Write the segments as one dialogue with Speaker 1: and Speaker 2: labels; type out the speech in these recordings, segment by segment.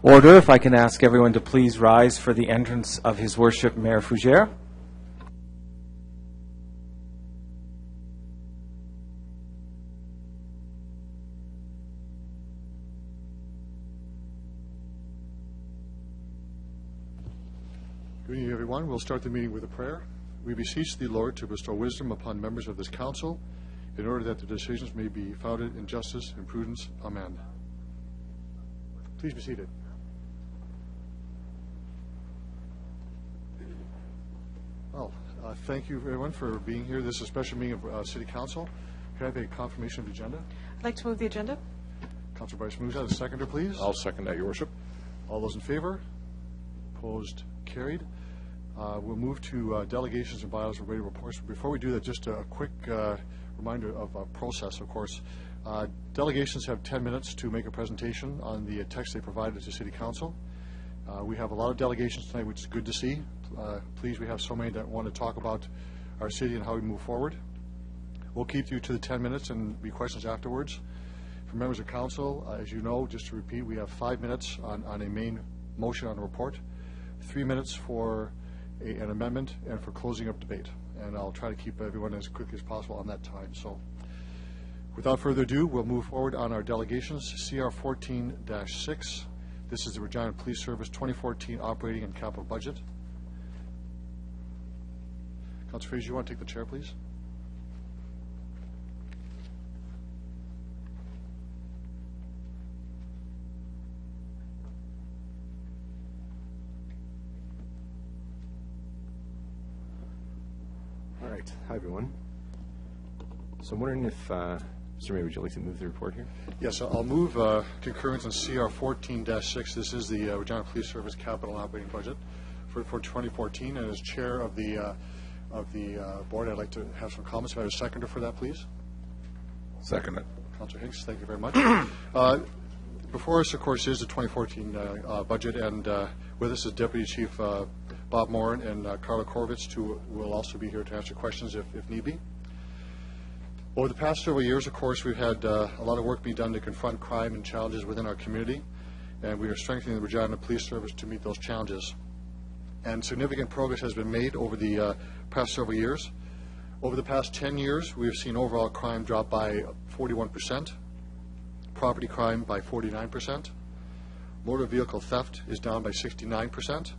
Speaker 1: Order. If I can ask everyone to please rise for the entrance of His Worship Mayor Fougere.
Speaker 2: Good evening, everyone. We'll start the meeting with a prayer. We beseech the Lord to bestow wisdom upon members of this council in order that the decisions may be founded in justice and prudence. Amen. Please be seated. Well, thank you, everyone, for being here. This is a special meeting of City Council. Can I have a confirmation of the agenda?
Speaker 3: I'd like to move the agenda.
Speaker 2: Councilor Bryce moves that. A seconder, please.
Speaker 4: I'll second that, Your Worship.
Speaker 2: All those in favor? Opposed? Carried. We'll move to delegations and bylaws and related reports. Before we do that, just a quick reminder of our process, of course. Delegations have 10 minutes to make a presentation on the text they provided to City Council. We have a lot of delegations tonight, which is good to see. Please, we have so many that want to talk about our city and how we move forward. We'll keep you to the 10 minutes and be questions afterwards. For members of council, as you know, just to repeat, we have 5 minutes on a main motion on a report, 3 minutes for an amendment, and for closing up debate. And I'll try to keep everyone as quickly as possible on that time. So without further ado, we'll move forward on our delegations. CR 14-6. This is the Regina Police Service 2014 Operating and Capital Budget. Councilor Fraser, you want to take the chair, please?
Speaker 4: All right. Hi, everyone. So I'm wondering if, Mr. Mayor, would you like to move the report here?
Speaker 2: Yes, I'll move concurrence on CR 14-6. This is the Regina Police Service Capital and Operating Budget for 2014. And as chair of the board, I'd like to have some comments. If I have a seconder for that, please.
Speaker 4: Second it.
Speaker 2: Councilor Hicks, thank you very much. Before us, of course, is the 2014 budget, and with us is Deputy Chief Bob Morin and Carla Korvitz, who will also be here to answer questions if need be. Over the past several years, of course, we've had a lot of work being done to confront crime and challenges within our community, and we are strengthening the Regina Police Service to meet those challenges. And significant progress has been made over the past several years. Over the past 10 years, we have seen overall crime drop by 41%, property crime by 49%, motor vehicle theft is down by 69%,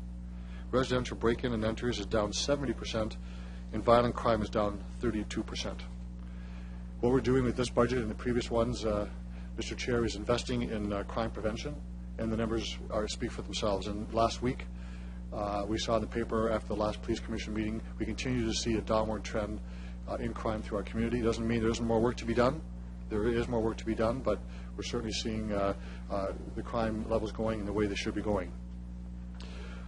Speaker 2: residential break-in and enters is down 70%, and violent crime is down 32%. What we're doing with this budget and the previous ones, Mr. Chair, is investing in crime prevention, and the numbers speak for themselves. And last week, we saw in the paper after the last police commission meeting, we continue to see a downward trend in crime through our community. It doesn't mean there isn't more work to be done. There is more work to be done, but we're certainly seeing the crime levels going in the way they should be going.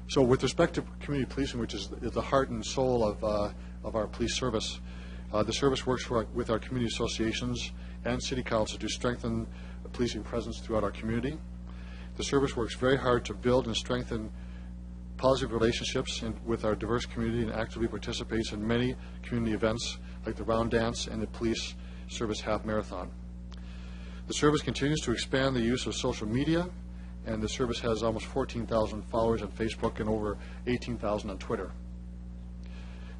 Speaker 2: So with respect to community policing, which is the heart and soul of our police service, the service works with our community associations and City Council to strengthen the policing presence throughout our community. The service works very hard to build and strengthen positive relationships with our diverse community and actively participates in many community events like the Round Dance and the Police Service Half Marathon. The service continues to expand the use of social media, and the service has almost 14,000 followers on Facebook and over 18,000 on Twitter.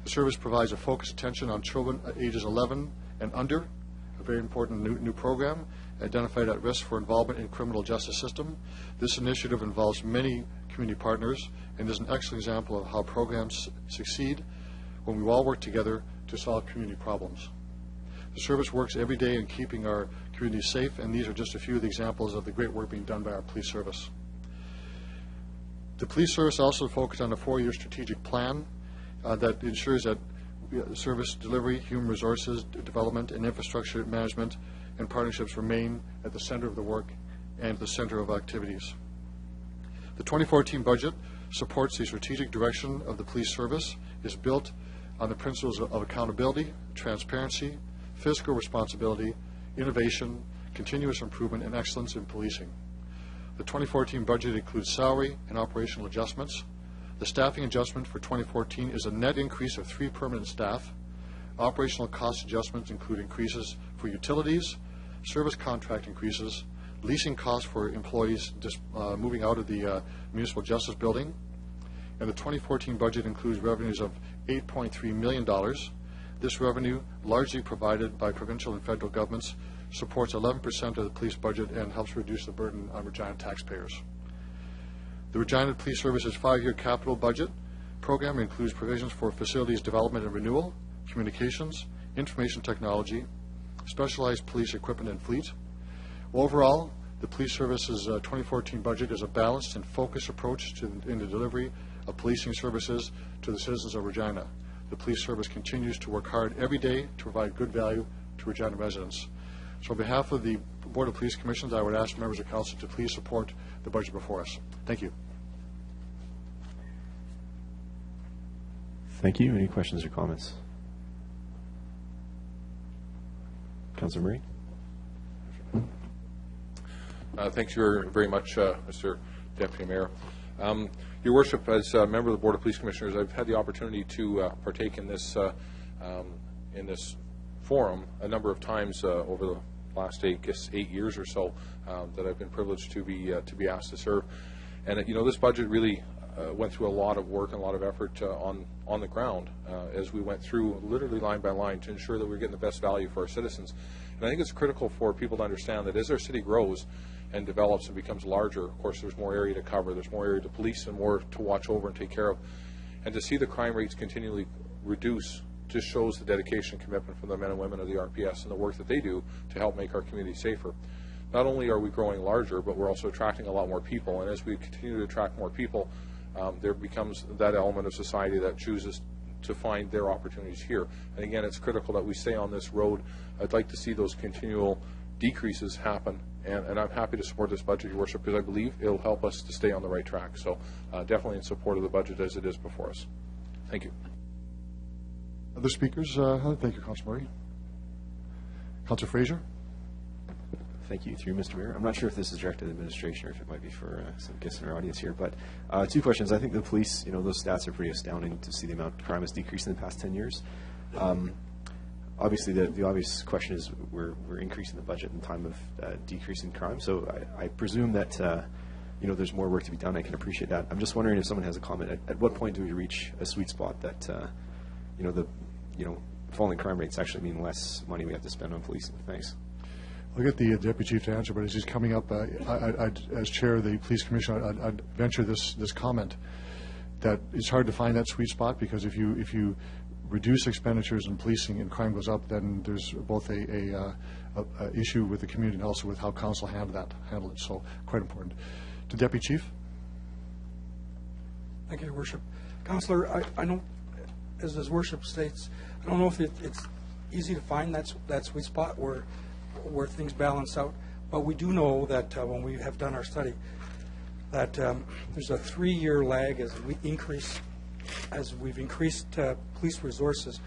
Speaker 2: The service provides a focused attention on children ages 11 and under, a very important new program identified at risk for involvement in criminal justice system. This initiative involves many community partners and is an excellent example of how programs succeed when we all work together to solve community problems. The service works every day in keeping our community safe, and these are just a few of the examples of the great work being done by our police service. The police service also focused on a 4-year strategic plan that ensures that service delivery, human resources development, and infrastructure management and partnerships remain at the center of the work and the center of activities. The 2014 budget supports the strategic direction of the police service, is built on the principles of accountability, transparency, fiscal responsibility, innovation, continuous improvement, and excellence in policing. The 2014 budget includes salary and operational adjustments. The staffing adjustment for 2014 is a net increase of 3 permanent staff. Operational cost adjustments include increases for utilities, service contract increases, leasing costs for employees just moving out of the Municipal Justice Building. And the 2014 budget includes revenues of $8.3 million. This revenue, largely provided by provincial and federal governments, supports 11% of the police budget and helps reduce the burden on Regina taxpayers. The Regina Police Service's 5-year capital budget program includes provisions for facilities development and renewal, communications, information technology, specialized police equipment and fleet. Overall, the Police Service's 2014 budget is a balanced and focused approach in the delivery of policing services to the citizens of Regina. The Police Service continues to work hard every day to provide good value to Regina residents. So on behalf of the Board of Police Commissions, I would ask members of Council to please support the budget before us. Thank you.
Speaker 4: Thank you. Any questions or comments? Councillor Murray?
Speaker 3: Thanks very much, Mr. Deputy Mayor. Your Worship, as a member of the Board of Police Commissioners, I've had the opportunity to partake in this forum a number of times over the last 8 years or so that I've been privileged to be asked to serve. And this budget really went through a lot of work and a lot of effort on the ground as we went through literally line by line to ensure that we're getting the best value for our citizens. And I think it's critical for people to understand that as our city grows and develops and becomes larger, of course, there's more area to cover, there's more area to police and more to watch over and take care of. And to see the crime rates continually reduce just shows the dedication and commitment from the men and women of the RPS and the work that they do to help make our community safer. Not only are we growing larger, but we're also attracting a lot more people. And as we continue to attract more people, there becomes that element of society that chooses to find their opportunities here. And again, it's critical that we stay on this road. I'd like to see those continual decreases happen, and I'm happy to support this budget, Your Worship, because I believe it'll help us to stay on the right track. So definitely in support of the budget as it is before us. Thank you.
Speaker 2: Other speakers? Thank you, Councillor Murray. Councillor Fraser?
Speaker 4: Thank you. Through Mr. Mayor. I'm not sure if this is directed to the administration or if it might be for some guests in our audience here, but 2 questions. I think the police, those stats are pretty astounding to see the amount of crime has decreased in the past 10 years. Obviously, the obvious question is we're increasing the budget in time of decreasing crime. So I presume that there's more work to be done. I can appreciate that. I'm just wondering if someone has a comment. At what point do we reach a sweet spot that falling crime rates actually mean less money we have to spend on policing? Thanks.
Speaker 2: I'll get the Deputy Chief to answer, but as he's coming up, as Chair of the Police Commission, I'd venture this comment that it's hard to find that sweet spot, because if you reduce expenditures in policing and crime goes up, then there's both a issue with the community and also with how council handle it. So quite important. To Deputy Chief.
Speaker 5: Thank you, Your Worship. Councillor, I know, as His Worship states, I don't know if it's easy to find that sweet spot where things balance out, but we do know that when we have done our study, that there's a 3-year lag as we've increased police resources.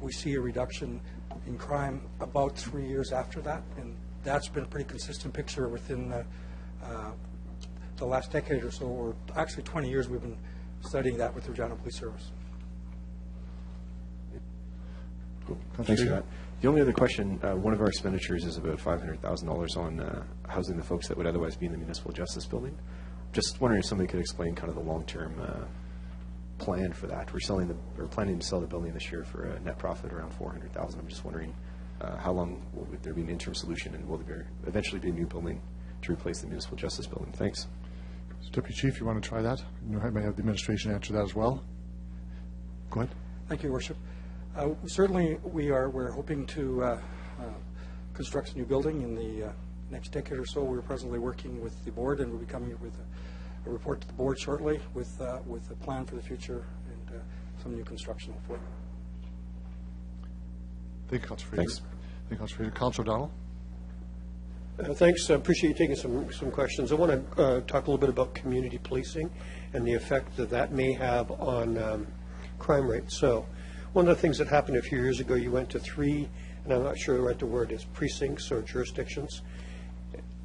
Speaker 5: We see a reduction in crime about 3 years after that, and that's been a pretty consistent picture within the last decade or so, or actually 20 years we've been studying that with the Regina Police Service.
Speaker 4: Cool. Thanks for that. The only other question, one of our expenditures is about $500,000 on housing the folks that would otherwise be in the Municipal Justice Building. Just wondering if somebody could explain kind of the long-term plan for that. We're planning to sell the building this year for a net profit around $400,000. I'm just wondering how long will there be an interim solution, and will there eventually be a new building to replace the Municipal Justice Building? Thanks.
Speaker 2: So, Deputy Chief, you want to try that? I may have the administration answer that as well. Go ahead.
Speaker 5: Thank you, Your Worship. Certainly, we're hoping to construct a new building in the next decade or so. We're presently working with the board, and we'll be coming with a report to the board shortly with a plan for the future and some new construction for it.
Speaker 2: Thank you, Councillor Fraser.
Speaker 4: Thanks.
Speaker 2: Thank you, Councillor Fraser. Councillor O'Donnell.
Speaker 6: Thanks. I appreciate you taking some questions. I want to talk a little bit about community policing and the effect that may have on crime rates. So one of the things that happened a few years ago, you went to 3, and I'm not sure what the word is, precincts or jurisdictions?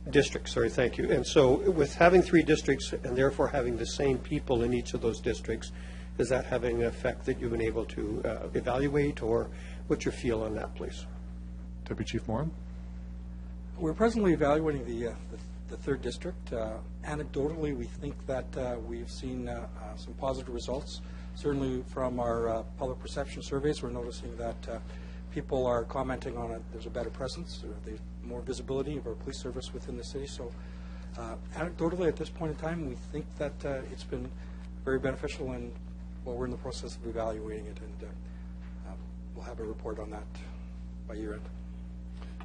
Speaker 6: Districts, sorry, thank you. And so with having 3 districts and therefore having the same people in each of those districts, is that having an effect that you've been able to evaluate, or what's your feel on that, please?
Speaker 2: Deputy Chief Moran.
Speaker 5: We're presently evaluating the the 3rd District. Anecdotally, we think that we've seen some positive results. Certainly from our public perception surveys, we're noticing that people are commenting on it. There's a better presence, or there's more visibility of our police service within the city. So anecdotally, at this point in time, we think that it's been very beneficial, and well, we're in the process of evaluating it, and we'll have a report on that by year-end.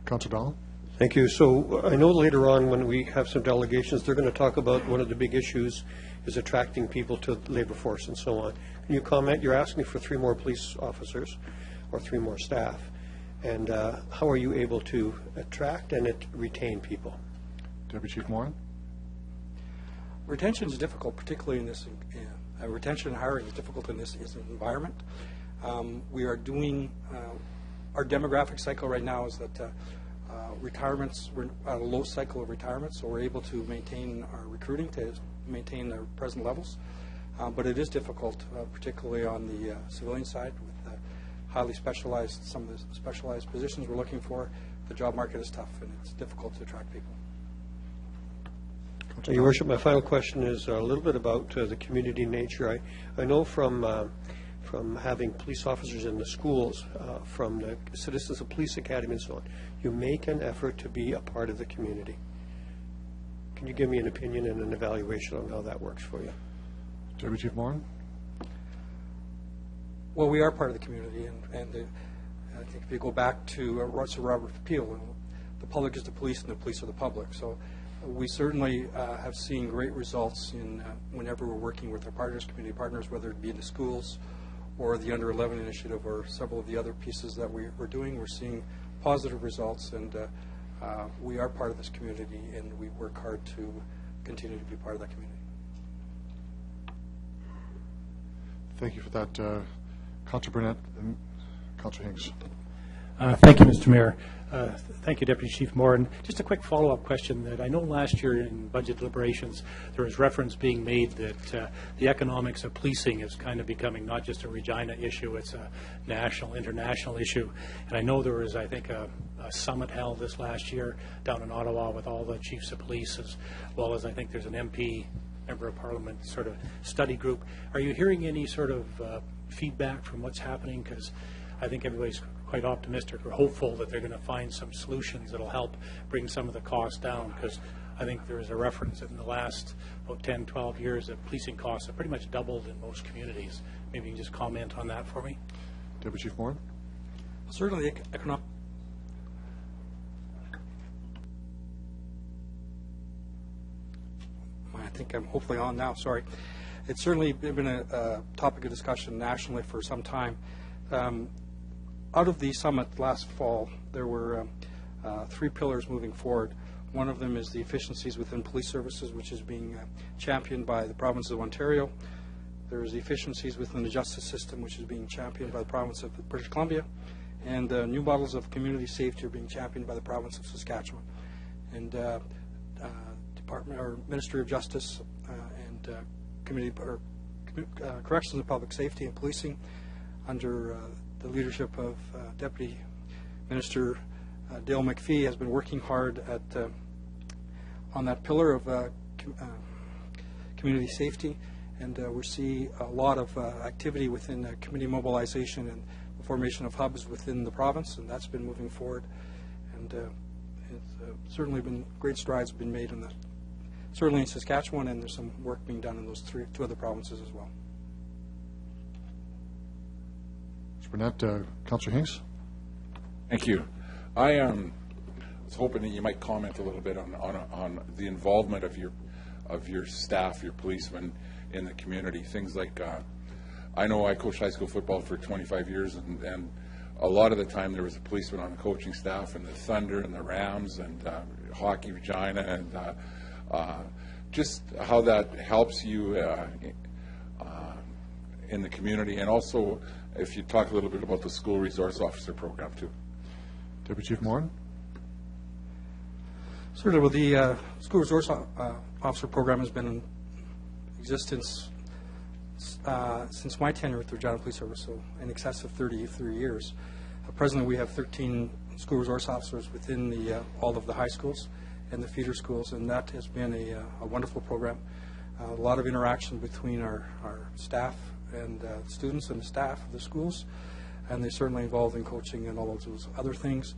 Speaker 2: Councillor Donald?
Speaker 6: Thank you. So I know later on when we have some delegations, they're going to talk about one of the big issues is attracting people to the labor force and so on. Can you comment? You're asking for 3 more police officers or 3 more staff. And how are you able to attract and retain people?
Speaker 2: Deputy Chief Morin?
Speaker 5: Retention is difficult, particularly in this. Retention and hiring is difficult in this environment. We are doing our demographic cycle right now is that retirements, we're at a low cycle of retirement, so we're able to maintain our recruiting to maintain our present levels. But it is difficult, particularly on the civilian side with highly specialized, some of the specialized positions we're looking for. The job market is tough, and it's difficult to attract people.
Speaker 6: Your Worship, my final question is a little bit about the community nature. I know from having police officers in the schools, from the Citizens of Police Academy and so on, you make an effort to be a part of the community. Can you give me an opinion and an evaluation on how that works for you?
Speaker 2: Deputy Chief Morin?
Speaker 5: Well, we are part of the community, and I think if you go back to Sir Robert Peel, the public is the police and the police are the public. So we certainly have seen great results in whenever we're working with our partners, community partners, whether it be in the schools or the Under 11 initiative or several of the other pieces that we're doing. We're seeing positive results, and we are part of this community, and we work hard to continue to be part of that community.
Speaker 2: Thank you for that, Councillor Burnett and Councillor Hinks.
Speaker 7: Thank you, Mr. Mayor. Thank you, Deputy Chief Morin. Just a quick follow-up question that I know last year in budget deliberations there was reference being made that the economics of policing is kind of becoming not just a Regina issue, it's a national, international issue. And I know there was, I think, a summit held this last year down in Ottawa with all the chiefs of police, as well as I think there's an MP, Member of Parliament, sort of study group. Are you hearing any sort of feedback from what's happening? Because I think everybody's quite optimistic or hopeful that they're going to find some solutions that will help bring some of the costs down, because I think there is a reference that in the last about 10, 12 years that policing costs have pretty much doubled in most communities. Maybe you can just comment on that for me.
Speaker 2: Deputy Chief Morin?
Speaker 5: Certainly, economic. I think I'm hopefully on now. Sorry. It's certainly been a topic of discussion nationally for some time. Out of the summit last fall, there were 3 pillars moving forward. One of them is the efficiencies within police services, which is being championed by the province of Ontario. There is the efficiencies within the justice system, which is being championed by the province of British Columbia. And new models of community safety are being championed by the province of Saskatchewan. And Department or Ministry of Justice and Corrections and Public Safety and Policing under the leadership of Deputy Minister Dale McPhee has been working hard at on that pillar of community safety, and we see a lot of activity within community mobilization and the formation of hubs within the province, and that's been moving forward, and it's certainly been great strides been made in that. Certainly in Saskatchewan, and there's some work being done in those 2 other provinces as well.
Speaker 2: Mr. Burnett, Councillor Hinks?
Speaker 3: Thank you. I was hoping that you might comment a little bit on the involvement of your staff, your policemen in the community. Things like I know I coached high school football for 25 years, and a lot of the time there was a policeman on the coaching staff, and the Thunder and the Rams and Hockey Regina, and just how that helps you in the community, and also if you talk a little bit about the school resource officer program too.
Speaker 2: Deputy Chief Morin?
Speaker 5: Certainly, well, the school resource officer program has been in existence since my tenure with the Regina Police Service, so in excess of 33 years. Presently, we have 13 school resource officers within all of the high schools, and the feeder schools, and that has been a wonderful program. A lot of interaction between our staff and students and the staff of the schools, and they're certainly involved in coaching and all of those other things.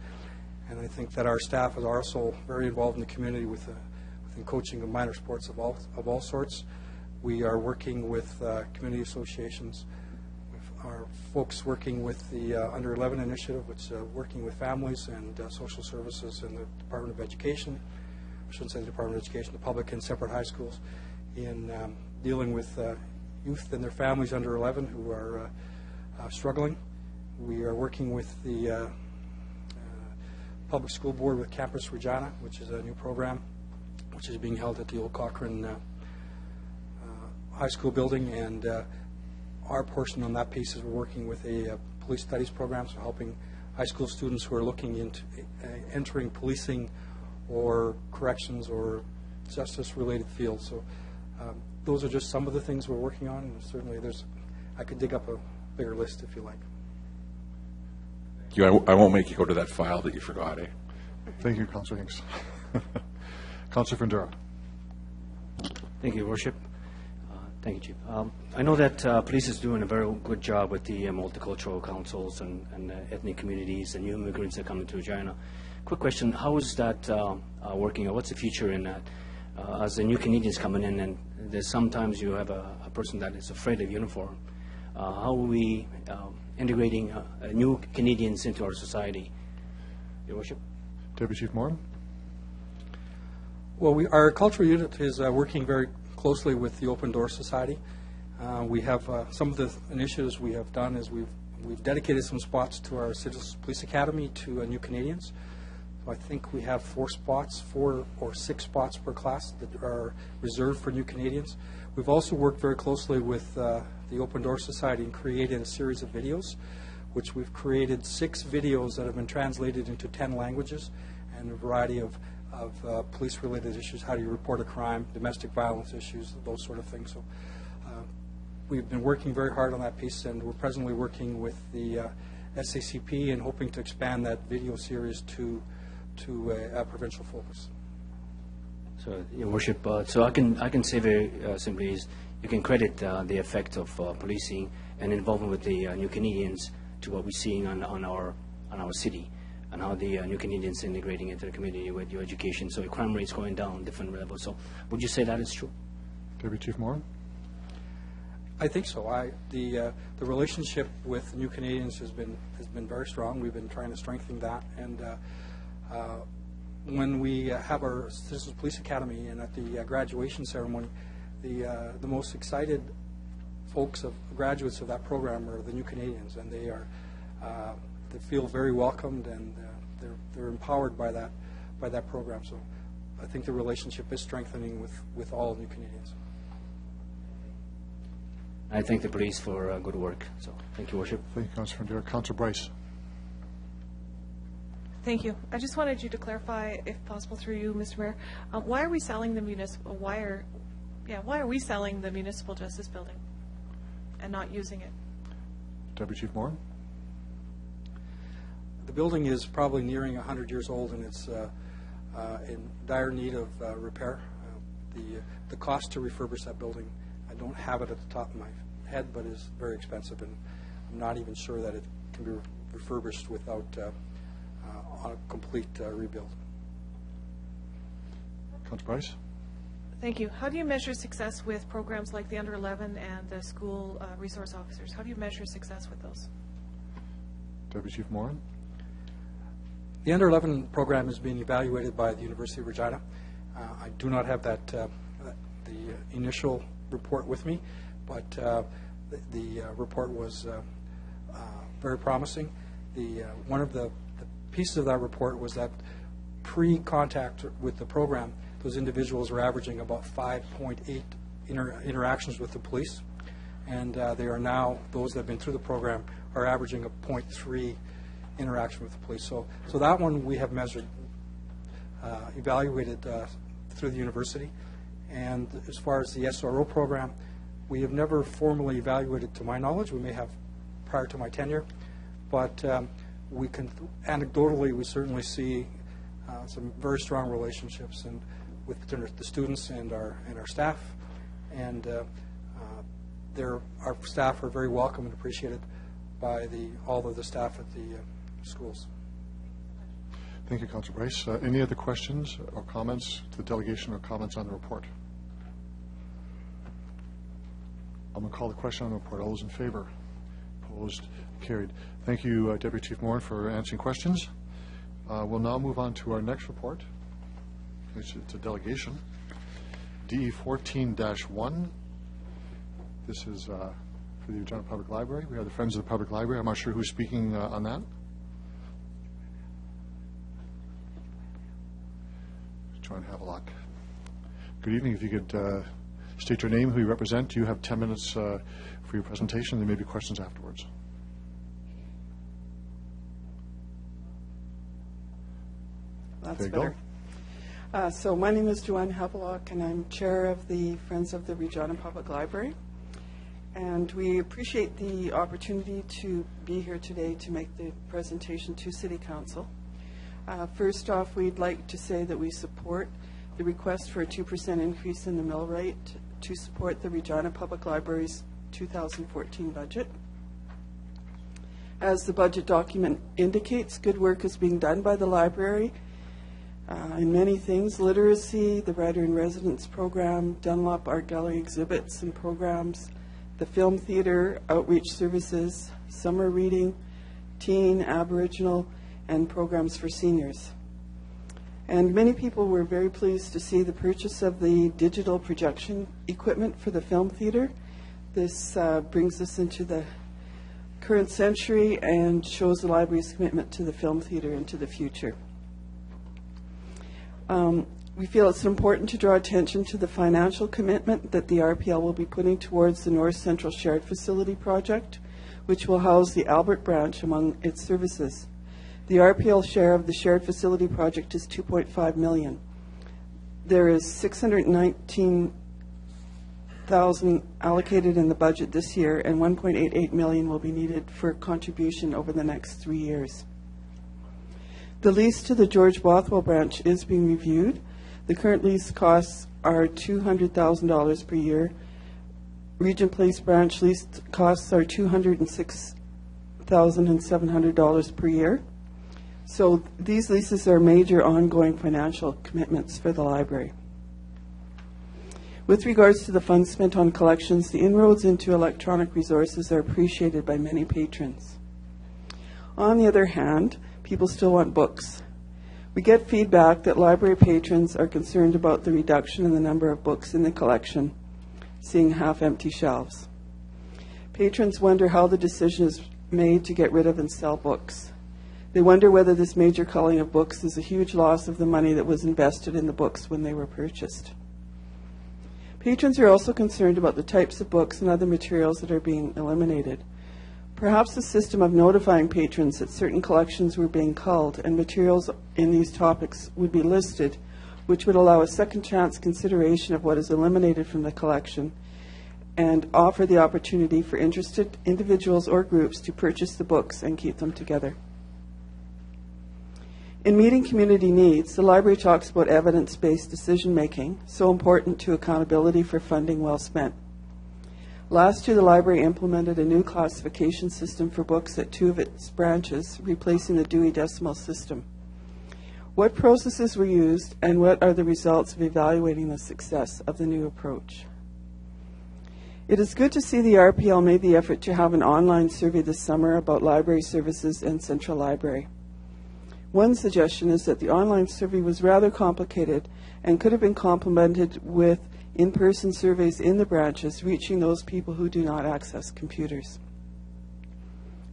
Speaker 5: And I think that our staff is also very involved in the community within coaching of minor sports of all sorts. We are working with community associations, with our folks working with the Under 11 initiative, which is working with families and social services and the Department of Education. I shouldn't say the Department of Education, the public and separate high schools, in dealing with youth and their families under 11 who are struggling. We are working with the Public School Board with Campus Regina, which is a new program, which is being held at the old Cochrane High School building. And our portion on that piece is we're working with a police studies program, so helping high school students who are looking into entering policing or corrections or justice-related fields. So those are just some of the things we're working on, and certainly I could dig up a bigger list if you like.
Speaker 3: I won't make you go to that file that you forgot, eh?
Speaker 2: Thank you, Councillor Hinks. Councillor Fundura.
Speaker 8: Thank you, Your Worship. Thank you, Chief. I know that police is doing a very good job with the multicultural councils and ethnic communities and new immigrants that come into Regina. Quick question, how is that working? What's the future in that? As the new Canadians coming in, and there's sometimes you have a person that is afraid of uniform. How are we integrating new Canadians into our society? Your Worship.
Speaker 2: Deputy Chief Morin.
Speaker 5: Well, our cultural unit is working very closely with the Open Door Society. We have some of the initiatives we have done is we've dedicated some spots to our Citizens Police Academy to new Canadians. So I think we have 4 or 6 spots per class that are reserved for new Canadians. We've also worked very closely with the Open Door Society and created a series of videos, which we've created 6 videos that have been translated into 10 languages and a variety of police-related issues. How do you report a crime, domestic violence issues, those sort of things. So we've been working very hard on that piece, and we're presently working with the SACP and hoping to expand that video series to a provincial focus.
Speaker 8: So, Your Worship, so I can say very simply is you can credit the effect of policing and involvement with the new Canadians to what we're seeing on our city, and how the new Canadians integrating into the community with your education. So crime rates going down, different levels. So would you say that is true?
Speaker 2: Deputy Chief Morin.
Speaker 5: I think so. The relationship with new Canadians has been very strong. We've been trying to strengthen that, and when we have our Citizens Police Academy and at the graduation ceremony, the most excited folks of graduates of that program are the new Canadians, and they feel very welcomed, and they're empowered by that program. So I think the relationship is strengthening with all new Canadians.
Speaker 8: I thank the police for good work. So thank you, Worship.
Speaker 2: Thank you, Councillor Fundura. Councillor Bryce.
Speaker 9: Thank you. I just wanted you to clarify, if possible, through you, Mr. Mayor, why are we selling the municipal? Why are we selling the municipal justice building and not using it?
Speaker 2: Deputy Chief Morin.
Speaker 5: The building is probably nearing 100 years old, and it's in dire need of repair. The cost to refurbish that building, I don't have it at the top of my head, but is very expensive, and I'm not even sure that it can be refurbished without a complete rebuild.
Speaker 2: Councillor Bryce.
Speaker 9: Thank you. How do you measure success with programs like the Under 11 and the school resource officers? How do you measure success with those?
Speaker 2: Deputy Chief Morin.
Speaker 5: The Under 11 program is being evaluated by the University of Regina. I do not have the initial report with me, but the report was very promising. One of the pieces of that report was that pre-contact with the program, those individuals were averaging about 5.8 interactions with the police, and they are now, those that have been through the program, are averaging a 0.3 interaction with the police. So that one we have measured, evaluated through the university. And as far as the SRO program, we have never formally evaluated, to my knowledge. We may have prior to my tenure, but we can, anecdotally, we certainly see some very strong relationships and with the students and our staff, and our staff are very welcome and appreciated by all of the staff at the schools.
Speaker 2: Thank you, Councillor Bryce. Any other questions or comments to the delegation or comments on the report? I'm going to call the question on the report. All those in favor? Opposed? Carried. Thank you, Deputy Chief Moore, for answering questions. We'll now move on to our next report. It's a delegation. DE 14-1. This is for the Regina Public Library. We have the Friends of the Public Library. I'm not sure who's speaking on that. Joanne Havelock. Good evening. If you could state your name, who you represent. You have 10 minutes for your presentation. There may be questions afterwards.
Speaker 10: That's
Speaker 2: there you
Speaker 10: better.
Speaker 2: go.
Speaker 10: So my name is Joanne Havelock, and I'm chair of the Friends of the Regina Public Library. And we appreciate the opportunity to be here today to make the presentation to City Council. First off, we'd like to say that we support the request for a 2% increase in the mill rate to support the Regina Public Library's 2014 budget. As the budget document indicates, good work is being done by the library in many things: literacy, the Writer-in-Residence program, Dunlop Art Gallery exhibits and programs, the film theater, outreach services, summer reading, teen, Aboriginal, and programs for seniors. And many people were very pleased to see the purchase of the digital projection equipment for the film theater. This brings us into the current century and shows the library's commitment to the film theater into the future. We feel it's important to draw attention to the financial commitment that the RPL will be putting towards the North Central Shared Facility project, which will house the Albert branch among its services. The RPL share of the shared facility project is $2.5 million. There is $619,000 allocated in the budget this year, and $1.88 million will be needed for contribution over the next 3 years. The lease to the George Bothwell branch is being reviewed. The current lease costs are $200,000 per year. Regent Place branch lease costs are $206,700 per year. So these leases are major ongoing financial commitments for the library. With regards to the funds spent on collections, the inroads into electronic resources are appreciated by many patrons. On the other hand, people still want books. We get feedback that library patrons are concerned about the reduction in the number of books in the collection, seeing half-empty shelves. Patrons wonder how the decision is made to get rid of and sell books. They wonder whether this major culling of books is a huge loss of the money that was invested in the books when they were purchased. Patrons are also concerned about the types of books and other materials that are being eliminated. Perhaps a system of notifying patrons that certain collections were being culled and materials in these topics would be listed, which would allow a second chance consideration of what is eliminated from the collection and offer the opportunity for interested individuals or groups to purchase the books and keep them together. In meeting community needs, the library talks about evidence-based decision-making, so important to accountability for funding well spent. Last year, the library implemented a new classification system for books at 2 of its branches, replacing the Dewey Decimal System. What processes were used, and what are the results of evaluating the success of the new approach? It is good to see the RPL made the effort to have an online survey this summer about library services and Central Library. One suggestion is that the online survey was rather complicated and could have been complemented with in-person surveys in the branches, reaching those people who do not access computers.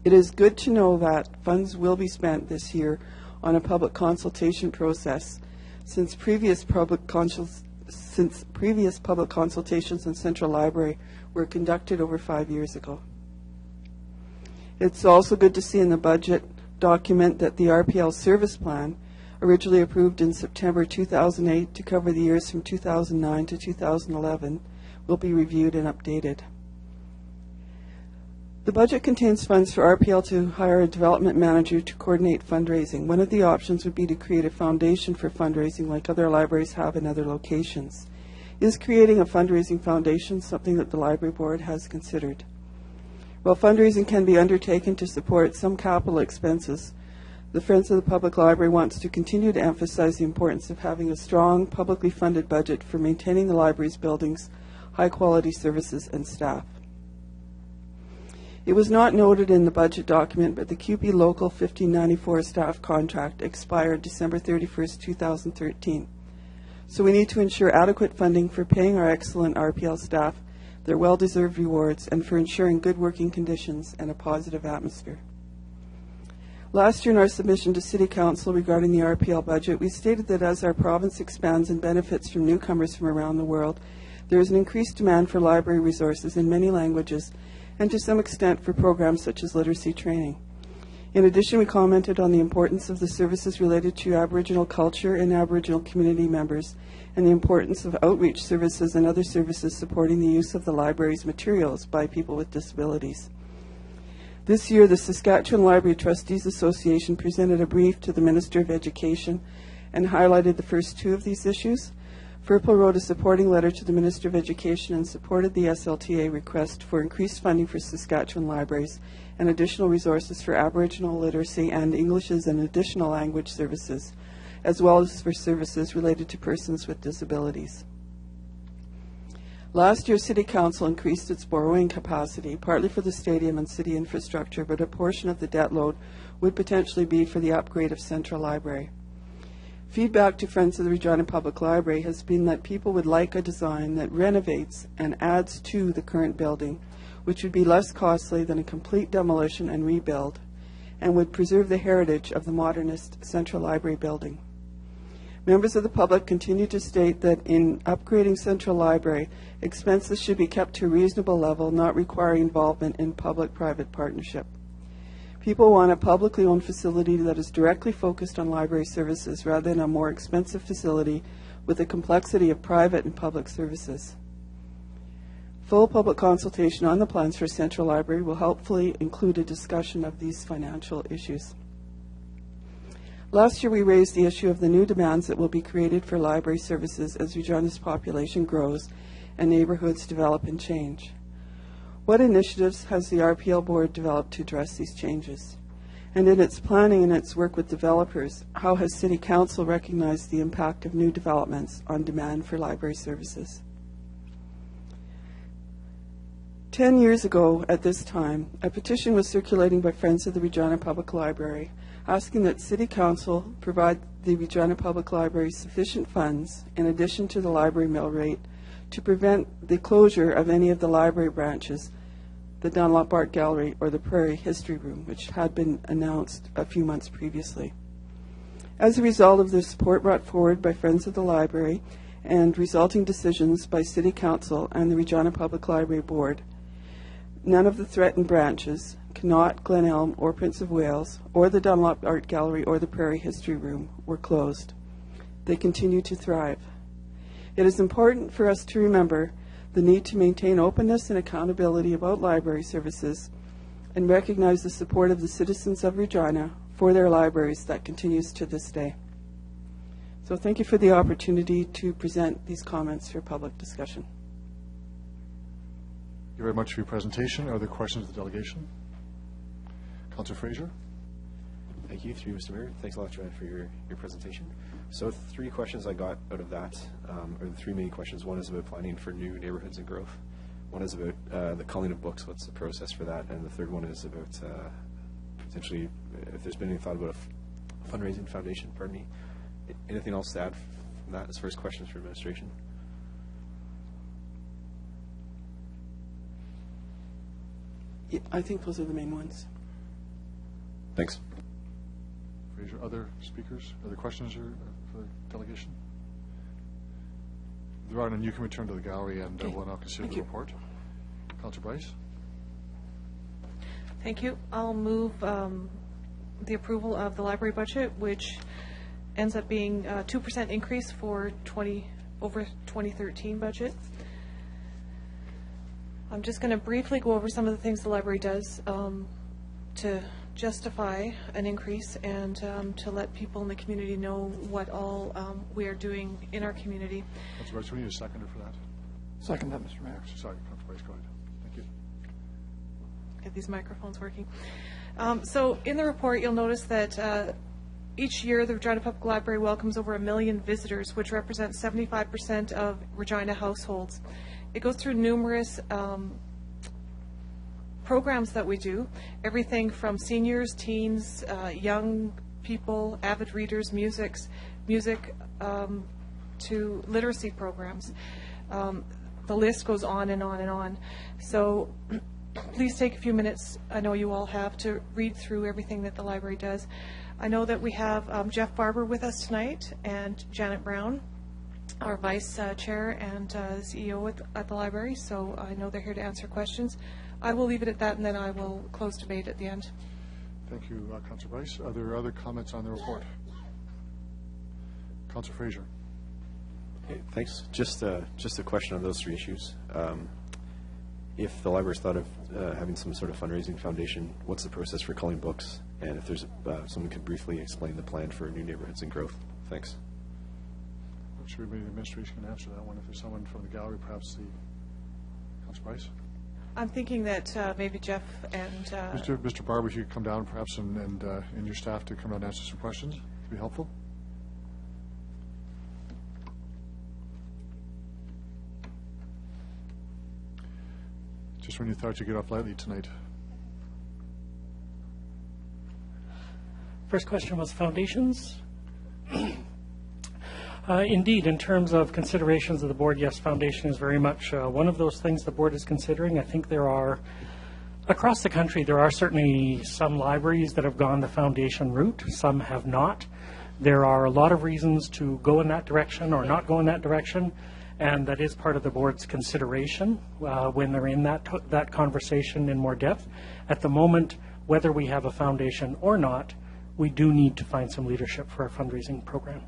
Speaker 10: It is good to know that funds will be spent this year on a public consultation process, since previous public consultations in Central Library were conducted over 5 years ago. It's also good to see in the budget document that the RPL service plan, originally approved in September 2008 to cover the years from 2009 to 2011, will be reviewed and updated. The budget contains funds for RPL to hire a development manager to coordinate fundraising. One of the options would be to create a foundation for fundraising like other libraries have in other locations. Is creating a fundraising foundation something that the Library Board has considered? While fundraising can be undertaken to support some capital expenses, the Friends of the Public Library wants to continue to emphasize the importance of having a strong, publicly funded budget for maintaining the library's buildings, high-quality services, and staff. It was not noted in the budget document, but the QP Local 1594 staff contract expired December 31st, 2013. So we need to ensure adequate funding for paying our excellent RPL staff their well-deserved rewards and for ensuring good working conditions and a positive atmosphere. Last year in our submission to City Council regarding the RPL budget, we stated that as our province expands and benefits from newcomers from around the world, there is an increased demand for library resources in many languages and to some extent for programs such as literacy training. In addition, we commented on the importance of the services related to Aboriginal culture and Aboriginal community members and the importance of outreach services and other services supporting the use of the library's materials by people with disabilities. This year, the Saskatchewan Library Trustees Association presented a brief to the Minister of Education and highlighted the first two of these issues. FERPL wrote a supporting letter to the Minister of Education and supported the SLTA request for increased funding for Saskatchewan libraries and additional resources for Aboriginal literacy and English as an additional language services, as well as for services related to persons with disabilities. Last year, City Council increased its borrowing capacity, partly for the stadium and city infrastructure, but a portion of the debt load would potentially be for the upgrade of Central Library. Feedback to Friends of the Regina Public Library has been that people would like a design that renovates and adds to the current building, which would be less costly than a complete demolition and rebuild, and would preserve the heritage of the modernist Central Library building. Members of the public continue to state that in upgrading Central Library, expenses should be kept to a reasonable level, not requiring involvement in public-private partnership. People want a publicly owned facility that is directly focused on library services rather than a more expensive facility with a complexity of private and public services. Full public consultation on the plans for Central Library will hopefully include a discussion of these financial issues. Last year, we raised the issue of the new demands that will be created for library services as Regina's population grows and neighborhoods develop and change. What initiatives has the RPL Board developed to address these changes? And in its planning and its work with developers, how has City Council recognized the impact of new developments on demand for library services? 10 years ago at this time, a petition was circulating by Friends of the Regina Public Library asking that City Council provide the Regina Public Library sufficient funds, in addition to the library mill rate, to prevent the closure of any of the library branches, the Dunlop Art Gallery or the Prairie History Room, which had been announced a few months previously. As a result of the support brought forward by Friends of the Library and resulting decisions by City Council and the Regina Public Library Board, none of the threatened branches, Connaught, Glen Elm, or Prince of Wales, or the Dunlop Art Gallery or the Prairie History Room were closed. They continue to thrive. It is important for us to remember the need to maintain openness and accountability about library services and recognize the support of the citizens of Regina for their libraries that continues to this day. So thank you for the opportunity to present these comments for public discussion.
Speaker 2: Thank you very much for your presentation. Are there questions of the delegation? Councillor Fraser.
Speaker 4: Thank you, through Mr. Mayor. Thanks a lot, Joanne, for your presentation. So 3 questions I got out of that, or the 3 main questions. One is about planning for new neighborhoods and growth. One is about the culling of books, what's the process for that? And the third one is about potentially, if there's been any thought about a fundraising foundation, pardon me. Anything else to add from that as far as questions for administration?
Speaker 10: Yeah, I think those are the main ones.
Speaker 4: Thanks.
Speaker 2: Fraser, other speakers, other questions for the delegation? If there are none, you can return to the gallery and we'll now consider the report. Councillor Bryce.
Speaker 9: Thank you. I'll move the approval of the library budget, which ends up being a 2% increase for over 2013 budget. I'm just going to briefly go over some of the things the library does to justify an increase and to let people in the community know what all we are doing in our community.
Speaker 2: Councilor Bryce, we need a seconder for that.
Speaker 5: Second that, Mr. Mayor.
Speaker 2: Sorry, Councilor Bryce, go ahead. Thank you.
Speaker 9: Get these microphones working. So in the report, you'll notice that each year the Regina Public Library welcomes over 1 million visitors, which represents 75% of Regina households. It goes through numerous programs that we do, everything from seniors, teens, young people, avid readers, music to literacy programs. The list goes on and on and on. So please take a few minutes, I know you all have, to read through everything that the library does. I know that we have Jeff Barber with us tonight and Janet Brown, our Vice Chair and CEO at the library, so I know they're here to answer questions. I will leave it at that, and then I will close debate at the end.
Speaker 2: Thank you, Councilor Bryce. Are there other comments on the report? Councilor Fraser.
Speaker 4: Okay, thanks. Just a question on those three issues. If the library's thought of having some sort of fundraising foundation, what's the process for culling books? And if there's someone could briefly explain the plan for new neighborhoods and growth. Thanks.
Speaker 2: I'm sure maybe the administration can answer that one. If there's someone from the gallery, perhaps the Councilor Bryce.
Speaker 9: I'm thinking that maybe Jeff and...
Speaker 2: Mr. Barber, if you could come down perhaps and your staff to come down and answer some questions, it'd be helpful. Just when you thought you'd get off lightly tonight.
Speaker 7: First question was foundations. Indeed, in terms of considerations of the board, yes, foundation is very much one of those things the board is considering. I think there are, across the country, there are certainly some libraries that have gone the foundation route. Some have not. There are a lot of reasons to go in that direction or not go in that direction, and that is part of the board's consideration when they're in that conversation in more depth. At the moment, whether we have a foundation or not, we do need to find some leadership for our fundraising program.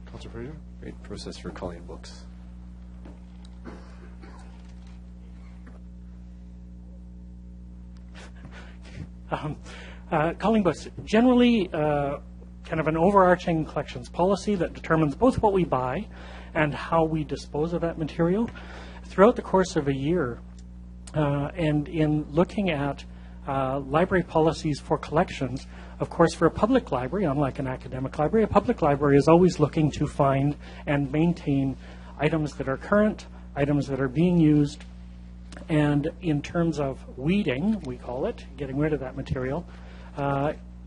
Speaker 2: Councilor Fraser.
Speaker 4: Great process for culling books.
Speaker 7: Culling books, generally kind of an overarching collections policy that determines both what we buy and how we dispose of that material. Throughout the course of a year, and in looking at library policies for collections, of course, for a public library, unlike an academic library, a public library is always looking to find and maintain items that are current, items that are being used, and in terms of weeding, we call it, getting rid of that material,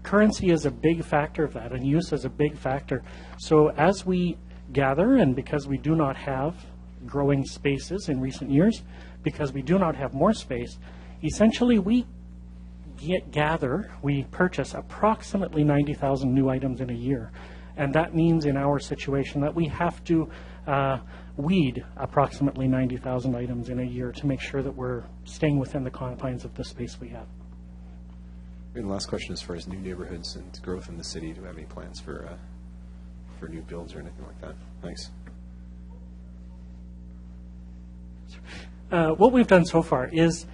Speaker 7: currency is a big factor of that, and use is a big factor. So as we gather, and because we do not have growing spaces in recent years, because we do not have more space, essentially we we purchase approximately 90,000 new items in a year. And that means in our situation that we have to weed approximately 90,000 items in a year to make sure that we're staying within the confines of the space we have.
Speaker 4: And the last question, as far as new neighborhoods and growth in the city, do we have any plans for new builds or anything like that? Thanks.
Speaker 7: What we've done so far is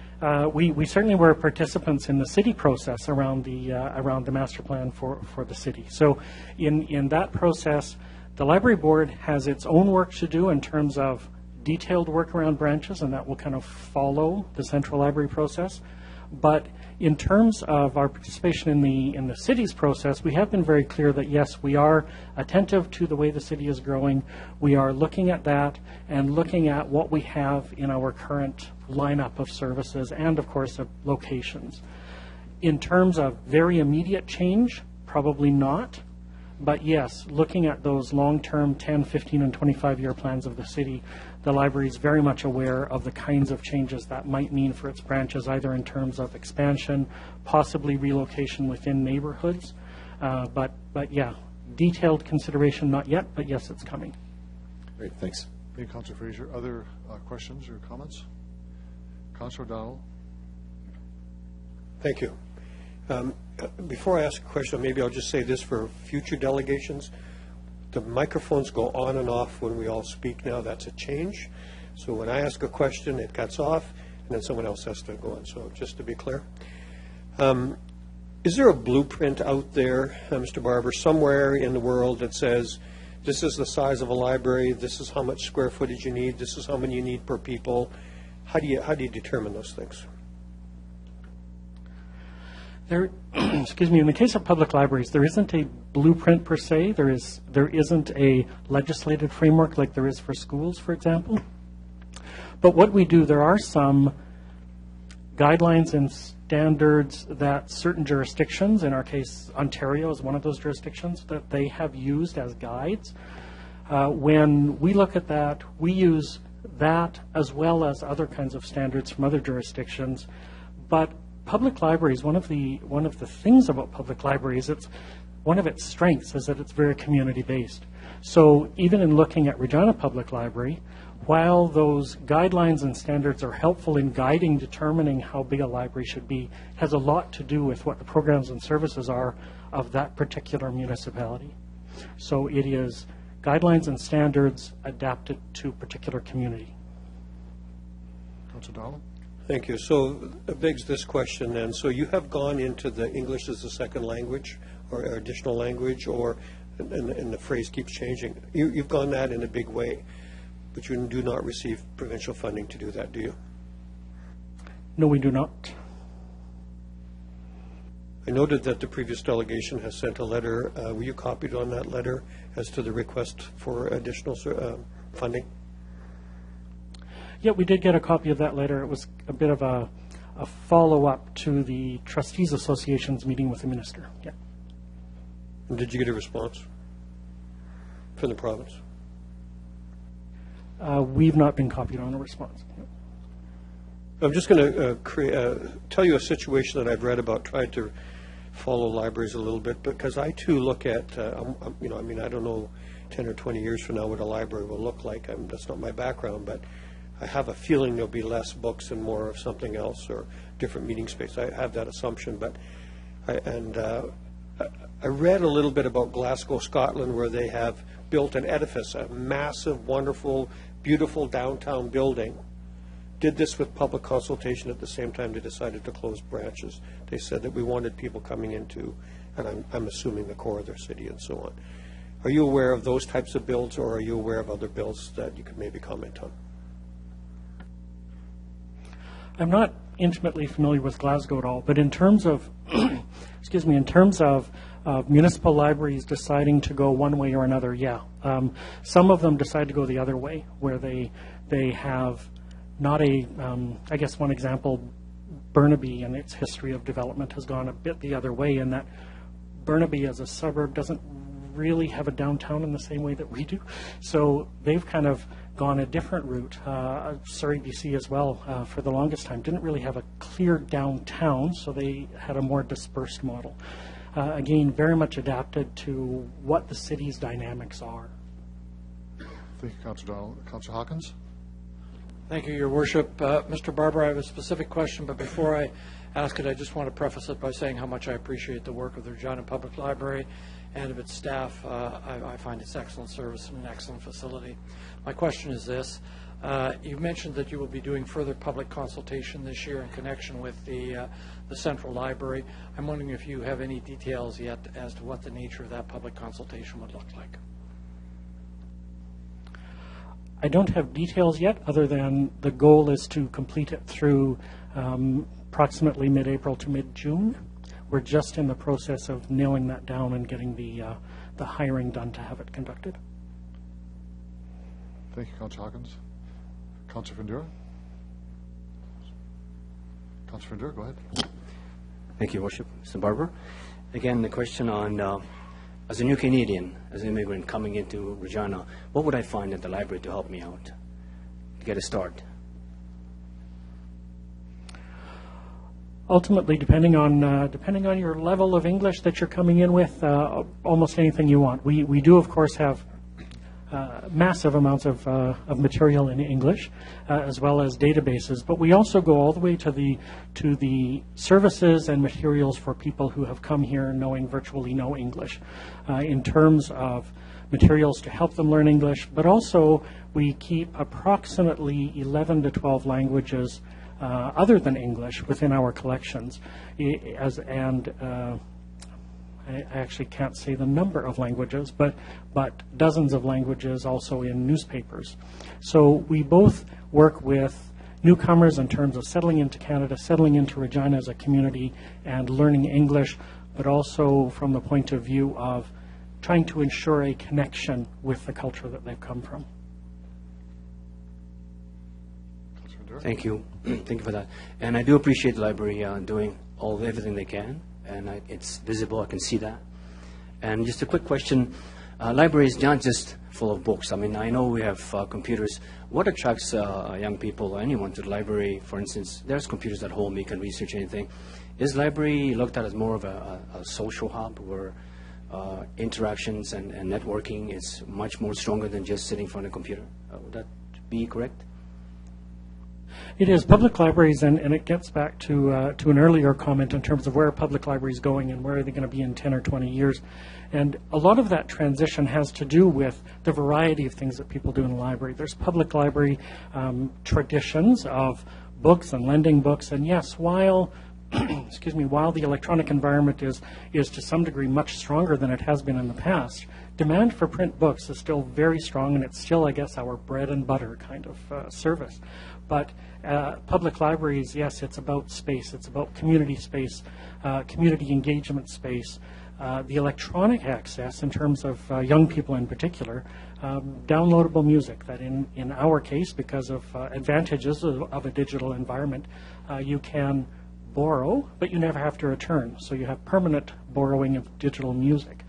Speaker 7: we certainly were participants in the city process around the master plan for the city. So in that process, the library board has its own work to do in terms of detailed work around branches, and that will kind of follow the central library process. But in terms of our participation in the city's process, we have been very clear that yes, we are attentive to the way the city is growing. We are looking at that and looking at what we have in our current lineup of services and, of course, of locations. In terms of very immediate change, probably not. But yes, looking at those long-term 10, 15, and 25-year plans of the city, the library is very much aware of the kinds of changes that might mean for its branches, either in terms of expansion, possibly relocation within neighborhoods. But yeah, detailed consideration not yet, but yes, it's coming.
Speaker 4: Great, thanks.
Speaker 2: Thank you, Councilor Fraser. Other questions or comments? Councilor O'Donnell.
Speaker 6: Thank you. Before I ask a question, maybe I'll just say this for future delegations. The microphones go on and off when we all speak now. That's a change. So when I ask a question, it cuts off. and then someone else has to go on. So just to be clear. Is there a blueprint out there, Mr. Barber, somewhere in the world that says, this is the size of a library, this is how much square footage you need, this is how many you need per people? How do you determine those things?
Speaker 7: There, excuse me, in the case of public libraries, there isn't a blueprint per se. There isn't a legislated framework like there is for schools, for example. But what we do, there are some guidelines and standards that certain jurisdictions, in our case Ontario is one of those jurisdictions, that they have used as guides. When we look at that, we use that as well as other kinds of standards from other jurisdictions. But public libraries, one of the things about public libraries, one of its strengths is that it's very community based. So even in looking at Regina Public Library, while those guidelines and standards are helpful in guiding, determining how big a library should be, it has a lot to do with what the programs and services are of that particular municipality. So it is guidelines and standards adapted to a particular community.
Speaker 2: Councilor Donald?
Speaker 6: Thank you. So it begs this question then. So you have gone into the English as a second language or additional language, or and the phrase keeps changing. You've gone that in a big way, but you do not receive provincial funding to do that, do you?
Speaker 7: No, we do not.
Speaker 6: I noted that the previous delegation has sent a letter. Were you copied on that letter as to the request for additional funding?
Speaker 7: Yeah, we did get a copy of that letter. It was a bit of a follow-up to the Trustees Association's meeting with the minister. Yeah.
Speaker 6: And did you get a response from the province?
Speaker 7: We've not been copied on a response.
Speaker 6: I'm just going to tell you a situation that I've read about, tried to follow libraries a little bit, because I too look at, I don't know 10 or 20 years from now what a library will look like. That's not my background, but I have a feeling there'll be less books and more of something else or different meeting space. I have that assumption, but I read a little bit about Glasgow, Scotland, where they have built an edifice, a massive, wonderful, beautiful downtown building. Did this with public consultation at the same time they decided to close branches. They said that we wanted people coming into, and I'm assuming the core of their city and so on. Are you aware of those types of builds, or are you aware of other builds that you could maybe comment on?
Speaker 7: I'm not intimately familiar with Glasgow at all, but in terms of, excuse me, in terms of municipal libraries deciding to go one way or another, yeah. Some of them decide to go the other way, where they have not I guess one example, Burnaby and its history of development has gone a bit the other way, in that Burnaby as a suburb doesn't really have a downtown in the same way that we do. So they've kind of gone a different route. Surrey, BC as well, for the longest time, didn't really have a clear downtown, so they had a more dispersed model. Again, very much adapted to what the city's dynamics are.
Speaker 2: Thank you, Councilor Donald. Councilor Hawkins?
Speaker 5: Thank you, Your Worship. Mr. Barber, I have a specific question, but before I ask it, I just want to preface it by saying how much I appreciate the work of the Regina Public Library and of its staff. I find its excellent service and an excellent facility. My question is this. You've mentioned that you will be doing further public consultation this year in connection with the Central Library. I'm wondering if you have any details yet as to what the nature of that public consultation would look like.
Speaker 7: I don't have details yet, other than the goal is to complete it through approximately mid-April to mid-June. We're just in the process of nailing that down and getting the hiring done to have it conducted.
Speaker 2: Thank you, Councilor Hawkins. Councilor Fundura? Councilor Fundura, go ahead.
Speaker 8: Thank you, Worship. Mr. Barber. Again, the question on, as a new Canadian, as an immigrant coming into Regina, what would I find at the library to help me out, to get a start?
Speaker 7: Ultimately, depending on your level of English that you're coming in with, almost anything you want. We do, of course, have massive amounts of material in English, as well as databases. But we also go all the way to the services and materials for people who have come here knowing virtually no English, in terms of materials to help them learn English. But also, we keep approximately 11 to 12 languages
Speaker 11: other than English within our collections, I actually can't say the number of languages, but dozens of languages also in newspapers. So we both work with newcomers in terms of settling into Canada, settling into Regina as a community, and learning English, but also from the point of view of trying to ensure a connection with the culture that they've come from.
Speaker 8: Thank you. Thank you for that. And I do appreciate the library doing everything they can, and it's visible. I can see that. And just a quick question. Library is not just full of books. I mean, I know we have computers. What attracts young people or anyone to the library? For instance, there's computers at home. You can research anything. Is library looked at as more of a social hub where interactions and networking is much more stronger than just sitting in front of a computer? Would that be correct?
Speaker 11: It is. Public libraries, and it gets back to an earlier comment in terms of where are public libraries going and where are they going to be in 10 or 20 years. And a lot of that transition has to do with the variety of things that people do in the library. There's public library traditions of books and lending books, and yes, while while the electronic environment is to some degree much stronger than it has been in the past, demand for print books is still very strong, and it's still, I guess, our bread and butter kind of service. But public libraries, yes, it's about space. It's about community space, community engagement space, the electronic access in terms of young people in particular, downloadable music that in our case, because of advantages of a digital environment, you can borrow, but you never have to return. So you have permanent borrowing of digital music.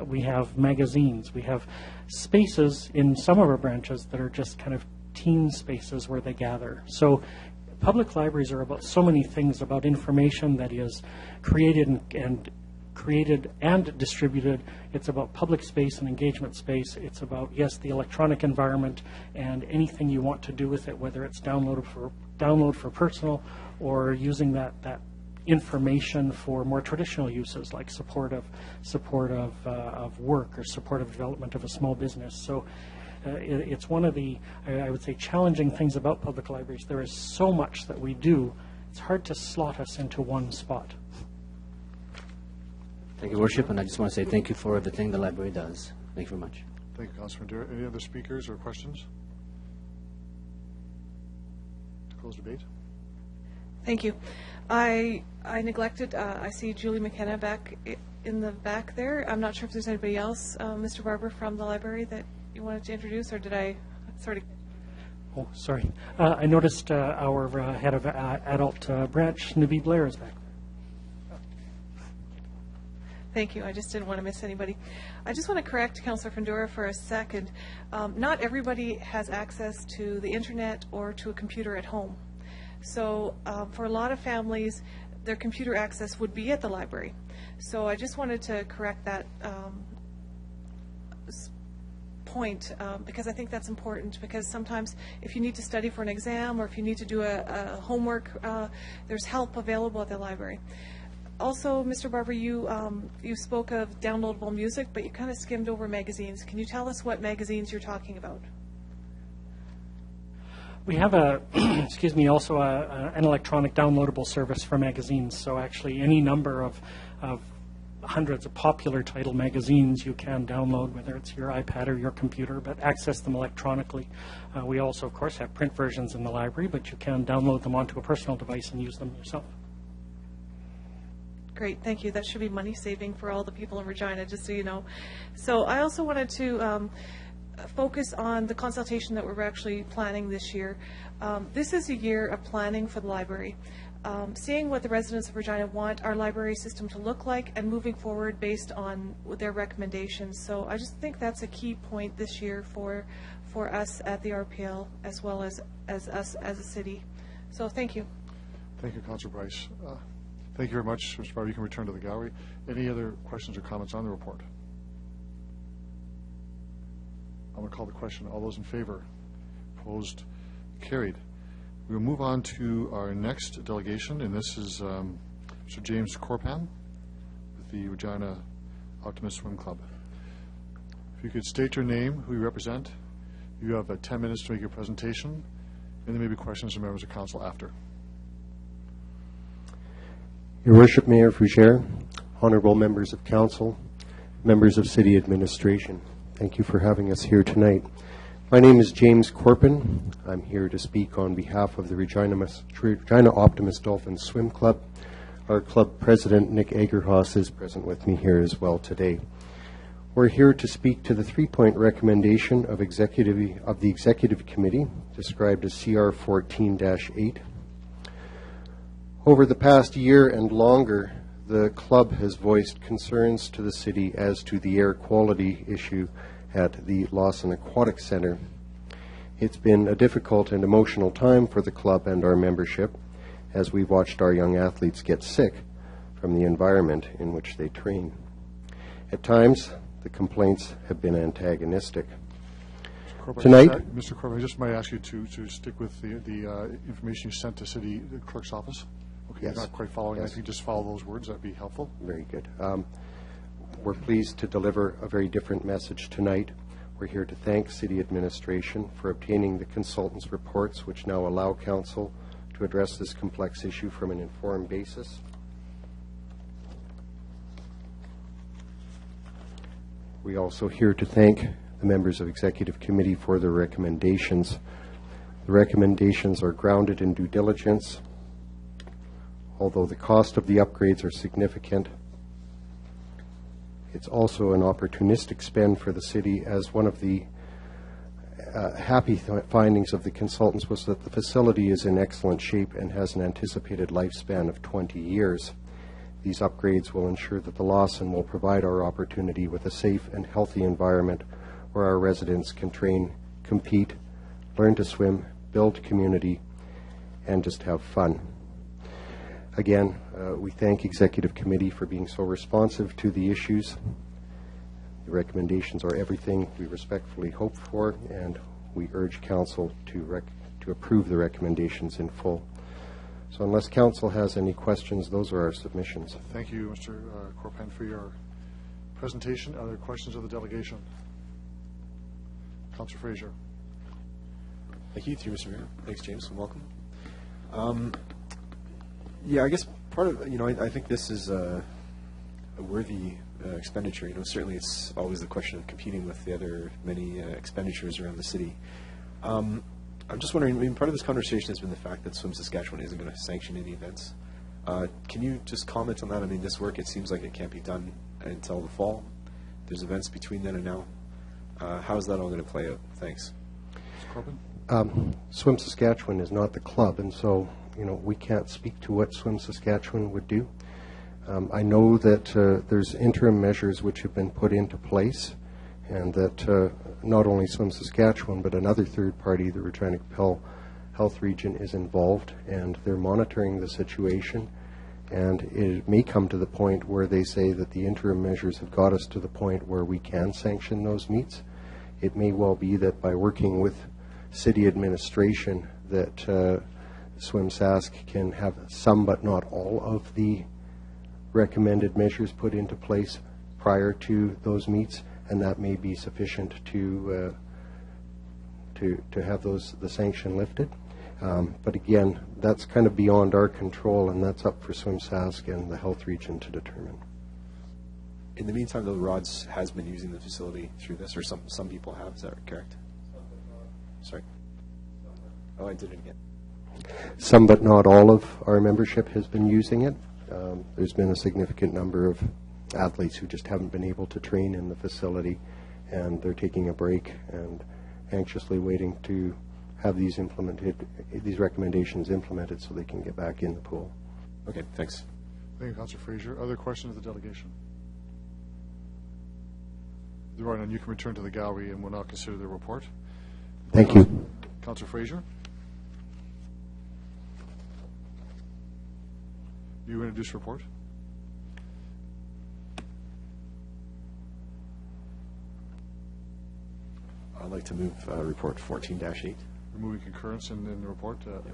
Speaker 11: We have magazines. We have spaces in some of our branches that are just kind of teen spaces where they gather. So public libraries are about so many things, about information that is created and distributed. It's about public space and engagement space. It's about, yes, the electronic environment and anything you want to do with it, whether it's download for personal or using that information for more traditional uses like support of work or support of development of a small business. So it's one of the, I would say, challenging things about public libraries. There is so much that we do, it's hard to slot us into one spot.
Speaker 8: Thank you, Worship, and I just want to say thank you for everything the library does. Thank you very much.
Speaker 2: Thank you, Councilor Dura. Any other speakers or questions? To close debate.
Speaker 9: Thank you. I neglected, I see Julie McKenna back in the back there. I'm not sure if there's anybody else, Mr. Barber, from the library that you wanted to introduce, or did I sort of?
Speaker 11: Oh, sorry. I noticed our head of adult branch, Nubi Blair, is back.
Speaker 9: Thank you. I just didn't want to miss anybody. I just want to correct Councillor Fundura for a second. Not everybody has access to the internet or to a computer at home. So for a lot of families, their computer access would be at the library. So I just wanted to correct that point because I think that's important, because sometimes if you need to study for an exam or if you need to do a homework, there's help available at the library. Also, Mr. Barber, you spoke of downloadable music, but you kind of skimmed over magazines. Can you tell us what magazines you're talking about?
Speaker 11: We have also an electronic downloadable service for magazines. So actually any number of hundreds of popular title magazines you can download, whether it's your iPad or your computer, but access them electronically. We also, of course, have print versions in the library, but you can download them onto a personal device and use them yourself.
Speaker 9: Great, thank you. That should be money saving for all the people in Regina, just so you know. So I also wanted to focus on the consultation that we're actually planning this year. This is a year of planning for the library. Seeing what the residents of Regina want our library system to look like and moving forward based on their recommendations. So I just think that's a key point this year for us at the RPL as well as us as a city. So thank you.
Speaker 2: Thank you, Councillor Bryce. Thank you very much, Mr. Barber. You can return to the gallery. Any other questions or comments on the report? I'm going to call the question. All those in favor? Opposed? Carried. We will move on to our next delegation, and this is Mr. James Corpan with the Regina Optimist Swim Club. If you could state your name, who you represent. You have 10 minutes to make your presentation, And there may be questions from members of council after.
Speaker 12: Your Worship, Mayor Fougere, honorable members of council, members of city administration, thank you for having us here tonight. My name is James Corpin. I'm here to speak on behalf of the Regina Optimist Dolphins Swim Club. Our club president, Nick Agerhaus, is present with me here as well today. We're here to speak to the three-point recommendation of the Executive Committee, described as CR 14-8. Over the past year and longer, the club has voiced concerns to the city as to the air quality issue at the Lawson Aquatic Center. It's been a difficult and emotional time for the club and our membership as we've watched our young athletes get sick from the environment in which they train. At times, the complaints have been antagonistic. Tonight,
Speaker 2: Mr. Corbett, I just might ask you to stick with the information you sent to City Clerk's office. Okay,
Speaker 12: yes.
Speaker 2: You're not quite following.
Speaker 12: Yes.
Speaker 2: I think just follow those words. That'd be helpful.
Speaker 12: Very good. We're pleased to deliver a very different message tonight. We're here to thank City Administration for obtaining the consultants' reports, which now allow Council to address this complex issue from an informed basis. We're also here to thank the members of Executive Committee for their recommendations. The recommendations are grounded in due diligence. Although the cost of the upgrades are significant, it's also an opportunistic spend for the city, as one of the happy findings of the consultants was that the facility is in excellent shape and has an anticipated lifespan of 20 years. These upgrades will ensure that the Lawson will provide our opportunity with a safe and healthy environment where our residents can train, compete, learn to swim, build community, and just have fun. Again, we thank Executive Committee for being so responsive to the issues. The recommendations are everything we respectfully hope for, and we urge Council to approve the recommendations in full. So unless Council has any questions, those are our submissions.
Speaker 2: Thank you, Mr. Corpen, for your presentation. Are there questions of the delegation? Councillor Fraser.
Speaker 4: Thank you, Mr. Mayor. Thanks, James, and welcome. Yeah, I guess part of, I think this is a worthy expenditure. Certainly it's always the question of competing with the other many expenditures around the city. I'm just wondering, part of this conversation has been the fact that Swim Saskatchewan isn't going to sanction any events. Can you just comment on that? This work, it seems like it can't be done until the fall. There's events between then and now. How is that all going to play out? Thanks.
Speaker 2: Mr. Corbin?
Speaker 12: Swim Saskatchewan is not the club, and so we can't speak to what Swim Saskatchewan would do. I know that there's interim measures which have been put into place, and that not only Swim Saskatchewan, but another third party, the Regina Capel Health Region, is involved, and they're monitoring the situation. And it may come to the point where they say that the interim measures have got us to the point where we can sanction those meets. It may well be that by working with city administration that Swim Sask can have some but not all of the recommended measures put into place prior to those meets, and that may be sufficient to have the sanction lifted. But again, that's kind of beyond our control, and that's up for Swim Sask and the health region to determine.
Speaker 4: In the meantime, though, Rods has been using the facility through this, or some people have. Is that correct? Sorry. Oh, I did it again.
Speaker 12: Some but not all of our membership has been using it. There's been a significant number of athletes who just haven't been able to train in the facility, and they're taking a break and anxiously waiting to have these recommendations implemented so they can get back in the pool.
Speaker 4: Okay, thanks.
Speaker 2: Thank you, Councillor Fraser. Other questions of the delegation? There are none. You can return to the gallery, and we'll now consider the report.
Speaker 12: Thank you.
Speaker 2: Councillor Fraser. You introduce report.
Speaker 4: I'd like to move report 14-8.
Speaker 2: Removing concurrence in the report.
Speaker 4: Yep.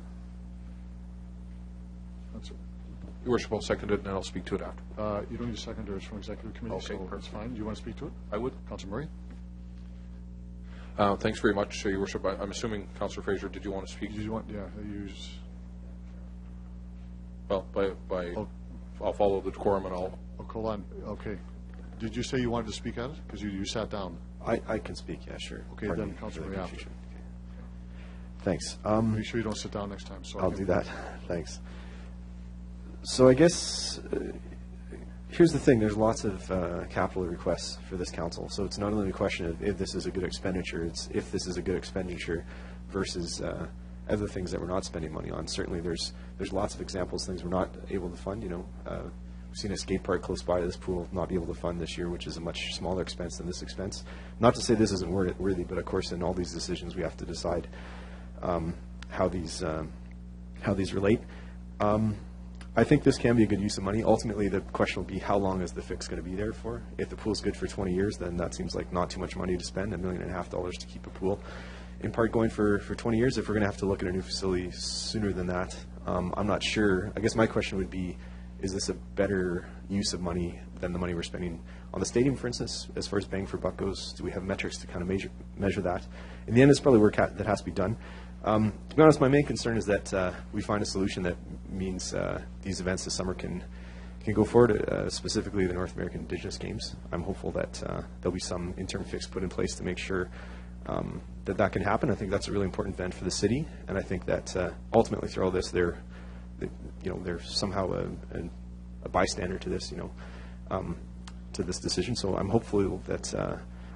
Speaker 3: Your Worship, I'll second it, and I'll speak to it after.
Speaker 2: You don't need a seconder. It's from Executive Committee,
Speaker 3: Okay,
Speaker 2: so
Speaker 3: perfect.
Speaker 2: that's fine. Do you want to speak to it?
Speaker 3: I would.
Speaker 2: Councillor Murray.
Speaker 3: Thanks very much, Your Worship. I'm assuming, Councillor Fraser, did you want to speak?
Speaker 2: Did you want, yeah, use,
Speaker 3: Well, I'll follow the decorum and I'll...
Speaker 2: oh, hold on, okay. Did you say you wanted to speak at it? Because you sat down.
Speaker 4: I can speak, yeah, sure.
Speaker 2: Okay,
Speaker 4: Pardon
Speaker 2: then
Speaker 4: me
Speaker 2: Councillor
Speaker 4: for the
Speaker 2: Ray
Speaker 4: confusion. Okay. Thanks.
Speaker 2: Make sure you don't sit down next time. So
Speaker 4: I'll do that. Thanks. So I guess here's the thing. There's lots of capital requests for this council. So it's not only a question of if this is a good expenditure, it's if this is a good expenditure versus other things that we're not spending money on. Certainly there's lots of examples, things we're not able to fund. We've seen a skate park close by to this pool not be able to fund this year, which is a much smaller expense than this expense. Not to say this isn't worthy, but of course in all these decisions we have to decide how these relate. I think this can be a good use of money. Ultimately, the question will be how long is the fix going to be there for? If the pool's good for 20 years, then that seems like not too much money to spend, $1.5 million to keep a pool in part going for 20 years. If we're going to have to look at a new facility sooner than that, I'm not sure. I guess my question would be, is this a better use of money than the money we're spending on the stadium, for instance, as far as bang for buck goes? Do we have metrics to kind of measure that? In the end, it's probably work that has to be done. To be honest, my main concern is that we find a solution that means these events this summer can go forward, specifically the North American Indigenous Games. I'm hopeful that there'll be some interim fix put in place to make sure that can happen. I think that's a really important event for the city, and I think that ultimately through all this, they're somehow a bystander to this, to this decision. So I'm hopeful that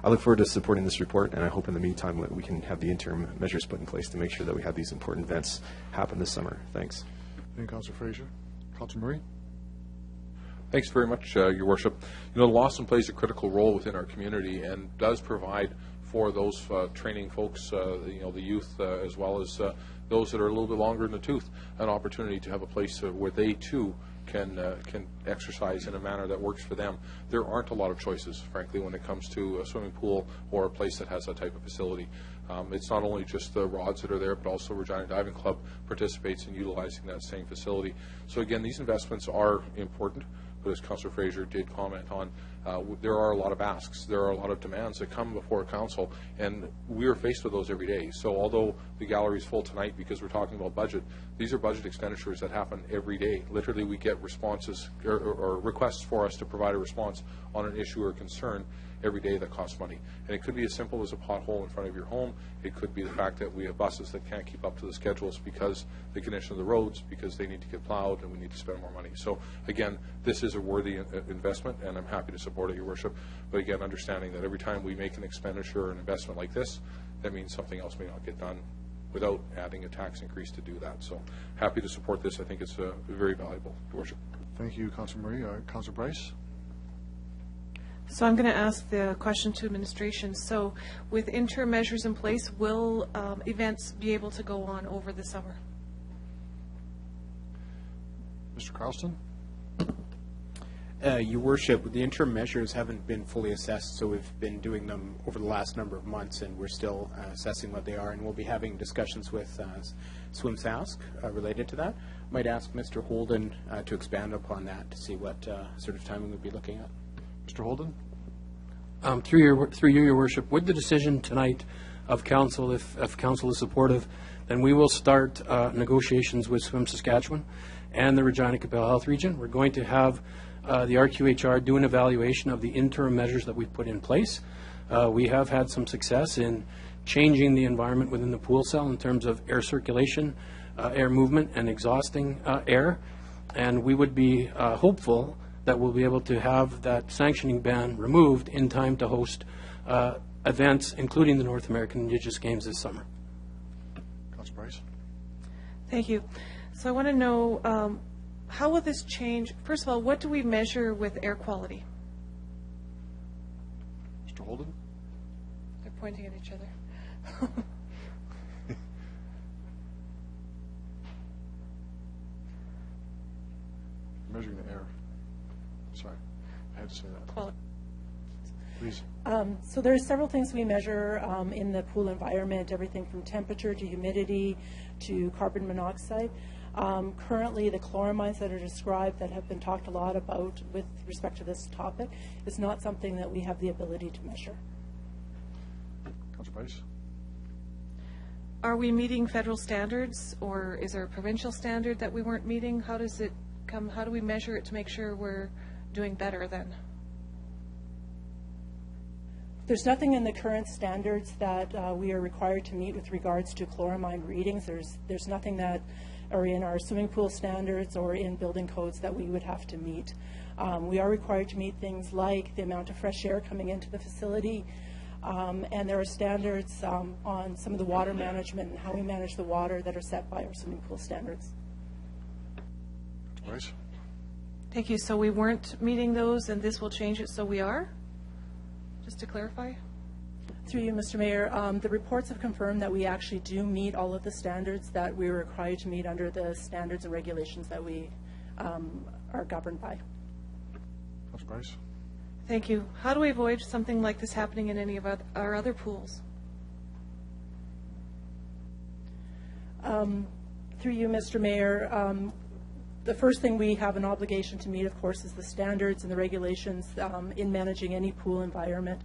Speaker 4: I look forward to supporting this report, and I hope in the meantime that we can have the interim measures put in place to make sure that we have these important events happen this summer. Thanks.
Speaker 2: Thank you, Councillor Fraser. Councillor Murray.
Speaker 3: Thanks very much, Your Worship. Lawson plays a critical role within our community and does provide for those training folks, the youth, as well as those that are a little bit longer in the tooth, an opportunity to have a place where they too can exercise in a manner that works for them. There aren't a lot of choices, frankly, when it comes to a swimming pool or a place that has that type of facility. It's not only just the rods that are there, but also Regina Diving Club participates in utilizing that same facility. So again, these investments are important, but as Councillor Fraser did comment on, there are a lot of asks, there are a lot of demands that come before council, and we are faced with those every day. So although the gallery is full tonight because we're talking about budget, these are budget expenditures that happen every day. Literally, we get responses or requests for us to provide a response on an issue or concern every day that costs money. And it could be as simple as a pothole in front of your home. It could be the fact that we have buses that can't keep up to the schedules because the condition of the roads, because they need to get plowed and we need to spend more money. So again, this is a worthy investment, and I'm happy to support it, Your Worship. But again, understanding that every time we make an expenditure or an investment like this, that means something else may not get done without adding a tax increase to do that. So happy to support this. I think it's very valuable, Your Worship.
Speaker 2: Thank you, Councillor Murray. Councillor Bryce.
Speaker 9: So I'm going to ask the question to administration. So with interim measures in place, will events be able to go on over the summer?
Speaker 2: Mr. Carlston.
Speaker 13: Your Worship, the interim measures haven't been fully assessed, so we've been doing them over the last number of months, and we're still assessing what they are, and we'll be having discussions with SwimSask related to that. Might ask Mr. Holden to expand upon that to see what sort of timing we'd be looking at.
Speaker 2: Mr. Holden.
Speaker 14: Through you, Your Worship, with the decision tonight of council, if council is supportive, then we will start negotiations with Swim Saskatchewan and the Regina Capel Health Region. We're going to have the RQHR do an evaluation of the interim measures that we've put in place. We have had some success in changing the environment within the pool cell in terms of air circulation, air movement, and exhausting air. And we would be hopeful that we'll be able to have that sanctioning ban removed in time to host events, including the North American Indigenous Games this summer.
Speaker 2: Councillor Bryce.
Speaker 9: Thank you. So I want to know, how will this change? First of all, what do we measure with air quality?
Speaker 2: Mr. Holden.
Speaker 9: They're pointing at each other.
Speaker 2: Measuring the air. Sorry, I had to say that.
Speaker 9: Quality.
Speaker 2: Please.
Speaker 15: So there are several things we measure in the pool environment, everything from temperature to humidity to carbon monoxide. Currently, the chloramides that are described that have been talked a lot about with respect to this topic is not something that we have the ability to measure.
Speaker 2: Councillor Bryce?
Speaker 9: Are we meeting federal standards, or is there a provincial standard that we weren't meeting? How does it come? How do we measure it to make sure we're doing better then?
Speaker 15: There's nothing in the current standards that we are required to meet with regards to chloramine readings. There's nothing that are in our swimming pool standards or in building codes that we would have to meet. We are required to meet things like the amount of fresh air coming into the facility, and there are standards on some of the water management and how we manage the water that are set by our swimming pool standards.
Speaker 2: Bryce?
Speaker 9: Thank you. So we weren't meeting those, and this will change it so we are? Just to clarify?
Speaker 15: Through you, Mr. Mayor, the reports have confirmed that we actually do meet all of the standards that we were required to meet under the standards and regulations that we are governed by.
Speaker 2: Councillor Bryce?
Speaker 9: Thank you. How do we avoid something like this happening in any of our other pools?
Speaker 15: Through you, Mr. Mayor, the first thing we have an obligation to meet, of course, is the standards and the regulations in managing any pool environment.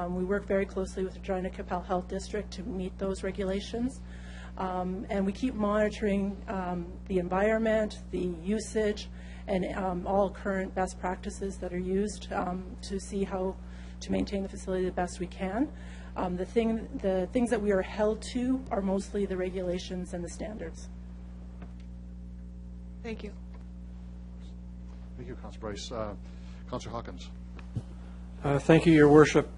Speaker 15: We work very closely with the Regina Capel Health District to meet those regulations. And we keep monitoring the environment, the usage, and all current best practices that are used to see how to maintain the facility the best we can. The things that we are held to are mostly the regulations and the standards.
Speaker 9: Thank you.
Speaker 2: Thank you, Councillor Bryce. Councillor Hawkins?
Speaker 16: Thank you, Your Worship.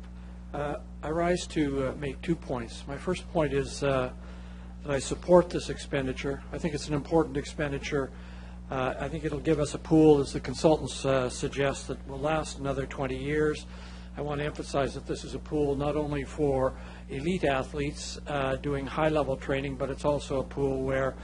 Speaker 16: I rise to make 2 points. My first point is that I support this expenditure. I think it's an important expenditure. I think it'll give us a pool, as the consultants suggest, that will last another 20 years. I want to emphasize that this is a pool not only for elite athletes doing high-level training, but it's also a pool where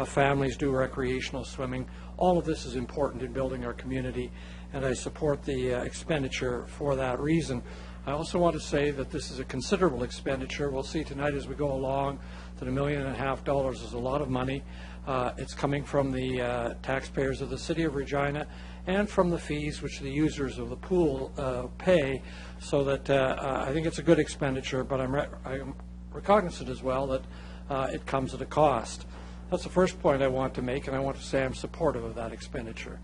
Speaker 16: families do recreational swimming. All of this is important in building our community, and I support the expenditure for that reason. I also want to say that this is a considerable expenditure. We'll see tonight as we go along that $1.5 million is a lot of money. It's coming from the taxpayers of the City of Regina and from the fees which the users of the pool pay, so that I think it's a good expenditure, but I'm cognizant as well that it comes at a cost. That's the first point I want to make, and I want to say I'm supportive of that expenditure.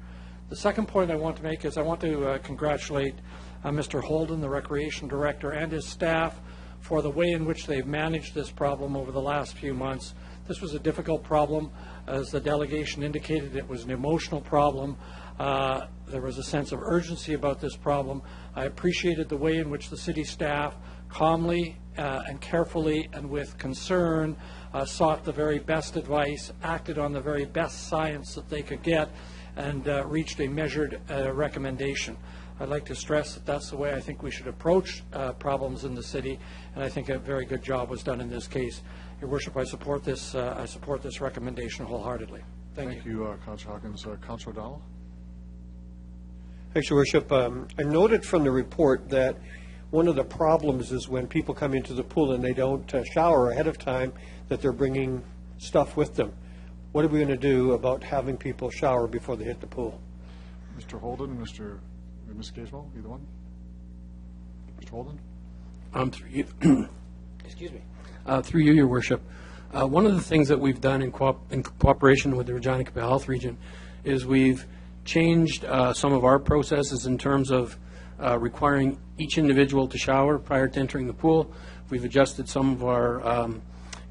Speaker 16: The second point I want to make is I want to congratulate Mr. Holden, the Recreation Director, and his staff for the way in which they've managed this problem over the last few months. This was a difficult problem. As the delegation indicated, it was an emotional problem. There was a sense of urgency about this problem. I appreciated the way in which the city staff calmly and carefully and with concern sought the very best advice, acted on the very best science that they could get, and reached a measured recommendation. I'd like to stress that that's the way I think we should approach problems in the city, and I think a very good job was done in this case. Your Worship, I support this recommendation wholeheartedly. Thank you.
Speaker 2: Councillor Hawkins. Councillor O'Donnell?
Speaker 6: Thanks, Your Worship. I noted from the report that one of the problems is when people come into the pool and they don't shower ahead of time, that they're bringing stuff with them. What are we going to do about having people shower before they hit the pool?
Speaker 2: Mr. Holden, Ms. Gazemo, either one? Mr. Holden?
Speaker 14: Through you, excuse me. Through you, Your Worship. One of the things that we've done in cooperation with the Regina Capel Health Region is we've changed some of our processes in terms of requiring each individual to shower prior to entering the pool. We've adjusted some of our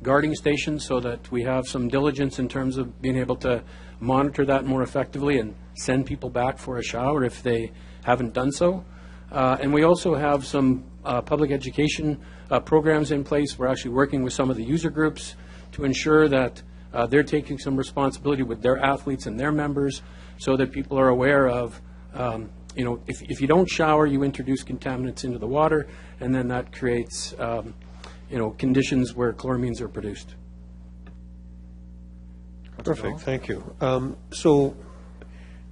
Speaker 14: guarding stations so that we have some diligence in terms of being able to monitor that more effectively and send people back for a shower if they haven't done so. And we also have some public education programs in place. We're actually working with some of the user groups to ensure that they're taking some responsibility with their athletes and their members, so that people are aware of, if you don't shower, you introduce contaminants into the water, and then that creates, conditions where chloramines are produced.
Speaker 6: Perfect, thank you. So,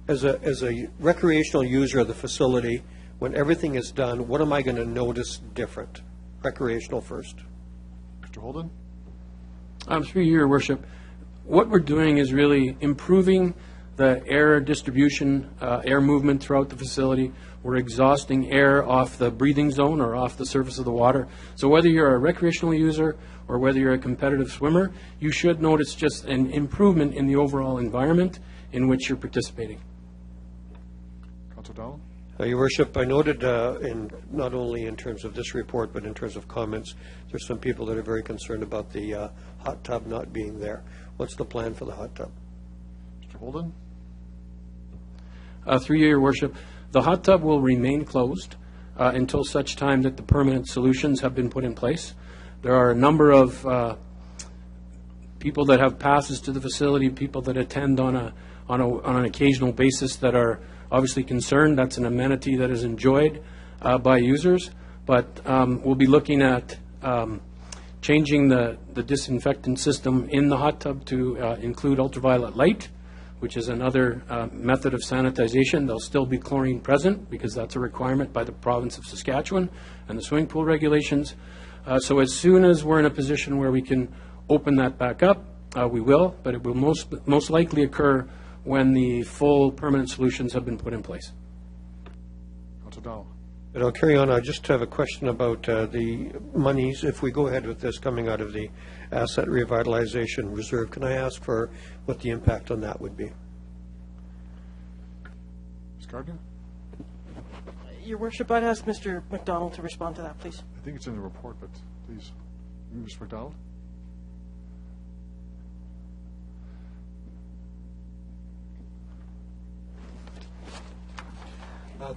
Speaker 6: as a recreational user of the facility, when everything is done, what am I going to notice different? Recreational first.
Speaker 2: Mr. Holden?
Speaker 14: Through you, Your Worship, what we're doing is really improving the air distribution, air movement throughout the facility. We're exhausting air off the breathing zone or off the surface of the water. So whether you're a recreational user or whether you're a competitive swimmer, you should notice just an improvement in the overall environment in which you're participating.
Speaker 2: Councillor Dowell?
Speaker 6: Your Worship, I noted not only in terms of this report, but in terms of comments, there's some people that are very concerned about the hot tub not being there. What's the plan for the hot tub?
Speaker 2: Mr. Holden?
Speaker 14: Through you, Your Worship, the hot tub will remain closed until such time that the permanent solutions have been put in place. There are a number of people that have passes to the facility, people that attend on an occasional basis that are obviously concerned. That's an amenity that is enjoyed by users, but we'll be looking at changing the disinfectant system in the hot tub to include ultraviolet light, which is another method of sanitization. There'll still be chlorine present because that's a requirement by the province of Saskatchewan and the swimming pool regulations. So as soon as we're in a position where we can open that back up, we will, but it will most likely occur when the full permanent solutions have been put in place.
Speaker 2: Councillor Dowell?
Speaker 6: But I'll carry on. I just have a question about the monies. If we go ahead with this coming out of the Asset Revitalization Reserve, can I ask for what the impact on that would be?
Speaker 2: Ms. Gardner?
Speaker 17: Your Worship, I'd ask Mr. McDonald to respond to that, please.
Speaker 2: I think it's in the report, but please, Mr. McDonald?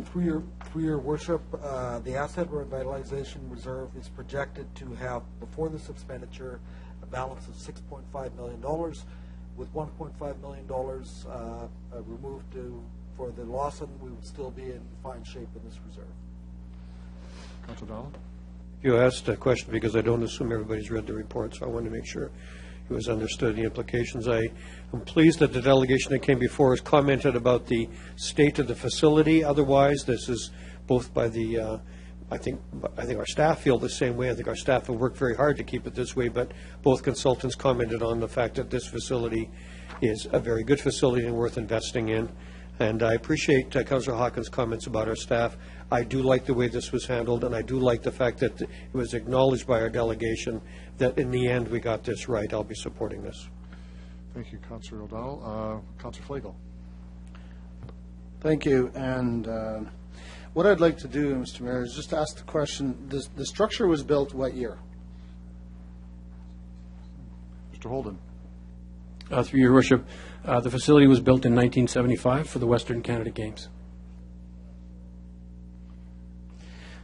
Speaker 5: Through your Worship, the Asset Revitalization Reserve is projected to have, before this expenditure, a balance of $6.5 million, with $1.5 million removed for the Lawson. We would still be in fine shape in this reserve.
Speaker 2: Councillor Dowell?
Speaker 6: You asked a question because I don't assume everybody's read the report, so I wanted to make sure it was understood the implications. I am pleased that the delegation that came before us commented about the state of the facility. Otherwise, this is both by the, I think our staff feel the same way. I think our staff have worked very hard to keep it this way, but both consultants commented on the fact that this facility is a very good facility and worth investing in. And I appreciate Councillor Hawkins' comments about our staff. I do like the way this was handled, and I do like the fact that it was acknowledged by our delegation that in the end we got this right. I'll be supporting this.
Speaker 2: Thank you, Councillor O'Donnell. Councillor Flegel?
Speaker 18: Thank you. And what I'd like to do, Mr. Mayor, is just ask the question, the structure was built what year?
Speaker 2: Mr. Holden?
Speaker 14: Through your Worship, the facility was built in 1975 for the Western Canada Games.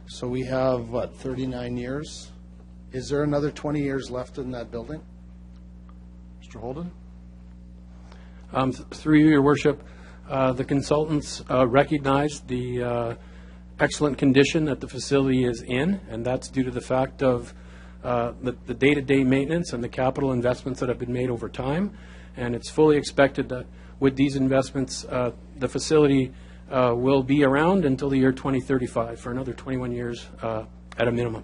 Speaker 18: So we have, what, 39 years? Is there another 20 years left in that building?
Speaker 2: Mr. Holden?
Speaker 14: Through you, Your Worship, the consultants recognized the excellent condition that the facility is in, and that's due to the fact of the day-to-day maintenance and the capital investments that have been made over time. And it's fully expected that with these investments, the facility will be around until the year 2035 for another 21 years at a minimum.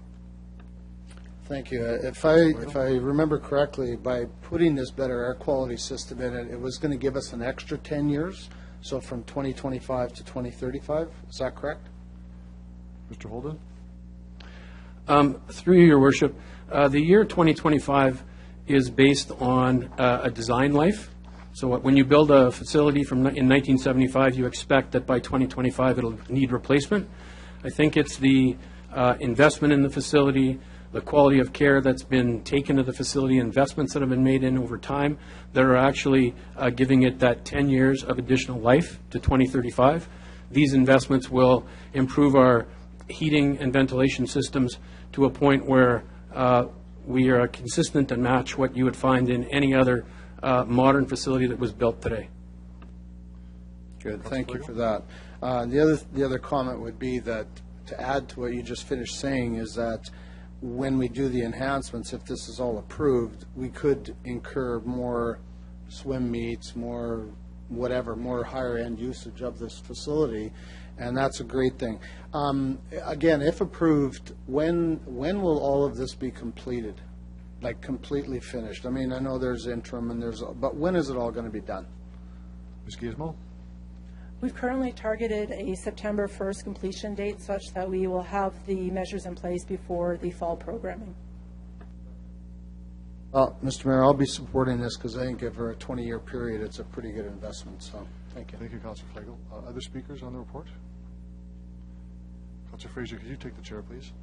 Speaker 18: Thank you. If I remember correctly, by putting this better air quality system in it, it was going to give us an extra 10 years, so from 2025 to 2035. Is that correct?
Speaker 2: Mr. Holden?
Speaker 14: Through you, Your Worship, the year 2025 is based on a design life. So when you build a facility in 1975, you expect that by 2025 it'll need replacement. I think it's the investment in the facility, the quality of care that's been taken to the facility, investments that have been made in over time that are actually giving it that 10 years of additional life to 2035. These investments will improve our heating and ventilation systems to a point where we are consistent and match what you would find in any other modern facility that was built today.
Speaker 18: Good. Thank you for that. The other comment would be that, to add to what you just finished saying, is that when we do the enhancements, if this is all approved, we could incur more swim meets, more whatever, more higher end usage of this facility, and that's a great thing. Again, if approved, when will all of this be completed? Like completely finished? I mean, I know there's interim and but when is it all going to be done?
Speaker 2: Ms. Gizmo?
Speaker 15: We've currently targeted a September 1st completion date such that we will have the measures in place before the fall programming.
Speaker 18: Well, Mr. Mayor, I'll be supporting this because I think over a 20-year period, it's a pretty good investment. So, thank you.
Speaker 2: Thank you, Councillor Flagel. Other speakers on the report? Councillor Fraser, could you take the chair, please?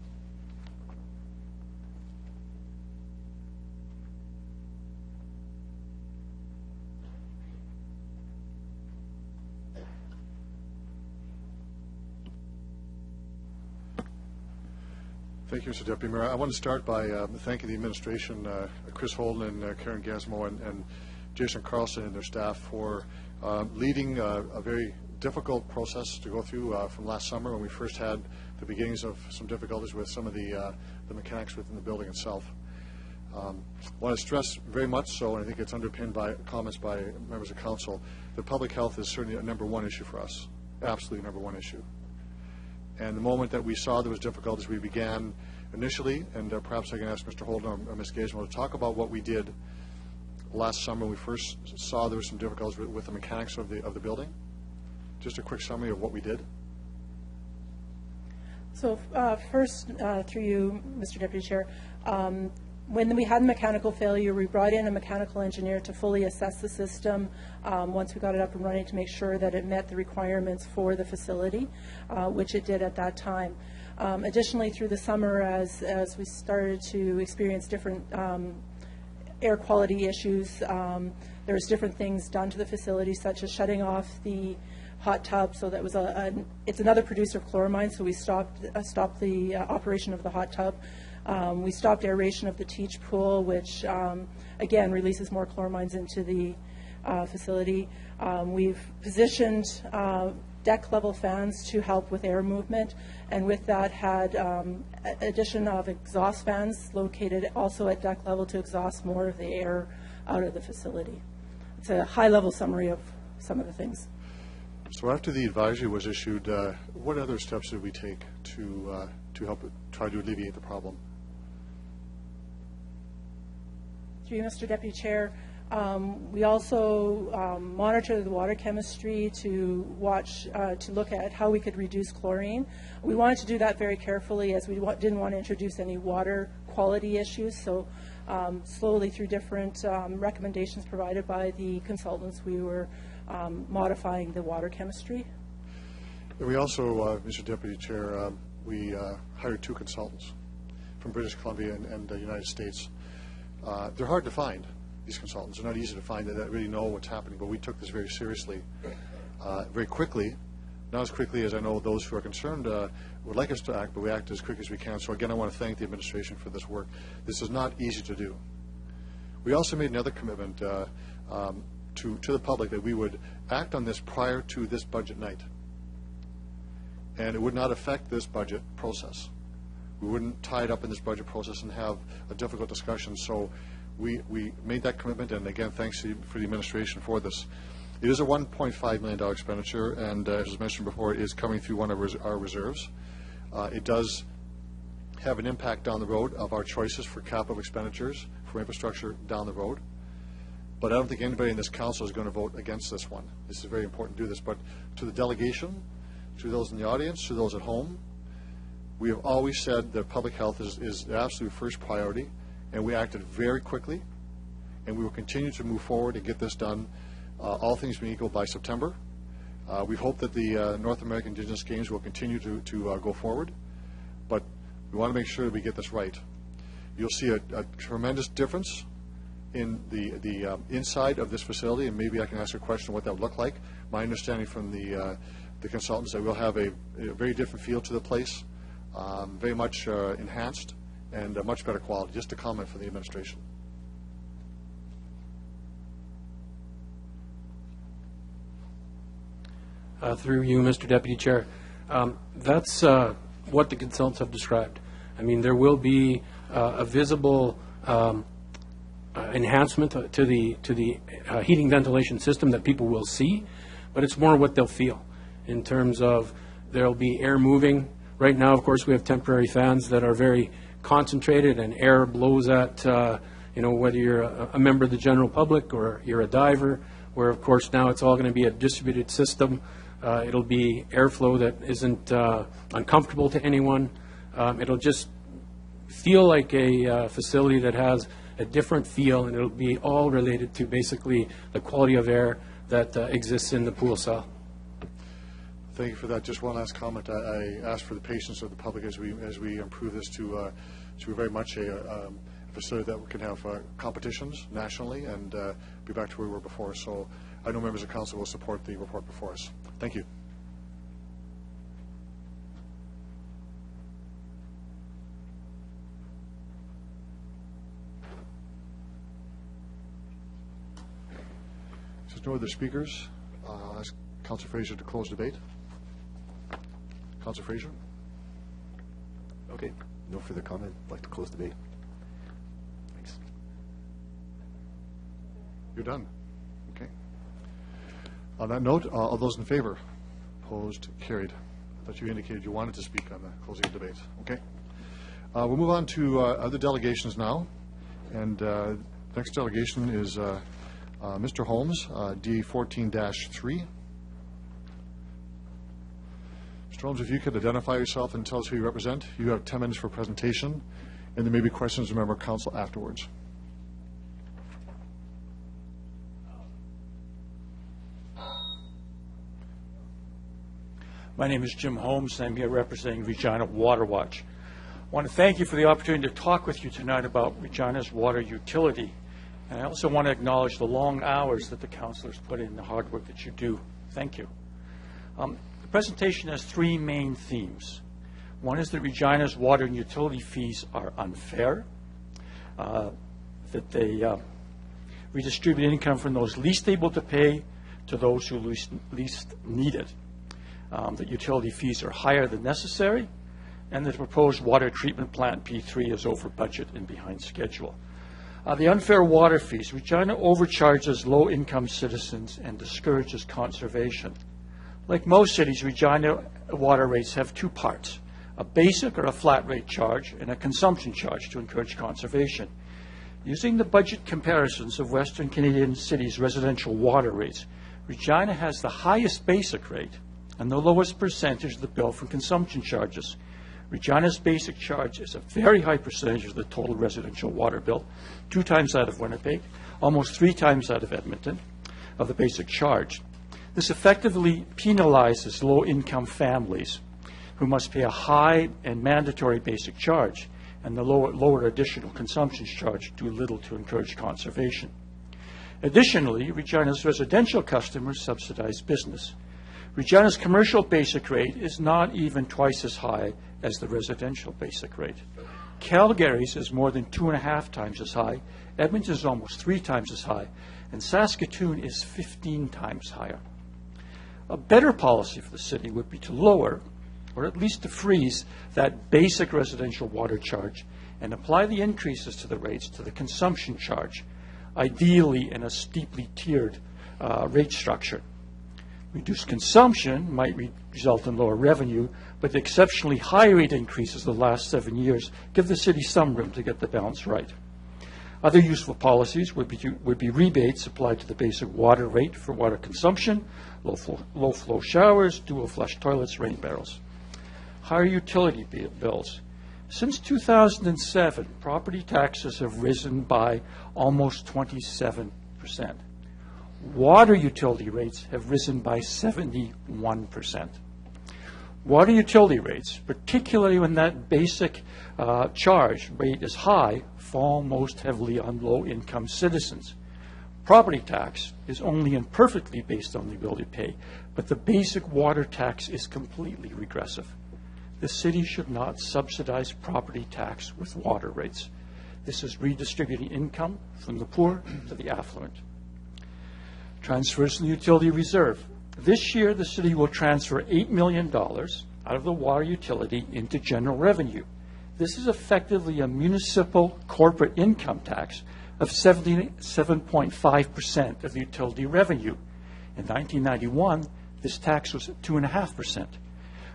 Speaker 2: Thank you, Mr. Deputy Mayor. I want to start by thanking the administration, Chris Holden and Karen Gazmo and Jason Carlson and their staff for leading a very difficult process to go through from last summer when we first had the beginnings of some difficulties with some of the mechanics within the building itself. I want to stress very much so, and I think it's underpinned by comments by members of council, that public health is certainly a number one issue for us, absolutely number one issue. And the moment that we saw there was difficulties, we began initially, and perhaps I can ask Mr. Holden or Ms. Gazmo to talk about what we did last summer when we first saw there were some difficulties with the mechanics of the building. Just a quick summary of what we did.
Speaker 15: So first, through you, Mr. Deputy Chair, when we had mechanical failure, we brought in a mechanical engineer to fully assess the system once we got it up and running to make sure that it met the requirements for the facility, which it did at that time. Additionally, through the summer, as we started to experience different air quality issues, there was different things done to the facility, such as shutting off the hot tub. So that was it's another producer of chloramine, so we stopped the operation of the hot tub. We stopped aeration of the teach pool, which again releases more chloramines into the facility. We've positioned deck level fans to help with air movement, and with that had addition of exhaust fans located also at deck level to exhaust more of the air out of the facility. It's a high level summary of some of the things.
Speaker 2: So after the advisory was issued, what other steps did we take to help try to alleviate the problem?
Speaker 15: Through you, Mr. Deputy Chair, we also monitor the water chemistry to watch, to look at how we could reduce chlorine. We wanted to do that very carefully as we didn't want to introduce any water quality issues. So slowly through different recommendations provided by the consultants, we were modifying the water chemistry.
Speaker 2: And we also, Mr. Deputy Chair, we hired 2 consultants from British Columbia and the United States. They're hard to find, these consultants. They're not easy to find that really know what's happening, but we took this very seriously, very quickly. Not as quickly as I know those who are concerned would like us to act, but we act as quick as we can. So again, I want to thank the administration for this work. This is not easy to do. We also made another commitment to the public that we would act on this prior to this budget night. And it would not affect this budget process. We wouldn't tie it up in this budget process and have a difficult discussion. So we made that commitment, and again, thanks for the administration for this. It is a $1.5 million expenditure, and as was mentioned before, it is coming through one of our reserves. It does have an impact down the road of our choices for capital expenditures, for infrastructure down the road. But I don't think anybody in this council is going to vote against this one. This is very important to do this. But to the delegation, to those in the audience, to those at home, we have always said that public health is the absolute first priority, and we acted very quickly, and we will continue to move forward and get this done, all things being equal, by September. We hope that the North American Indigenous Games will continue to go forward, but we want to make sure that we get this right. You'll see a tremendous difference in the inside of this facility, and maybe I can ask a question what that would look like. My understanding from the consultants that we'll have a very different feel to the place, very much enhanced, and much better quality. Just a comment from the administration.
Speaker 14: Through you, Mr. Deputy Chair, that's what the consultants have described. I mean, there will be a visible enhancement to the heating ventilation system that people will see, but it's more what they'll feel in terms of there'll be air moving. Right now, of course, we have temporary fans that are very concentrated, and air blows at, whether you're a member of the general public or you're a diver where, of course, now it's all going to be a distributed system. It'll be airflow that isn't uncomfortable to anyone. It'll just feel like a facility that has a different feel, and it'll be all related to basically the quality of air that exists in the pool cell.
Speaker 2: Thank you for that. Just one last comment. I ask for the patience of the public as we improve this to very much a facility that we can have competitions nationally and be back to where we were before. So I know members of council will support the report before us. Thank you. Since no other speakers, I'll ask Councillor Fraser to close debate. Councillor Fraser?
Speaker 4: Okay, no further comment. I'd like to close debate. Thanks.
Speaker 2: You're done. Okay. On that note, all those in favor? Opposed? Carried. I thought you indicated you wanted to speak on the closing of debate. Okay. We'll move on to other delegations now. And next delegation is Mr. Holmes, D 14-3. Mr. Holmes, if you could identify yourself and tell us who you represent. You have 10 minutes for presentation, and there may be questions from member council afterwards.
Speaker 19: My name is Jim Holmes, and I'm here representing Regina Water Watch. I want to thank you for the opportunity to talk with you tonight about Regina's water utility. And I also want to acknowledge the long hours that the councilors put in, the hard work that you do. Thank you. The presentation has three main themes. One is that Regina's water and utility fees are unfair, that they redistribute income from those least able to pay to those who least need it, that utility fees are higher than necessary, and that the proposed water treatment plant P3 is over budget and behind schedule. The unfair water fees. Regina overcharges low-income citizens and discourages conservation. Like most cities, Regina water rates have two parts, a basic or a flat rate charge and a consumption charge to encourage conservation. Using the budget comparisons of Western Canadian cities' residential water rates, Regina has the highest basic rate and the lowest percentage of the bill from consumption charges. Regina's basic charge is a very high percentage of the total residential water bill, 2 times that of Winnipeg, almost 3 times that of Edmonton, of the basic charge. This effectively penalizes low-income families who must pay a high and mandatory basic charge, and the lower additional consumption charge do little to encourage conservation. Additionally, Regina's residential customers subsidize business. Regina's commercial basic rate is not even twice as high as the residential basic rate. Calgary's is more than 2.5 times as high, Edmonton is almost 3 times as high, and Saskatoon is 15 times higher. A better policy for the city would be to lower, or at least to freeze, that basic residential water charge and apply the increases to the rates to the consumption charge, ideally in a steeply tiered rate structure. Reduced consumption might result in lower revenue, but the exceptionally high rate increases of the last 7 years give the city some room to get the balance right. Other useful policies would be rebates applied to the basic water rate for water consumption, low flow showers, dual flush toilets, rain barrels. Higher utility bills. Since 2007, property taxes have risen by almost 27%. Water utility rates have risen by 71%. Water utility rates, particularly when that basic charge rate is high, fall most heavily on low-income citizens. Property tax is only imperfectly based on the ability to pay, but the basic water tax is completely regressive. The city should not subsidize property tax with water rates. This is redistributing income from the poor to the affluent. Transfers to the utility reserve. This year, the city will transfer $8 million out of the water utility into general revenue. This is effectively a municipal corporate income tax of 77.5% of the utility revenue. In 1991, this tax was 2.5%.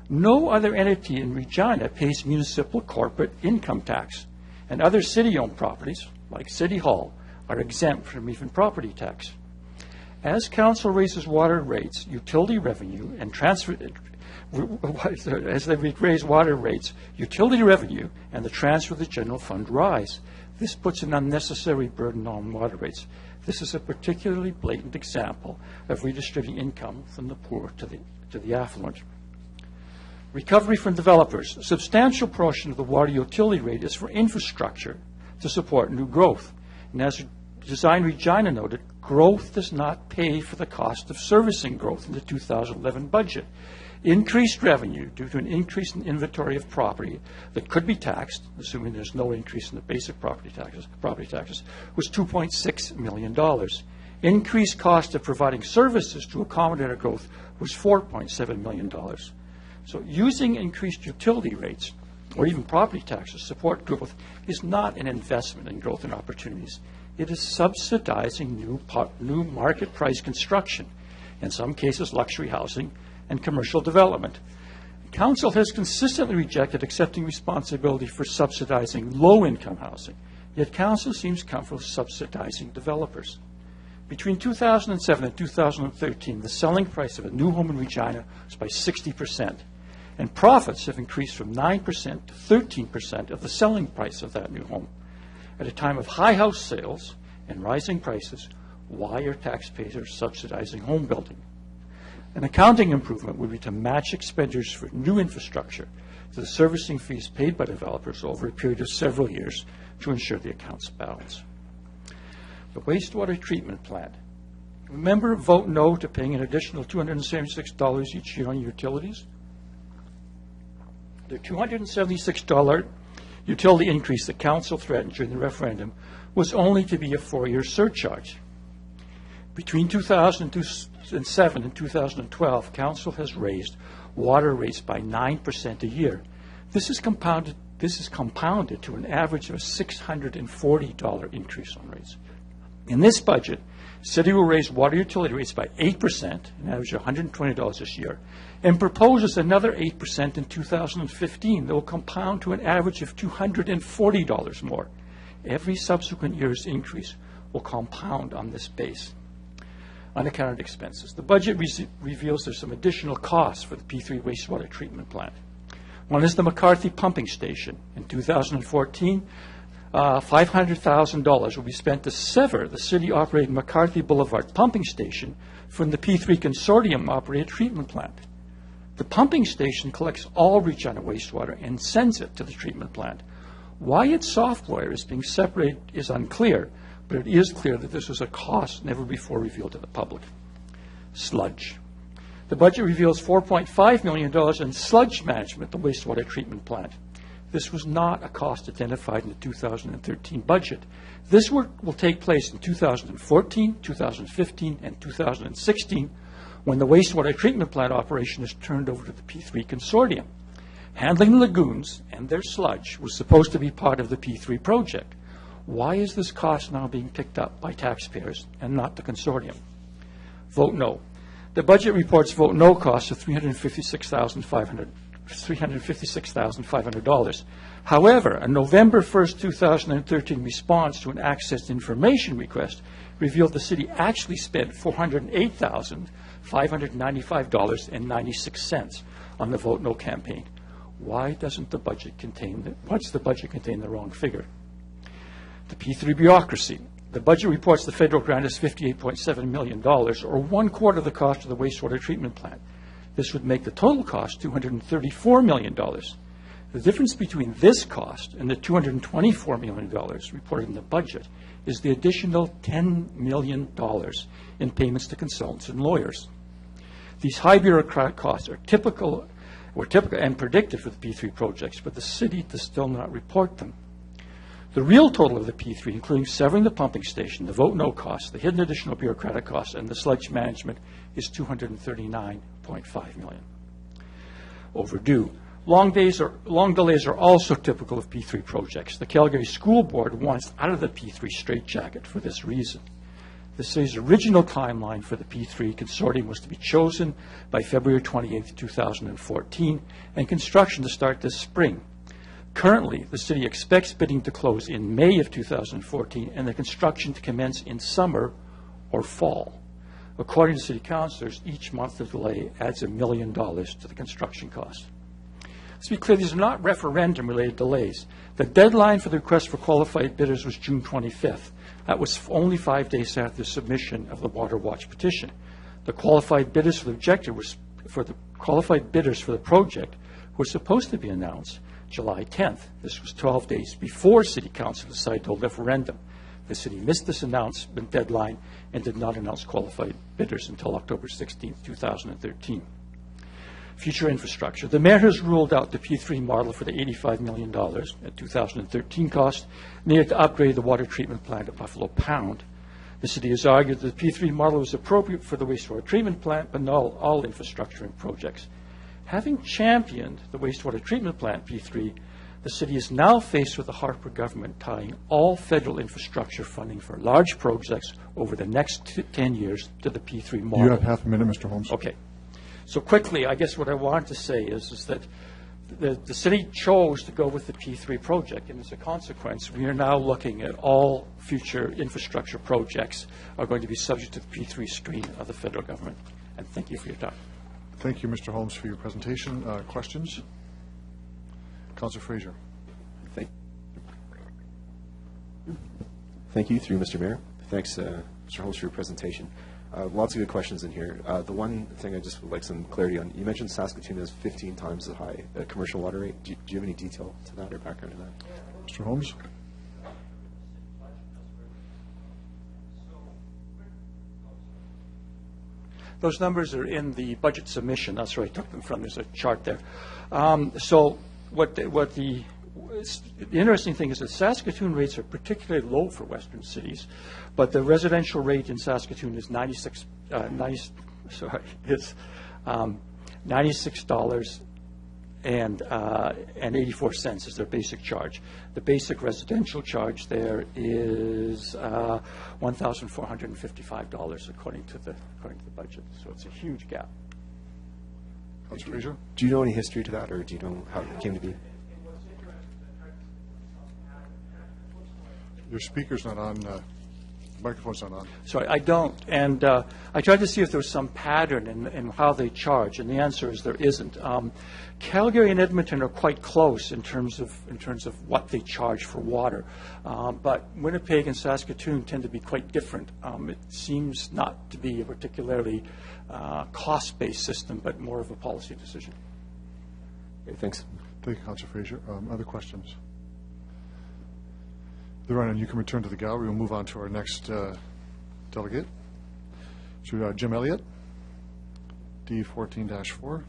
Speaker 19: No other entity in Regina pays municipal corporate income tax, and other city-owned properties, like City Hall, are exempt from even property tax. As council raises water rates, utility revenue and transfer, as they raise water rates, utility revenue and the transfer of the general fund rise. This puts an unnecessary burden on water rates. This is a particularly blatant example of redistributing income from the poor to the affluent. Recovery from developers. A substantial portion of the water utility rate is for infrastructure to support new growth. And as Design Regina noted, growth does not pay for the cost of servicing growth in the 2011 budget. Increased revenue due to an increase in inventory of property that could be taxed, assuming there's no increase in the basic property taxes, was $2.6 million. Increased cost of providing services to accommodate our growth was $4.7 million. So using increased utility rates or even property taxes to support growth is not an investment in growth and opportunities. It is subsidizing new market price construction, in some cases luxury housing and commercial development. Council has consistently rejected accepting responsibility for subsidizing low-income housing, yet Council seems comfortable subsidizing developers. Between 2007 and 2013, the selling price of a new home in Regina was by 60%, and profits have increased from 9% to 13% of the selling price of that new home. At a time of high house sales and rising prices, why are taxpayers subsidizing home building? An accounting improvement would be to match expenditures for new infrastructure to the servicing fees paid by developers over a period of several years to ensure the accounts balance. The wastewater treatment plant. Remember, vote no to paying an additional $276 each year on utilities? The $276 utility increase that Council threatened during the referendum was only to be a 4-year surcharge. Between 2007 and 2012, Council has raised water rates by 9% a year. This is compounded to an average of a $640 increase on rates. In this budget, City will raise water utility rates by 8%, an average of $120 this year, and proposes another 8% in 2015 that will compound to an average of $240 more. Every subsequent year's increase will compound on this base. Unaccounted expenses. The budget reveals there's some additional costs for the P3 wastewater treatment plant. One is the McCarthy pumping station. In 2014, $500,000 will be spent to sever the city-operated McCarthy Boulevard pumping station from the P3 consortium-operated treatment plant. The pumping station collects all Regina wastewater and sends it to the treatment plant. Why its software is being separated is unclear, but it is clear that this was a cost never before revealed to the public. Sludge. The budget reveals $4.5 million in sludge management at the wastewater treatment plant. This was not a cost identified in the 2013 budget. This work will take place in 2014, 2015, and 2016 when the wastewater treatment plant operation is turned over to the P3 consortium. Handling the lagoons and their sludge was supposed to be part of the P3 project. Why is this cost now being picked up by taxpayers and not the consortium? Vote no. The budget reports vote no costs of $356,500. However, a November 1st, 2013 response to an access information request revealed the city actually spent $408,595.96 on the vote no campaign. Why doesn't the budget contain the wrong figure? The P3 bureaucracy. The budget reports the federal grant is $58.7 million, or 1/4 of the cost of the wastewater treatment plant. This would make the total cost $234 million. The difference between this cost and the $224 million reported in the budget is the additional $10 million in payments to consultants and lawyers. These high bureaucratic costs are typical and predicted for the P3 projects, but the city does still not report them. The real total of the P3, including severing the pumping station, the vote no costs, the hidden additional bureaucratic costs, and the sludge management, is $239.5 million. Overdue. Long delays are also typical of P3 projects. The Calgary School Board wants out of the P3 straitjacket for this reason. The city's original timeline for the P3 consortium was to be chosen by February 28, 2014, and construction to start this spring. Currently, the city expects bidding to close in May of 2014 and the construction to commence in summer or fall. According to city councilors, each month of delay adds $1 million to the construction cost. Let's be clear, these are not referendum-related delays. The deadline for the request for qualified bidders was June 25th. That was only 5 days after the submission of the Water Watch petition. The qualified bidders for the project were supposed to be announced July 10th. This was 12 days before City Council decided to hold a referendum. The city missed this announcement deadline and did not announce qualified bidders until October 16th, 2013. Future infrastructure. The mayor has ruled out the P3 model for the $85 million at 2013 cost needed to upgrade the water treatment plant at Buffalo Pound. The city has argued that the P3 model was appropriate for the wastewater treatment plant, but not all infrastructure and projects. Having championed the wastewater treatment plant P3, the city is now faced with the Harper government tying all federal infrastructure funding for large projects over the next 10 years to the P3 model.
Speaker 2: You have half a minute, Mr. Holmes.
Speaker 19: Okay. So quickly, I guess what I want to say is that the city chose to go with the P3 project, and as a consequence, we are now looking at all future infrastructure projects are going to be subject to the P3 screen of the federal government. And thank you for your time.
Speaker 2: Thank you, Mr. Holmes, for your presentation. Questions? Councillor Fraser.
Speaker 4: Thank you, through Mr. Mayor. Thanks, Mr. Holmes, for your presentation. Lots of good questions in here. The one thing I just would like some clarity on, you mentioned Saskatoon has 15 times the high commercial water rate. Do you have any detail to that or background to that?
Speaker 2: Mr. Holmes?
Speaker 19: Those numbers are in the budget submission. That's where I took them from. There's a chart there. So the interesting thing is that Saskatoon rates are particularly low for Western cities, but the residential rate in Saskatoon is $96 and 84 cents is their basic charge. The basic residential charge there is $1,455 according to the budget. So it's a huge gap.
Speaker 2: Councillor Fraser?
Speaker 4: Do you know any history to that, or do you know how it came to be?
Speaker 2: Your speaker's not on. Microphone's not on.
Speaker 19: Sorry, I don't. And I tried to see if there was some pattern in how they charge, and the answer is there isn't. Calgary and Edmonton are quite close in terms of what they charge for water, but Winnipeg and Saskatoon tend to be quite different. It seems not to be a particularly cost-based system, but more of a policy decision.
Speaker 4: Okay, thanks.
Speaker 2: Thank you, Councillor Fraser. Other questions? There are none. You can return to the gallery. We'll move on to our next delegate. So Jim Elliott, D14-4.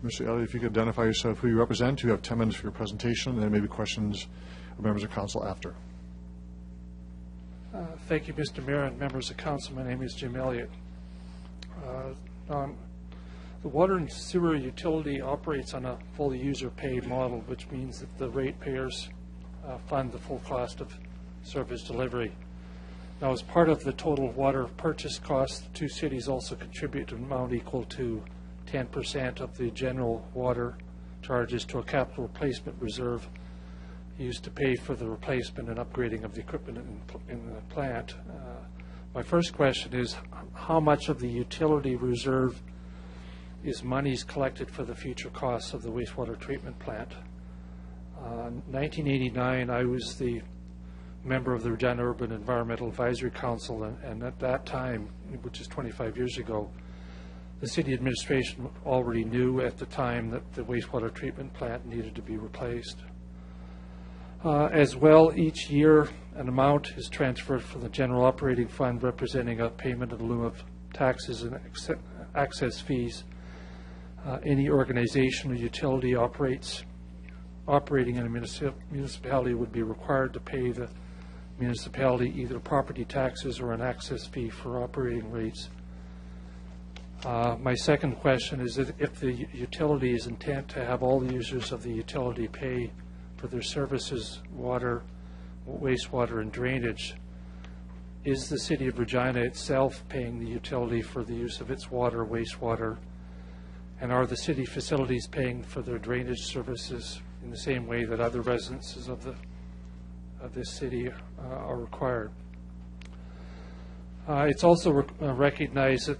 Speaker 2: Mr. Elliott, if you could identify yourself, who you represent. You have 10 minutes for your presentation, and then maybe questions of members of council after.
Speaker 16: Thank you, Mr. Mayor and members of council. My name is Jim Elliott. The water and sewer utility operates on a fully user-paid model, which means that the ratepayers fund the full cost of service delivery. Now, as part of the total water purchase cost, the two cities also contribute an amount equal to 10% of the general water charges to a capital replacement reserve used to pay for the replacement and upgrading of the equipment in the plant. My first question is, how much of the utility reserve is monies collected for the future costs of the wastewater treatment plant? In 1989, I was the member of the Regina Urban Environmental Advisory Council, and at that time, which is 25 years ago, the city administration already knew at the time that the wastewater treatment plant needed to be replaced. As well, each year an amount is transferred from the general operating fund representing a payment in lieu of taxes and access fees. Any organization or utility operating in a municipality would be required to pay the municipality either property taxes or an access fee for operating rates. My second question is that if the utility is intent to have all the users of the utility pay for their services, water, wastewater, and drainage, is the city of Regina itself paying the utility for the use of its water, wastewater, and are the city facilities paying for their drainage services in the same way that other residences of this city are required? It's also recognized that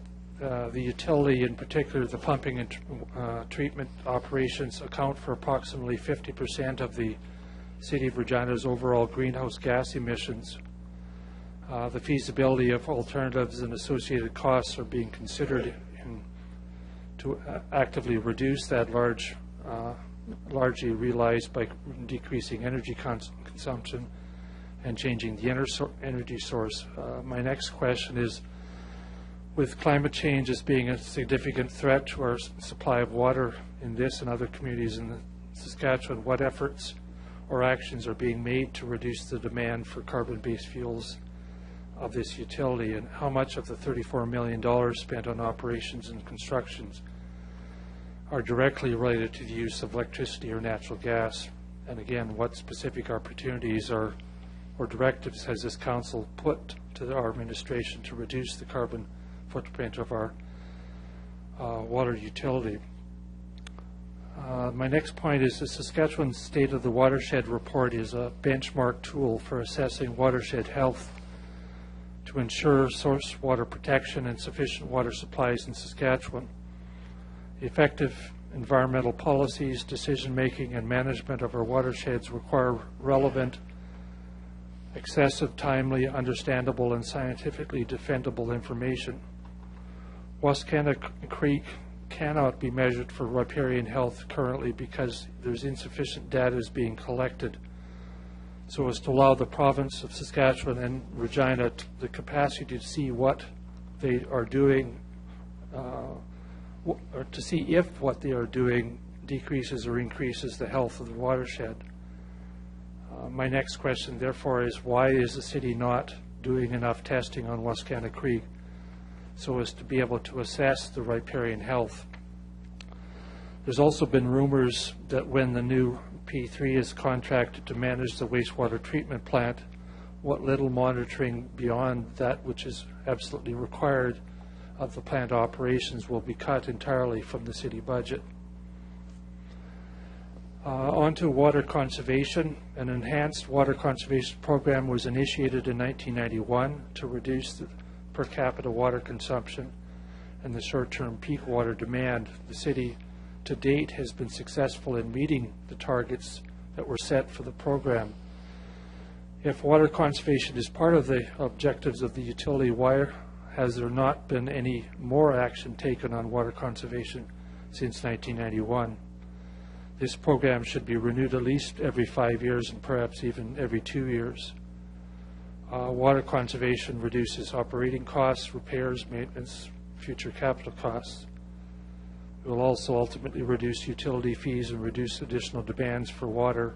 Speaker 16: the utility, in particular the pumping and treatment operations, account for approximately 50% of the City of Regina's overall greenhouse gas emissions. The feasibility of alternatives and associated costs are being considered to actively reduce that largely realized by decreasing energy consumption and changing the energy source. My next question is, with climate change as being a significant threat to our supply of water in this and other communities in Saskatchewan, what efforts or actions are being made to reduce the demand for carbon-based fuels of this utility, and how much of the $34 million spent on operations and constructions are directly related to the use of electricity or natural gas? And again, what specific opportunities or directives has this council put to our administration to reduce the carbon footprint of our water utility? My next point is the Saskatchewan State of the Watershed Report is a benchmark tool for assessing watershed health to ensure source water protection and sufficient water supplies in Saskatchewan. Effective environmental policies, decision-making, and management of our watersheds require relevant, excessive, timely, understandable, and scientifically defendable information. Wascana Creek cannot be measured for riparian health currently because there's insufficient data is being collected so as to allow the province of Saskatchewan and Regina the capacity to see what they are doing, or to see if what they are doing decreases or increases the health of the watershed. My next question, therefore, is why is the city not doing enough testing on Wascana Creek so as to be able to assess the riparian health? There's also been rumors that when the new P3 is contracted to manage the wastewater treatment plant, what little monitoring beyond that which is absolutely required of the plant operations will be cut entirely from the city budget. On to water conservation. An enhanced water conservation program was initiated in 1991 to reduce the per capita water consumption and the short-term peak water demand. The city to date has been successful in meeting the targets that were set for the program. If water conservation is part of the objectives of the utility, why has there not been any more action taken on water conservation since 1991? This program should be renewed at least every 5 years and perhaps even every 2 years. Water conservation reduces operating costs, repairs, maintenance, future capital costs. It will also ultimately reduce utility fees and reduce additional demands for water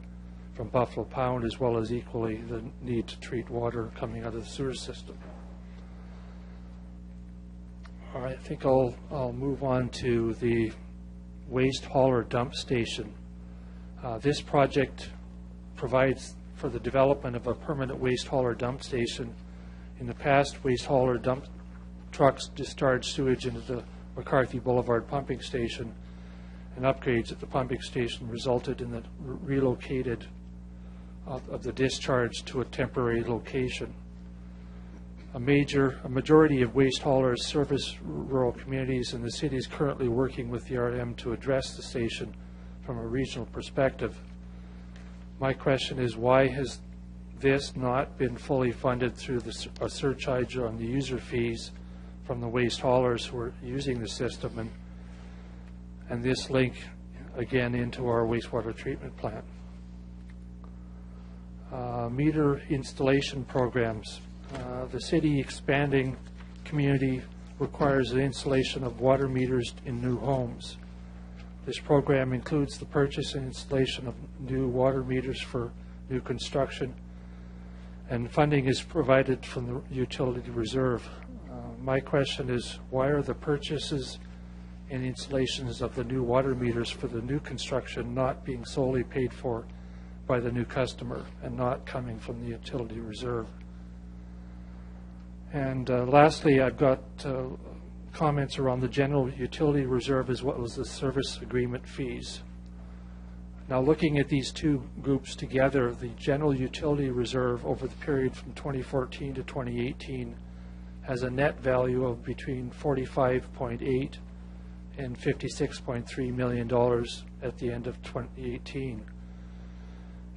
Speaker 16: from Buffalo Pound, as well as equally the need to treat water coming out of the sewer system. All right, I think I'll move on to the waste hauler dump station. This project provides for the development of a permanent waste hauler dump station. In the past, waste hauler dump trucks discharged sewage into the McCarthy Boulevard pumping station, and upgrades at the pumping station resulted in the relocated of the discharge to a temporary location. A majority of waste haulers service rural communities, and the city is currently working with the RM to address the station from a regional perspective. My question is, why has this not been fully funded through a surcharge on the user fees from the waste haulers who are using the system, and this link again into our wastewater treatment plant? Meter installation programs. The city expanding community requires the installation of water meters in new homes. This program includes the purchase and installation of new water meters for new construction, and funding is provided from the utility reserve. My question is, why are the purchases and installations of the new water meters for the new construction not being solely paid for by the new customer and not coming from the utility reserve? And lastly, I've got comments around the general utility reserve as well as the service agreement fees. Now, looking at these two groups together, the general utility reserve over the period from 2014 to 2018 has a net value of between $45.8 and $56.3 million at the end of 2018.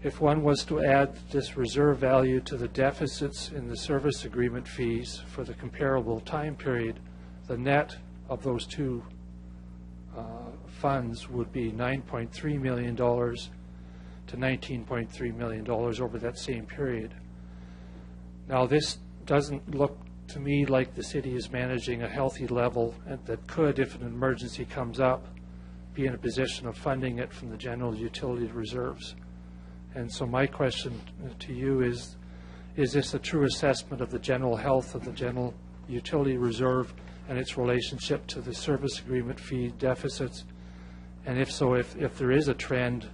Speaker 16: If one was to add this reserve value to the deficits in the service agreement fees for the comparable time period, the net of those two funds would be $9.3 million to $19.3 million over that same period. Now, this doesn't look to me like the city is managing a healthy level and that could, if an emergency comes up, be in a position of funding it from the general utility reserves. And so my question to you is this a true assessment of the general health of the general utility reserve and its relationship to the service agreement fee deficits? And if so, if there is a trend,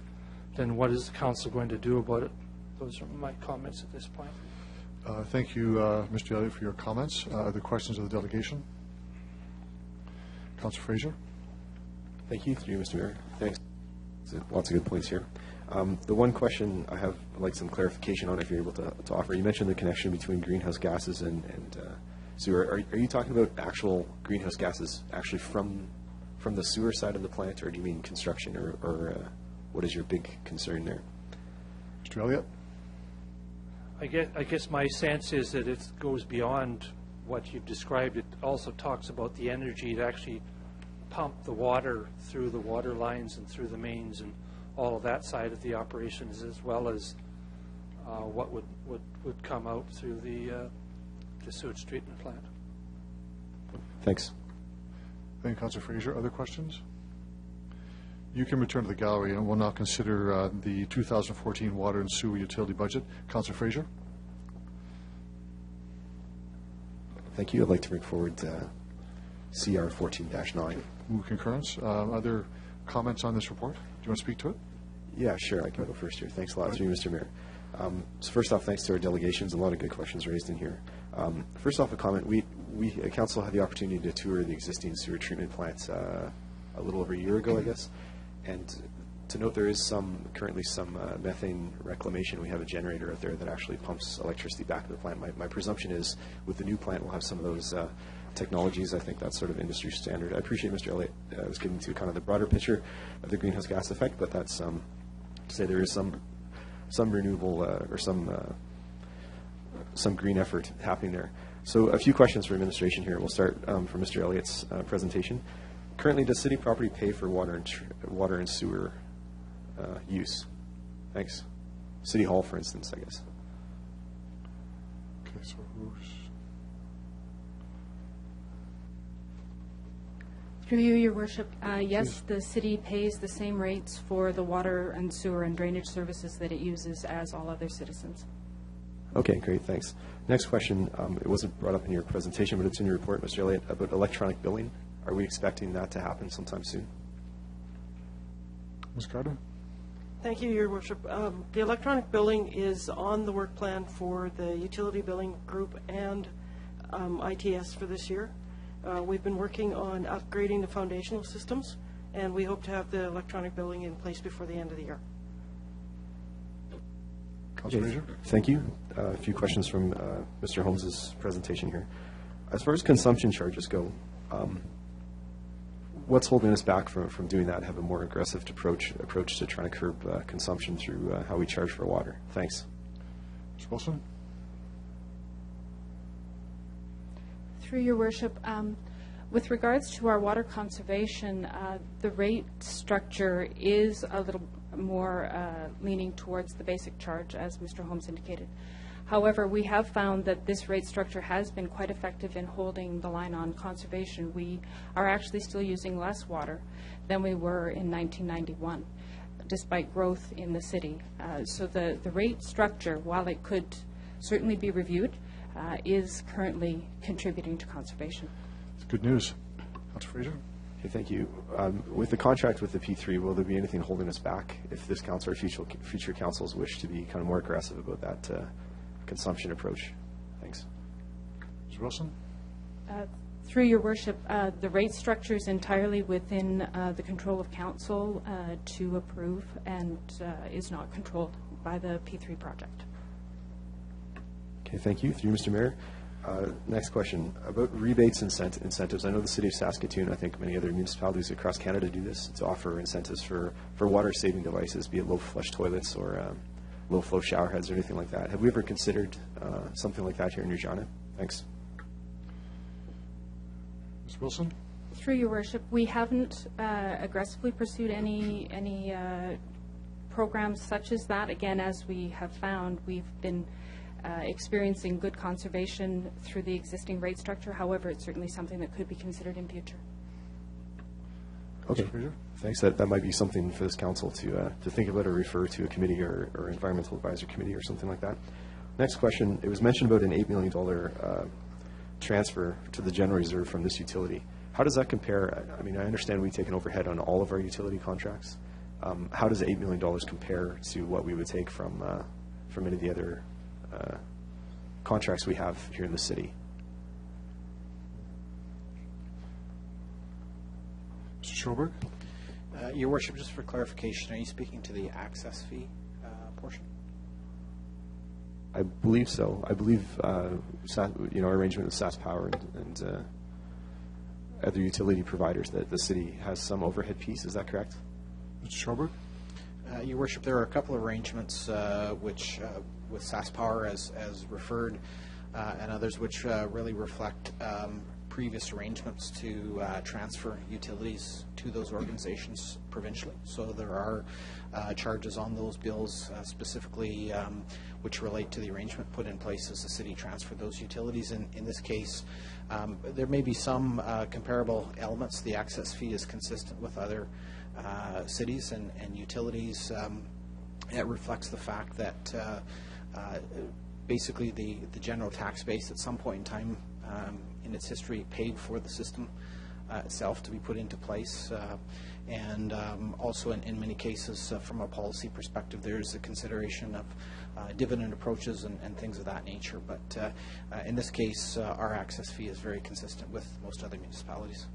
Speaker 16: then what is the council going to do about it? Those are my comments at this point.
Speaker 2: Thank you, Mr. Elliott, for your comments. Other questions of the delegation? Councillor Fraser.
Speaker 4: Thank you, through you, Mr. Mayor. Thanks. Lots of good points here. The one question I have, I'd like some clarification on, if you're able to offer. You mentioned the connection between greenhouse gases and sewer. Are you talking about actual greenhouse gases actually from the sewer side of the plant, or do you mean construction, or what is your big concern there?
Speaker 2: Mr. Elliott?
Speaker 16: I guess my sense is that it goes beyond what you've described. It also talks about the energy to actually pump the water through the water lines and through the mains and all of that side of the operations, as well as what would come out through the sewage treatment plant.
Speaker 4: Thanks.
Speaker 2: Thank you, Councillor Fraser. Other questions? You can return to the gallery, and we'll now consider the 2014 water and sewer utility budget. Councillor Fraser.
Speaker 4: Thank you. I'd like to bring forward CR 14-9.
Speaker 2: Move concurrence. Other comments on this report? Do you want to speak to it?
Speaker 4: Yeah, sure. I can go first here. Thanks a lot, through you, Mr. Mayor. So first off, thanks to our delegations. A lot of good questions raised in here. First off, a comment. We council had the opportunity to tour the existing sewer treatment plants a little over a year ago, I guess. And to note, there is currently some methane reclamation. We have a generator out there that actually pumps electricity back to the plant. My presumption is with the new plant, we'll have some of those technologies. I think that's sort of industry standard. I appreciate Mr. Elliott was getting to kind of the broader picture of the greenhouse gas effect, but that's to say there is some renewable or some green effort happening there. So a few questions for administration here. We'll start from Mr. Elliott's presentation. Currently, does city property pay for water and sewer use? Thanks. City Hall, for instance, I guess.
Speaker 2: Okay, so who's...
Speaker 20: Through you, Your Worship, yes, the city pays the same rates for the water and sewer and drainage services that it uses as all other citizens.
Speaker 4: Okay, great, thanks. Next question, it wasn't brought up in your presentation, but it's in your report, Mr. Elliott, about electronic billing. Are we expecting that to happen sometime soon?
Speaker 2: Ms. Carter?
Speaker 17: Thank you, Your Worship. The electronic billing is on the work plan for the utility billing group and ITS for this year. We've been working on upgrading the foundational systems, and we hope to have the electronic billing in place before the end of the year.
Speaker 4: Okay, thank you. A few questions from Mr. Holmes's presentation here. As far as consumption charges go, what's holding us back from doing that, have a more aggressive approach to trying to curb consumption through how we charge for water? Thanks.
Speaker 2: Mr. Wilson?
Speaker 20: Through Your Worship, with regards to our water conservation, the rate structure is a little more leaning towards the basic charge, as Mr. Holmes indicated. However, we have found that this rate structure has been quite effective in holding the line on conservation. We are actually still using less water than we were in 1991, despite growth in the city. So the rate structure, while it could certainly be reviewed, is currently contributing to conservation.
Speaker 2: It's good news. Councillor Fraser?
Speaker 4: Okay, thank you. With the contract with the P3, will there be anything holding us back if this council or future councils wish to be kind of more aggressive about that consumption approach? Thanks.
Speaker 2: Mr. Wilson?
Speaker 20: Through Your Worship, the rate structure is entirely within the control of council to approve and is not controlled by the P3 project.
Speaker 4: Okay, thank you. Through you, Mr. Mayor. Next question, about rebates and incentives. I know the City of Saskatoon, I think many other municipalities across Canada do this, to offer incentives for water-saving devices, be it low-flush toilets or low-flow shower heads or anything like that. Have we ever considered something like that here in Regina? Thanks.
Speaker 2: Ms. Wilson?
Speaker 20: Through your worship, we haven't aggressively pursued any programs such as that. Again, as we have found, we've been experiencing good conservation through the existing rate structure. However, it's certainly something that could be considered in future.
Speaker 4: Okay, thanks. That might be something for this council to think about or refer to a committee or environmental advisory committee or something like that. Next question, it was mentioned about an $8 million transfer to the general reserve from this utility. How does that compare? I mean, I understand we take an overhead on all of our utility contracts. How does $8 million compare to what we would take from any of the other contracts we have here in the city?
Speaker 2: Mr. Schoberg?
Speaker 13: Your worship, just for clarification, are you speaking to the access fee portion?
Speaker 4: I believe so. I believe our arrangement with SAS Power and other utility providers, that the city has some overhead piece. Is that correct?
Speaker 2: Mr. Schoberg?
Speaker 13: Your worship, there are a couple of arrangements which with SAS Power as referred and others which really reflect previous arrangements to transfer utilities to those organizations provincially. So there are charges on those bills specifically which relate to the arrangement put in place as the city transferred those utilities. In this case, there may be some comparable elements. The access fee is consistent with other cities and utilities. It reflects the fact that basically the general tax base at some point in time in its history paid for the system itself to be put into place. And also in many cases from a policy perspective, there's a consideration of dividend approaches and things of that nature. But in this case, our access fee is very consistent with most other municipalities.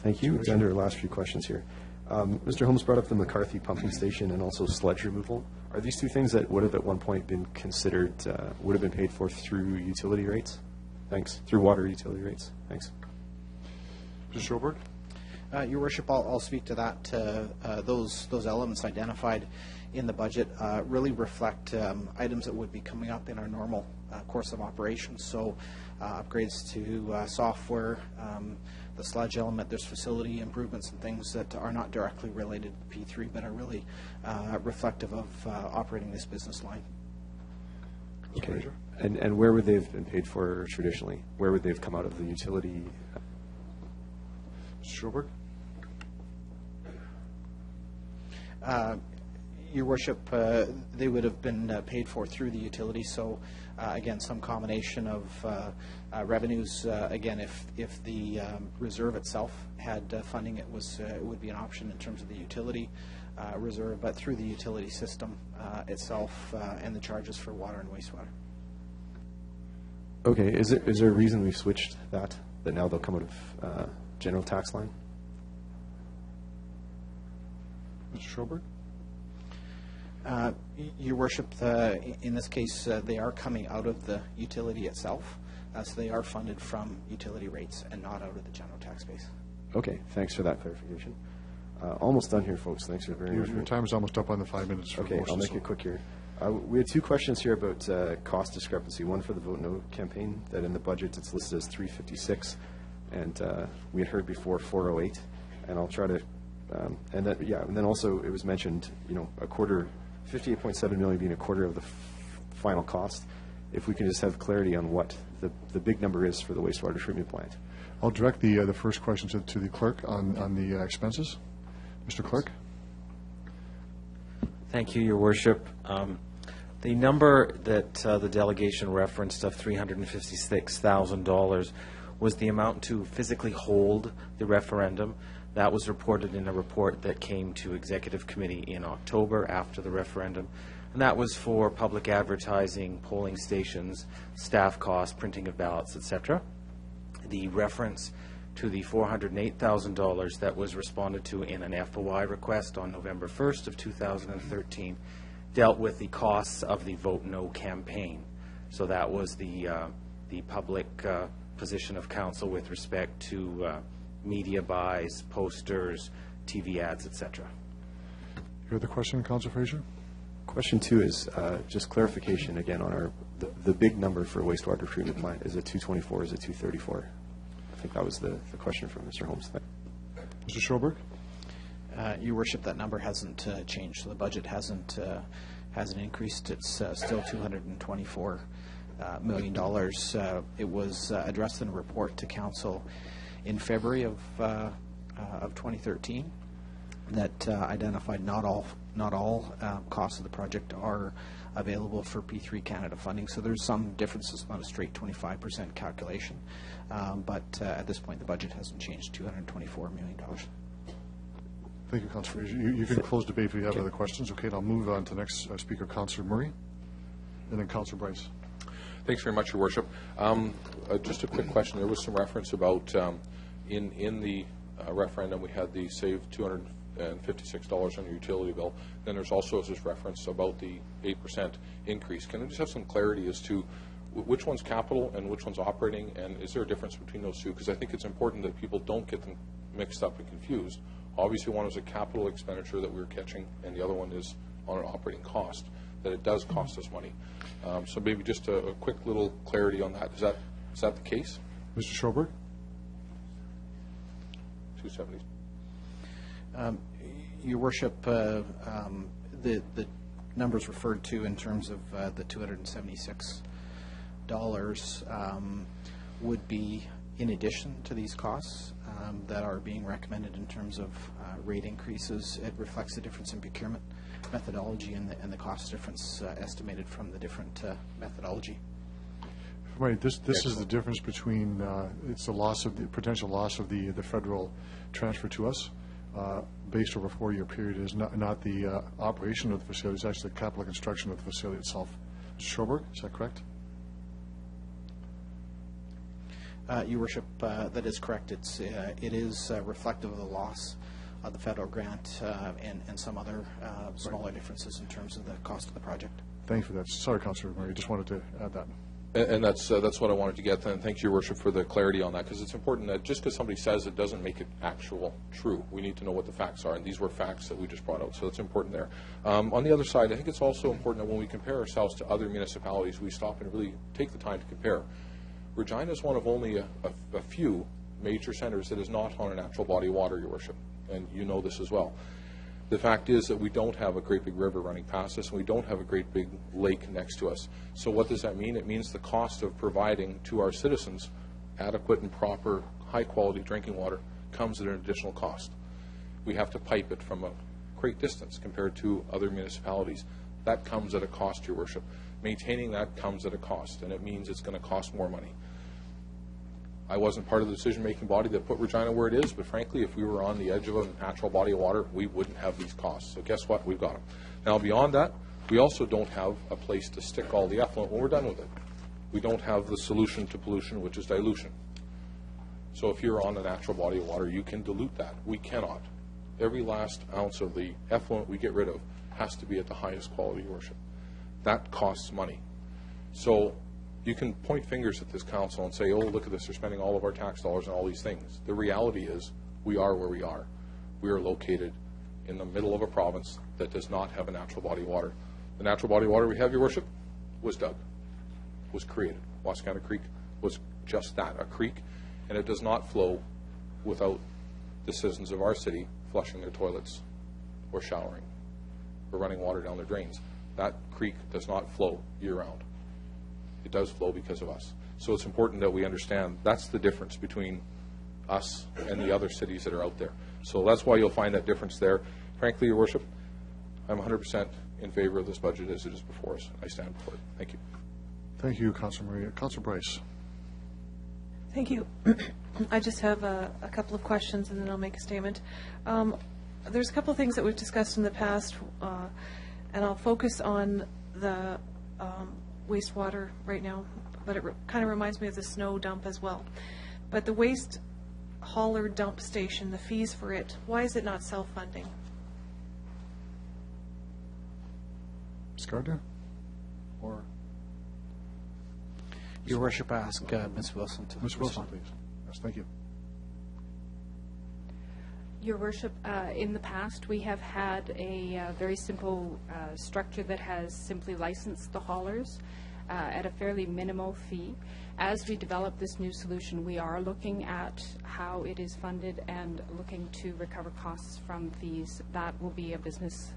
Speaker 4: Thank you. Down to our last few questions here. Mr. Holmes brought up the McCarthy pumping station and also sludge removal. Are these two things that would have at one point been considered, would have been paid for through utility rates? Thanks. Through water utility rates. Thanks.
Speaker 2: Mr. Schoberg?
Speaker 13: Your worship, I'll speak to that. Those elements identified in the budget really reflect items that would be coming up in our normal course of operations. So upgrades to software, the sludge element, there's facility improvements and things that are not directly related to P3 but are really reflective of operating this business line.
Speaker 4: Okay. And where would they have been paid for traditionally? Where would they have come out of the utility?
Speaker 2: Mr. Schoberg?
Speaker 13: Your worship, they would have been paid for through the utility. So again, some combination of revenues. Again, if the reserve itself had funding, it would be an option in terms of the utility reserve, but through the utility system itself and the charges for water and wastewater.
Speaker 4: Okay. Is there a reason we've switched that now they'll come out of general tax line?
Speaker 2: Mr. Schoberg?
Speaker 13: Your worship, in this case, they are coming out of the utility itself, so they are funded from utility rates and not out of the general tax base.
Speaker 4: Okay, thanks for that clarification. Almost done here, folks. Thanks for very much.
Speaker 2: Your time is almost up on the 5 minutes.
Speaker 4: Okay, I'll make it quick here. We had two questions here about cost discrepancy. One for the Vote No campaign, that in the budget it's listed as $356, and we had heard before $408, and I'll try to, and then also it was mentioned, a quarter, $58.7 million being a quarter of the final cost. If we can just have clarity on what the big number is for the wastewater treatment plant.
Speaker 2: I'll direct the first question to the clerk on the expenses. Mr. Clerk?
Speaker 1: Thank you, Your Worship. The number that the delegation referenced of $356,000 was the amount to physically hold the referendum. That was reported in a report that came to Executive Committee in October after the referendum. And that was for public advertising, polling stations, staff costs, printing of ballots, etc. The reference to the $408,000 that was responded to in an FOI request on November 1st of 2013 dealt with the costs of the Vote No campaign. So that was the public position of council with respect to media buys, posters, TV ads, etc.
Speaker 2: You heard the question, Councillor Fraser?
Speaker 4: Question 2 is just clarification again on the big number for wastewater treatment plant. Is it 224? Is it 234? I think that was the question from Mr. Holmes.
Speaker 2: Mr. Schoberg?
Speaker 13: Your Worship, that number hasn't changed. So the budget hasn't increased. It's still $224 million. It was addressed in a report to Council in February of 2013 that identified not all costs of the project are available for P3 Canada funding. So there's some differences, not a straight 25% calculation. But at this point, the budget hasn't changed, $224 million.
Speaker 2: Thank you, Councillor Fraser. You can close debate if you have other questions. Okay, and I'll move on to the next speaker, Councillor Murray, and then Councillor Bryce.
Speaker 3: Thanks very much, Your Worship. Just a quick question. There was some reference about in the referendum we had the save $256 on your utility bill. Then there's also this reference about the 8% increase. Can I just have some clarity as to which one's capital and which one's operating, and is there a difference between those two? Because I think it's important that people don't get them mixed up and confused. Obviously, one is a capital expenditure that we're catching, and the other one is on an operating cost, that it does cost us money. So maybe just a quick little clarity on that. Is that the case?
Speaker 2: Mr. Schoberg?
Speaker 3: 270.
Speaker 13: Your Worship, the numbers referred to in terms of the $276 would be in addition to these costs that are being recommended in terms of rate increases. It reflects the difference in procurement methodology and the cost difference estimated from the different methodology.
Speaker 2: Right. This is the difference between it's the loss of the potential loss of the federal transfer to us based over a 4-year period is not the operation of the facility. It's actually the capital construction of the facility itself. Mr. Schoberg, is that correct?
Speaker 13: Your Worship, that is correct. It is reflective of the loss of the federal grant and some other smaller differences in terms of the cost of the project.
Speaker 2: Thank you for that. Sorry, Councillor Murray. Just wanted to add that.
Speaker 3: And that's what I wanted to get. And thanks, Your Worship, for the clarity on that, because it's important that just because somebody says it doesn't make it actual true. We need to know what the facts are, and these were facts that we just brought out, so it's important there. On the other side, I think it's also important that when we compare ourselves to other municipalities, we stop and really take the time to compare. Regina is one of only a few major centres that is not on a natural body of water, Your Worship, and you know this as well. The fact is that we don't have a great big river running past us, and we don't have a great big lake next to us. So what does that mean? It means the cost of providing to our citizens adequate and proper, high-quality drinking water comes at an additional cost. We have to pipe it from a great distance compared to other municipalities. That comes at a cost, Your Worship. Maintaining that comes at a cost, and it means it's going to cost more money. I wasn't part of the decision-making body that put Regina where it is, but frankly, if we were on the edge of a natural body of water, we wouldn't have these costs. So guess what? We've got them. Now, beyond that, we also don't have a place to stick all the effluent when we're done with it. We don't have the solution to pollution, which is dilution. So if you're on a natural body of water, you can dilute that. We cannot. Every last ounce of the effluent we get rid of has to be at the highest quality, Your Worship. That costs money. So you can point fingers at this council and say, oh, look at this, they're spending all of our tax dollars on all these things. The reality is we are where we are. We are located in the middle of a province that does not have a natural body of water. The natural body of water we have, Your Worship, was dug, was created. Wascana Creek was just that, a creek, and it does not flow without the citizens of our city flushing their toilets or showering or running water down their drains. That creek does not flow year-round. It does flow because of us. So it's important that we understand that's the difference between us and the other cities that are out there. So that's why you'll find that difference there. Frankly, Your Worship, I'm 100% in favor of this budget as it is before us. I stand for it. Thank you.
Speaker 2: Thank you, Councillor Maria. Councillor Bryce.
Speaker 9: Thank you. I just have a couple of questions, and then I'll make a statement. There's a couple of things that we've discussed in the past, and I'll focus on the wastewater right now, but it kind of reminds me of the snow dump as well. But the waste hauler dump station, the fees for it, why is it not self-funding?
Speaker 2: Ms. Gardner? Or
Speaker 21: Your Worship, I ask Ms. Wilson to
Speaker 2: Ms. Wilson,
Speaker 21: respond.
Speaker 2: please. Yes, thank you.
Speaker 20: Your Worship, in the past, we have had a very simple structure that has simply licensed the haulers at a fairly minimal fee. As we develop this new solution, we are looking at how it is funded and looking to recover costs from fees. That will be a business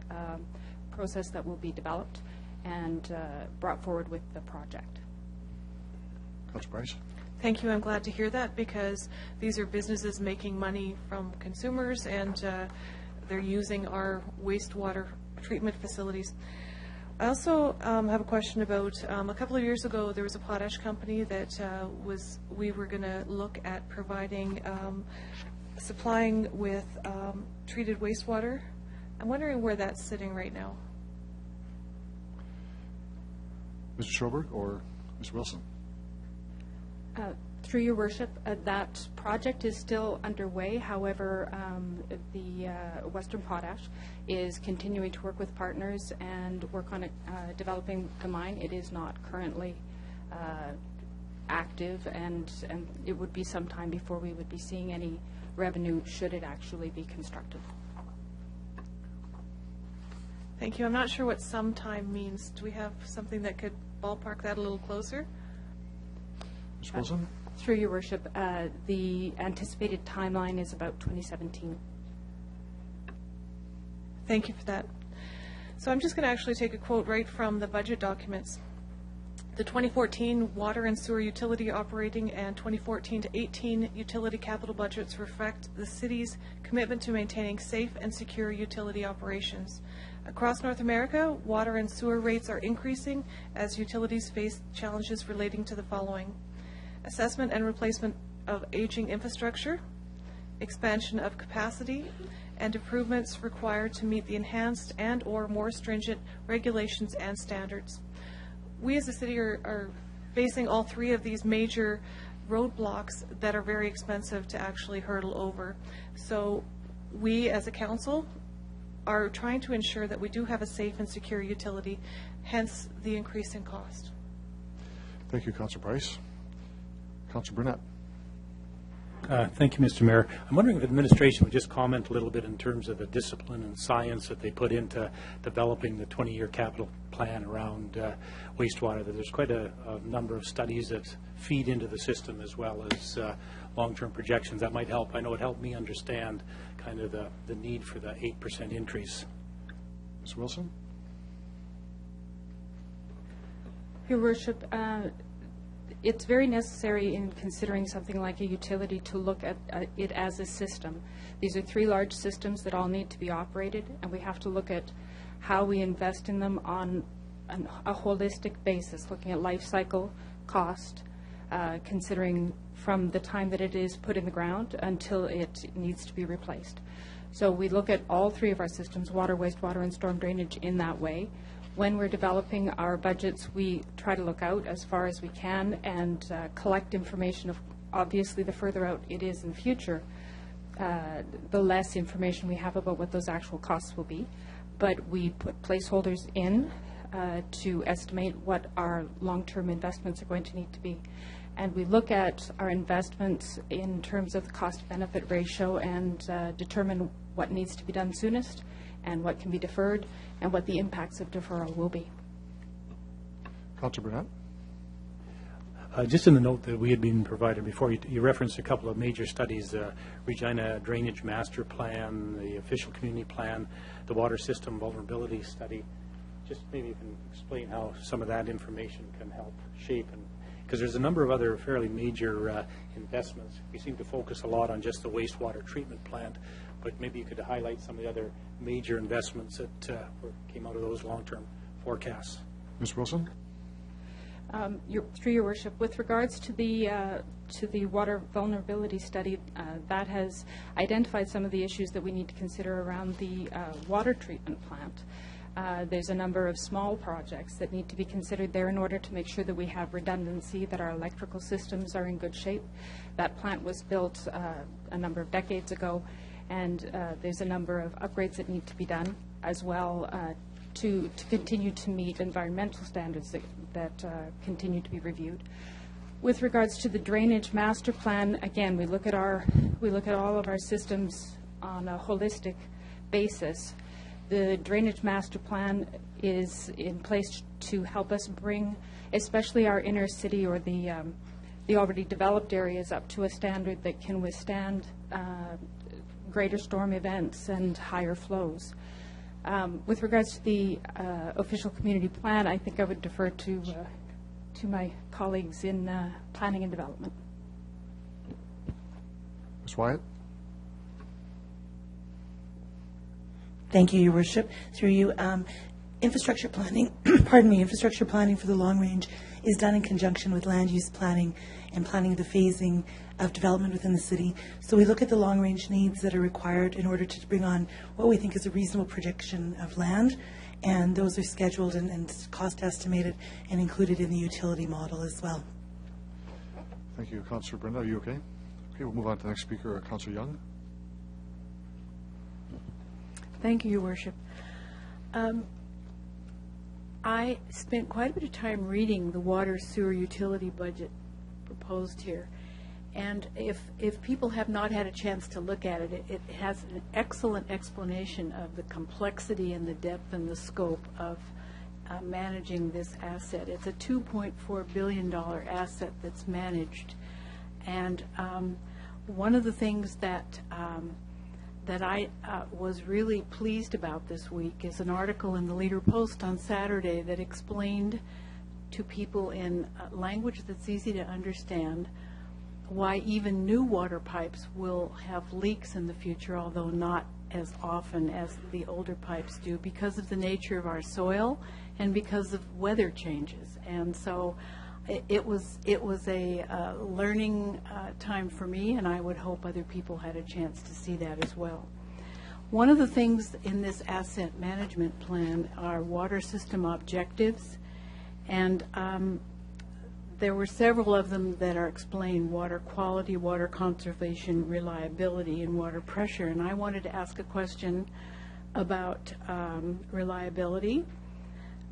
Speaker 20: process that will be developed and brought forward with the project.
Speaker 2: Councilor Price.
Speaker 9: Thank you. I'm glad to hear that because these are businesses making money from consumers and they're using our wastewater treatment facilities. I also have a question about a couple of years ago there was a potash company that we were going to look at providing supplying with treated wastewater. I'm wondering where that's sitting right now.
Speaker 2: Mr. Schoberg or Ms. Wilson?
Speaker 20: Through your worship, that project is still underway. However, the Western Potash is continuing to work with partners and work on developing the mine. It is not currently active, and it would be some time before we would be seeing any revenue should it actually be constructed.
Speaker 9: Thank you. I'm not sure what sometime means. Do we have something that could ballpark that a little closer?
Speaker 2: Ms. Wilson?
Speaker 20: Through your worship, the anticipated timeline is about 2017.
Speaker 9: Thank you for that. So I'm just going to actually take a quote right from the budget documents. The 2014 water and sewer utility operating and 2014 to 18 utility capital budgets reflect the city's commitment to maintaining safe and secure utility operations. Across North America, water and sewer rates are increasing as utilities face challenges relating to the following: assessment and replacement of aging infrastructure, expansion of capacity, and improvements required to meet the enhanced and or more stringent regulations and standards. We as a city are facing all three of these major roadblocks that are very expensive to actually hurdle over. So we as a council are trying to ensure that we do have a safe and secure utility, hence the increase in cost.
Speaker 2: Thank you, Councilor Price. Councilor Burnett.
Speaker 7: Thank you, Mr. Mayor. I'm wondering if administration would just comment a little bit in terms of the discipline and science that they put into developing the 20-year capital plan around wastewater. That there's quite a number of studies that feed into the system as well as long-term projections. That might help. I know it helped me understand kind of the need for the 8% increase.
Speaker 2: Ms. Wilson?
Speaker 20: Your Worship, it's very necessary in considering something like a utility to look at it as a system. These are three large systems that all need to be operated, and we have to look at how we invest in them on a holistic basis, looking at life cycle, cost, considering from the time that it is put in the ground until it needs to be replaced. So we look at all three of our systems, water, wastewater, and storm drainage, in that way. When we're developing our budgets, we try to look out as far as we can and collect information. Of obviously, the further out it is in the future, the less information we have about what those actual costs will be. But we put placeholders in to estimate what our long-term investments are going to need to be. And we look at our investments in terms of the cost-benefit ratio and determine what needs to be done soonest and what can be deferred and what the impacts of deferral will be.
Speaker 2: Councilor Burnett.
Speaker 7: Just in the note that we had been provided before, you referenced a couple of major studies, Regina Drainage Master Plan, the Official Community Plan, the Water System Vulnerability Study. Just maybe you can explain how some of that information can help shape, and because there's a number of other fairly major investments. We seem to focus a lot on just the wastewater treatment plant, but maybe you could highlight some of the other major investments that came out of those long-term forecasts.
Speaker 2: Ms. Wilson?
Speaker 20: Through your worship, with regards to the water vulnerability study, that has identified some of the issues that we need to consider around the water treatment plant. There's a number of small projects that need to be considered there in order to make sure that we have redundancy, that our electrical systems are in good shape. That plant was built a number of decades ago, and there's a number of upgrades that need to be done as well to continue to meet environmental standards that continue to be reviewed. With regards to the drainage master plan, again, we look at all of our systems on a holistic basis. The drainage master plan is in place to help us bring, especially our inner city or the already developed areas, up to a standard that can withstand greater storm events and higher flows. With regards to the official community plan, I think I would defer to my colleagues in planning and development.
Speaker 2: Ms. Wyatt?
Speaker 10: Thank you, Your Worship. Through you, infrastructure planning, infrastructure planning for the long range is done in conjunction with land use planning and planning the phasing of development within the city. So we look at the long range needs that are required in order to bring on what we think is a reasonable prediction of land, and those are scheduled and cost estimated and included in the utility model as well.
Speaker 2: Thank you. Councillor Brenda, are you okay? Okay, we'll move on to the next speaker, Councillor Young.
Speaker 22: Thank you, Your Worship. I spent quite a bit of time reading the water sewer utility budget proposed here. And if people have not had a chance to look at it, it has an excellent explanation of the complexity and the depth and the scope of managing this asset. It's a $2.4 billion asset that's managed. And one of the things that I was really pleased about this week is an article in the Leader Post on Saturday that explained to people in language that's easy to understand why even new water pipes will have leaks in the future, although not as often as the older pipes do, because of the nature of our soil and because of weather changes. And so it was a learning time for me, and I would hope other people had a chance to see that as well. One of the things in this asset management plan are water system objectives, and there were several of them that are explained: water quality, water conservation, reliability, and water pressure. And I wanted to ask a question about reliability,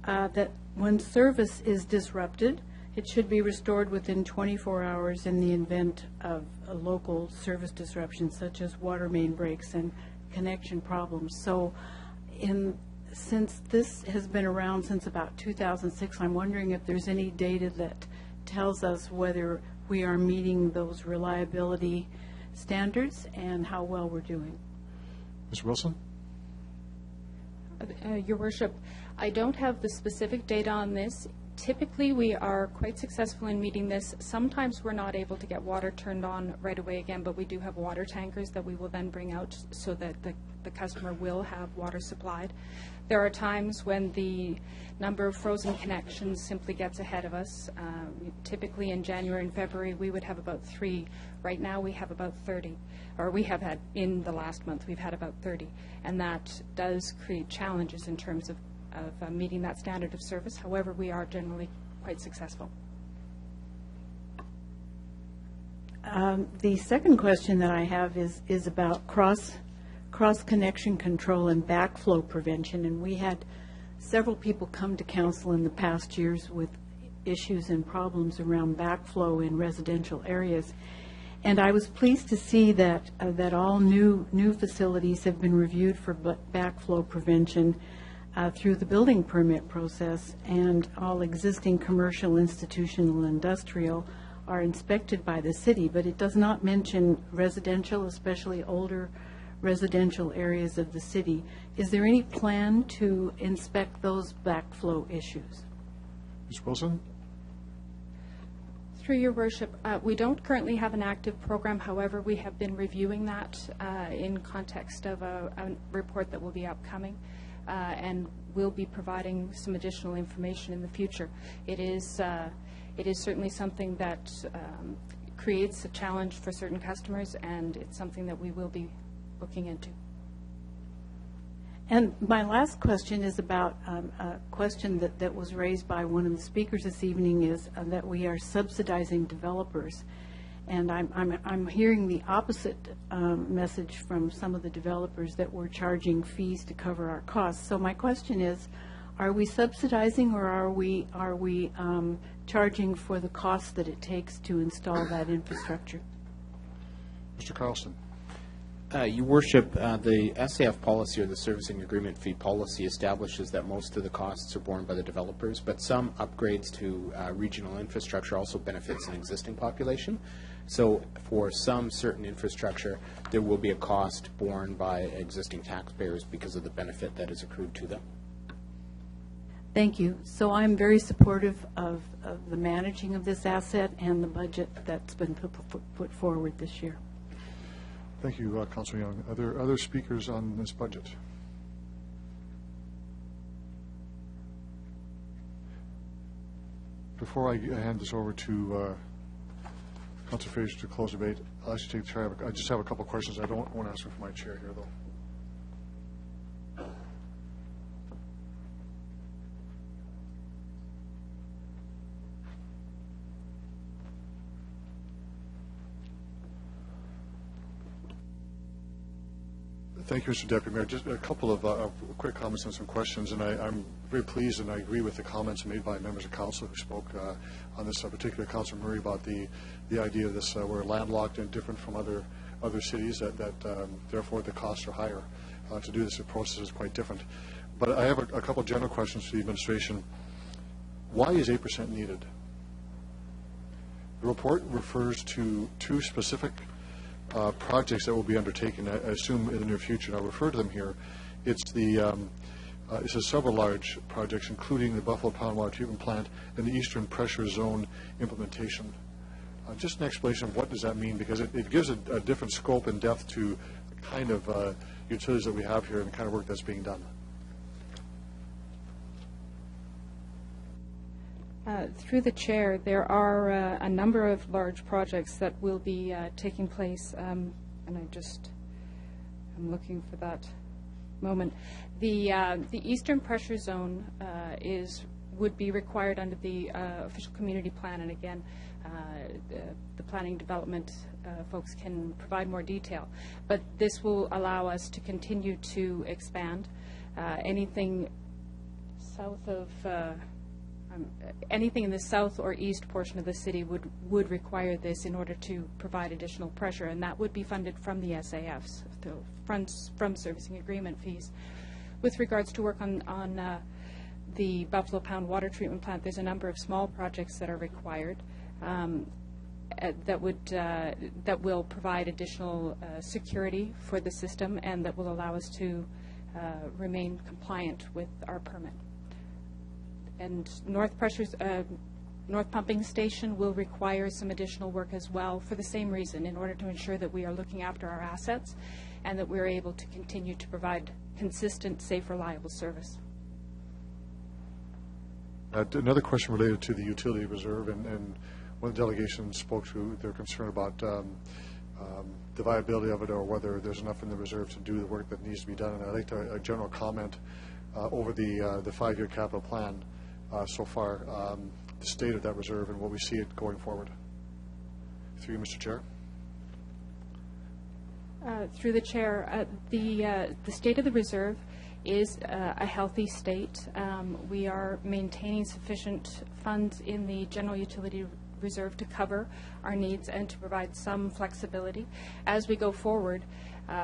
Speaker 22: that when service is disrupted, it should be restored within 24 hours in the event of a local service disruption, such as water main breaks and connection problems. So since this has been around since about 2006, I'm wondering if there's any data that tells us whether we are meeting those reliability standards and how well we're doing.
Speaker 2: Ms. Wilson?
Speaker 20: Your Worship, I don't have the specific data on this. Typically, we are quite successful in meeting this. Sometimes we're not able to get water turned on right away again, but we do have water tankers that we will then bring out so that the customer will have water supplied. There are times when the number of frozen connections simply gets ahead of us. Typically in January and February, we would have about 3. Right now, we have about 30, or we have had in the last month, we've had about 30. And that does create challenges in terms of meeting that standard of service. However, we are generally quite successful.
Speaker 22: The second question that I have is about cross-connection control and backflow prevention. And we had several people come to council in the past years with issues and problems around backflow in residential areas. And I was pleased to see that all new facilities have been reviewed for backflow prevention through the building permit process, and all existing commercial, institutional, industrial are inspected by the city, but it does not mention residential, especially older residential areas of the city. Is there any plan to inspect those backflow issues?
Speaker 2: Ms. Wilson?
Speaker 20: Through your worship, we don't currently have an active program. However, we have been reviewing that in context of a report that will be upcoming. And we'll be providing some additional information in the future. It is certainly something that creates a challenge for certain customers, and it's something that we will be looking into.
Speaker 22: And my last question is about a question that was raised by one of the speakers this evening, is that we are subsidizing developers. And I'm hearing the opposite message from some of the developers, that we're charging fees to cover our costs. So my question is, are we subsidizing, or are we charging for the cost that it takes to install that infrastructure?
Speaker 2: Mr. Carlson.
Speaker 13: Your Worship, the SAF policy, or the servicing agreement fee policy, establishes that most of the costs are borne by the developers, but some upgrades to regional infrastructure also benefits an existing population. So for some certain infrastructure, there will be a cost borne by existing taxpayers because of the benefit that is accrued to them.
Speaker 22: Thank you. So I'm very supportive of the managing of this asset and the budget that's been put forward this year.
Speaker 2: Thank you, Councilor Young. Are there other speakers on this budget? Before I hand this over to Councilor Fraser to close debate, I'll actually take the chair. I just have a couple of questions. I don't want to ask them for my chair here, though. Thank you, Mr. Deputy Mayor. Just a couple of quick comments and some questions, and I'm very pleased and I agree with the comments made by members of council who spoke on this particular, Councilor Murray, about the idea of this, we're landlocked and different from other cities, that therefore the costs are higher. To do this, the process is quite different. But I have a couple of general questions to the administration. Why is 8% needed? The report refers to two specific projects that will be undertaken, I assume, in the near future, and I'll refer to them here. It's it says several large projects, including the Buffalo Pound Water Treatment Plant and the Eastern Pressure Zone implementation. Just an explanation of what does that mean, because it gives a different scope and depth to the kind of utilities that we have here and the kind of work that's being done.
Speaker 20: Through the chair, there are a number of large projects that will be taking place, and I'm looking for that moment. The Eastern Pressure Zone would be required under the official community plan, and again, the planning development folks can provide more detail. But this will allow us to continue to expand. Anything south of anything in the south or east portion of the city would require this in order to provide additional pressure, and that would be funded from the SAFs, from servicing agreement fees. With regards to work on the Buffalo Pound Water Treatment Plant, there's a number of small projects that are required that will provide additional security for the system and that will allow us to remain compliant with our permit. And North Pumping Station will require some additional work as well for the same reason, in order to ensure that we are looking after our assets and that we're able to continue to provide consistent, safe, reliable service.
Speaker 2: Another question related to the utility reserve, and one of the delegations spoke to their concern about the viability of it, or whether there's enough in the reserve to do the work that needs to be done. And I'd like a general comment over the 5-year capital plan. So far, the state of that reserve and what we see it going forward. Through you, Mr. Chair.
Speaker 20: Through the chair, the state of the reserve is a healthy state. We are maintaining sufficient funds in the general utility reserve to cover our needs and to provide some flexibility. As we go forward,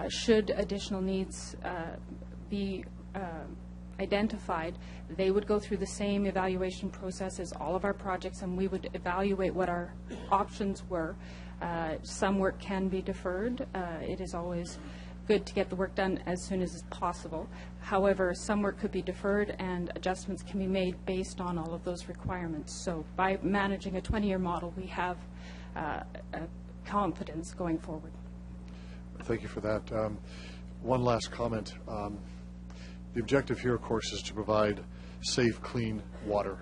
Speaker 20: should additional needs be identified, they would go through the same evaluation process as all of our projects, and we would evaluate what our options were. Some work can be deferred. It is always good to get the work done as soon as possible. However, some work could be deferred and adjustments can be made based on all of those requirements. So by managing a 20-year model, we have confidence going forward.
Speaker 2: Thank you for that. One last comment. The objective here, of course, is to provide safe, clean water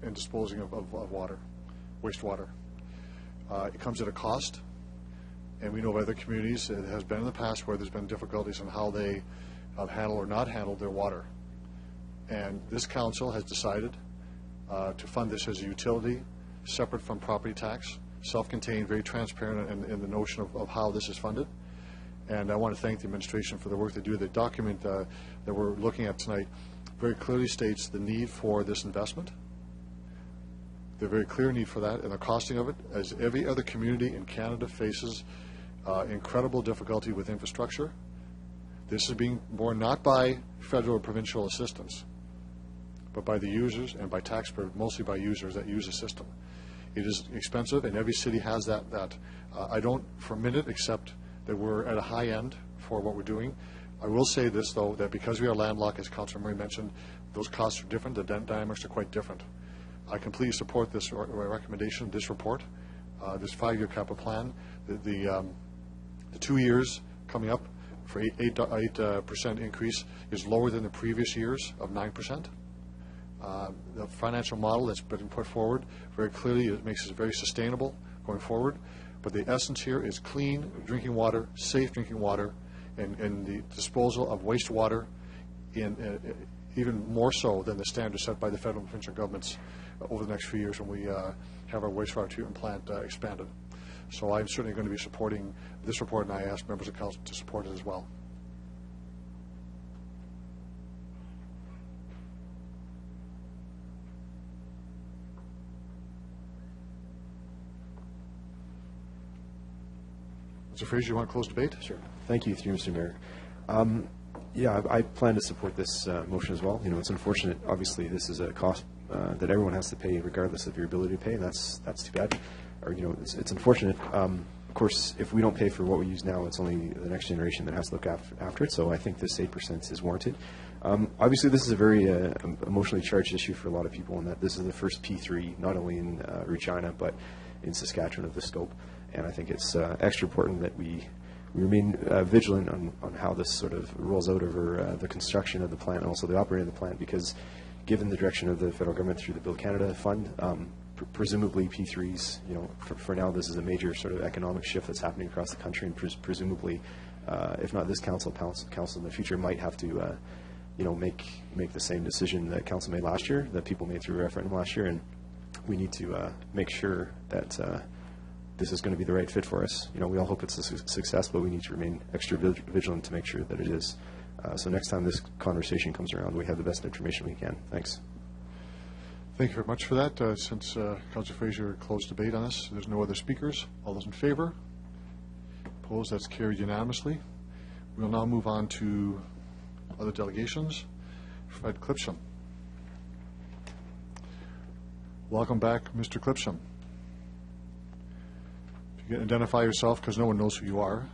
Speaker 2: and disposing of water, wastewater. It comes at a cost, and we know of other communities, it has been in the past where there's been difficulties on how they handle or not handle their water. And this council has decided to fund this as a utility, separate from property tax, self-contained, very transparent in the notion of how this is funded. And I want to thank the administration for the work they do. The document that we're looking at tonight very clearly states the need for this investment, the very clear need for that and the costing of it, as every other community in Canada faces incredible difficulty with infrastructure. This is being borne not by federal or provincial assistance, but by the users and by taxpayers, mostly by users that use the system. It is expensive, and every city has that. I don't for a minute accept that we're at a high end for what we're doing. I will say this, though, that because we are landlocked, as Councilor Murray mentioned, those costs are different. The dynamics are quite different. I completely support this recommendation, this report, this 5-year capital plan. The 2 years coming up for 8% increase is lower than the previous years of 9%. The financial model that's been put forward very clearly, it makes it very sustainable going forward. But the essence here is clean drinking water, safe drinking water, and the disposal of wastewater even more so than the standards set by the federal and provincial governments over the next few years when we have our wastewater treatment plant expanded. So I'm certainly going to be supporting this report, and I ask members of council to support it as well. Mr. Fraser, you want to close debate?
Speaker 4: Sure. Thank you, through Mr. Mayor. Yeah, I plan to support this motion as well. You know, it's unfortunate. Obviously, this is a cost that everyone has to pay, regardless of your ability to pay, and that's too bad. Or you know, it's unfortunate. Of course, if we don't pay for what we use now, it's only the next generation that has to look after it. So I think this 8% is warranted. Obviously, this is a very emotionally charged issue for a lot of people, in that this is the first P3, not only in Regina but in Saskatchewan, of the scope. And I think it's extra important that we remain vigilant on how this sort of rolls out over the construction of the plant and also the operating of the plant, because given the direction of the federal government through the Build Canada Fund, presumably P3s, you know, for now this is a major sort of economic shift that's happening across the country, and presumably, if not this council in the future might have to, you know, make the same decision that council made last year, that people made through a referendum last year, and we need to make sure that this is going to be the right fit for us. You know, we all hope it's a success, but we need to remain extra vigilant to make sure that it is. So next time this conversation comes around, we have the best information we can. Thanks.
Speaker 2: Thank you very much for that. Since Councilor Fraser closed debate on this, there's no other speakers. All those in favor? Opposed? That's carried unanimously. We'll now move on to other delegations. Fred Clipsham. Welcome back, Mr. Clipsham. If you can identify yourself, because no one knows who you are,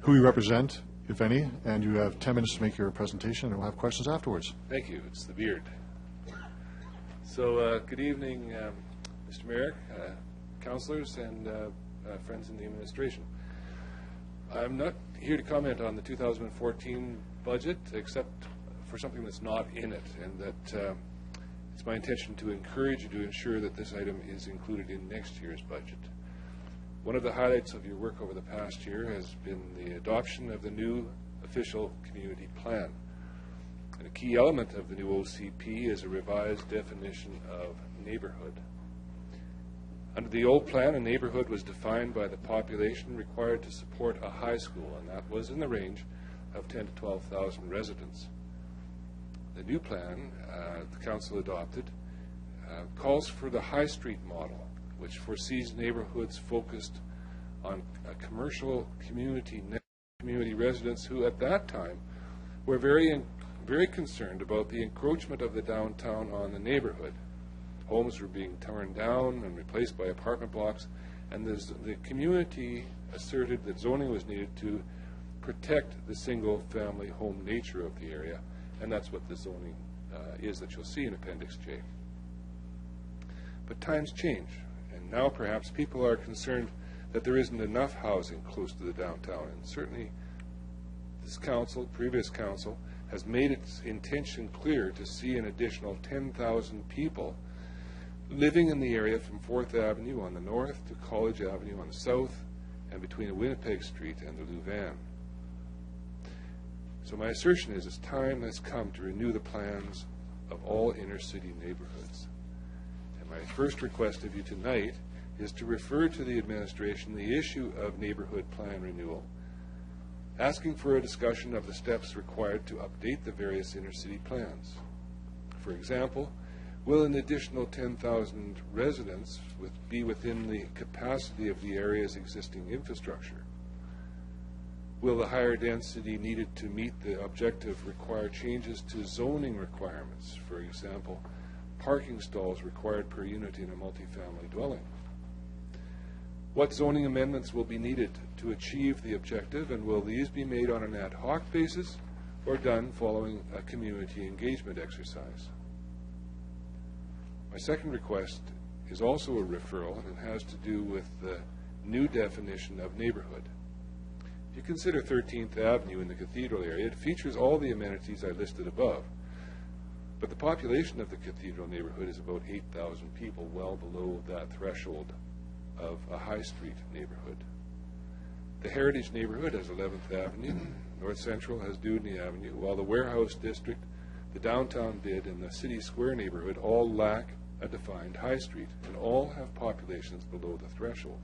Speaker 2: who you represent, if any, and you have 10 minutes to make your presentation, and we'll have questions afterwards.
Speaker 8: Thank you. It's the beard. So, good evening, Mr. Mayor, councillors, and friends in the administration. I'm not here to comment on the 2014 budget, except for something that's not in it, and that it's my intention to encourage you to ensure that this item is included in next year's budget. One of the highlights of your work over the past year has been the adoption of the new official community plan. And a key element of the new OCP is a revised definition of neighborhood. Under the old plan, a neighborhood was defined by the population required to support a high school, and that was in the range of 10,000 to 12,000 residents. The new plan the council adopted calls for the High Street model, which foresees neighborhoods focused on a commercial community residents who at that time were very concerned about the encroachment of the downtown on the neighborhood. Homes were being torn down and replaced by apartment blocks, and the community asserted that zoning was needed to protect the single-family home nature of the area, and that's what the zoning is that you'll see in Appendix J. But times change, and now perhaps people are concerned that there isn't enough housing close to the downtown, and certainly this council, previous council, has made its intention clear to see an additional 10,000 people living in the area from 4th Avenue on the north to College Avenue on the south, and between Winnipeg Street and the Louvain. So my assertion is time has come to renew the plans of all inner-city neighborhoods. And my first request of you tonight is to refer to the administration the issue of neighborhood plan renewal, asking for a discussion of the steps required to update the various inner-city plans. For example, Will an additional 10,000 residents be within the capacity of the area's existing infrastructure? Will the higher density needed to meet the objective require changes to zoning requirements? For example, parking stalls required per unit in a multifamily dwelling. What zoning amendments will be needed to achieve the objective, and will these be made on an ad hoc basis or done following a community engagement exercise? My second request is also a referral, and it has to do with the new definition of neighborhood. If you consider 13th Avenue in the Cathedral area, it features all the amenities I listed above. But the population of the Cathedral neighborhood is about 8,000 people, well below that threshold of a high street neighborhood. The Heritage neighborhood has 11th Avenue, North Central has Dewdney Avenue, while the Warehouse District, the Downtown Bid, and the City Square neighborhood all lack a defined high street, and all have populations below the threshold.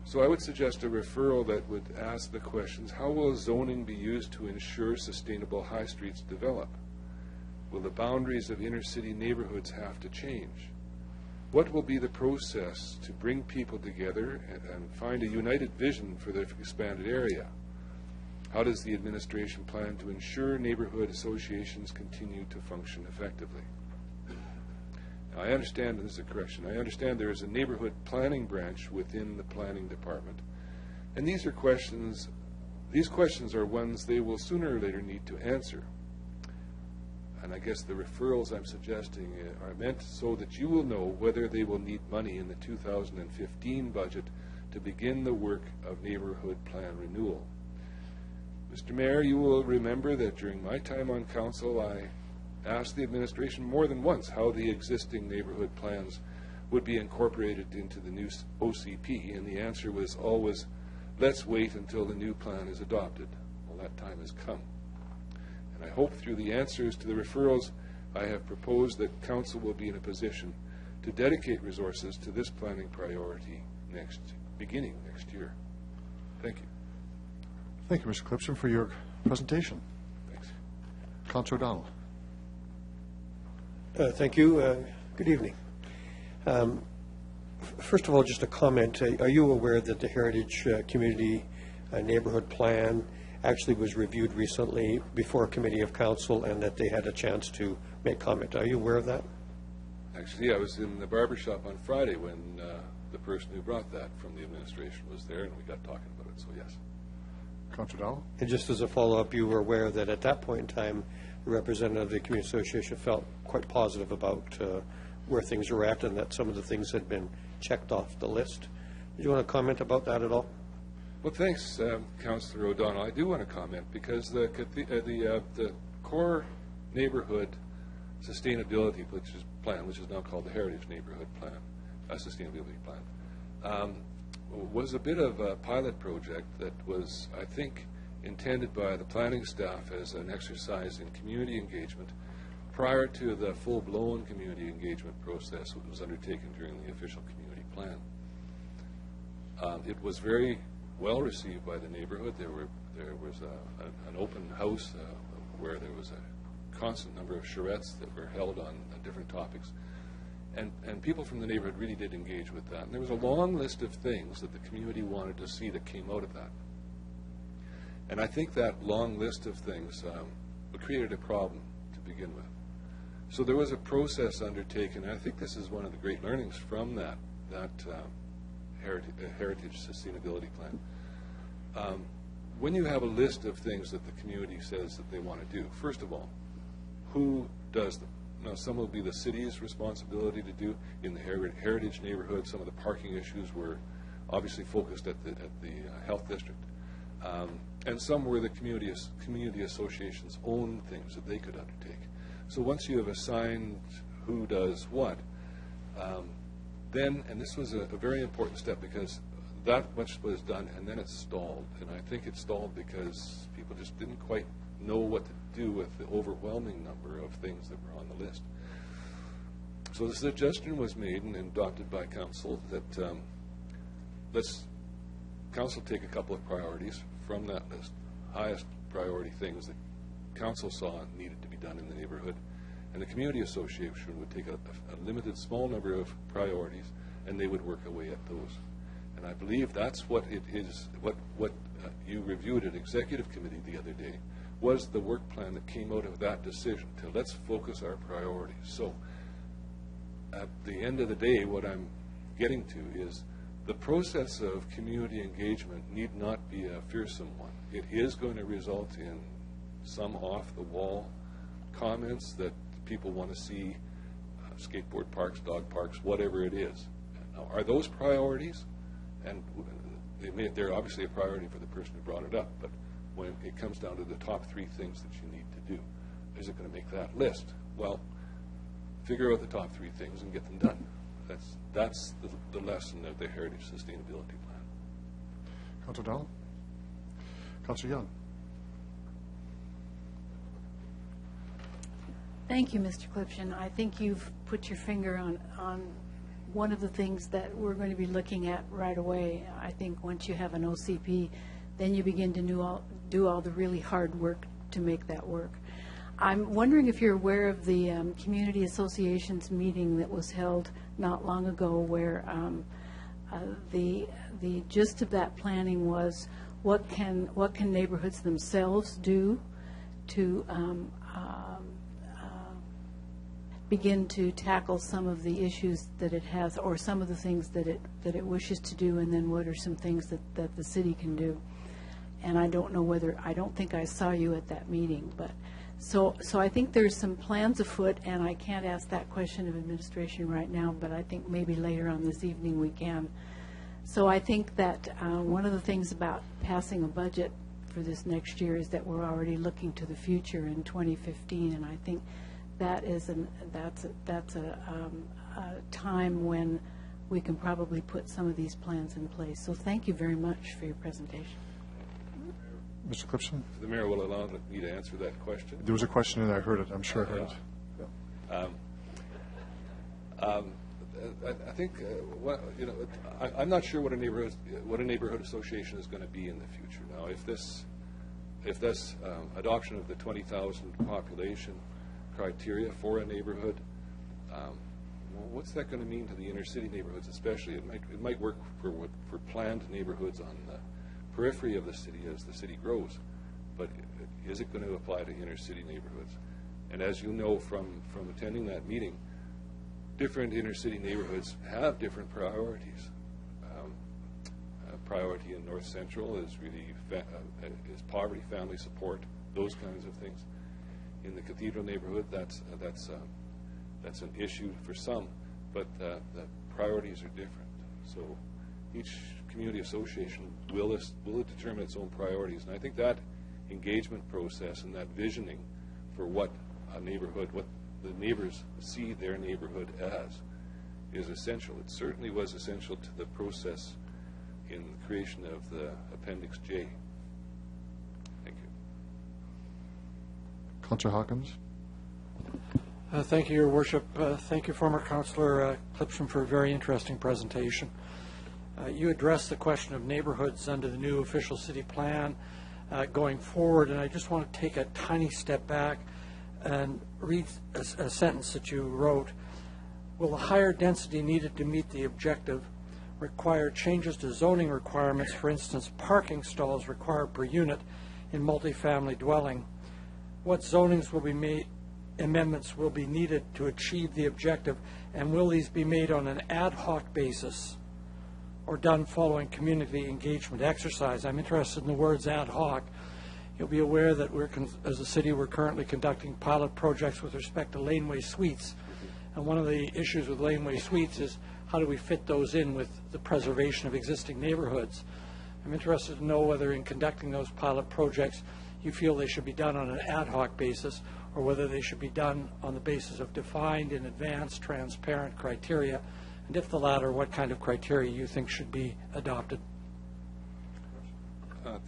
Speaker 8: So I would suggest a referral that would ask the questions: how will zoning be used to ensure sustainable high streets develop? Will the boundaries of inner city neighborhoods have to change? What will be the process to bring people together and find a united vision for the expanded area? How does the administration plan to ensure neighborhood associations continue to function effectively? Now, I understand, this is a correction, I understand there is a neighborhood planning branch within the planning department. And these questions are ones they will sooner or later need to answer. And I guess the referrals I'm suggesting are meant so that you will know whether they will need money in the 2015 budget to begin the work of neighborhood plan renewal. Mr. Mayor, you will remember that during my time on council, I asked the administration more than once how the existing neighborhood plans would be incorporated into the new OCP, and the answer was always, let's wait until the new plan is adopted. Well, that time has come. And I hope through the answers to the referrals I have proposed that council will be in a position to dedicate resources to this planning priority beginning next year. Thank you.
Speaker 2: Thank you, Mr. Clipson, for your presentation.
Speaker 8: Thanks.
Speaker 2: Councillor O'Donnell.
Speaker 6: Thank you. Good evening. First of all, just a comment. Are you aware that the Heritage Community Neighborhood Plan actually was reviewed recently before a committee of council and that they had a chance to make comment? Are you aware of that?
Speaker 8: Actually, I was in the barber shop on Friday when the person who brought that from the administration was there, and we got talking about it, so yes.
Speaker 2: Councillor O'Donnell.
Speaker 6: And just as a follow-up, you were aware that at that point in time, the representative of the Community Association felt quite positive about where things were at and that some of the things had been checked off the list. Do you want to comment about that at all?
Speaker 8: Well, thanks, Councillor O'Donnell. I do want to comment because the core neighborhood sustainability plan, which is now called the Heritage Neighborhood Plan, sustainability plan, was a bit of a pilot project that was, I think, intended by the planning staff as an exercise in community engagement prior to the full-blown community engagement process that was undertaken during the official community plan. It was very well received by the neighborhood. There was an open house where there was a constant number of charrettes that were held on different topics. And people from the neighborhood really did engage with that. And there was a long list of things that the community wanted to see that came out of that. And I think that long list of things created a problem to begin with. So there was a process undertaken, and I think this is one of the great learnings from that Heritage Sustainability Plan. When you have a list of things that the community says that they want to do, first of all, who does them? Now, some will be the city's responsibility to do. In the Heritage neighborhood, some of the parking issues were obviously focused at the health district. And some were the community associations' own things that they could undertake. So once you have assigned who does what, then, and this was a very important step because that much was done and then it stalled. And I think it stalled because people just didn't quite know what to do with the overwhelming number of things that were on the list. So the suggestion was made and adopted by council that let's council take a couple of priorities from that list, highest priority things that council saw needed to be done in the neighborhood,
Speaker 3: And the community association would take a limited, small number of priorities, and they would work away at those. And I believe that's what it is, what you reviewed at executive committee the other day, was the work plan that came out of that decision to let's focus our priorities. So at the end of the day, what I'm getting to is the process of community engagement need not be a fearsome one. It is going to result in some off-the-wall comments that people want to see, skateboard parks, dog parks, whatever it is. Now, are those priorities? And they're obviously a priority for the person who brought it up, but when it comes down to the top 3 things that you need to do, is it going to make that list? Well, figure out the top 3 things and get them done. That's the lesson of the Heritage Sustainability Plan.
Speaker 2: Councillor Dowell. Councillor Young.
Speaker 22: Thank you, Mr. Clipshin. I think you've put your finger on one of the things that we're going to be looking at right away. I think once you have an OCP, then you begin to do all the really hard work to make that work. I'm wondering if you're aware of the Community Association's meeting that was held not long ago, where the gist of that planning was what can neighborhoods themselves do to begin to tackle some of the issues that it has, or some of the things that it wishes to do, and then what are some things that the city can do. And I don't know whether, I don't think I saw you at that meeting, but so I think there's some plans afoot, and I can't ask that question of administration right now, but I think maybe later on this evening we can. So I think that one of the things about passing a budget for this next year is that we're already looking to the future in 2015, and I think that is that's a time when we can probably put some of these plans in place. So thank you very much for your presentation.
Speaker 2: Mr. Clipshin?
Speaker 3: The mayor will allow me to answer that question.
Speaker 2: There was a question and I heard it. I'm sure I heard it.
Speaker 3: I think, I'm not sure what a neighborhood association is going to be in the future. Now, if this adoption of the 20,000 population criteria for a neighborhood, what's that going to mean to the inner city neighborhoods especially? It might work for planned neighborhoods on the periphery of the city as the city grows, but is it going to apply to inner city neighborhoods? And as you know from attending that meeting, different inner city neighborhoods have different priorities. Priority in North Central is really is poverty, family support, those kinds of things. In the Cathedral neighborhood, that's an issue for some, but the priorities are different. So each community association will determine its own priorities, and I think that engagement process and that visioning for what a neighborhood, what the neighbors see their neighborhood as, is essential. It certainly was essential to the process in the creation of the Appendix J. Thank you.
Speaker 2: Councillor Hawkins.
Speaker 16: Thank you, Your Worship. Thank you, former Councillor Clipshin, for a very interesting presentation. You addressed the question of neighborhoods under the new official city plan going forward, and I just want to take a tiny step back and read a sentence that you wrote. Will the higher density needed to meet the objective require changes to zoning requirements? For instance, parking stalls required per unit in multifamily dwelling. What zonings will be made, amendments will be needed to achieve the objective, and will these be made on an ad hoc basis or done following community engagement exercise? I'm interested in the words ad hoc. You'll be aware that as a city, we're currently conducting pilot projects with respect to laneway suites. And one of the issues with laneway suites is how do we fit those in with the preservation of existing neighborhoods? I'm interested to know whether in conducting those pilot projects you feel they should be done on an ad hoc basis, or whether they should be done on the basis of defined in advance, transparent criteria, and if the latter, what kind of criteria you think should be adopted.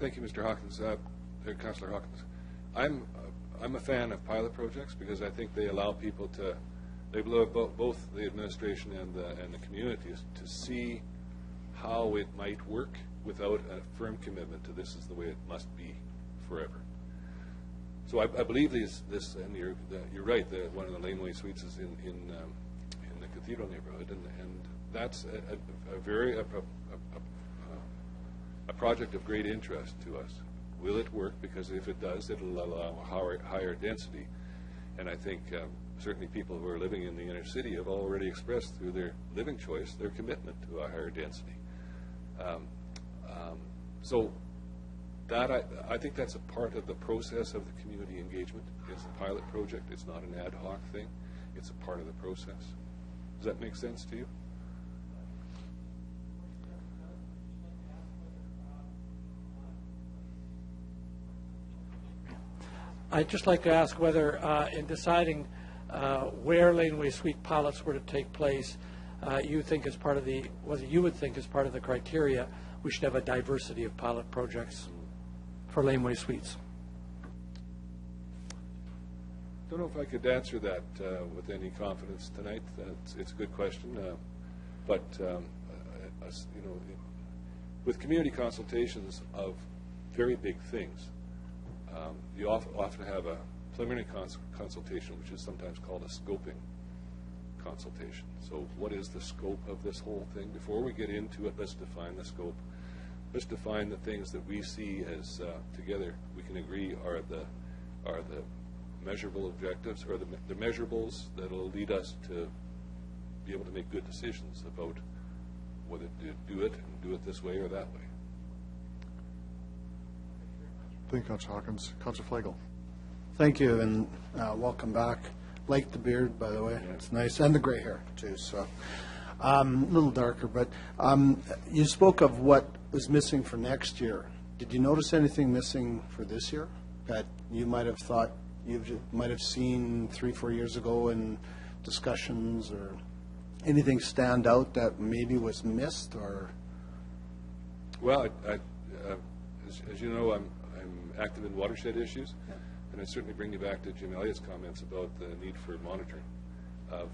Speaker 3: Thank you, Mr. Hawkins. Councillor Hawkins. I'm a fan of pilot projects because I think they allow people to, both the administration and the communities to see how it might work without a firm commitment to this is the way it must be forever. So I believe this, and you're right. One of the laneway suites is in the Cathedral neighborhood, and that's a project of great interest to us. Will it work? Because if it does, it'll allow higher density, and I think certainly people who are living in the inner city have already expressed through their living choice their commitment to a higher density. So that I think that's a part of the process of the community engagement. It's a pilot project. It's not an ad hoc thing. It's a part of the process. Does that make sense to you?
Speaker 16: I'd just like to ask whether, in deciding where laneway suite pilots were to take place, you think as part of whether you would think as part of the criteria, we should have a diversity of pilot projects for laneway suites.
Speaker 3: Don't know if I could answer that with any confidence tonight. It's a good question, but with community consultations of very big things, you often have a preliminary consultation, which is sometimes called a scoping consultation. So what is the scope of this whole thing? Before we get into it, let's define the scope. Let's define the things that we see as together we can agree are the measurable objectives, or the measurables that will lead us to be able to make good decisions about whether to do it and do it this way or that way.
Speaker 2: Thank you, Councillor Hawkins. Councillor Flagel.
Speaker 18: Thank you, and welcome back. Like the beard, by the way. Yeah. It's nice, and the gray hair, too. So a little darker, but you spoke of what was missing for next year. Did you notice anything missing for this year that you might have thought you might have seen 3-4 years ago in discussions, or anything stand out that maybe was missed? Or
Speaker 3: well, as you know, I'm active in watershed issues, yeah. And I certainly bring you back to Jim Elliott's comments about the need for monitoring of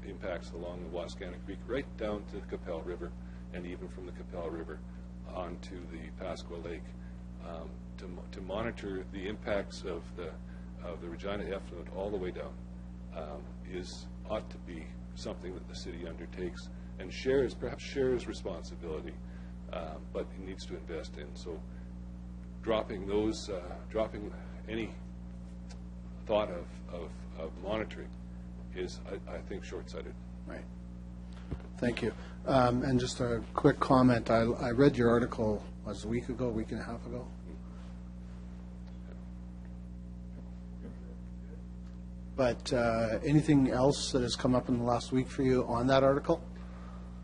Speaker 3: impacts along the Wascana Creek, right down to the Capel River, and even from the Capel River onto the Pasqua Lake, to monitor the impacts of the Regina effluent all the way down ought to be something that the city undertakes and perhaps shares responsibility, but it needs to invest in. So dropping any thought of monitoring is, I think, short-sighted.
Speaker 18: Right. Thank you. And just a quick comment. I read your article, was it a week and a half ago? But anything else that has come up in the last week for you on that article?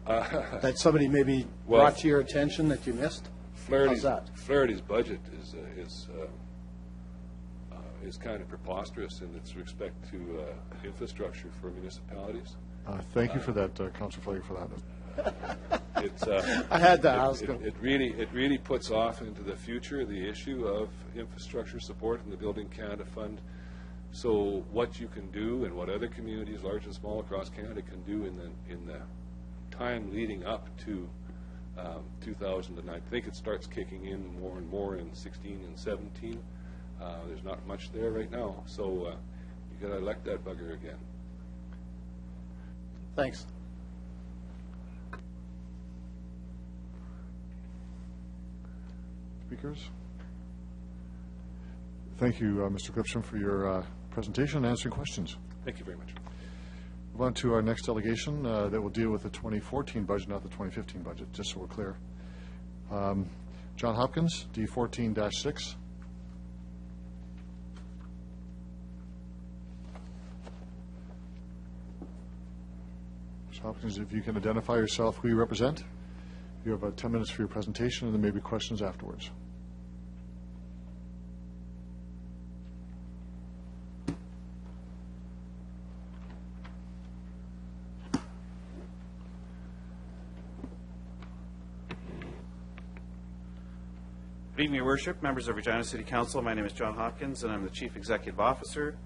Speaker 18: That somebody maybe brought to your attention that you missed? How's that?
Speaker 3: Flaherty's budget is kind of preposterous in its respect to infrastructure for municipalities.
Speaker 2: Thank you for that, Councillor Flagel, for
Speaker 3: that.
Speaker 18: I had to ask him.
Speaker 3: It really puts off into the future the issue of infrastructure support and the Building Canada Fund. So what you can do, and what other communities, large and small, across Canada can do in the time leading up to 2009. I think it starts kicking in more and more in 16 and 17. There's not much there right now, so you got to elect that bugger again.
Speaker 18: Thanks.
Speaker 2: Speakers? Thank you, Mr. Clipson, for your presentation and answering questions.
Speaker 3: Thank you very much.
Speaker 2: Move on to our next delegation that will deal with the 2014 budget, not the 2015 budget, just so we're clear. John Hopkins, D14-6. Mr. Hopkins, if you can identify yourself, who you represent. You have about 10 minutes for your presentation, and then maybe questions afterwards.
Speaker 11: Good evening, Your Worship, members of Regina City Council. My name is John Hopkins, and I'm the Chief Executive Officer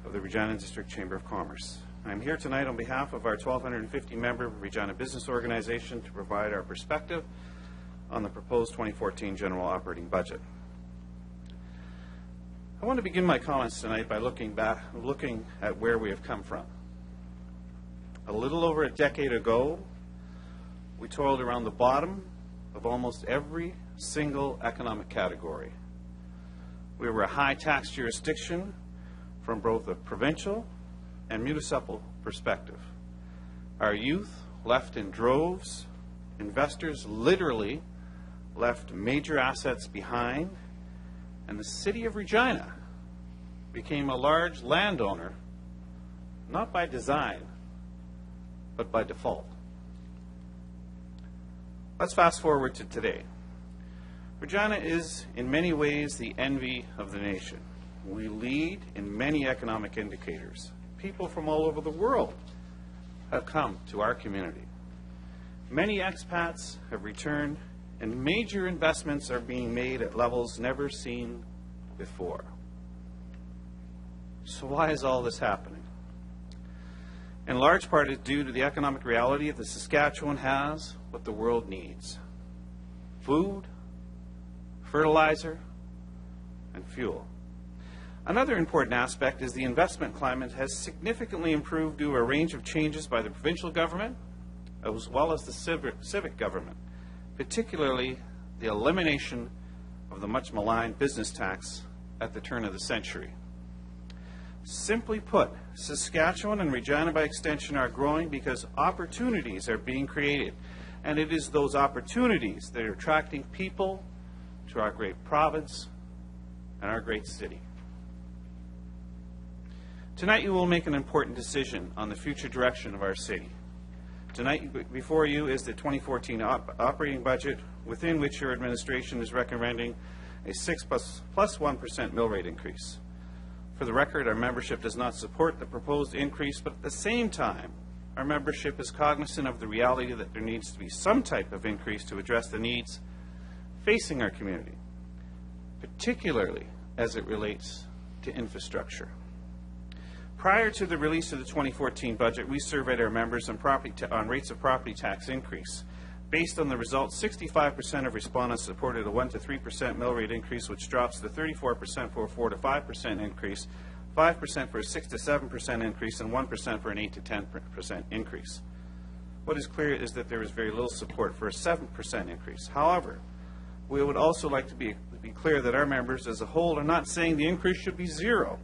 Speaker 11: of the Regina District Chamber of Commerce. I'm here tonight on behalf of our 1,250-member Regina Business Organization to provide our perspective on the proposed 2014 general operating budget. I want to begin my comments tonight by looking at where we have come from. A little over a decade ago, we toiled around the bottom of almost every single economic category. We were a high-tax jurisdiction from both a provincial and municipal perspective. Our youth left in droves. Investors literally left major assets behind, and the city of Regina became a large landowner, not by design, but by default. Let's fast forward to today. Regina is in many ways the envy of the nation. We lead in many economic indicators. People from all over the world have come to our community. Many expats have returned, and major investments are being made at levels never seen before. So why is all this happening? In large part, it's due to the economic reality that Saskatchewan has what the world needs: food, fertilizer, and fuel. Another important aspect is the investment climate has significantly improved due to a range of changes by the provincial government as well as the civic government, particularly the elimination of the much maligned business tax at the turn of the century. Simply put, Saskatchewan and Regina by extension are growing because opportunities are being created, and it is those opportunities that are attracting people to our great province and our great city. Tonight you will make an important decision on the future direction of our city. Tonight before you is the 2014 operating budget, within which your administration is recommending a 6 plus 1% mill rate increase. For the record, our membership does not support the proposed increase, but at the same time, our membership is cognizant of the reality that there needs to be some type of increase to address the needs facing our community, particularly as it relates to infrastructure. Prior to the release of the 2014 budget, we surveyed our members on rates of property tax increase. Based on the results, 65% of respondents supported a 1 to 3% mill rate increase, which drops to 34% for a 4 to 5% increase, 5% for a 6 to 7% increase, and 1% for an 8 to 10% increase. What is clear is that there is very little support for a 7% increase. However, we would also like to be clear that our members as a whole are not saying the increase should be zero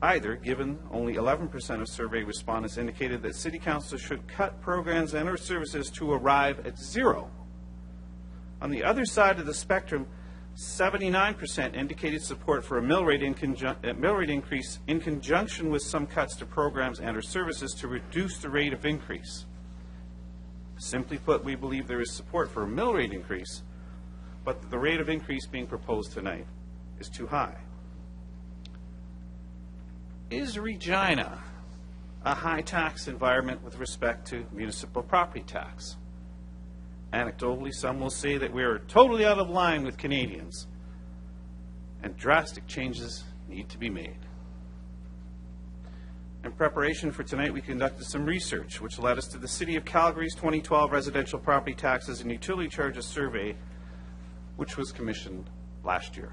Speaker 11: either, given only 11% of survey respondents indicated that City Council should cut programs and or services to arrive at zero. On the other side of the spectrum, 79% indicated support for a mill rate increase in conjunction with some cuts to programs and or services to reduce the rate of increase. Simply put, we believe there is support for a mill rate increase, but the rate of increase being proposed tonight is too high. Is Regina a high-tax environment with respect to municipal property tax? Anecdotally, some will say that we are totally out of line with Canadians, and drastic changes need to be made. In preparation for tonight, we conducted some research, which led us to the City of Calgary's 2012 Residential Property Taxes and Utility Charges Survey, which was commissioned last year.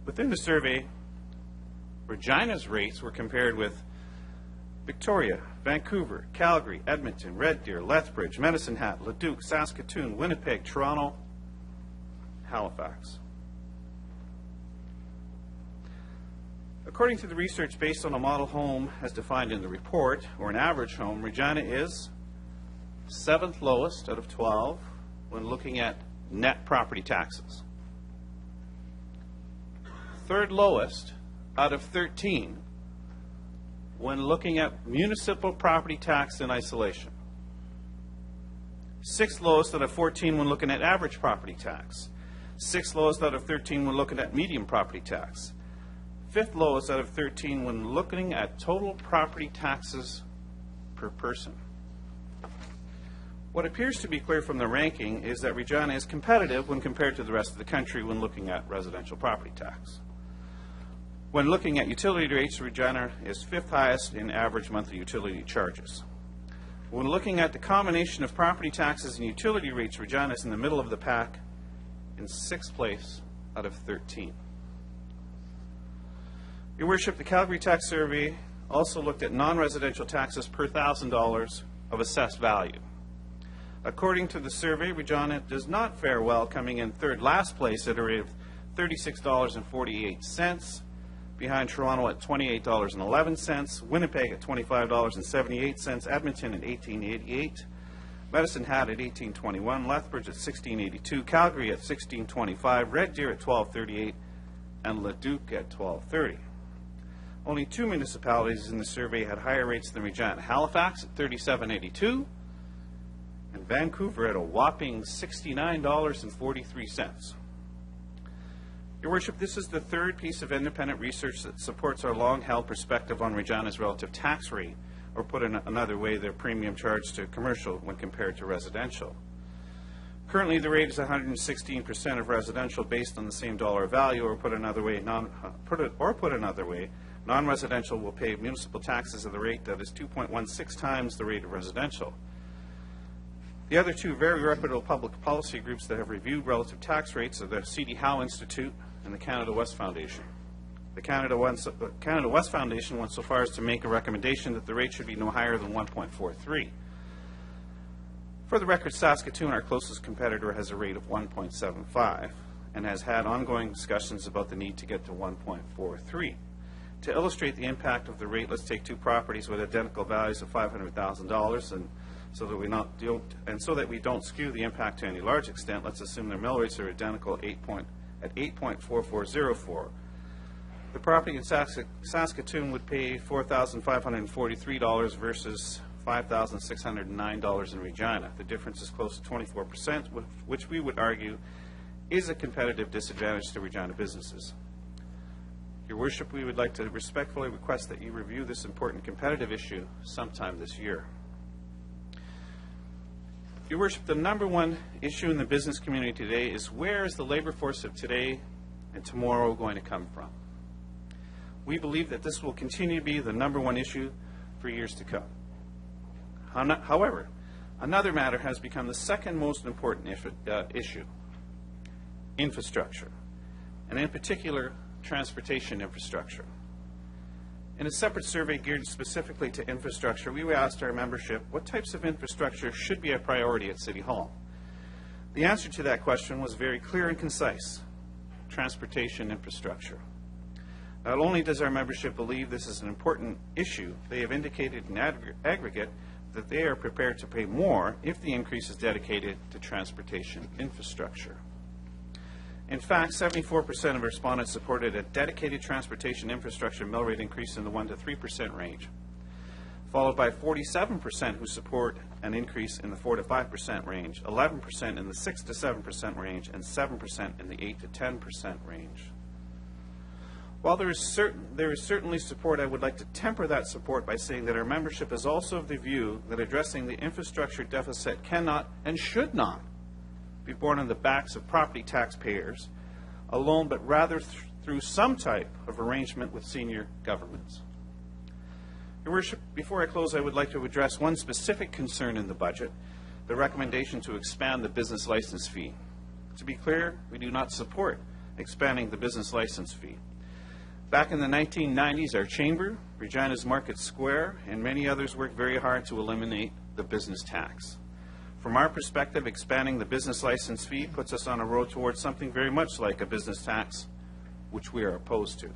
Speaker 11: Within the survey, Regina's rates were compared with Victoria, Vancouver, Calgary, Edmonton, Red Deer, Lethbridge, Medicine Hat, Leduc, Saskatoon, Winnipeg, Toronto, Halifax. According to the research based on a model home as defined in the report, or an average home, Regina is 7th lowest out of 12 when looking at net property taxes. 3rd lowest out of 13 when looking at municipal property tax in isolation. 6th lowest out of 14 when looking at average property tax. 6th lowest out of 13 when looking at medium property tax. 5th lowest out of 13 when looking at total property taxes per person. What appears to be clear from the ranking is that Regina is competitive when compared to the rest of the country when looking at residential property tax. When looking at utility rates, Regina is 5th highest in average monthly utility charges. When looking at the combination of property taxes and utility rates, Regina is in the middle of the pack in 6th place out of 13. Your Worship, the Calgary Tax Survey also looked at non-residential taxes per $1,000 of assessed value. According to the survey, Regina does not fare well, coming in third last place at a rate of $36.48, behind Toronto at $28.11, Winnipeg at $25.78, Edmonton at $18.88, Medicine Hat at $18.21, Lethbridge at $16.82, Calgary at $16.25, Red Deer at $12.38, and Leduc at $12.30. Only 2 municipalities in the survey had higher rates than Regina: Halifax at $37.82 and Vancouver at a whopping $69.43. Your Worship, this is the third piece of independent research that supports our long-held perspective on Regina's relative tax rate, or put in another way, their premium charge to commercial when compared to residential. Currently, the rate is 116% of residential based on the same dollar value, or put another way, non-residential will pay municipal taxes at the rate that is 2.16 times the rate of residential. The other two very reputable public policy groups that have reviewed relative tax rates are the C.D. Howe Institute and the Canada West Foundation. The Canada West Foundation went so far as to make a recommendation that the rate should be no higher than 1.43. For the record, Saskatoon, our closest competitor, has a rate of 1.75 and has had ongoing discussions about the need to get to 1.43. To illustrate the impact of the rate, let's take two properties with identical values of $500,000, and so that we don't skew the impact to any large extent, let's assume their mill rates are identical at 8.4404. The property in Saskatoon would pay $4,543 versus $5,609 in Regina. The difference is close to 24%, which we would argue is a competitive disadvantage to Regina businesses. Your Worship, we would like to respectfully request that you review this important competitive issue sometime this year. Your Worship, the number one issue in the business community today is where is the labor force of today and tomorrow going to come from? We believe that this will continue to be the number one issue for years to come. However, another matter has become the second most important issue: infrastructure, and in particular, transportation infrastructure. In a separate survey geared specifically to infrastructure, we asked our membership what types of infrastructure should be a priority at City Hall. The answer to that question was very clear and concise: transportation infrastructure. Not only does our membership believe this is an important issue, they have indicated in aggregate that they are prepared to pay more if the increase is dedicated to transportation infrastructure. In fact, 74% of respondents supported a dedicated transportation infrastructure mill rate increase in the 1 to 3% range, followed by 47% who support an increase in the 4 to 5% range, 11% in the 6 to 7% range, and 7% in the 8 to 10% range. While there is certainly support, I would like to temper that support by saying that our membership is also of the view that addressing the infrastructure deficit cannot and should not be borne on the backs of property taxpayers alone, but rather through some type of arrangement with senior governments. Your Worship, before I close, I would like to address one specific concern in the budget: the recommendation to expand the business license fee. To be clear, we do not support expanding the business license fee. Back in the 1990s, our chamber, Regina's Market Square, and many others worked very hard to eliminate the business tax. From our perspective, expanding the business license fee puts us on a road towards something very much like a business tax, which we are opposed to.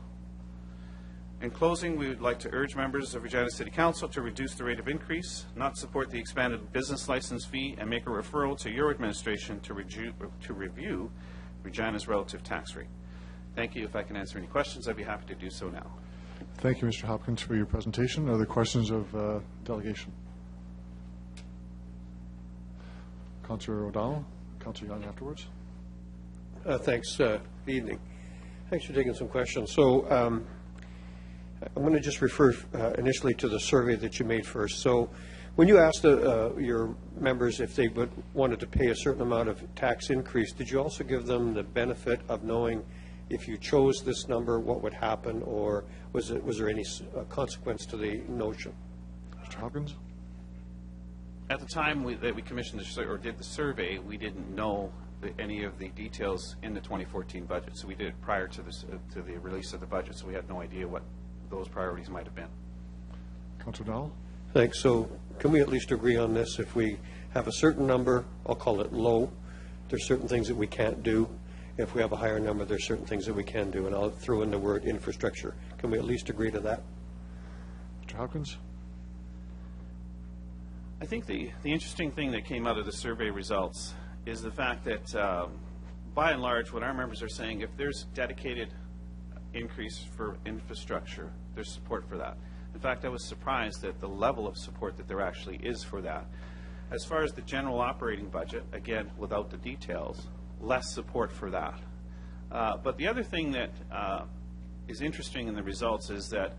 Speaker 11: In closing, we would like to urge members of Regina City Council to reduce the rate of increase, not support the expanded business license fee, and make a referral to your administration to review Regina's relative tax rate. Thank you. If I can answer any questions, I'd be happy to do so now.
Speaker 2: Thank you, Mr. Hopkins, for your presentation. Other questions of delegation? Councillor O'Donnell, Councillor Young afterwards.
Speaker 6: Thanks. Good evening. Thanks for taking some questions. So I'm going to just refer initially to the survey that you made first. So when you asked your members if they wanted to pay a certain amount of tax increase, did you also give them the benefit of knowing if you chose this number, what would happen, or was there any consequence to the notion?
Speaker 2: Mr. Hopkins?
Speaker 11: At the time that we commissioned or did the survey, we didn't know any of the details in the 2014 budget. So we did it prior to to the release of the budget, so we had no idea what those priorities might have been.
Speaker 2: Councilor Dowell?
Speaker 6: Thanks. So can we at least agree on this? If we have a certain number, I'll call it low, there's certain things that we can't do. If we have a higher number, there's certain things that we can do, and I'll throw in the word infrastructure. Can we at least agree to that?
Speaker 2: Mr. Hopkins?
Speaker 11: I think the interesting thing that came out of the survey results is the fact that, by and large, what our members are saying, if there's dedicated increase for infrastructure, there's support for that. In fact, I was surprised at the level of support that there actually is for that. As far as the general operating budget, again, without the details, less support for that. But the other thing that is interesting in the results is that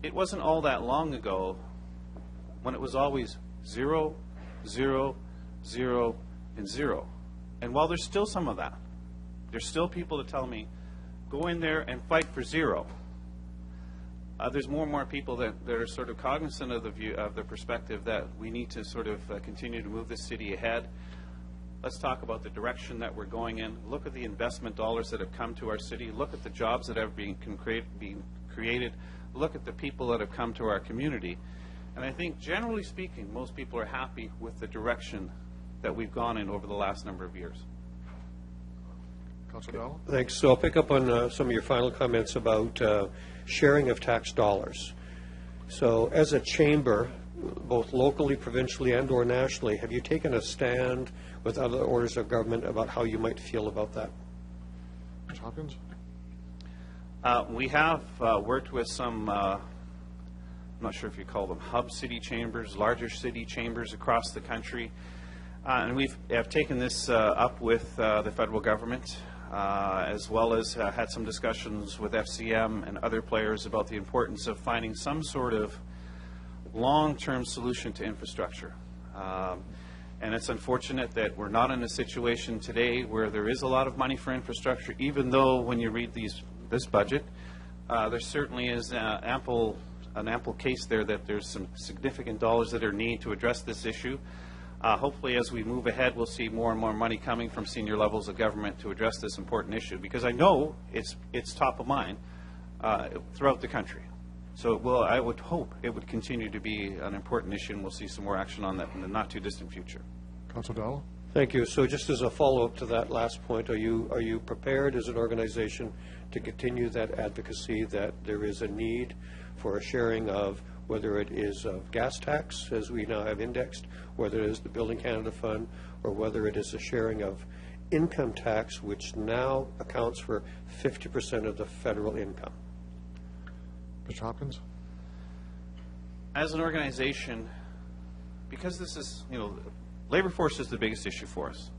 Speaker 11: it wasn't all that long ago when it was always 0, 0, 0, and 0. And while there's still some of that, there's still people that tell me, go in there and fight for 0. There's more and more people that are sort of cognizant of the perspective that we need to sort of continue to move this city ahead. Let's talk about the direction that we're going in. Look at the investment dollars that have come to our city. Look at the jobs that have been created. Look at the people that have come to our community. And I think, generally speaking, most people are happy with the direction that we've gone in over the last number of years.
Speaker 2: Councilor Dowell?
Speaker 6: Thanks. So I'll pick up on some of your final comments about sharing of tax dollars. So as a chamber, both locally, provincially, and or nationally, have you taken a stand with other orders of government about how you might feel about that?
Speaker 2: Mr. Hopkins?
Speaker 11: We have worked with some, I'm not sure if you call them hub city chambers, larger city chambers across the country. And we have taken this up with the federal government, as well as had some discussions with FCM and other players about the importance of finding some sort of long-term solution to infrastructure. And it's unfortunate that we're not in a situation today where there is a lot of money for infrastructure, even though when you read this budget, there certainly is an ample case there that there's some significant dollars that are needed to address this issue. Hopefully, as we move ahead, we'll see more and more money coming from senior levels of government to address this important issue, because I know it's top of mind throughout the country. So I would hope it would continue to be an important issue, and we'll see some more action on that in the not-too-distant future.
Speaker 2: Councilor Dowell?
Speaker 6: Thank you. So just as a follow-up to that last point, are you prepared as an organization to continue that advocacy that there is a need for a sharing of, whether it is of gas tax, as we now have indexed, whether it is the Building Canada Fund, or whether it is a sharing of income tax, which now accounts for 50% of the federal income?
Speaker 2: Mr. Hopkins?
Speaker 11: As an organization, because this is, labor force is the biggest issue for us,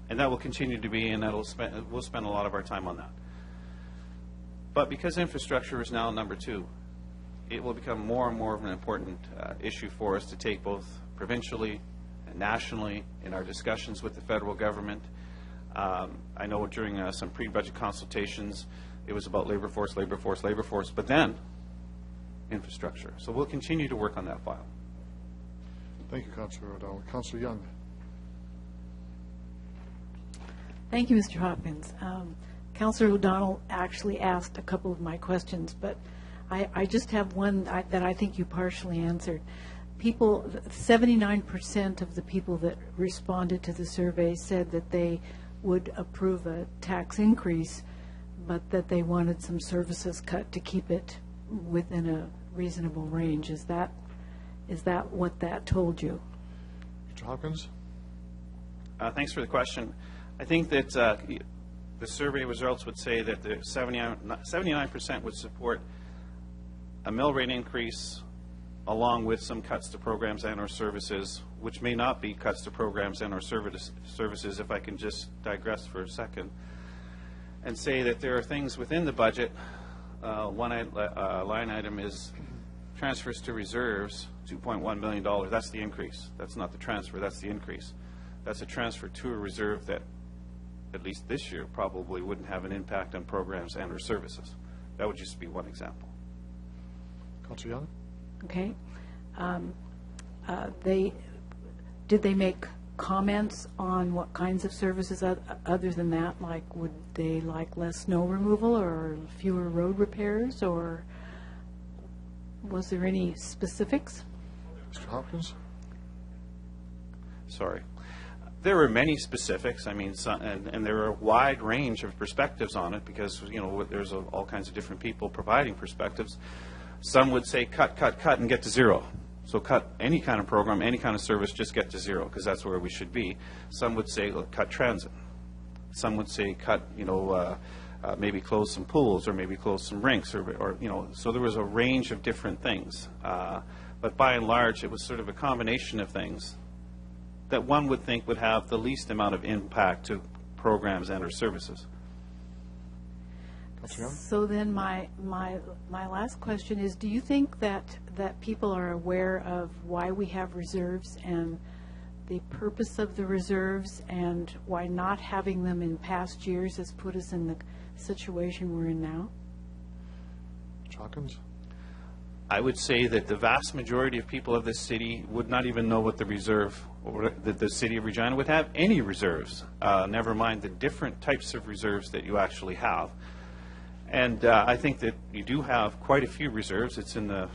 Speaker 11: and that will continue to be, and we'll spend a lot of our time on that. But because infrastructure is now number 2, it will become more and more of an important issue for us to take both provincially and nationally in our discussions with the federal government. I know during some pre-budget consultations, it was about labor force, but then infrastructure. So we'll continue to work on that file.
Speaker 2: Thank you, Councilor O'Donnell. Councilor Young?
Speaker 15: Thank you, Mr. Hopkins. Councilor O'Donnell actually asked a couple of my questions, but I just have one that I think you partially answered. 79% of the people that responded to the survey said that they would approve a tax increase, but that they wanted some services cut to keep it within a reasonable range. Is that what that told you?
Speaker 2: Mr. Hopkins?
Speaker 11: Thanks for the question. I think that the survey results would say that the 79% would support a mill rate increase along with some cuts to programs and or services, which may not be cuts to programs and or services, if I can just digress for a second, and say that there are things within the budget. One line item is transfers to reserves, $2.1 million. That's the increase. That's not the transfer. That's the increase. That's a transfer to a reserve that, at least this year, probably wouldn't have an impact on programs and or services. That would just be one example.
Speaker 2: Councilor Young?
Speaker 15: Okay. Did they make
Speaker 22: comments on what kinds of services other than that? Like, would they like less snow removal or fewer road repairs, or was there any specifics?
Speaker 2: Mr. Hopkins?
Speaker 11: Sorry. There were many specifics. I mean, and there are a wide range of perspectives on it because, you know, there's all kinds of different people providing perspectives. Some would say cut, cut, cut and get to zero. So cut any kind of program, any kind of service, just get to zero because that's where we should be. Some would say cut transit. Some would say cut, you know, maybe close some pools or maybe close some rinks or you know, so there was a range of different things. But by and large, it was sort of a combination of things that one would think would have the least amount of impact to programs and or services.
Speaker 22: So then my last question is, do you think that people are aware of why we have reserves and the purpose of the reserves and why not having them in past years has put us in the situation we're in now?
Speaker 2: Hawkins?
Speaker 11: I would say that the vast majority of people of this city would not even know what the reserve, or that the city of Regina would have any reserves, never mind the different types of reserves that you actually have. And I think that you do have quite a few reserves. It's in the,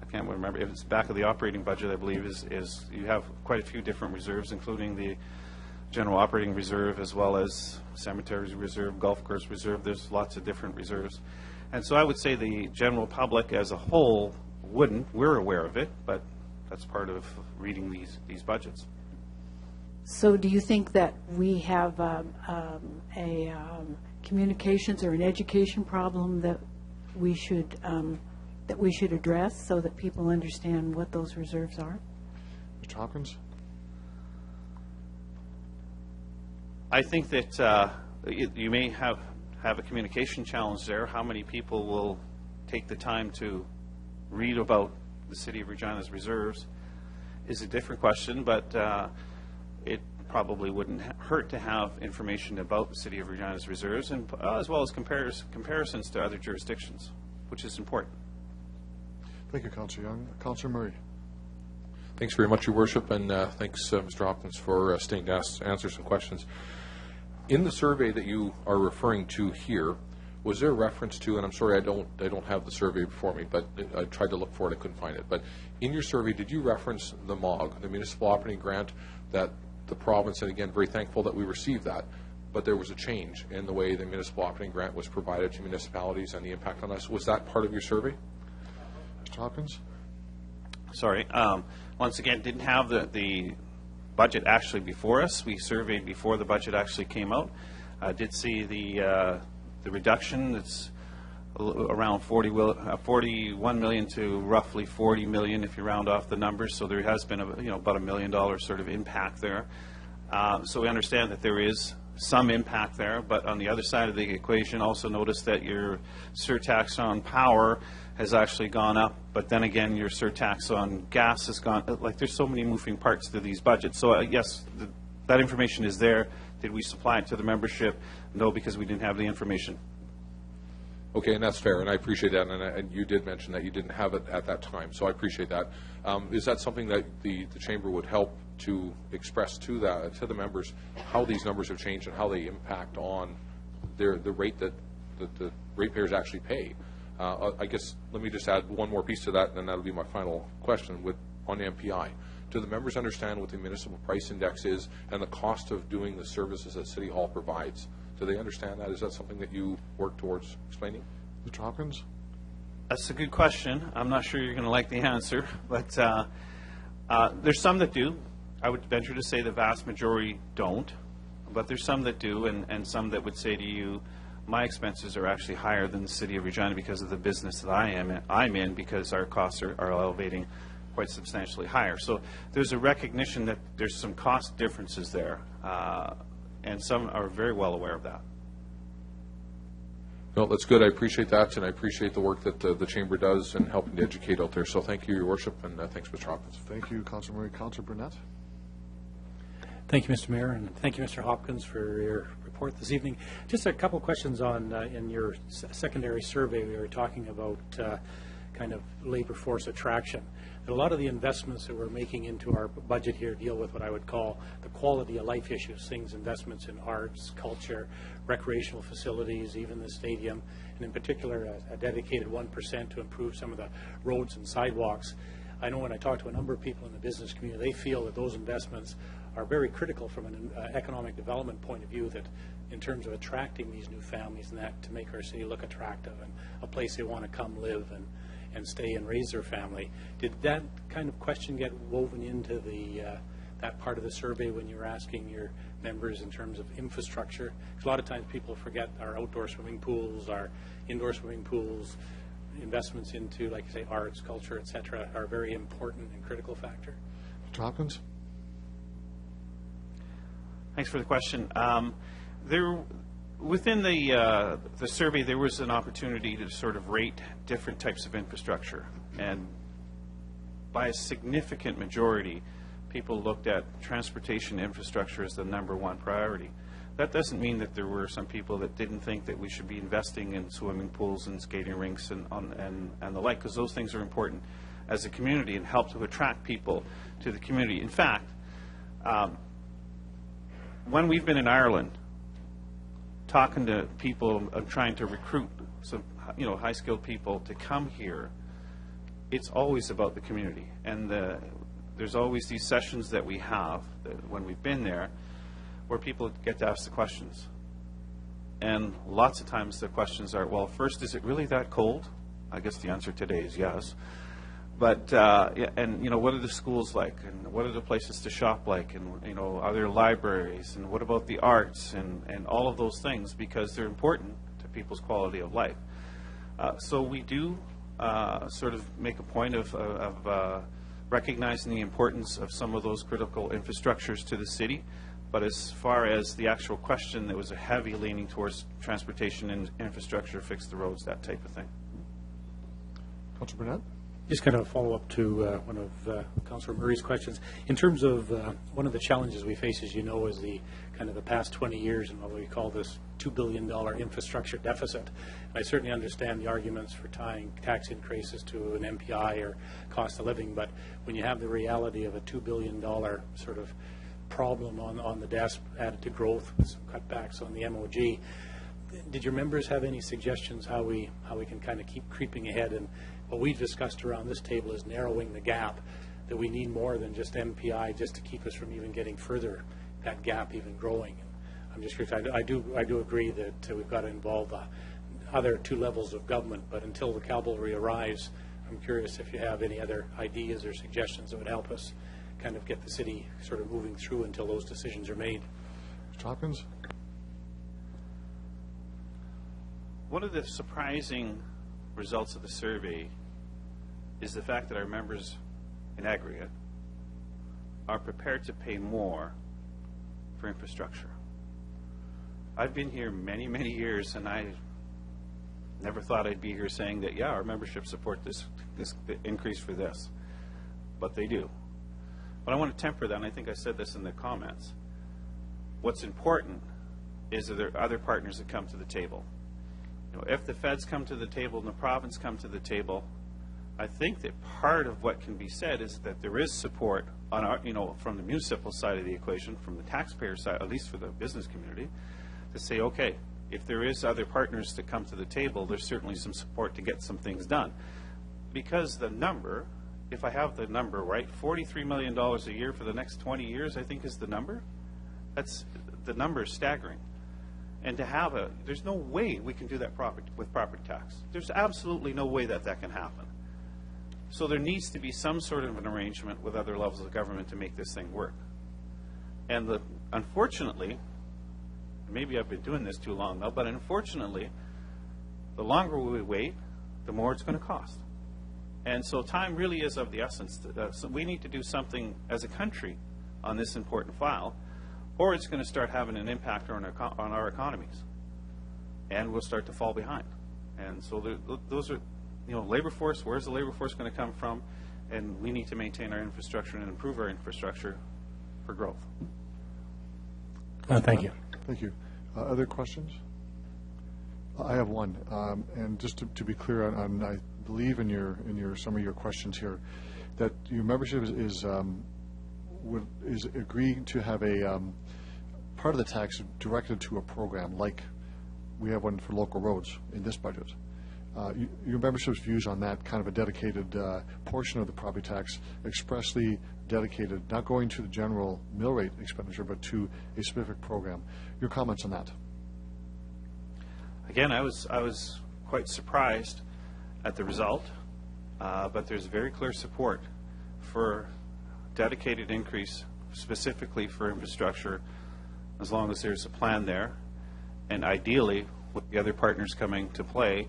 Speaker 11: I can't remember, if it's back of the operating budget, I believe, is you have quite a few different reserves, including the general operating reserve as well as cemeteries reserve, golf course reserve. There's lots of different reserves. And so I would say the general public as a whole wouldn't. We're aware of it, but that's part of reading these budgets.
Speaker 22: So do you think that we have a communications or an education problem that we should address so that people understand what those reserves are?
Speaker 2: Mr. Hopkins?
Speaker 11: I think that you may have a communication challenge there. How many people will take the time to read about the City of Regina's reserves is a different question, but it probably wouldn't hurt to have information about the City of Regina's reserves, and as well as comparisons to other jurisdictions, which is important.
Speaker 2: Thank you, Councillor Young. Councillor Murray.
Speaker 3: Thanks very much, Your Worship, and thanks, Mr. Hopkins, for staying to answer some questions. In the survey that you are referring to here, was there a reference to, and I'm sorry I don't have the survey before me, but I tried to look for it, I couldn't find it, but in your survey, did you reference the MOG, the Municipal Operating Grant, that the province, and again, very thankful that we received that, but there was a change in the way the Municipal Operating Grant was provided to municipalities and the impact on us? Was that part of your survey?
Speaker 2: Mr. Hopkins?
Speaker 11: Sorry. Once again, didn't have the budget actually before us. We surveyed before the budget actually came out. Did see the reduction. It's around 41 million to roughly 40 million if you round off the numbers. So there has been about $1 million sort of impact there. So we understand that there is some impact there, but on the other side of the equation, also notice that your surtax on power has actually gone up, but then again, your surtax on gas has gone, like there's so many moving parts to these budgets. So yes, that information is there. Did we supply it to the membership? No, because we didn't have the information.
Speaker 3: Okay, and that's fair, and I appreciate that, and you did mention that you didn't have it at that time, so I appreciate that. Is that something that the Chamber would help to express to the members how these numbers have changed and how they impact on the rate that the ratepayers actually pay? I guess let me just add one more piece to that, and then that'll be my final question on MPI. Do the members understand what the municipal price index is and the cost of doing the services that City Hall provides? Do they understand that? Is that something that you work towards explaining?
Speaker 2: Mr. Hopkins?
Speaker 11: That's a good question. I'm not sure you're going to like the answer, but there's some that do. I would venture to say the vast majority don't, but there's some that do, and some that would say to you, my expenses are actually higher than the City of Regina because of the business that I'm in, because our costs are elevating quite substantially higher. So there's a recognition that there's some cost differences there, and some are very well aware of that.
Speaker 3: No, that's good. I appreciate that, and I appreciate the work that the Chamber does in helping to educate out there. So thank you, Your Worship, and thanks, Mr. Hopkins.
Speaker 2: Thank you, Councillor Murray. Councillor Burnett?
Speaker 7: Thank you, Mr. Mayor, and thank you, Mr. Hopkins, for your report this evening. Just a couple of questions on in your secondary survey. We were talking about kind of labor force attraction. A lot of the investments that we're making into our budget here deal with what I would call the quality of life issues, things, investments in arts, culture, recreational facilities, even the stadium, and in particular a dedicated 1% to improve some of the roads and sidewalks. I know when I talk to a number of people in the business community, they feel that those investments are very critical from an economic development point of view, that in terms of attracting these new families and that to make our city look attractive and a place they want to come live and stay and raise their family. Did that kind of question get woven into the that part of the survey when you were asking your members in terms of infrastructure? Because a lot of times people forget our outdoor swimming pools, our indoor swimming pools, investments into, like I say, arts, culture, et cetera, are a very important and critical factor.
Speaker 2: Mr. Hopkins?
Speaker 11: Thanks for the question. Within the survey, there was an opportunity to sort of rate different types of infrastructure, and by a significant majority, people looked at transportation infrastructure as the #1 priority. That doesn't mean that there were some people that didn't think that we should be investing in swimming pools and skating rinks and the like, because those things are important as a community and help to attract people to the community. In fact, when we've been in Ireland, talking to people, trying to recruit some, high-skilled people to come here, it's always about the community. And there's always these sessions that we have when we've been there where people get to ask the questions. And lots of times the questions are, well, first, is it really that cold? I guess the answer today is yes. But, what are the schools like? And what are the places to shop like? And, are there libraries? And what about the arts? And all of those things, because they're important to people's quality of life. So we do sort of make a point of recognizing the importance of some of those critical infrastructures to the city. But as far as the actual question, there was a heavy leaning towards transportation and infrastructure, fix the roads, that type of thing.
Speaker 2: Councilor Burnett?
Speaker 7: Just kind of a follow-up to one of Councillor Murray's questions. In terms of one of the challenges we face, as you know, is the kind of the past 20 years and what we call this $2 billion infrastructure deficit. And I certainly understand the arguments for tying tax increases to an MPI or cost of living, but when you have the reality of a $2 billion sort of problem on the desk added to growth with some cutbacks on the MOG, did your members have any suggestions how we can kind of keep creeping ahead? And what we've discussed around this table is narrowing the gap, that we need more than just MPI just to keep us from even getting further, that gap even growing. And I'm just curious, I do agree that we've got to involve other two levels of government, but until the cavalry arrives, I'm curious if you have any other ideas or suggestions that would help us kind of get the city sort of moving through until those decisions are made.
Speaker 2: Mr. Hopkins?
Speaker 11: One of the surprising results of the survey is the fact that our members in aggregate are prepared to pay more for infrastructure. I've been here many, many years, and I never thought I'd be here saying that, yeah, our membership support this increase for this, but they do. But I want to temper that, and I think I said this in the comments. What's important is that there are other partners that come to the table. If the feds come to the table and the province come to the table, I think that part of what can be said is that there is support on our, from the municipal side of the equation, from the taxpayer side, at least for the business community, to say, okay, if there is other partners to come to the table, there's certainly some support to get some things done. Because the number, if I have the number right, $43 million a year for the next 20 years, I think is the number. The number is staggering. And to have there's no way we can do that with property tax. There's absolutely no way that can happen. So there needs to be some sort of an arrangement with other levels of government to make this thing work. And unfortunately, maybe I've been doing this too long now, but unfortunately, the longer we wait, the more it's going to cost. And so time really is of the essence. So we need to do something as a country on this important file, or it's going to start having an impact on our economies, and we'll start to fall behind. And so those are, labor force, where's the labor force going to come from? And we need to maintain our infrastructure and improve our infrastructure for growth.
Speaker 7: Thank you.
Speaker 2: Thank you. Other questions? I have one, and just to be clear on believe in some of your questions here that your membership is agreeing to have a part of the tax directed to a program like we have one for local roads in this budget. Your membership's views on that kind of a dedicated portion of the property tax expressly dedicated, not going to the general mill rate expenditure, but to a specific program. Your comments on that?
Speaker 11: Again, I was quite surprised at the result, but there's very clear support for dedicated increase specifically for infrastructure as long as there's a plan there, and ideally with the other partners coming to play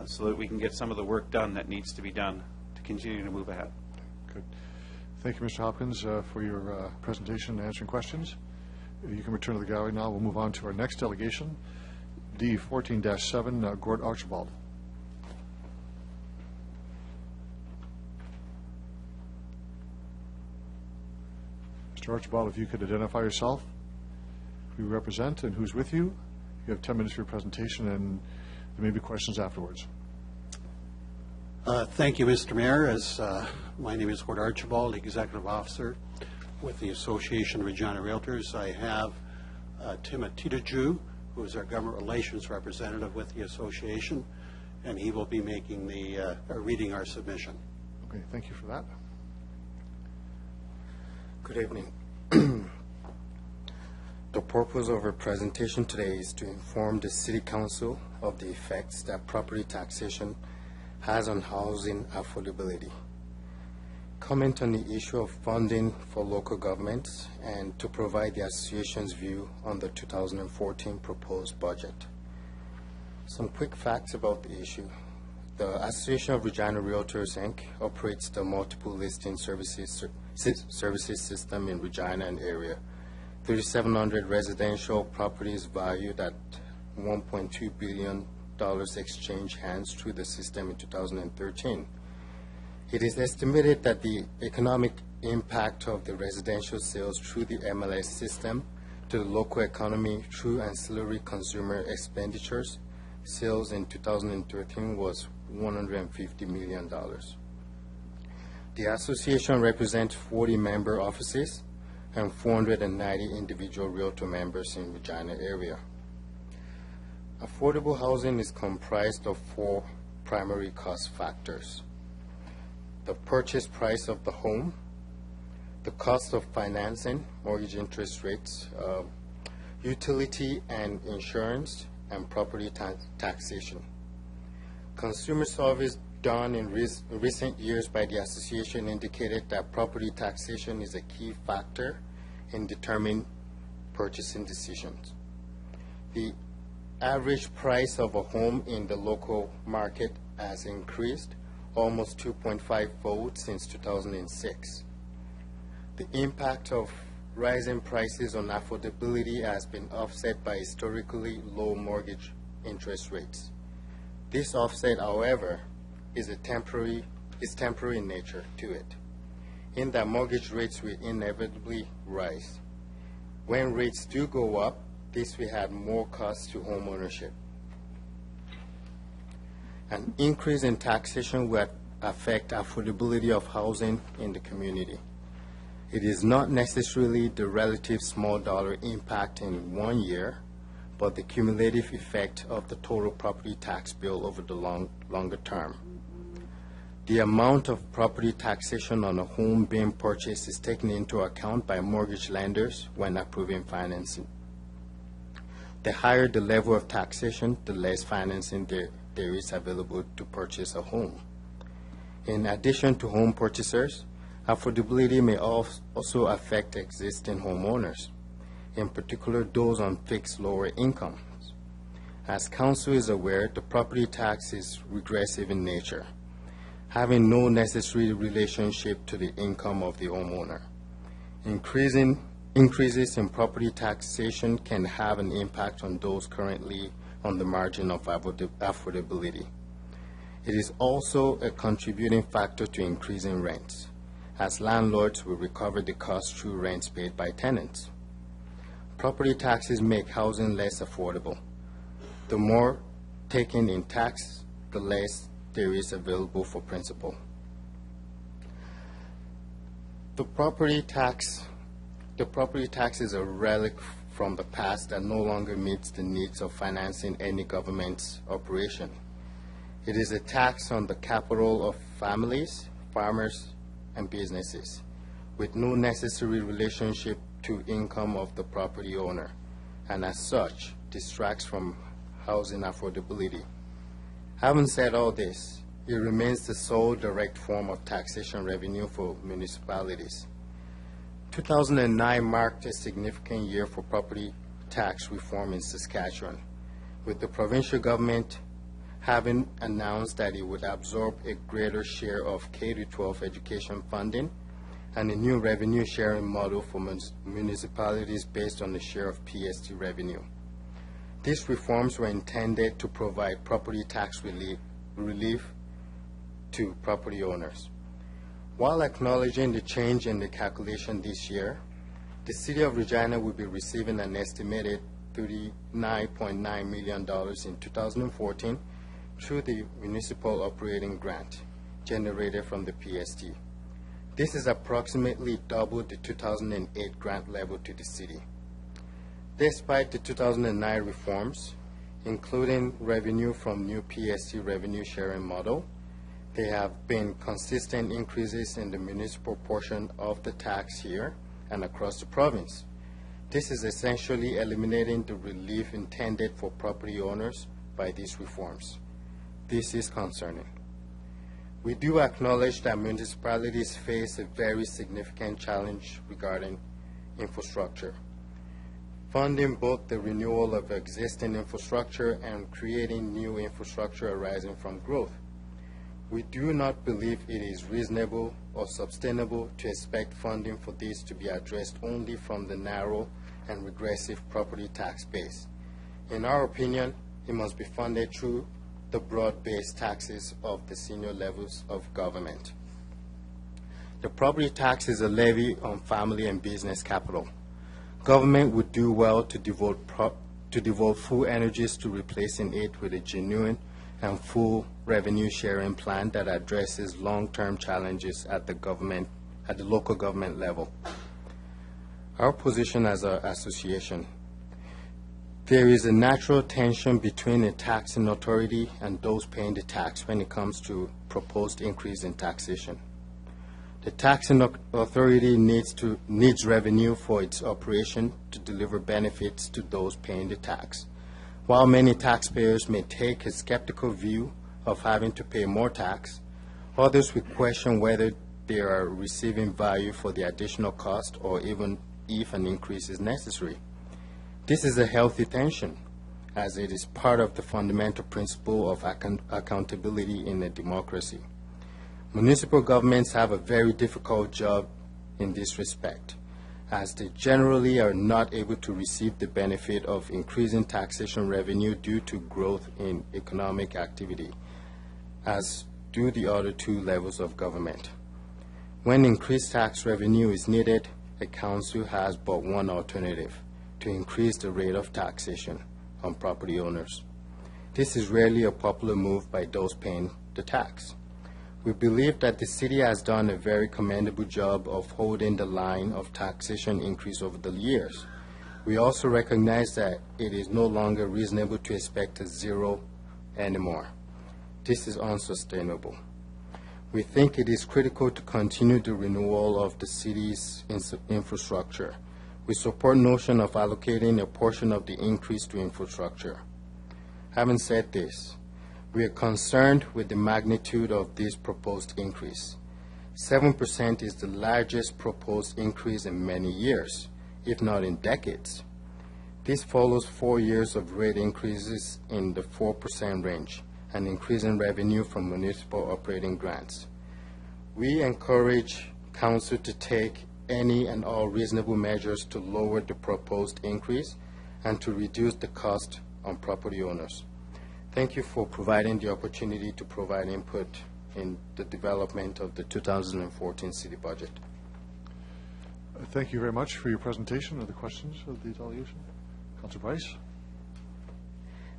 Speaker 11: so that we can get some of the work done that needs to be done to continue to move ahead.
Speaker 2: Good. Thank you, Mr. Hopkins, for your presentation and answering questions. You can return to the gallery now. We'll move on to our next delegation, D14-7, Gord Archibald. Mr. Archibald, if you could identify yourself, who you represent, and who's with you. You have 10 minutes for your presentation, and there may be questions afterwards.
Speaker 5: Thank you, Mr. Mayor. My name is Gord Archibald, Executive Officer with the Association of Regina Realtors. I have Tim Atitaju, who is our Government Relations Representative with the Association, and he will be making reading our submission.
Speaker 2: Okay, thank you for that.
Speaker 12: Good evening. The purpose of our presentation today is to inform the City Council of the effects that property taxation has on housing affordability, comment on the issue of funding for local governments, and to provide the Association's view on the 2014 proposed budget. Some quick facts about the issue. The Association of Regina Realtors, Inc. operates the multiple listing services system in Regina and area. 3,700 residential properties valued at $1.2 billion exchanged hands through the system in 2013. It is estimated that the economic impact of the residential sales through the MLS system to the local economy through ancillary consumer expenditures sales in 2013 was $150 million. The association represents 40 member offices and 490 individual realtor members in Regina area. Affordable housing is comprised of 4 primary cost factors: the purchase price of the home, the cost of financing, mortgage interest rates, utility and insurance, and property taxation. Consumer surveys done in recent years by the association indicated that property taxation is a key factor in determining purchasing decisions. The average price of a home in the local market has increased almost 2.5-fold since 2006. The impact of rising prices on affordability has been offset by historically low mortgage interest rates. This offset, however, is temporary in nature to it, in that mortgage rates will inevitably rise. When rates do go up, this will add more costs to home ownership. An increase in taxation will affect affordability of housing in the community. It is not necessarily the relative small dollar impact in one year, but the cumulative effect of the total property tax bill over the longer term. The amount of property taxation on a home being purchased is taken into account by mortgage lenders when approving financing. The higher the level of taxation, the less financing there is available to purchase a home. In addition to home purchasers, affordability may also affect existing homeowners, in particular those on fixed lower incomes. As Council is aware, the property tax is regressive in nature, having no necessary relationship to the income of the homeowner. Increases in property taxation can have an impact on those currently on the margin of affordability. It is also a contributing factor to increasing rents, as landlords will recover the cost through rents paid by tenants. Property taxes make housing less affordable. The more taken in tax, the less there is available for principal. The property tax is a relic from the past that no longer meets the needs of financing any government's operation. It is a tax on the capital of families, farmers, and businesses, with no necessary relationship to income of the property owner, and as such, distracts from housing affordability. Having said all this, it remains the sole direct form of taxation revenue for municipalities. 2009 marked a significant year for property tax reform in Saskatchewan, with the provincial government having announced that it would absorb a greater share of K-12 education funding and a new revenue sharing model for municipalities based on the share of PST revenue. These reforms were intended to provide property tax relief to property owners. While acknowledging the change in the calculation this year, the City of Regina will be receiving an estimated $39.9 million in 2014 through the Municipal Operating Grant generated from the PST. This is approximately double the 2008 grant level to the city. Despite the 2009 reforms, including revenue from new PST revenue sharing model, there have been consistent increases in the municipal portion of the tax here and across the province. This is essentially eliminating the relief intended for property owners by these reforms. This is concerning. We do acknowledge that municipalities face a very significant challenge regarding infrastructure. Funding both the renewal of existing infrastructure and creating new infrastructure arising from growth. We do not believe it is reasonable or sustainable to expect funding for this to be addressed only from the narrow and regressive property tax base. In our opinion, it must be funded through the broad-based taxes of the senior levels of government. The property tax is a levy on family and business capital. Government would do well to devote full energies to replacing it with a genuine and full revenue sharing plan that addresses long-term challenges at the local government level. Our position as an association: there is a natural tension between a taxing authority and those paying the tax when it comes to proposed increase in taxation. The taxing authority needs revenue for its operation to deliver benefits to those paying the tax. While many taxpayers may take a skeptical view of having to pay more tax, others will question whether they are receiving value for the additional cost or even if an increase is necessary. This is a healthy tension, as it is part of the fundamental principle of accountability in a democracy. Municipal governments have a very difficult job in this respect, as they generally are not able to receive the benefit of increasing taxation revenue due to growth in economic activity, as do the other two levels of government. When increased tax revenue is needed, a council has but one alternative: to increase the rate of taxation on property owners. This is rarely a popular move by those paying the tax. We believe that the city has done a very commendable job of holding the line of taxation increase over the years. We also recognize that it is no longer reasonable to expect a zero anymore. This is unsustainable. We think it is critical to continue the renewal of the city's infrastructure. We support notion of allocating a portion of the increase to infrastructure. Having said this, we are concerned with the magnitude of this proposed increase. 7% is the largest proposed increase in many years, if not in decades. This follows 4 years of rate increases in the 4% range, and increase in revenue from municipal operating grants. We encourage Council to take any and all reasonable measures to lower the proposed increase and to reduce the cost on property owners. Thank you for providing the opportunity to provide input in the development of the 2014 city budget.
Speaker 2: Thank you very much for your presentation. Are there questions of the delegation? Councilor Price?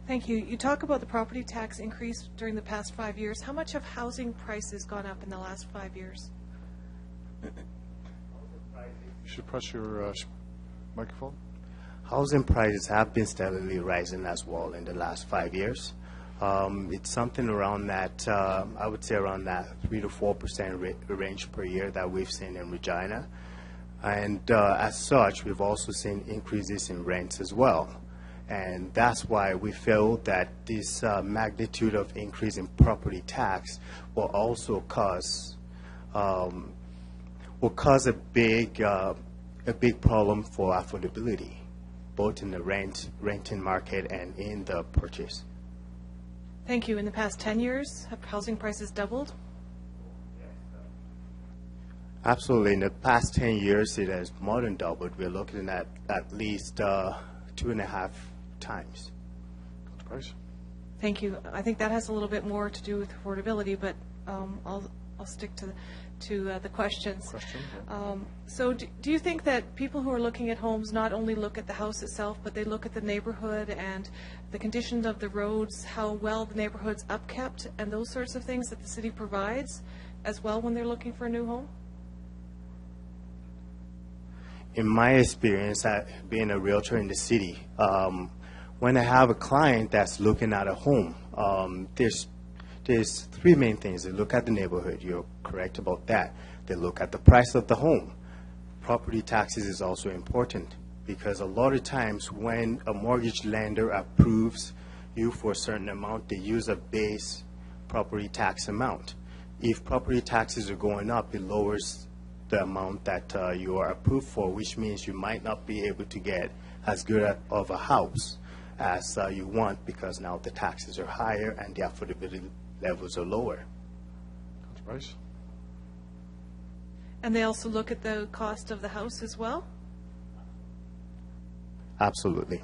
Speaker 9: Thank you. You talk about the property tax increase during the past 5 years. How much have housing prices gone up in the last 5 years?
Speaker 2: You should press your microphone.
Speaker 12: Housing prices have been steadily rising as well in the last 5 years. It's something around that, I would say around that 3 to 4% range per year that we've seen in Regina. And as such, we've also seen increases in rents as well. And that's why we feel that this magnitude of increase in property tax will also cause a big problem for affordability, both in the renting market and in the purchase.
Speaker 9: Thank you. In the past 10 years, have housing prices doubled?
Speaker 12: Absolutely. In the past 10 years, it has more than doubled. We're looking at least 2.5 times.
Speaker 2: Price?
Speaker 9: Thank you. I think that has a little bit more to do with affordability, but I'll stick to the questions. So do you think that people who are looking at homes not only look at the house itself, but they look at the neighborhood and the condition of the roads, how well the neighborhood's upkept, and those sorts of things that the city provides as well when they're looking for a new home?
Speaker 12: In my experience, being a realtor in the city, when I have a client that's looking at a home, there's three main things. They look at the neighborhood. You're correct about that. They look at the price of the home. Property taxes is also important because a lot of times when a mortgage lender approves you for a certain amount, they use a base property tax amount. If property taxes are going up, it lowers the amount that you are approved for, which means you might not be able to get as good of a house as you want because now the taxes are higher and the affordability levels are lower.
Speaker 2: Price?
Speaker 9: And they also look at the cost of the house as well?
Speaker 12: Absolutely.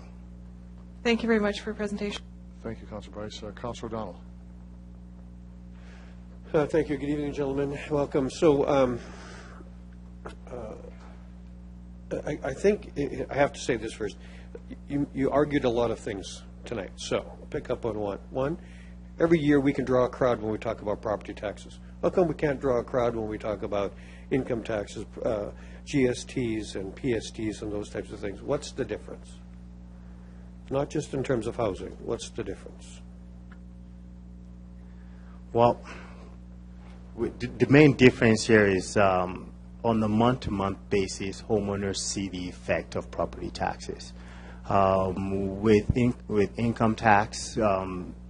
Speaker 9: Thank you very much for your presentation.
Speaker 2: Thank you, Councilor Bryce. Councilor O'Donnell.
Speaker 6: Thank you. Good evening, gentlemen. Welcome. So I think I have to say this first. You argued a lot of things tonight, so I'll pick up on one. One, every year we can draw a crowd when we talk about property taxes. How come we can't draw a crowd when we talk about income taxes, GSTs and PSTs and those types of things? What's the difference? Not just in terms of housing. What's the difference?
Speaker 12: Well, the main difference here is on a month-to-month basis, homeowners see the effect of property taxes. With income tax,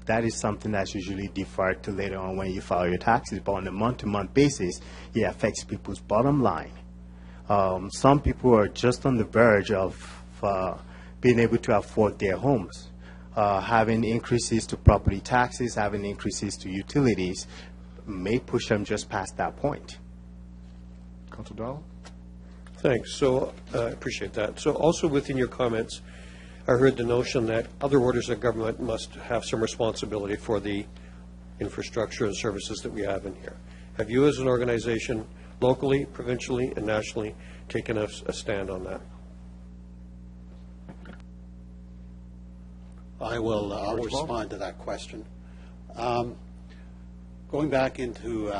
Speaker 12: that is something that's usually deferred to later on when you file your taxes. But on a month-to-month basis, it affects people's bottom line. Some people are just on the verge of being able to afford their homes. Having increases to property taxes, having increases to utilities may push them just past that point.
Speaker 2: Councilor Dahl?
Speaker 6: Thanks. So I appreciate that. So also within your comments, I heard the notion that other orders of government must have some responsibility for the infrastructure and services that we have in here. Have you as an organization, locally, provincially, and nationally, taken a stand on that?
Speaker 5: I'll respond to that question. Going back into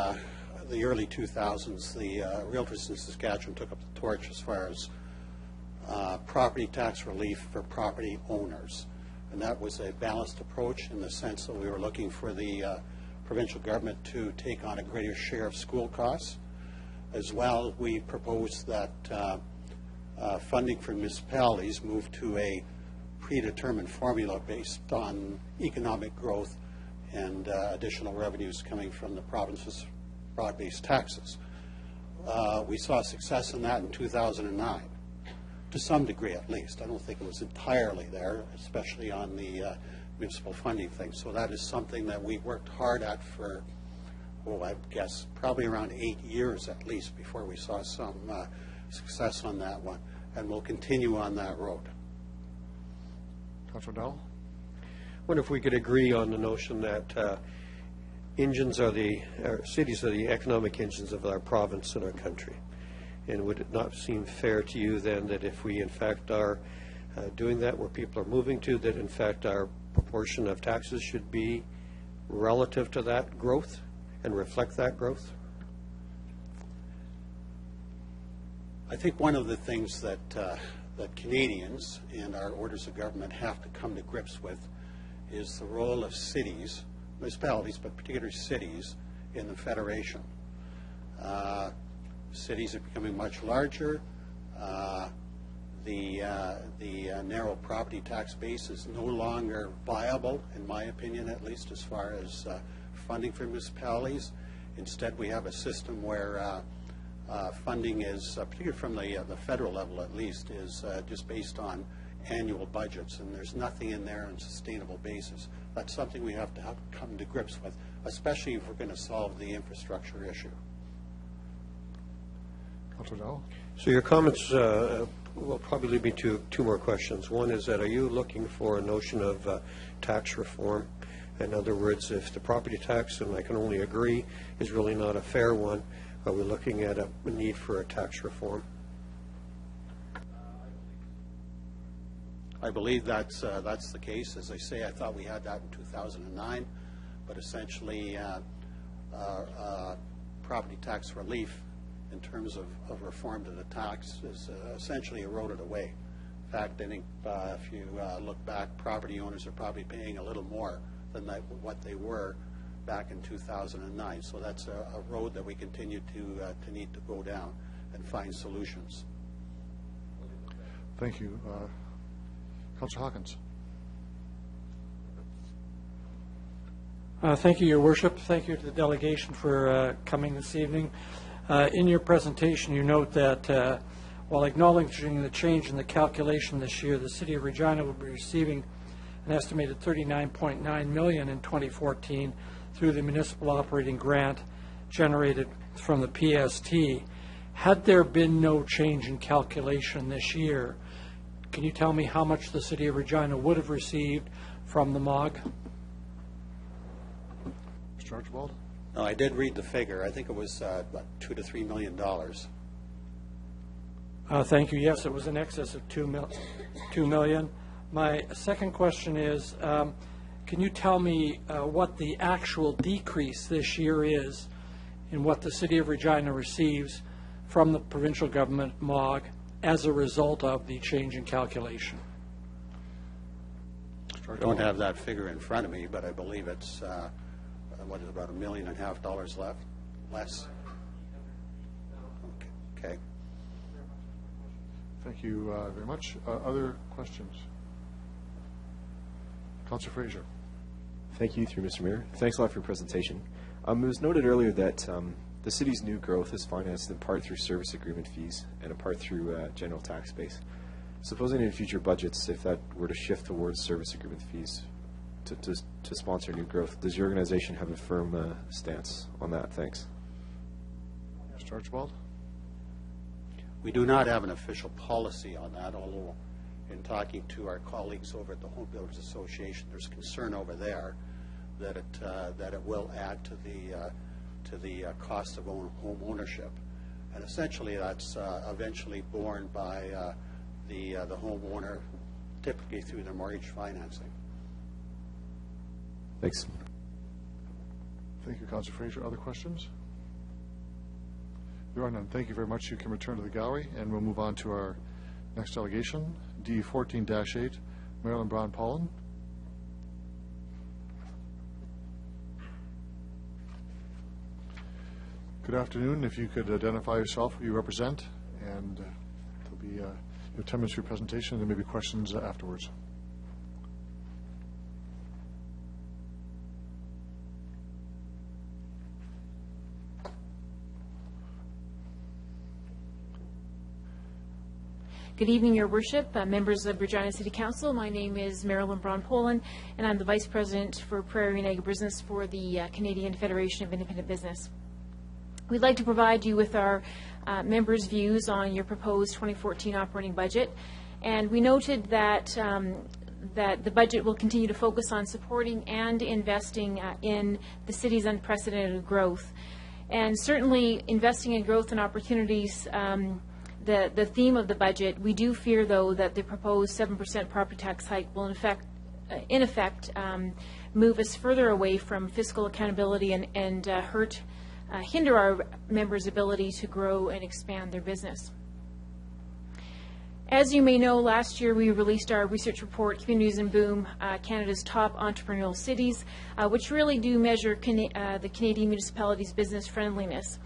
Speaker 5: the early 2000s, the realtors in Saskatchewan took up the torch as far as property tax relief for property owners. And that was a balanced approach in the sense that we were looking for the provincial government to take on a greater share of school costs. As well, we proposed that funding for municipalities move to a predetermined formula based on economic growth and additional revenues coming from the province's broad-based taxes. We saw success in that in 2009, to some degree at least. I don't think it was entirely there, especially on the municipal funding thing. So that is something that we worked hard at for, I guess, probably around 8 years at least before we saw some success on that one. And we'll continue on that road.
Speaker 2: Councilor Dahl?
Speaker 6: I wonder if we could agree on the notion that cities are the economic engines of our province and our country. And would it not seem fair to you then that if we in fact are doing that where people are moving to, that in fact our proportion of taxes should be relative to that growth and reflect that growth?
Speaker 5: I think one of the things that that Canadians and our orders of government have to come to grips with is the role of cities, municipalities, but particularly cities in the Federation. Cities are becoming much larger. The narrow property tax base is no longer viable, in my opinion, at least as far as funding for municipalities. Instead, we have a system where funding is, particularly from the federal level at least, is just based on annual budgets, and there's nothing in there on a sustainable basis. That's something we have to come to grips with, especially if we're going to solve the infrastructure issue.
Speaker 2: Councilor Dowell?
Speaker 6: So your comments will probably lead me to two more questions. One is that, are you looking for a notion of tax reform? In other words, if the property tax, and I can only agree, is really not a fair one, are we looking at a need for a tax reform?
Speaker 5: I believe that's the case. As I say, I thought we had that in 2009, but essentially property tax relief in terms of reform to the tax is essentially eroded away. In fact, I think if you look back, property owners are probably paying a little more than what they were back in 2009. So that's a road that we continue to need to go down and find solutions.
Speaker 2: Thank you. Councilor Hawkins.
Speaker 16: Thank you, Your Worship. Thank you to the delegation for coming this evening. In your presentation, you note that while acknowledging the change in the calculation this year, the City of Regina will be receiving an estimated $39.9 million in 2014 through the municipal operating grant generated from the PST. Had there been no change in calculation this year, can you tell me how much the City of Regina would have received from the MOG?
Speaker 2: Mr. Archibald?
Speaker 5: No, I did read the figure. I think it was about $2 to $3 million.
Speaker 16: Thank you. Yes, it was in excess of $2 million. My second question is, can you tell me what the actual decrease this year is in what the City of Regina receives from the provincial government MOG as a result of the change in calculation?
Speaker 5: I don't have that figure in front of me, but I believe it's what is about $1.5 million less. Okay.
Speaker 2: Thank you very much. Other questions? Councilor Fraser.
Speaker 4: Thank you, through Mr. Mayor. Thanks a lot for your presentation. It was noted earlier that the city's new growth is financed in part through service agreement fees and in part through general tax base. Supposing in future budgets, if that were to shift towards service agreement fees to sponsor new growth, does your organization have a firm stance on that? Thanks.
Speaker 2: Mr. Archibald?
Speaker 5: We do not have an official policy on that, although in talking to our colleagues over at the Home Builders Association, there's concern over there that it will add to the cost of home ownership, and essentially that's eventually borne by the homeowner, typically through their mortgage financing.
Speaker 4: Thanks.
Speaker 2: Thank you, Councilor Fraser. Other questions? There are none. Thank you very much. You can return to the gallery, and we'll move on to our next delegation, D14-8, Marilyn Braun-Pollan. Good afternoon. If you could identify yourself, who you represent, and there'll be your 10 minutes for your presentation, and there may be questions afterwards.
Speaker 14: Good evening, Your Worship, members of Regina City Council. My name is Marilyn Braun-Pollan, and I'm the Vice President for Prairie and Agribusiness for the Canadian Federation of Independent Business. We'd like to provide you with our members' views on your proposed 2014 operating budget, and we noted that that the budget will continue to focus on supporting and investing in the city's unprecedented growth. And certainly investing in growth and opportunities, the theme of the budget. We do fear, though, that the proposed 7% property tax hike will in fact in effect, move us further away from fiscal accountability and hinder our members' ability to grow and expand their business. As you may know, last year we released our research report, Communities in Boom, Canada's Top Entrepreneurial Cities, which really do measure the Canadian municipalities' business friendliness.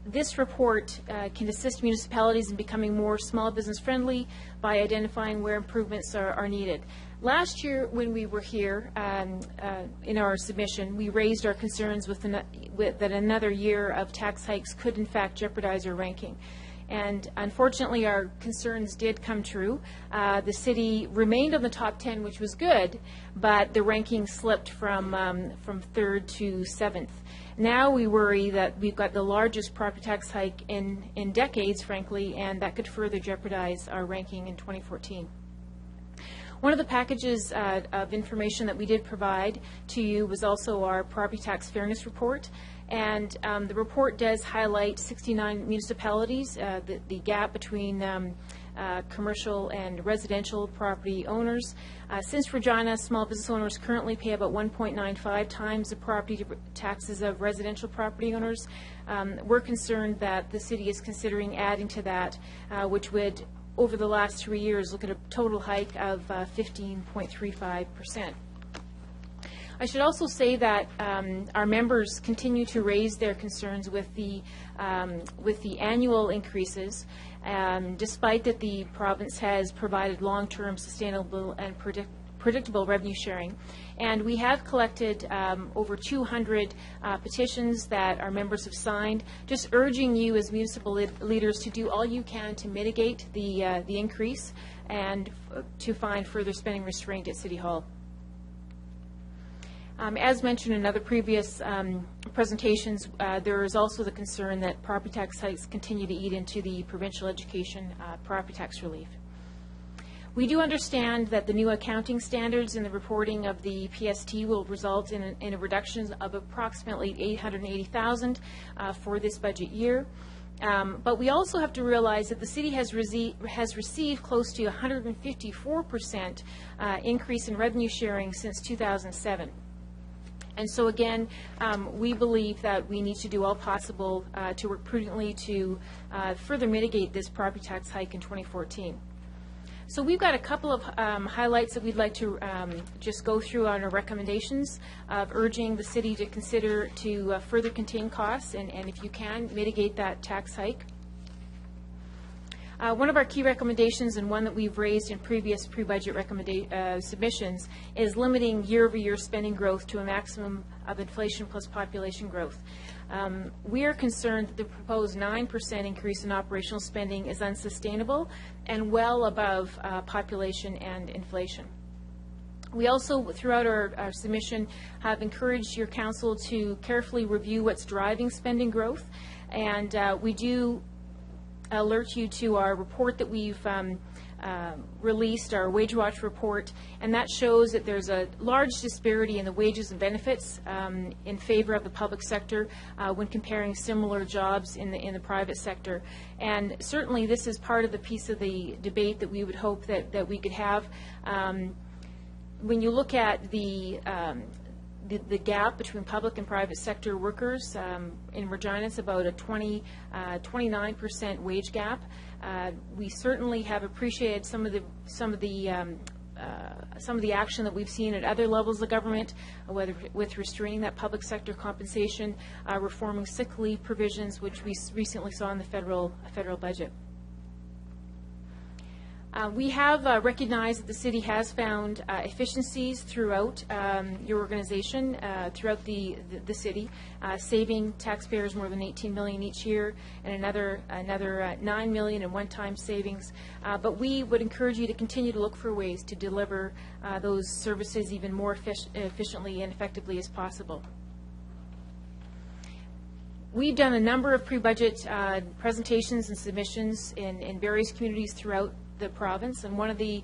Speaker 14: This report can assist municipalities in becoming more small business friendly by identifying where improvements are needed. Last year, when we were here in our submission, we raised our concerns that another year of tax hikes could in fact jeopardize our ranking. And unfortunately, our concerns did come true. The city remained on the top 10, which was good, but the ranking slipped from 3rd to 7th. Now we worry that we've got the largest property tax hike in decades, frankly, and that could further jeopardize our ranking in 2014. One of the packages of information that we did provide to you was also our property tax fairness report. And the report does highlight 69 municipalities, the gap between commercial and residential property owners. Since Regina, small business owners currently pay about 1.95 times the property taxes of residential property owners. We're concerned that the city is considering adding to that, which would, over the last 3 years, look at a total hike of 15.35%. I should also say that our members continue to raise their concerns with the annual increases, despite that the province has provided long-term, sustainable, and predictable revenue sharing. And we have collected over 200 petitions that our members have signed, just urging you as municipal leaders to do all you can to mitigate the increase and to find further spending restraint at City Hall. As mentioned in other previous presentations, there is also the concern that property tax hikes continue to eat into the provincial education property tax relief. We do understand that the new accounting standards in the reporting of the PST will result in a reduction of approximately $880,000 for this budget year. But we also have to realize that the city has received close to 154% increase in revenue sharing since 2007. And so again, we believe that we need to do all possible to work prudently to further mitigate this property tax hike in 2014. So we've got a couple of highlights that we'd like to just go through on our recommendations of urging the city to consider to further contain costs and if you can, mitigate that tax hike. One of our key recommendations, and one that we've raised in previous pre-budget submissions, is limiting year-over-year spending growth to a maximum of inflation plus population growth. We are concerned that the proposed 9% increase in operational spending is unsustainable and well above population and inflation. We also, throughout our submission, have encouraged your council to carefully review what's driving spending growth, and we do alert you to our report that we've released, our Wage Watch report, and that shows that there's a large disparity in the wages and benefits in favor of the public sector when comparing similar jobs in the private sector. And certainly this is part of the piece of the debate that we would hope that we could have. When you look at the gap between public and private sector workers in Regina, it's about a 29% wage gap. We certainly have appreciated some of the action that we've seen at other levels of government, whether with restraining that public sector compensation, reforming sick leave provisions, which we recently saw in the federal budget. We have recognized that the city has found efficiencies throughout your organization, throughout the city, saving taxpayers more than $18 million each year, and another $9 million in one-time savings. But we would encourage you to continue to look for ways to deliver those services even more efficiently and effectively as possible. We've done a number of pre-budget presentations and submissions in various communities throughout the province, and one of the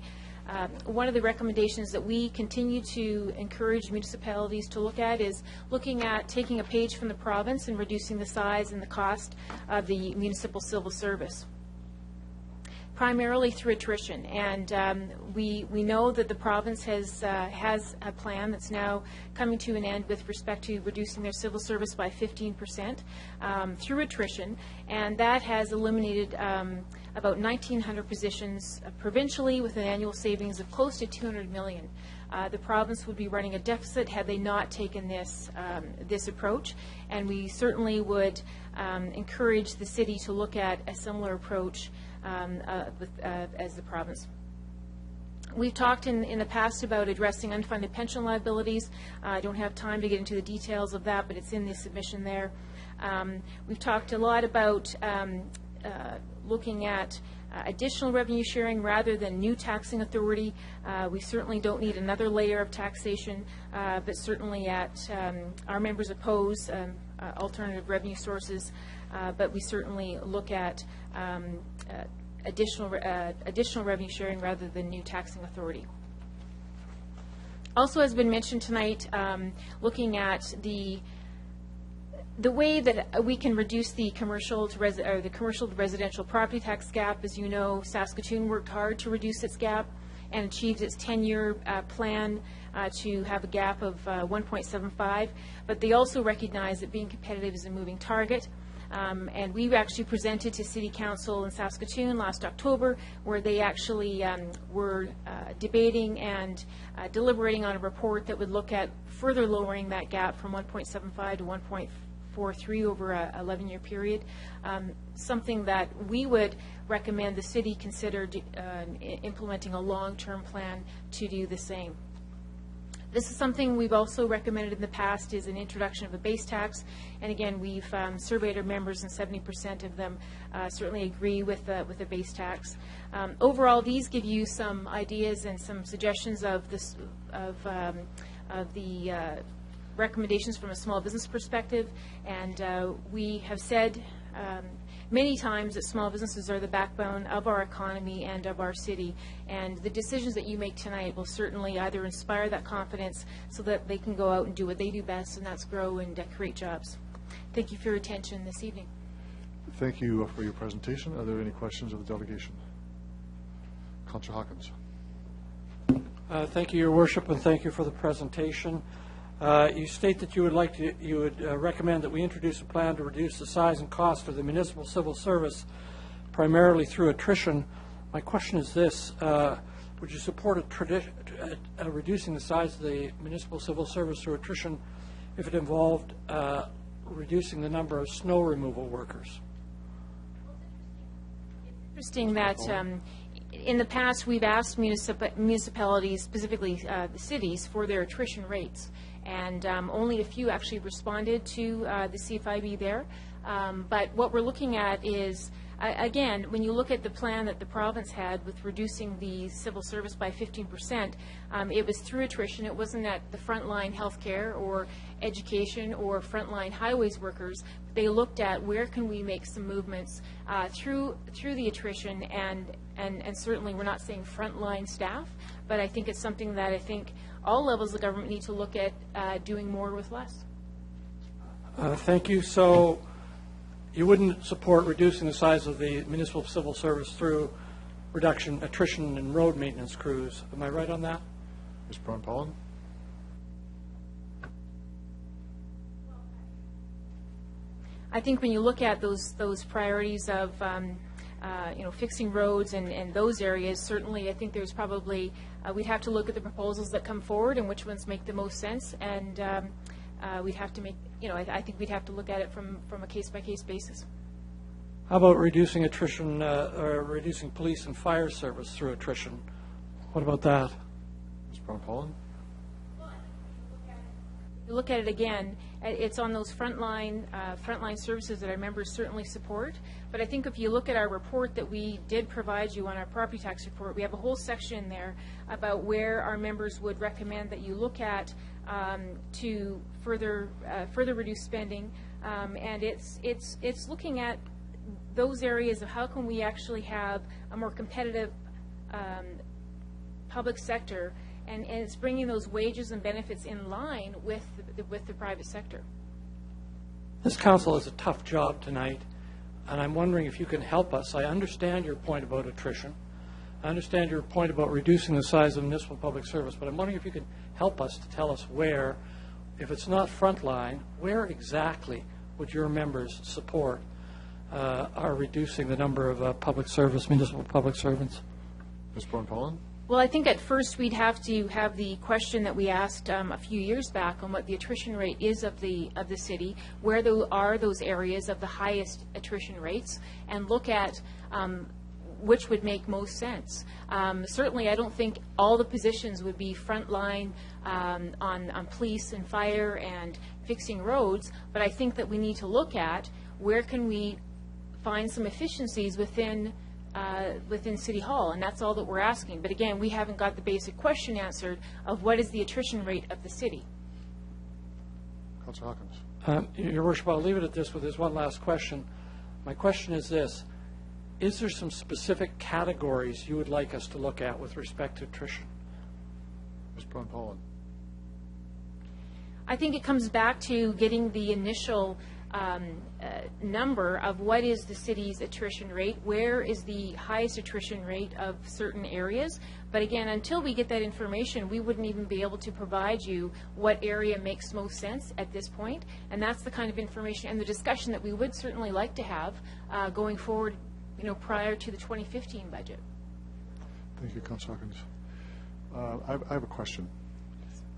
Speaker 14: recommendations that we continue to encourage municipalities to look at is looking at taking a page from the province and reducing the size and the cost of the municipal civil service. primarily through attrition. And we know that the province has a plan that's now coming to an end with respect to reducing their civil service by 15% through attrition, and that has eliminated about 1,900 positions provincially with an annual savings of close to $200 million. The province would be running a deficit had they not taken this approach, and we certainly would encourage the city to look at a similar approach as the province. We've talked in the past about addressing unfunded pension liabilities. I don't have time to get into the details of that, but it's in the submission there. We've talked a lot about looking at additional revenue sharing rather than new taxing authority. We certainly don't need another layer of taxation, but certainly our members oppose alternative revenue sources, but we certainly look at additional revenue sharing rather than new taxing authority. Also, has been mentioned tonight, looking at the way that we can reduce the commercial to residential property tax gap. As you know, Saskatoon worked hard to reduce its gap and achieved its 10-year plan to have a gap of 1.75. But they also recognize that being competitive is a moving target. And we've actually presented to City Council in Saskatoon last October, where they actually were debating and deliberating on a report that would look at further lowering that gap from 1.75 to 1.43 over a 11-year period, something that we would recommend the city consider implementing a long-term plan to do the same. This is something we've also recommended in the past, is an introduction of a base tax. And again, we've surveyed our members, and 70% of them certainly agree with the base tax. Overall, these give you some ideas and some suggestions of the recommendations from a small business perspective. And we have said many times that small businesses are the backbone of our economy and of our city, and the decisions that you make tonight will certainly either inspire that confidence so that they can go out and do what they do best, and that's grow and create jobs. Thank you for your attention this evening.
Speaker 2: Thank you for your presentation. Are there any questions of the delegation? Councillor Hawkins.
Speaker 16: Thank you, Your Worship, and thank you for the presentation. You state that you would recommend that we introduce a plan to reduce the size and cost of the municipal civil service, primarily through attrition. My question is this: would you support reducing the size of the municipal civil service through attrition if it involved reducing the number of snow removal workers?
Speaker 14: It's interesting that in the past we've asked municipalities, specifically the cities, for their attrition rates. And only a few actually responded to the CFIB there. But what we're looking at is, again, when you look at the plan that the province had with reducing the civil service by 15%, it was through attrition. It wasn't at the frontline healthcare or education or frontline highways workers. They looked at where can we make some movements through the attrition, and certainly we're not saying frontline staff, but I think it's something that I think all levels of government need to look at doing more with less.
Speaker 16: Thank you. So you wouldn't support reducing the size of the municipal civil service through attrition in road maintenance crews. Am I right on that?
Speaker 2: Ms. Brown-Pollen?
Speaker 14: I think when you look at those priorities of fixing roads and those areas, certainly I think there's probably we'd have to look at the proposals that come forward and which ones make the most sense, and we'd have to make, I think we'd have to look at it from a case-by-case basis.
Speaker 16: How about reducing attrition or reducing police and fire service through attrition? What about that?
Speaker 2: Ms. Brown-Pollen?
Speaker 14: You look at it again, it's on those frontline services that our members certainly support. But I think if you look at our report that we did provide you on our property tax report, we have a whole section there about where our members would recommend that you look at to further reduce spending, and it's looking at those areas of how can we actually have a more competitive public sector. And it's bringing those wages and benefits in line with the private sector.
Speaker 16: This council has a tough job tonight. and I'm wondering if you can help us. I understand your point about attrition. I understand your point about reducing the size of municipal public service, but I'm wondering if you can help us to tell us where, if it's not frontline, where exactly would your members support are reducing the number of municipal public servants?
Speaker 2: Ms. Braun-Pollan?
Speaker 14: Well, I think at first we'd have to have the question that we asked a few years back on what the attrition rate is of the city, where are those areas of the highest attrition rates, and look at which would make most sense. Certainly, I don't think all the positions would be frontline on police and fire and fixing roads, but I think that we need to look at where can we find some efficiencies within City Hall, and that's all that we're asking. But again, we haven't got the basic question answered of what is the attrition rate of the city.
Speaker 2: Councillor Hawkins.
Speaker 16: Your Worship, I'll leave it at this with this one last question. My question is this: is there some specific categories you would like us to look at with respect to attrition?
Speaker 2: Ms. Braun-Pollan.
Speaker 14: I think it comes back to getting the initial number of what is the city's attrition rate, where is the highest attrition rate of certain areas. But again, until we get that information, we wouldn't even be able to provide you what area makes most sense at this point. And that's the kind of information and the discussion that we would certainly like to have going forward, prior to the 2015 budget.
Speaker 2: Thank you, Councillor Hawkins. I have a question,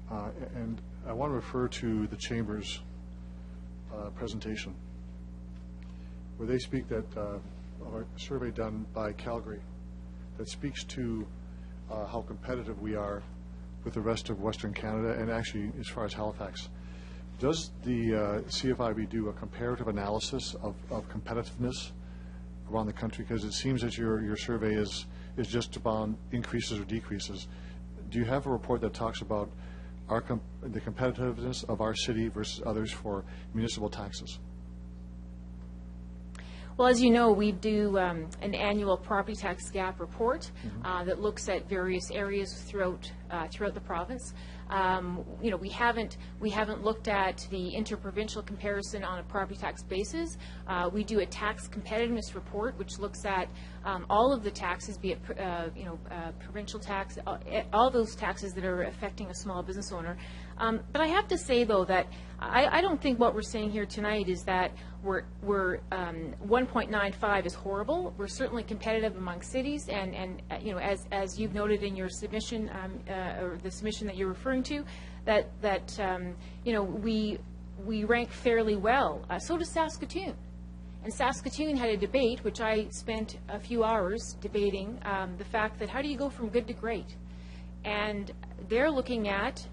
Speaker 2: and I want to refer to the Chamber's presentation, where they speak that of a survey done by Calgary that speaks to how competitive we are with the rest of Western Canada, and actually as far as Halifax. Does the CFIB do a comparative analysis of competitiveness around the country? Because it seems that your survey is just about increases or decreases. Do you have a report that talks about the competitiveness of our city versus others for municipal taxes?
Speaker 14: Well, as you know, we do an annual property tax gap report that looks at various areas throughout the province. We haven't looked at the interprovincial comparison on a property tax basis. We do a tax competitiveness report, which looks at all of the taxes, be it provincial tax, all those taxes that are affecting a small business owner. But I have to say, though, that I don't think what we're saying here tonight is that we're 1.95 is horrible. We're certainly competitive among cities, and as you've noted in your submission, or the submission that you're referring to, that we rank fairly well. So does Saskatoon. And Saskatoon had a debate, which I spent a few hours debating, the fact that how do you go from good to great? And they're looking at,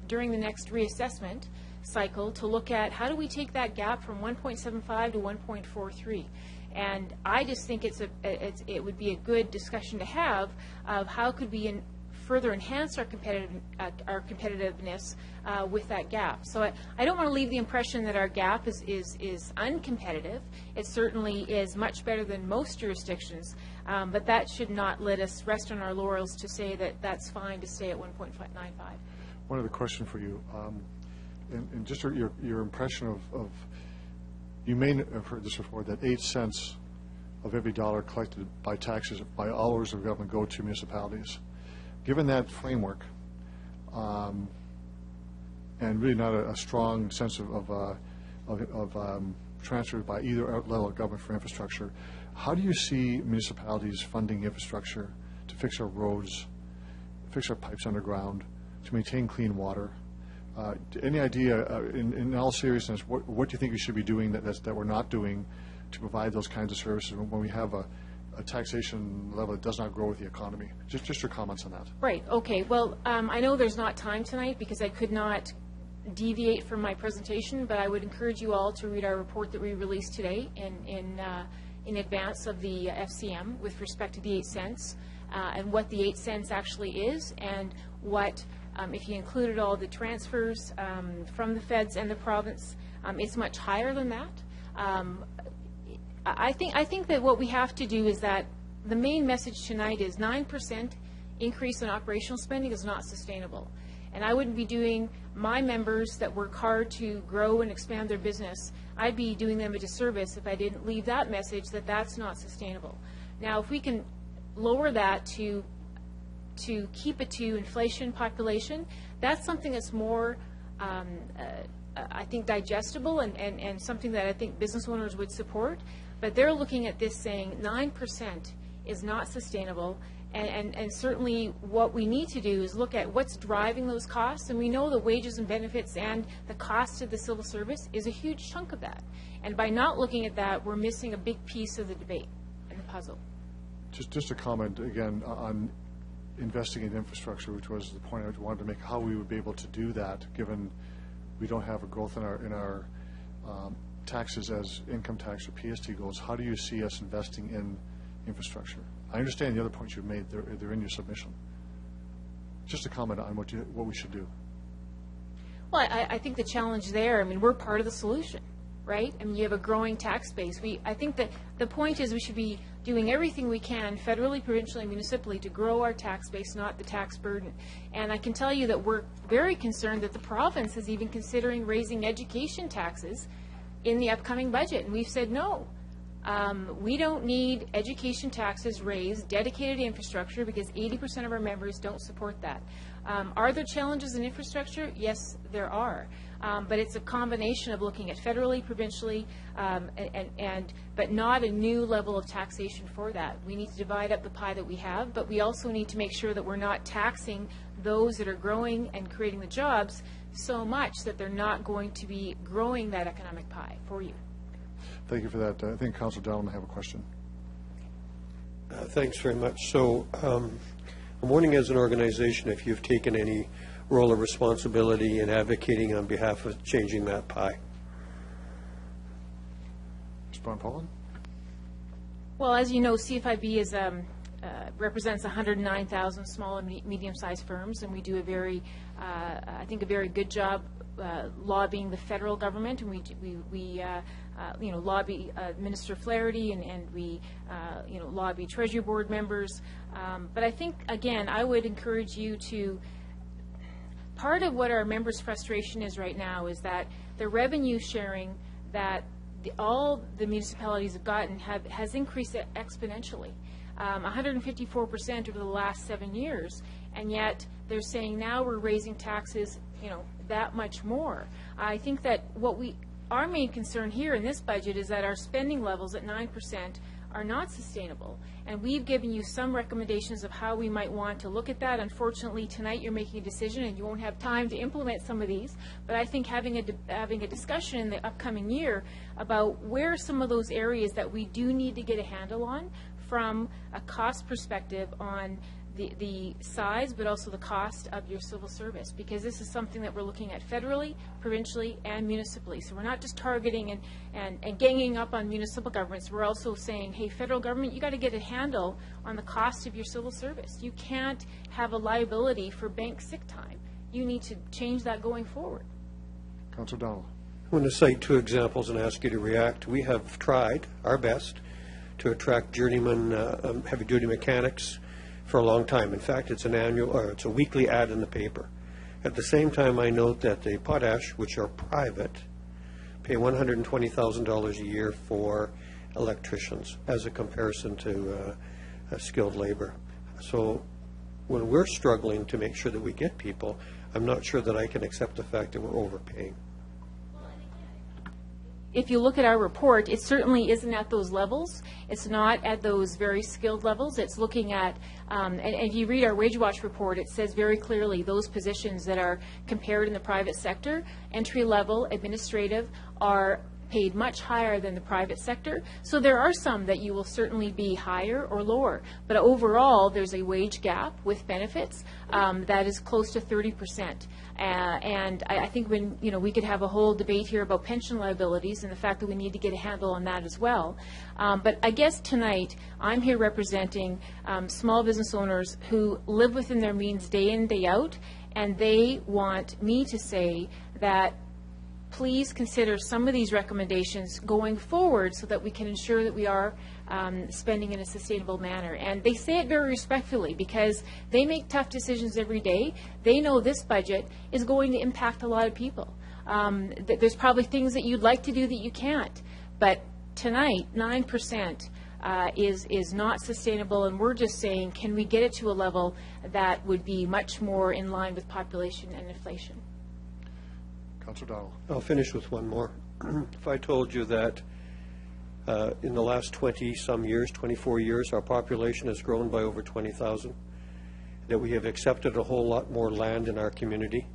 Speaker 14: during the next reassessment cycle, to look at how do we take that gap from 1.75 to 1.43. And I just think it would be a good discussion to have of how could we further enhance our competitiveness with that gap. So I don't want to leave the impression that our gap is uncompetitive. It certainly is much better than most jurisdictions, but that should not let us rest on our laurels to say that that's fine to stay at 1.95.
Speaker 2: One other question for you, and just your impression of you may have heard this before, that 8 cents of every dollar collected by taxes by all orders of government go to municipalities. Given that framework, and really not a strong sense of transfer by either level of government for infrastructure, how do you see municipalities funding infrastructure to fix our roads, fix our pipes underground, to maintain clean water? Any idea, in all seriousness, what do you think we should be doing that we're not doing to provide those kinds of services when we have a taxation level that does not grow with the economy? Just your comments on that.
Speaker 14: Right. Okay. Well, I know there's not time tonight because I could not deviate from my presentation, but I would encourage you all to read our report that we released today in advance of the FCM with respect to the 8 cents and what the 8 cents actually is, and what, if you included all the transfers from the feds and the province, it's much higher than that. I think that what we have to do is that the main message tonight is 9% increase in operational spending is not sustainable. And I wouldn't be doing my members that work hard to grow and expand their business I'd be doing them a disservice if I didn't leave that message that that's not sustainable. Now, if we can lower that to keep it to inflation population, that's something that's more, I think, digestible and something that I think business owners would support. But they're looking at this saying 9% is not sustainable. And certainly what we need to do is look at what's driving those costs. And we know the wages and benefits and the cost of the civil service is a huge chunk of that. And by not looking at that, we're missing a big piece of the debate and the puzzle.
Speaker 2: Just a comment again on investing in infrastructure, which was the point I wanted to make, how we would be able to do that given we don't have a growth in our taxes as income tax or PST goes. How do you see us investing in infrastructure? I understand the other points you've made. They're in your submission. Just a comment on what we should do.
Speaker 14: Well, I think the challenge there, I mean, we're part of the solution, right? I mean, you have a growing tax base. I think that the point is we should be doing everything we can federally, provincially, municipally to grow our tax base, not the tax burden. And I can tell you that we're very concerned that the province is even considering raising education taxes in the upcoming budget. And we've said no. We don't need education taxes raised, dedicated to infrastructure, because 80% of our members don't support that. Are there challenges in infrastructure? Yes, there are. But it's a combination of looking at federally, provincially, but not a new level of taxation for that. We need to divide up the pie that we have, but we also need to make sure that we're not taxing those that are growing and creating the jobs so much that they're not going to be growing that economic pie for you.
Speaker 2: Thank you for that. I think Councillor Dallin may have a question.
Speaker 6: Thanks very much. So I'm wondering, as an organization, if you've taken any role of responsibility in advocating on behalf of changing that pie.
Speaker 2: Ms. Brown-Poland?
Speaker 14: Well, as you know, CFIB is represents 109,000 small and medium-sized firms, and we do a very, I think, a very good job lobbying the federal government, and we lobby Minister Flaherty, and we lobby Treasury Board members. But I think, again, I would encourage you to. Part of what our members' frustration is right now is that the revenue sharing that all the municipalities have gotten has increased exponentially, 154% over the last 7 years, and yet they're saying now we're raising taxes, that much more. I think that our main concern here in this budget is that our spending levels at 9% are not sustainable. And we've given you some recommendations of how we might want to look at that. Unfortunately, tonight you're making a decision and you won't have time to implement some of these. But I think having a discussion in the upcoming year about where are some of those areas that we do need to get a handle on from a cost perspective on the size, but also the cost of your civil service, because this is something that we're looking at federally, provincially, and municipally. So we're not just targeting and ganging up on municipal governments. We're also saying, hey, federal government, you got to get a handle on the cost of your civil service. You can't have a liability for bank sick time. You need to change that going forward.
Speaker 2: Councillor Donald.
Speaker 6: I want to cite two examples and ask you to react. We have tried our best to attract journeyman heavy-duty mechanics for a long time. In fact, it's it's a weekly ad in the paper. At the same time, I note that the potash, which are private, pay $120,000 a year for electricians as a comparison to skilled labor. So when we're struggling to make sure that we get people, I'm not sure that I can accept the fact that we're overpaying.
Speaker 14: If you look at our report, it certainly isn't at those levels. It's not at those very skilled levels. It's looking at, and if you read our Wage Watch report, it says very clearly those positions that are compared in the private sector, entry-level, administrative, are paid much higher than the private sector. So there are some that you will certainly be higher or lower. But overall, there's a wage gap with benefits that is close to 30%. And I think when, we could have a whole debate here about pension liabilities and the fact that we need to get a handle on that as well. But I guess tonight, I'm here representing small business owners who live within their means day in, day out, and they want me to say that please consider some of these recommendations going forward so that we can ensure that we are spending in a sustainable manner. And they say it very respectfully because they make tough decisions every day. They know this budget is going to impact a lot of people. There's probably things that you'd like to do that you can't. But tonight, 9% is not sustainable, and we're just saying, can we get it to a level that would be much more in line with population and inflation?
Speaker 2: Councillor Dowell.
Speaker 6: I'll finish with one more. If I told you that in the last 20-some years, 24 years, our population has grown by over 20,000, that we have accepted a whole lot more land in our community,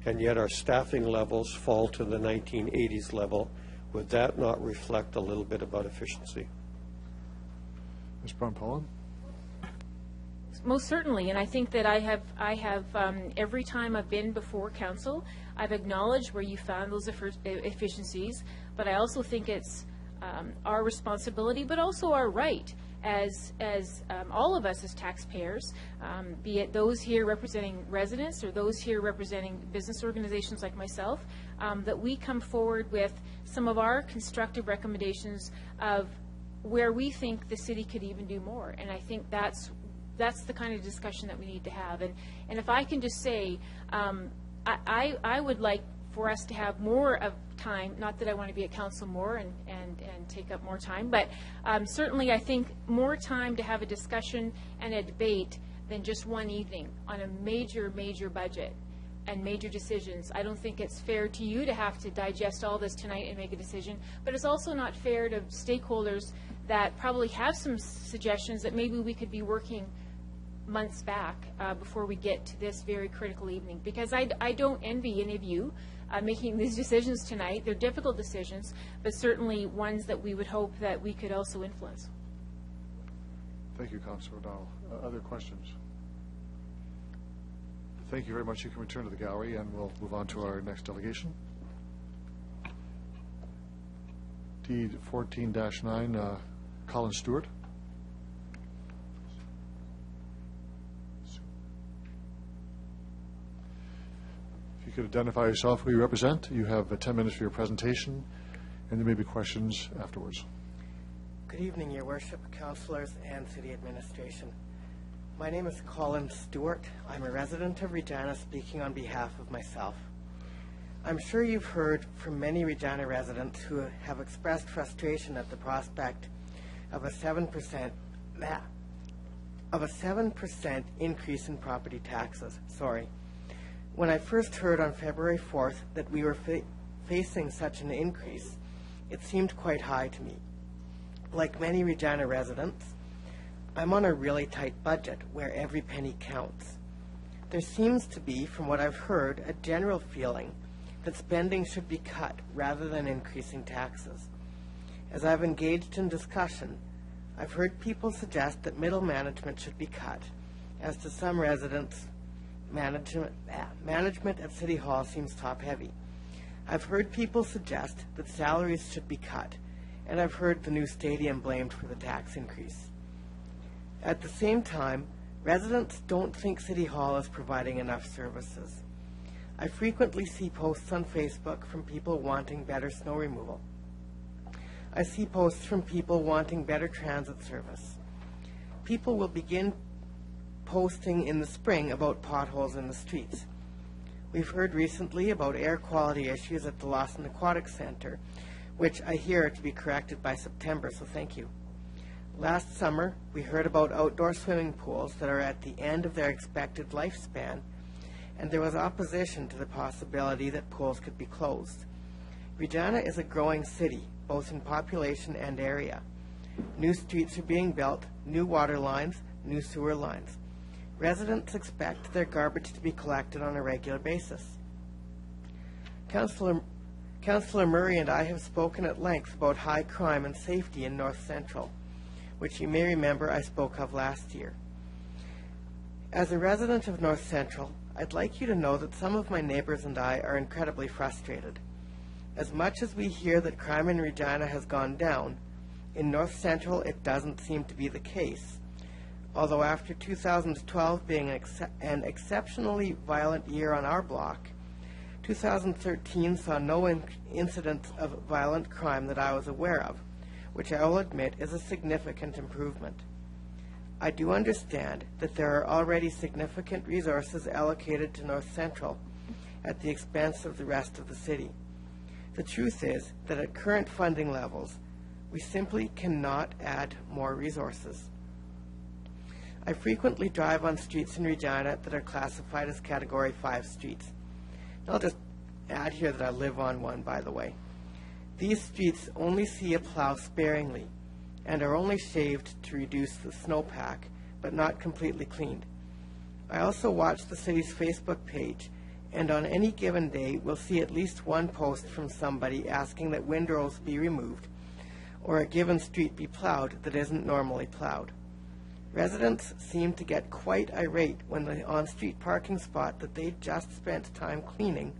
Speaker 6: and yet our staffing levels fall to the 1980s level, would that not reflect a little bit about efficiency?
Speaker 2: Ms. Brown-Pollen?
Speaker 14: Most certainly, and I think that I have every time I've been before council, I've acknowledged where you found those efficiencies, but I also think it's our responsibility, but also our right as all of us as taxpayers, be it those here representing residents or those here representing business organizations like myself, that we come forward with some of our constructive recommendations of where we think the city could even do more. And I think that's the kind of discussion that we need to have. And if I can just say, I would like for us to have more of time, not that I want to be at council more and take up more time, but certainly I think more time to have a discussion and a debate than just one evening on a major budget and major decisions. I don't think it's fair to you to have to digest all this tonight and make a decision, but it's also not fair to stakeholders that probably have some suggestions that maybe we could be working months back before we get to this very critical evening. Because I don't envy any of you making these decisions tonight. They're difficult decisions, but certainly ones that we would hope that we could also influence.
Speaker 2: Thank you, Councillor O'Donnell. Other questions? Thank you very much. You can return to the gallery, and we'll move on to our next delegation. D14-9, Colin Stewart. If you could identify yourself, who you represent. You have 10 minutes for your presentation, and there may be questions afterwards.
Speaker 17: Good evening, Your Worship, councillors, and city administration. My name is Colin Stewart. I'm a resident of Regina, speaking on behalf of myself. I'm sure you've heard from many Regina residents who have expressed frustration at the prospect of a 7% increase in property taxes. When I first heard on February 4th that we were facing such an increase, it seemed quite high to me. Like many Regina residents, I'm on a really tight budget where every penny counts. There seems to be, from what I've heard, a general feeling that spending should be cut rather than increasing taxes. As I've engaged in discussion, I've heard people suggest that middle management should be cut. As to some residents, management at City Hall seems top-heavy. I've heard people suggest that salaries should be cut, and I've heard the new stadium blamed for the tax increase. At the same time, residents don't think City Hall is providing enough services. I frequently see posts on Facebook from people wanting better snow removal. I see posts from people wanting better transit service. People will begin posting in the spring about potholes in the streets. We've heard recently about air quality issues at the Lawson Aquatic Center, which I hear are to be corrected by September, so thank you. Last summer, we heard about outdoor swimming pools that are at the end of their expected lifespan, and there was opposition to the possibility that pools could be closed. Regina is a growing city, both in population and area. New streets are being built, new water lines, new sewer lines. Residents expect their garbage to be collected on a regular basis. Councillor Murray and I have spoken at length about high crime and safety in North Central, which you may remember I spoke of last year. As a resident of North Central, I'd like you to know that some of my neighbors and I are incredibly frustrated. As much as we hear that crime in Regina has gone down, in North Central it doesn't seem to be the case. Although after 2012 being an exceptionally violent year on our block, 2013 saw no incidents of violent crime that I was aware of, which I will admit is a significant improvement. I do understand that there are already significant resources allocated to North Central, at the expense of the rest of the city. The truth is that at current funding levels, we simply cannot add more resources. I frequently drive on streets in Regina that are classified as Category 5 streets. I'll just add here that I live on one, by the way. These streets only see a plow sparingly and are only shaved to reduce the snowpack, but not completely cleaned. I also watch the city's Facebook page, and on any given day we'll see at least one post from somebody asking that windrows be removed or a given street be plowed that isn't normally plowed. Residents seem to get quite irate when the on-street parking spot that they just spent time cleaning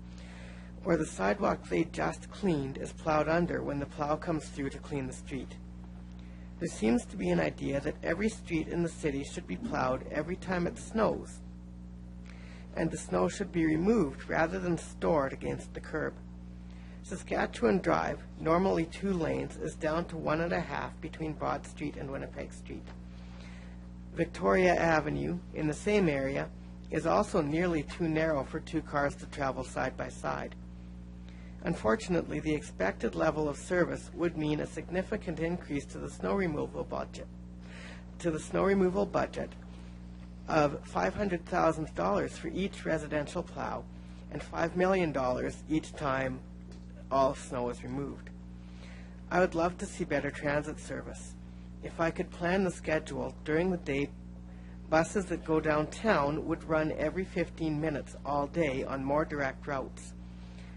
Speaker 17: or the sidewalk they just cleaned is plowed under when the plow comes through to clean the street. There seems to be an idea that every street in the city should be plowed every time it snows, and the snow should be removed rather than stored against the curb. Saskatchewan Drive, normally 2 lanes, is down to 1.5 between Broad Street and Winnipeg Street. Victoria Avenue, in the same area, is also nearly too narrow for 2 cars to travel side by side. Unfortunately, the expected level of service would mean a significant increase to the snow removal budget, of $500,000 for each residential plow and $5 million each time all snow is removed. I would love to see better transit service. If I could plan the schedule during the day, buses that go downtown would run every 15 minutes all day on more direct routes.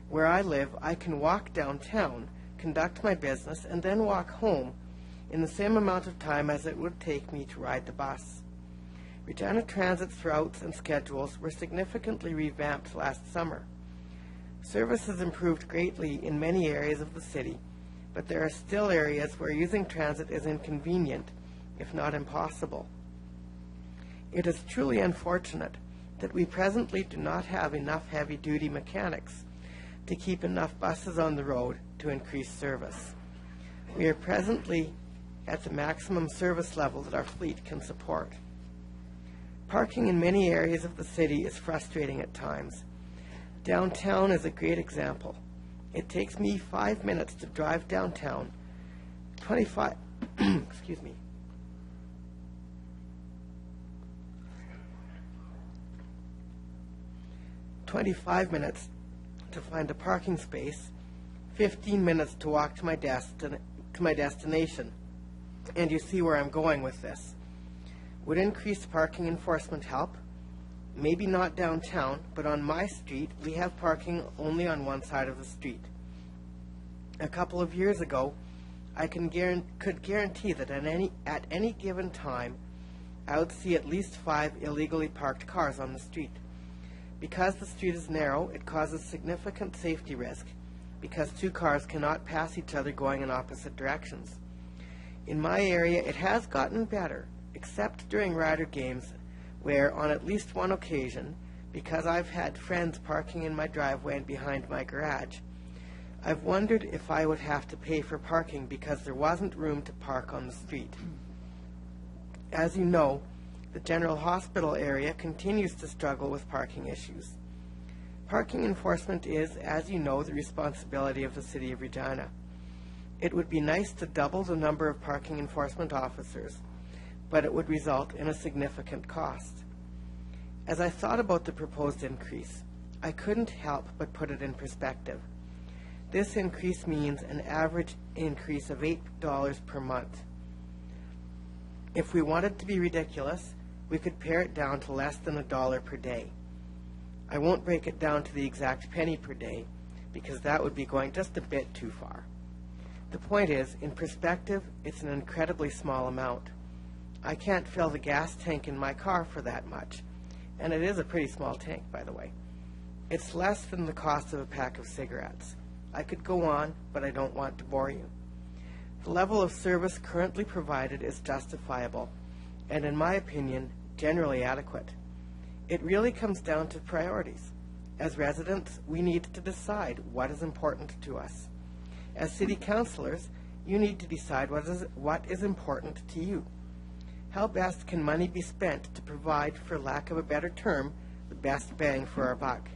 Speaker 17: Where I live, I can walk downtown, conduct my business, and then walk home in the same amount of time as it would take me to ride the bus. Regina Transit's routes and schedules were significantly revamped last summer. Service has improved greatly in many areas of the city, but there are still areas where using transit is inconvenient, if not impossible. It is truly unfortunate that we presently do not have enough heavy-duty mechanics to keep enough buses on the road to increase service. We are presently at the maximum service level that our fleet can support. Parking in many areas of the city is frustrating at times. Downtown is a great example. It takes me 5 minutes to drive downtown, 25 minutes to find a parking space, 15 minutes to walk to my destination. And you see where I'm going with this. Would increased parking enforcement help? Maybe not downtown, but on my street, we have parking only on one side of the street. A couple of years ago, I could guarantee that at any given time, I would see at least 5 illegally parked cars on the street. Because the street is narrow, it causes significant safety risk because 2 cars cannot pass each other going in opposite directions. In my area, it has gotten better, except during rider games where, on at least one occasion, because I've had friends parking in my driveway and behind my garage, I've wondered if I would have to pay for parking because there wasn't room to park on the street. As you know, the General Hospital area continues to struggle with parking issues. Parking enforcement is, as you know, the responsibility of the City of Regina. It would be nice to double the number of parking enforcement officers, but it would result in a significant cost. As I thought about the proposed increase, I couldn't help but put it in perspective. This increase means an average increase of $8 per month. If we wanted to be ridiculous, we could pare it down to less than $1 per day. I won't break it down to the exact penny per day, because that would be going just a bit too far. The point is, in perspective, it's an incredibly small amount. I can't fill the gas tank in my car for that much, and it is a pretty small tank, by the way. It's less than the cost of a pack of cigarettes. I could go on, but I don't want to bore you. The level of service currently provided is justifiable, and in my opinion, generally adequate. It really comes down to priorities. As residents, we need to decide what is important to us. As city councillors, you need to decide what is important to you. How best can money be spent to provide, for lack of a better term, the best bang for our buck?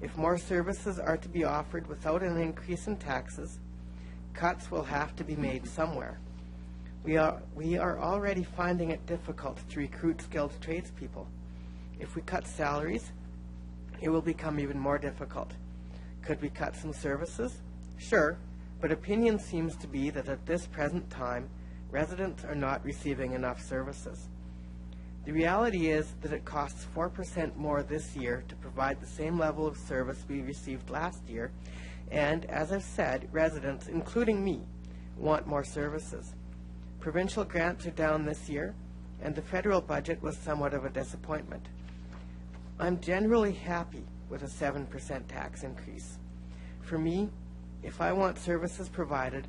Speaker 17: If more services are to be offered without an increase in taxes, cuts will have to be made somewhere. We are already finding it difficult to recruit skilled tradespeople. If we cut salaries, it will become even more difficult. Could we cut some services? Sure, but opinion seems to be that at this present time, residents are not receiving enough services. The reality is that it costs 4% more this year to provide the same level of service we received last year, and as I've said, residents, including me, want more services. Provincial grants are down this year, and the federal budget was somewhat of a disappointment. I'm generally happy with a 7% tax increase. For me, if I want services provided,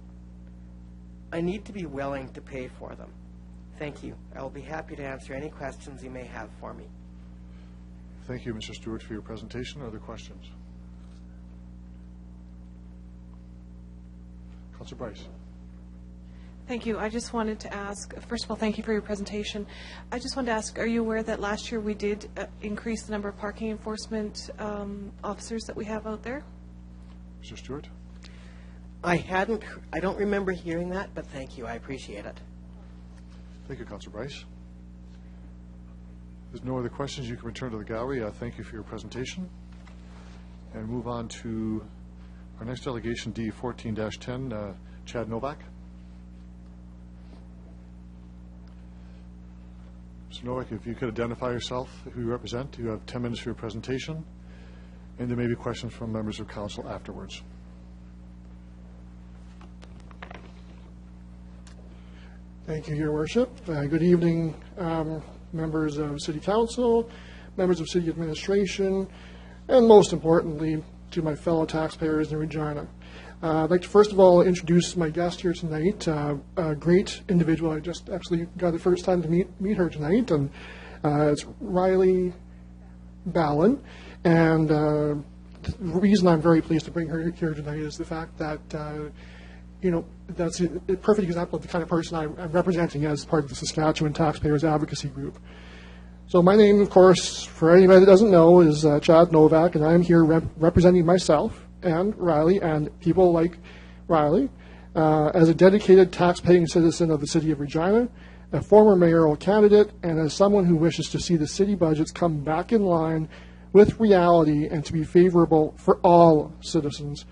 Speaker 17: I need to be willing to pay for them. Thank you. I will be happy to answer any questions you may have for me.
Speaker 2: Thank you, Mr. Stewart, for your presentation. Other questions? Councillor Bryce.
Speaker 9: Thank you. I just wanted to ask, first of all, thank you for your presentation. I just wanted to ask, are you aware that last year we did increase the number of parking enforcement officers that we have out there?
Speaker 2: Mr. Stewart?
Speaker 17: I don't remember hearing that, but thank you. I appreciate it.
Speaker 2: Thank you, Councillor Bryce. If there's no other questions, you can return to the gallery. Thank you for your presentation. And move on to our next delegation, D14-10, Chad Novak. Mr. Novak, if you could identify yourself, who you represent. You have 10 minutes for your presentation, and there may be questions from members of council afterwards.
Speaker 1: Thank you, Your Worship. Good evening, members of City Council, members of City Administration, and most importantly, to my fellow taxpayers in Regina. I'd like to first of all introduce my guest here tonight, a great individual. I just actually got the first time to meet her tonight, and it's Riley Ballin. And the reason I'm very pleased to bring her here tonight is the fact that that's a perfect example of the kind of person I'm representing as part of the Saskatchewan Taxpayers Advocacy Group. So my name, of course, for anybody that doesn't know, is Chad Novak, and I'm here representing myself and Riley and people like Riley as a dedicated tax-paying citizen of the City of Regina, a former mayoral candidate, and as someone who wishes to see the city budgets come back in line with reality and to be favorable for all citizens,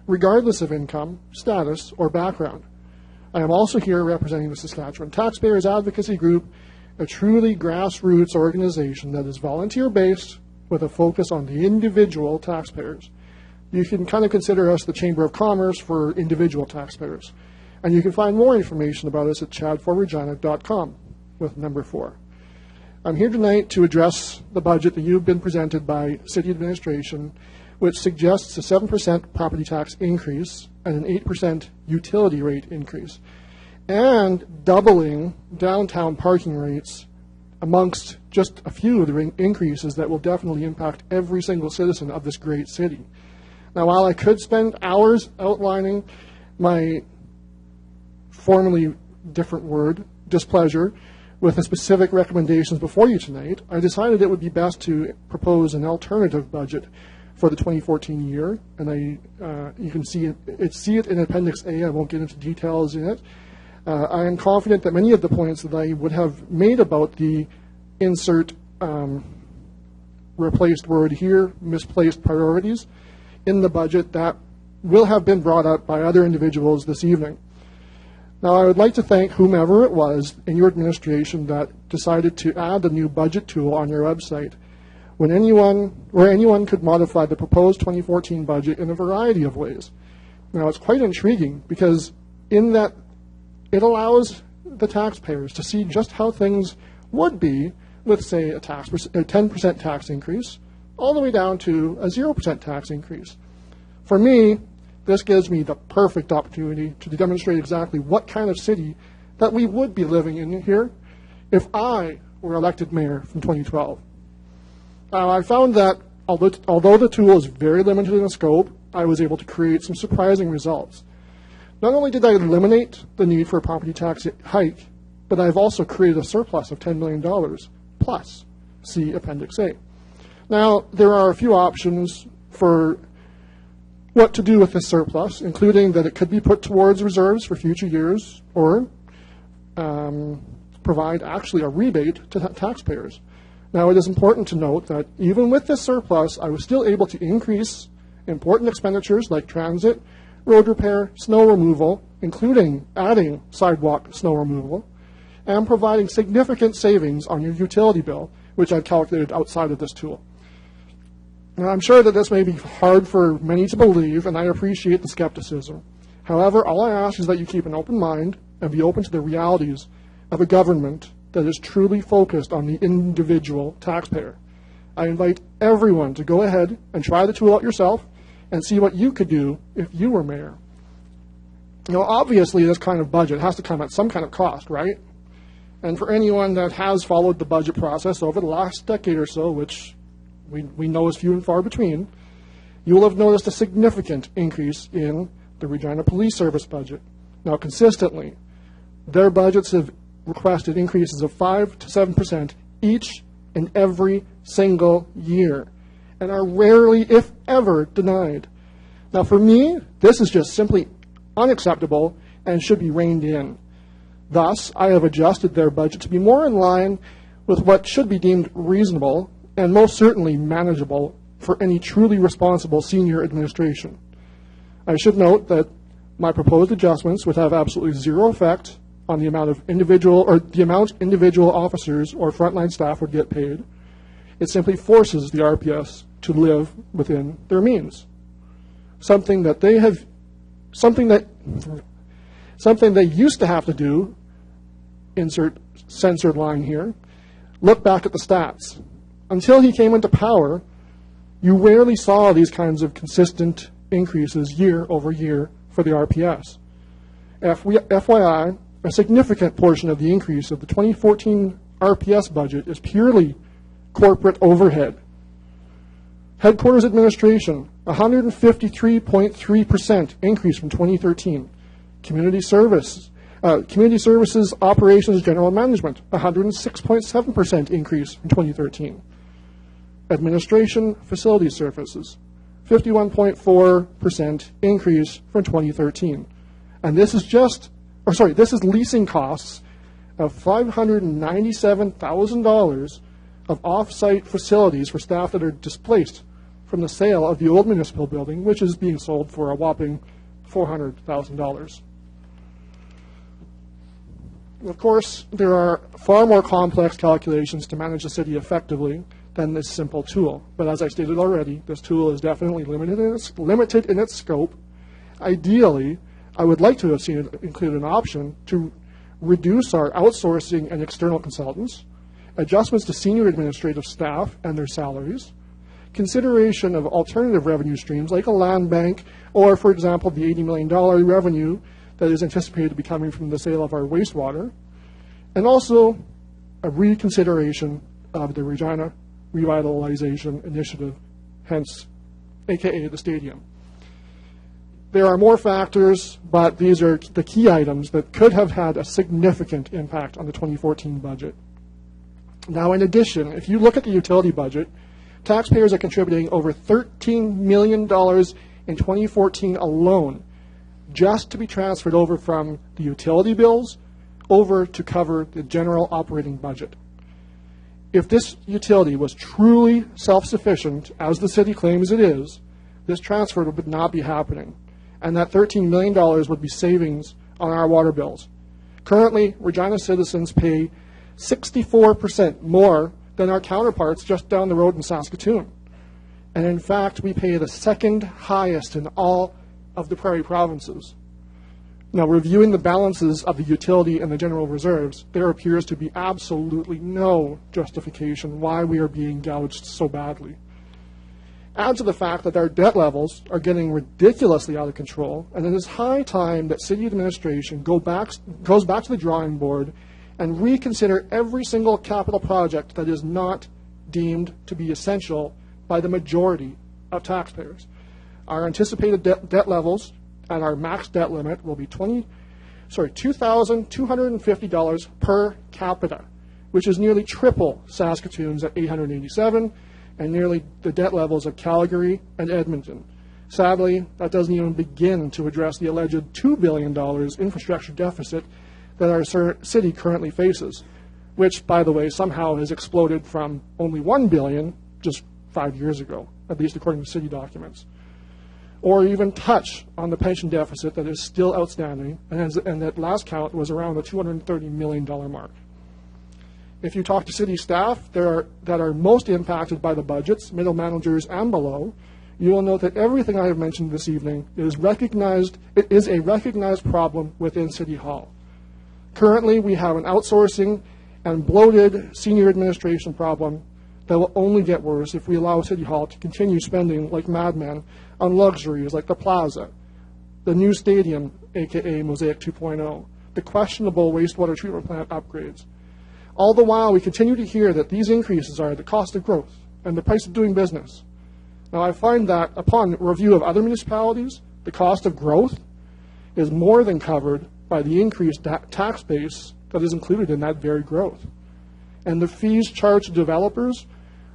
Speaker 1: regardless of income, status, or background. I am also here representing the Saskatchewan Taxpayers Advocacy Group, a truly grassroots organization that is volunteer-based with a focus on the individual taxpayers. You can kind of consider us the Chamber of Commerce for individual taxpayers. And you can find more information about us at chadforregina.com with number 4. I'm here tonight to address the budget that you've been presented by City Administration, which suggests a 7% property tax increase and an 8% utility rate increase, and doubling downtown parking rates amongst just a few of the increases that will definitely impact every single citizen of this great city. Now, while I could spend hours outlining my formerly different word, displeasure, with the specific recommendations before you tonight, I decided it would be best to propose an alternative budget for the 2014 year, and you can see it in Appendix A. I won't get into details in it. I am confident that many of the points that I would have made about the insert replaced word here, misplaced priorities, in the budget that will have been brought up by other individuals this evening. Now, I would like to thank whomever it was in your administration that decided to add the new budget tool on your website, where anyone could modify the proposed 2014 budget in a variety of ways. Now, it's quite intriguing because in that it allows the taxpayers to see just how things would be with, say, a 10% tax increase, all the way down to a 0% tax increase. For me, this gives me the perfect opportunity to demonstrate exactly what kind of city that we would be living in here if I were elected mayor from 2012. I found that although the tool is very limited in scope, I was able to create some surprising results. Not only did I eliminate the need for a property tax hike, but I've also created a surplus of $10 million plus. See Appendix A. Now, there are a few options for what to do with this surplus, including that it could be put towards reserves for future years or provide actually a rebate to taxpayers. Now, it is important to note that even with this surplus, I was still able to increase important expenditures like transit, road repair, snow removal, including adding sidewalk snow removal, and providing significant savings on your utility bill, which I've calculated outside of this tool. Now, I'm sure that this may be hard for many to believe, and I appreciate the skepticism. However, all I ask is that you keep an open mind and be open to the realities of a government that is truly focused on the individual taxpayer. I invite everyone to go ahead and try the tool out yourself and see what you could do if you were mayor. You know, obviously this kind of budget has to come at some kind of cost, right? And for anyone that has followed the budget process over the last decade or so, which we know is few and far between, you will have noticed a significant increase in the Regina Police Service budget. Now, consistently, their budgets have requested increases of 5 to 7% each and every single year, and are rarely, if ever, denied. Now, for me, this is just simply unacceptable and should be reined in. Thus, I have adjusted their budget to be more in line with what should be deemed reasonable and most certainly manageable for any truly responsible senior administration. I should note that my proposed adjustments would have absolutely zero effect on the amount individual officers or frontline staff would get paid. It simply forces the RPS to live within their means. Something they used to have to do, insert censored line here, look back at the stats. Until he came into power, you rarely saw these kinds of consistent increases year over year for the RPS. FYI, a significant portion of the increase of the 2014 RPS budget is purely corporate overhead. Headquarters administration, 153.3% increase from 2013. Community services operations general management, 106.7% increase from 2013. Administration facility services, 51.4% increase from 2013. And this is leasing costs of $597,000 of off-site facilities for staff that are displaced from the sale of the old municipal building, which is being sold for a whopping $400,000. Of course, there are far more complex calculations to manage the city effectively than this simple tool. But as I stated already, this tool is definitely limited in its scope. Ideally, I would like to have seen it include an option to reduce our outsourcing and external consultants, adjustments to senior administrative staff and their salaries, consideration of alternative revenue streams like a land bank or, for example, the $80 million revenue that is anticipated to be coming from the sale of our wastewater, and also a reconsideration of the Regina Revitalization Initiative, hence, AKA the stadium. There are more factors, but these are the key items that could have had a significant impact on the 2014 budget. Now, in addition, if you look at the utility budget, taxpayers are contributing over $13 million in 2014 alone, just to be transferred over from the utility bills over to cover the general operating budget. If this utility was truly self-sufficient, as the city claims it is, this transfer would not be happening, and that $13 million would be savings on our water bills. Currently, Regina citizens pay 64% more than our counterparts just down the road in Saskatoon. And in fact, we pay the second highest in all of the prairie provinces. Now, reviewing the balances of the utility and the general reserves, there appears to be absolutely no justification why we are being gouged so badly. Add to the fact that our debt levels are getting ridiculously out of control, and it is high time that city administration goes back to the drawing board and reconsider every single capital project that is not deemed to be essential by the majority of taxpayers. Our anticipated debt levels and our max debt limit will be $2,250 per capita, which is nearly triple Saskatoon's at $887 and nearly the debt levels of Calgary and Edmonton. Sadly, that doesn't even begin to address the alleged $2 billion infrastructure deficit that our city currently faces, which, by the way, somehow has exploded from only $1 billion just 5 years ago, at least according to city documents. Or even touch on the pension deficit that is still outstanding, and that last count was around the $230 million mark. If you talk to city staff that are most impacted by the budgets, middle managers and below, you will note that everything I have mentioned this evening is recognized. It is a recognized problem within City Hall. Currently, we have an outsourcing and bloated senior administration problem that will only get worse if we allow City Hall to continue spending like madmen on luxuries like the plaza, the new stadium, aka Mosaic 2.0, the questionable wastewater treatment plant upgrades. All the while, we continue to hear that these increases are the cost of growth and the price of doing business. Now, I find that upon review of other municipalities, the cost of growth is more than covered by the increased tax base that is included in that very growth. And the fees charged to developers,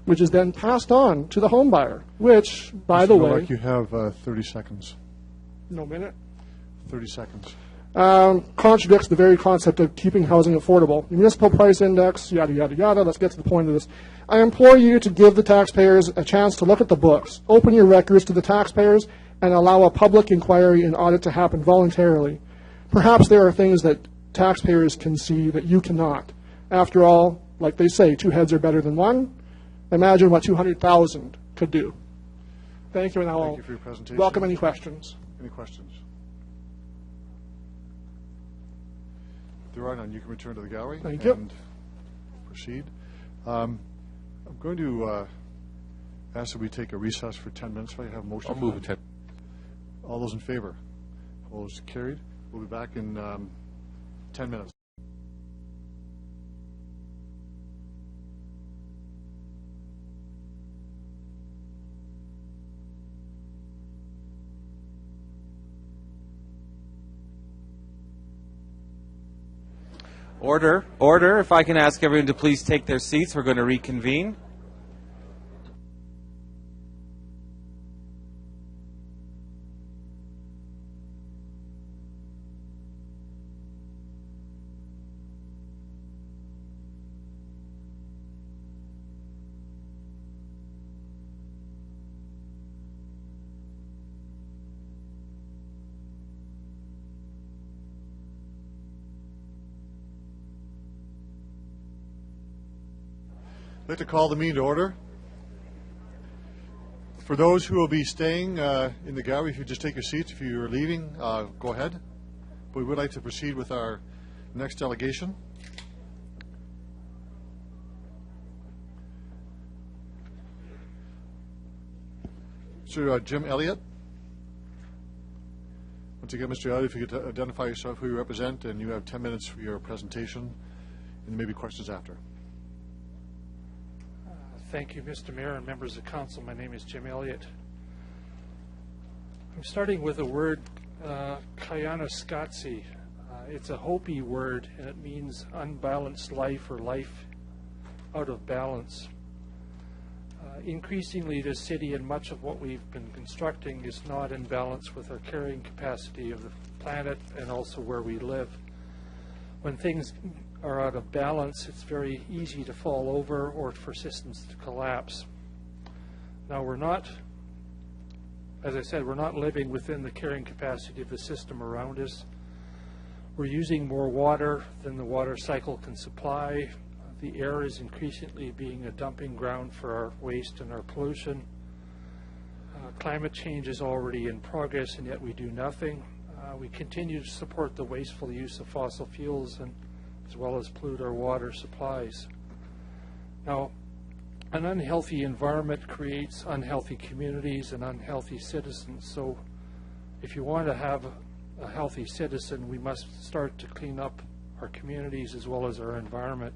Speaker 1: which is then passed on to the home buyer, which, by the way...
Speaker 2: you have 30 seconds.
Speaker 1: No minute?
Speaker 2: 30 seconds.
Speaker 1: Contradicts the very concept of keeping housing affordable. The municipal price index, yada, yada, yada. Let's get to the point of this. I implore you to give the taxpayers a chance to look at the books, open your records to the taxpayers, and allow a public inquiry and audit to happen voluntarily. Perhaps there are things that taxpayers can see that you cannot. After all, like they say, 2 heads are better than 1. Imagine what 200,000 could do. Thank you, and I'll
Speaker 2: for your presentation.
Speaker 1: welcome any questions.
Speaker 2: Any questions? If there are none, you can return to the gallery.
Speaker 1: Thank you.
Speaker 2: And proceed. I'm going to ask that we take a recess for 10 minutes. If I have a motion.
Speaker 3: I'll move it 10.
Speaker 2: All those in favor? Opposed? Carried. We'll be back in 10 minutes.
Speaker 19: Order. Order. If I can ask everyone to please take their seats, we're going to reconvene.
Speaker 2: I'd like to call the meeting to order. For those who will be staying in the gallery, if you just take your seats. If you're leaving, go ahead. But we would like to proceed with our next delegation. Sir Jim Elliott. Once again, Mr. Elliott, if you could identify yourself, who you represent, and you have 10 minutes for your presentation, and maybe questions after.
Speaker 16: Thank you, Mr. Mayor and members of council. My name is Jim Elliott. I'm starting with the word Kayanaskatsi. It's a Hopi word, and it means unbalanced life or life out of balance. Increasingly, the city and much of what we've been constructing is not in balance with our carrying capacity of the planet and also where we live. When things are out of balance, it's very easy to fall over or for systems to collapse. Now, we're not, as I said, we're not living within the carrying capacity of the system around us. We're using more water than the water cycle can supply. The air is increasingly being a dumping ground for our waste and our pollution. Climate change is already in progress, and yet we do nothing. We continue to support the wasteful use of fossil fuels and as well as pollute our water supplies. Now, an unhealthy environment creates unhealthy communities and unhealthy citizens. So if you want to have a healthy citizen, we must start to clean up our communities as well as our environment.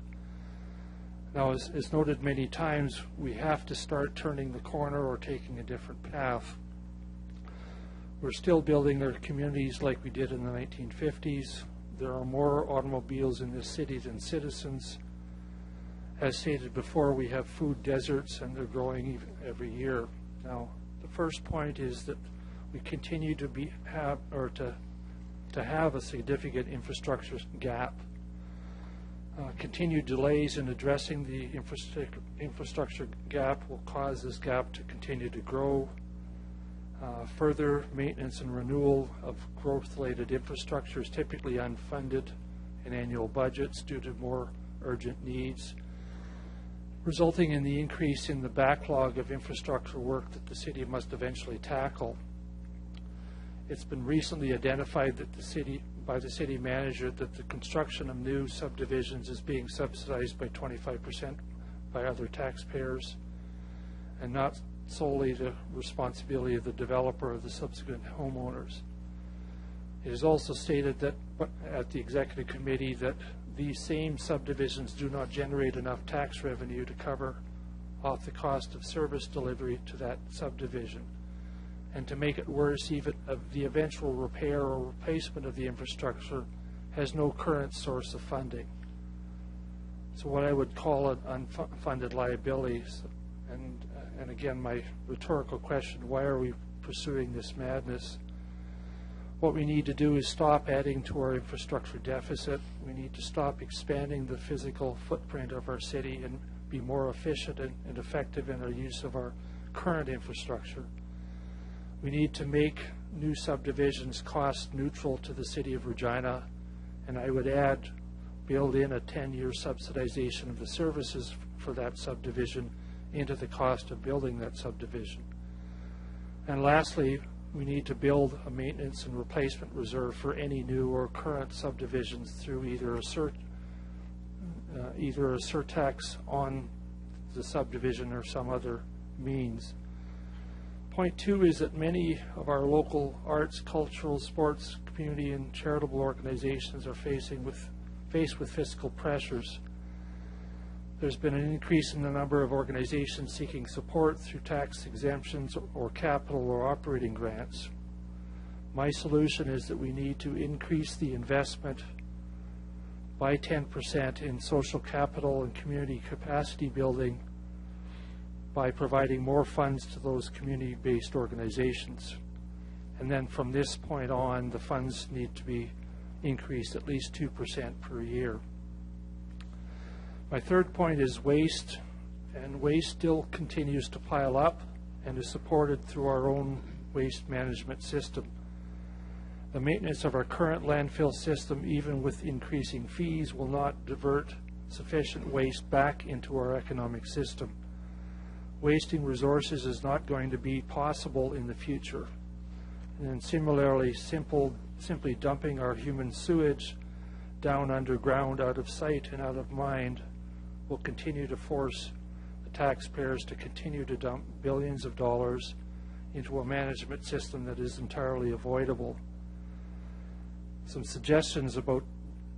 Speaker 16: Now, as noted many times, we have to start turning the corner or taking a different path. We're still building our communities like we did in the 1950s. There are more automobiles in this city than citizens. As stated before, we have food deserts, and they're growing every year. Now, the first point is that we continue to have a significant infrastructure gap. Continued delays in addressing the infrastructure gap will cause this gap to continue to grow. Further maintenance and renewal of growth-related infrastructure is typically unfunded in annual budgets due to more urgent needs, resulting in the increase in the backlog of infrastructure work that the city must eventually tackle. It's been recently identified that by the city manager that the construction of new subdivisions is being subsidized by 25% by other taxpayers, and not solely the responsibility of the developer or the subsequent homeowners. It is also stated that at the executive committee that these same subdivisions do not generate enough tax revenue to cover off the cost of service delivery to that subdivision. And to make it worse, even the eventual repair or replacement of the infrastructure has no current source of funding. So what I would call an unfunded liabilities. And again, my rhetorical question, why are we pursuing this madness? What we need to do is stop adding to our infrastructure deficit. We need to stop expanding the physical footprint of our city and be more efficient and effective in our use of our current infrastructure. We need to make new subdivisions cost neutral to the city of Regina, and I would add, build in a 10-year subsidization of the services for that subdivision into the cost of building that subdivision. And lastly, we need to build a maintenance and replacement reserve for any new or current subdivisions through either a surtax on the subdivision or some other means. Point two is that many of our local arts, cultural, sports, community, and charitable organizations are faced with fiscal pressures. There's been an increase in the number of organizations seeking support through tax exemptions or capital or operating grants. My solution is that we need to increase the investment by 10% in social capital and community capacity building by providing more funds to those community-based organizations. And then from this point on, the funds need to be increased at least 2% per year. My third point is waste, and waste still continues to pile up and is supported through our own waste management system. The maintenance of our current landfill system, even with increasing fees, will not divert sufficient waste back into our economic system. Wasting resources is not going to be possible in the future. And similarly, simply dumping our human sewage down underground, out of sight and out of mind, will continue to force the taxpayers to continue to dump billions of dollars into a management system that is entirely avoidable. Some suggestions about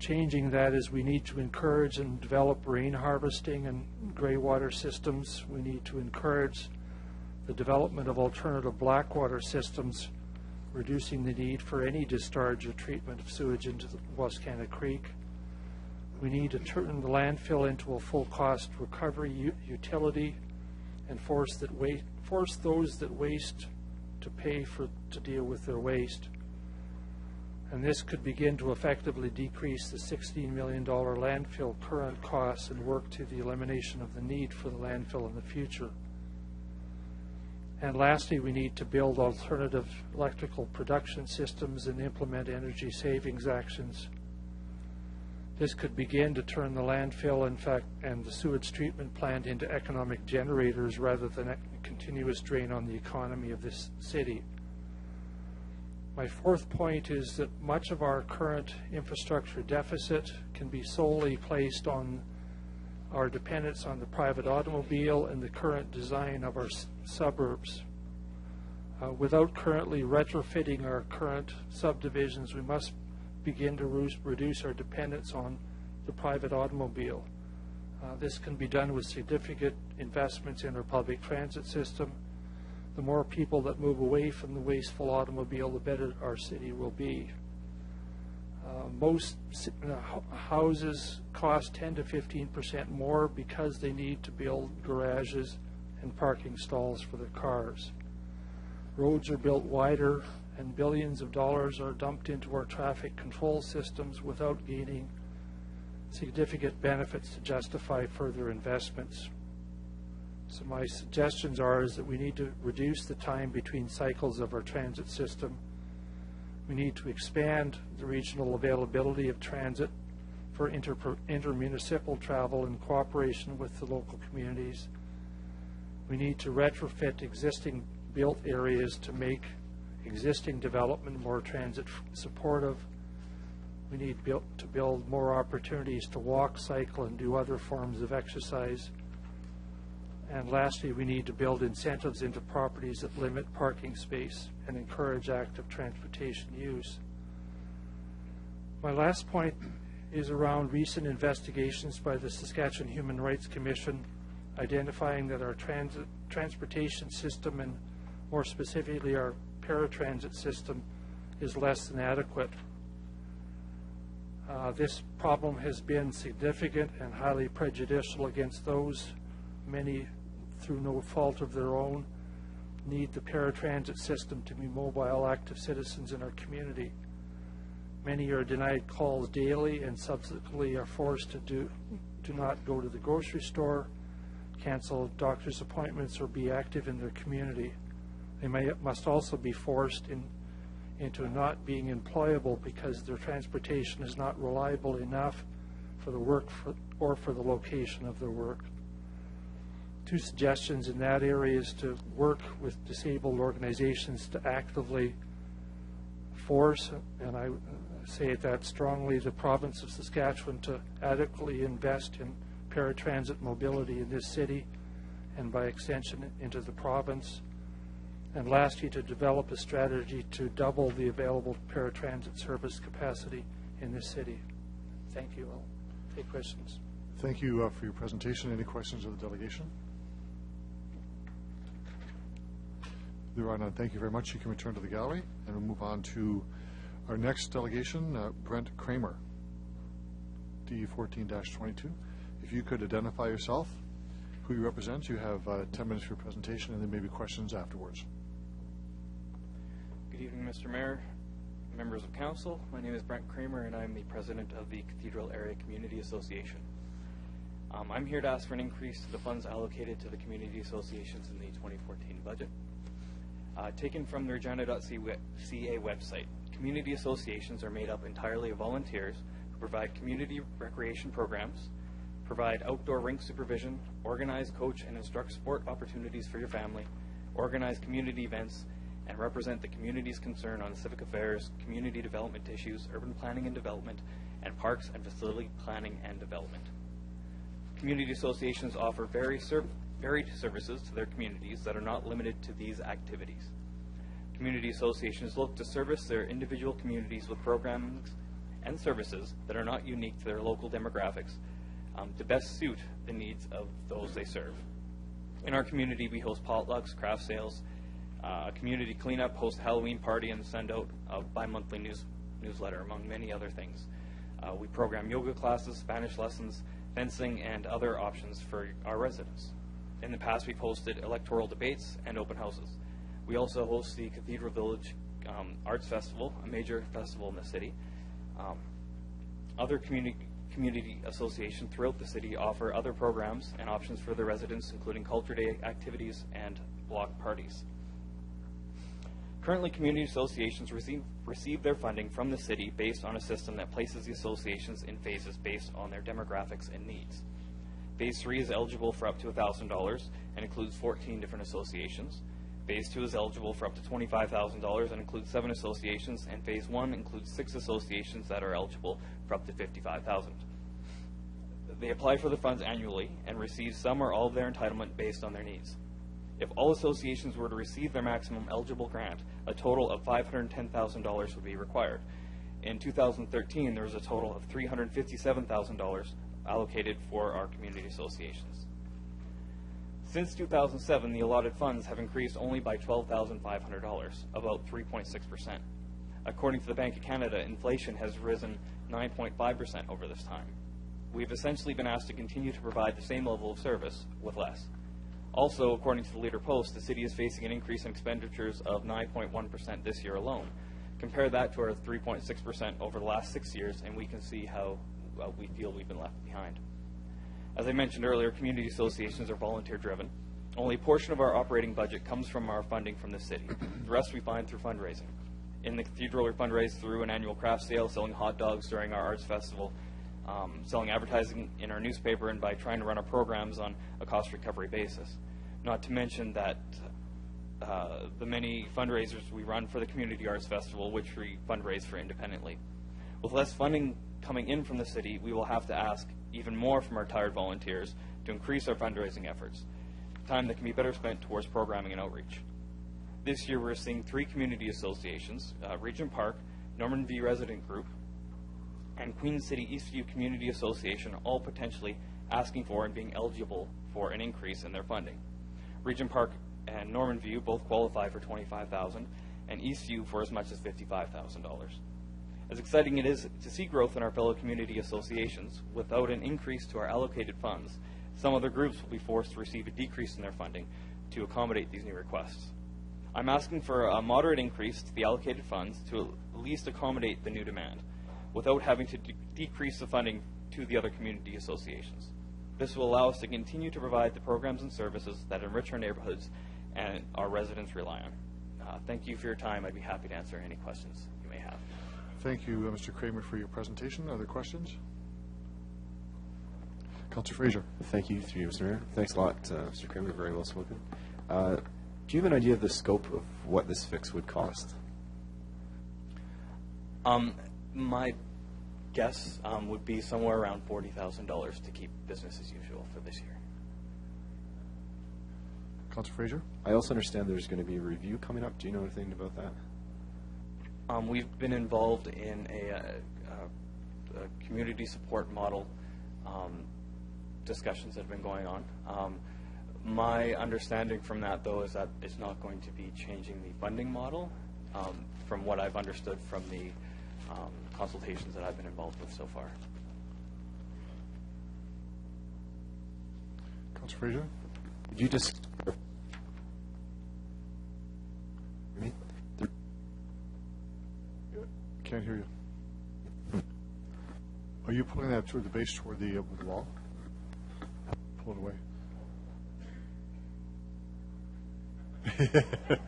Speaker 16: changing that is we need to encourage and develop rain harvesting and grey water systems. We need to encourage the development of alternative blackwater systems, reducing the need for any discharge or treatment of sewage into the Wascana Creek. We need to turn the landfill into a full-cost recovery utility and force those that waste to pay to deal with their waste. And this could begin to effectively decrease the $16 million landfill current costs and work to the elimination of the need for the landfill in the future. And lastly, we need to build alternative electrical production systems and implement energy savings actions. This could begin to turn the landfill, in fact, and the sewage treatment plant into economic generators rather than a continuous drain on the economy of this city. My fourth point is that much of our current infrastructure deficit can be solely placed on our dependence on the private automobile and the current design of our suburbs. Without currently retrofitting our current subdivisions, we must begin to reduce our dependence on the private automobile. This can be done with significant investments in our public transit system. The more people that move away from the wasteful automobile, the better our city will be. Most houses cost 10 to 15% more because they need to build garages and parking stalls for their cars. Roads are built wider, and billions of dollars are dumped into our traffic control systems without gaining significant benefits to justify further investments. So my suggestions is that we need to reduce the time between cycles of our transit system. We need to expand the regional availability of transit for intermunicipal travel in cooperation with the local communities. We need to retrofit existing built areas to make existing development more transit supportive. We need to build more opportunities to walk, cycle, and do other forms of exercise. And lastly, we need to build incentives into properties that limit parking space and encourage active transportation use. My last point is around recent investigations by the Saskatchewan Human Rights Commission identifying that our transportation system, and more specifically our paratransit system, is less than adequate. This problem has been significant and highly prejudicial against those, many through no fault of their own, need the paratransit system to be mobile, active citizens in our community. Many are denied calls daily and subsequently are forced to do not go to the grocery store, cancel doctor's appointments, or be active in their community. They must also be forced into not being employable because their transportation is not reliable enough for the work or for the location of their work. Two suggestions in that area is to work with disabled organizations to actively force, and I say that strongly, the province of Saskatchewan to adequately invest in paratransit mobility in this city and by extension into the province. And lastly, to develop a strategy to double the available paratransit service capacity in this city. Thank you. I'll take questions.
Speaker 2: Thank you for your presentation. Any questions of the delegation? There are none. Thank you very much. You can return to the gallery, and we'll move on to our next delegation, Brent Kramer, D14-22. If you could identify yourself, who you represent. You have 10 minutes for your presentation, and there may be questions afterwards.
Speaker 10: Good evening, Mr. Mayor, members of council. My name is Brent Kramer, and I'm the president of the Cathedral Area Community Association. I'm here to ask for an increase to the funds allocated to the community associations in the 2014 budget. Taken from the Regina.ca website, community associations are made up entirely of volunteers who provide community recreation programs, provide outdoor rink supervision, organize, coach, and instruct sport opportunities for your family, organize community events, and represent the community's concern on civic affairs, community development issues, urban planning and development, and parks and facility planning and development. Community associations offer varied services to their communities that are not limited to these activities. Community associations look to service their individual communities with programs and services that are not unique to their local demographics to best suit the needs of those they serve. In our community, we host potlucks, craft sales, a community cleanup, host a Halloween party, and send out a bi-monthly newsletter, among many other things. We program yoga classes, Spanish lessons, fencing, and other options for our residents. In the past, we've hosted electoral debates and open houses. We also host the Cathedral Village Arts Festival, a major festival in the city. Other community associations throughout the city offer other programs and options for their residents, including Culture Day activities and block parties. Currently, community associations receive their funding from the city based on a system that places the associations in phases based on their demographics and needs. Phase 3 is eligible for up to $1,000 and includes 14 different associations. Phase 2 is eligible for up to $25,000 and includes 7 associations, and Phase 1 includes 6 associations that are eligible for up to $55,000. They apply for the funds annually and receive some or all of their entitlement based on their needs. If all associations were to receive their maximum eligible grant, a total of $510,000 would be required. In 2013, there was a total of $357,000 allocated for our community associations. Since 2007, the allotted funds have increased only by $12,500, about 3.6%. According to the Bank of Canada, inflation has risen 9.5% over this time. We've essentially been asked to continue to provide the same level of service with less. Also, according to the Leader Post, the city is facing an increase in expenditures of 9.1% this year alone. Compare that to our 3.6% over the last 6 years, and we can see how we feel we've been left behind. As I mentioned earlier, community associations are volunteer-driven. Only a portion of our operating budget comes from our funding from the city. The rest we find through fundraising. In the cathedral, we fundraise through an annual craft sale, selling hot dogs during our arts festival, selling advertising in our newspaper, and by trying to run our programs on a cost recovery basis. Not to mention that the many fundraisers we run for the Community Arts Festival, which we fundraise for independently. With less funding coming in from the city, we will have to ask even more from our tired volunteers to increase our fundraising efforts, time that can be better spent towards programming and outreach. This year we're seeing 3 community associations, Regent Park, Norman V Resident Group, and Queen City Eastview Community Association, all potentially asking for and being eligible for an increase in their funding. Regent Park and Norman View both qualify for $25,000, and Eastview for as much as $55,000. As exciting it is to see growth in our fellow community associations, without an increase to our allocated funds, some other groups will be forced to receive a decrease in their funding to accommodate these new requests. I'm asking for a moderate increase to the allocated funds to at least accommodate the new demand, without having to decrease the funding to the other community associations. This will allow us to continue to provide the programs and services that enrich our neighborhoods and our residents rely on. Thank you for your time. I'd be happy to answer any questions you may have.
Speaker 2: Thank you, Mr. Kramer, for your presentation. Other questions? Councillor Fraser.
Speaker 4: Thank you, through you, Mr. Mayor. Thanks a lot, Mr. Kramer. Very well spoken. Do you have an idea of the scope of what this fix would cost?
Speaker 10: My guess would be somewhere around $40,000 to keep business as usual for this year.
Speaker 2: Councillor Fraser?
Speaker 4: I also understand there's going to be a review coming up. Do you know anything about that?
Speaker 10: We've been involved in a community support model discussions that have been going on. My understanding from that, though, is that it's not going to be changing the funding model, from what I've understood from the consultations that I've been involved with so far.
Speaker 2: Councillor Fraser?
Speaker 4: Could you just...
Speaker 2: Can't hear you. Are you pulling that toward the base, toward the wall? Pull it away.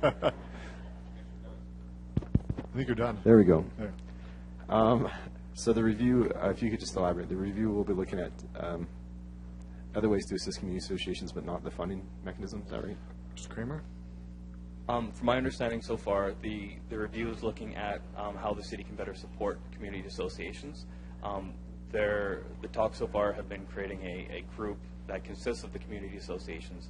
Speaker 2: I think you're done.
Speaker 4: There we go.
Speaker 2: There.
Speaker 4: So the review, if you could just elaborate, the review will be looking at other ways to assist community associations, but not the funding mechanism. Is that right?
Speaker 2: Mr. Kramer?
Speaker 10: From my understanding so far, the review is looking at how the city can better support community associations. The talks so far have been creating a group that consists of the community associations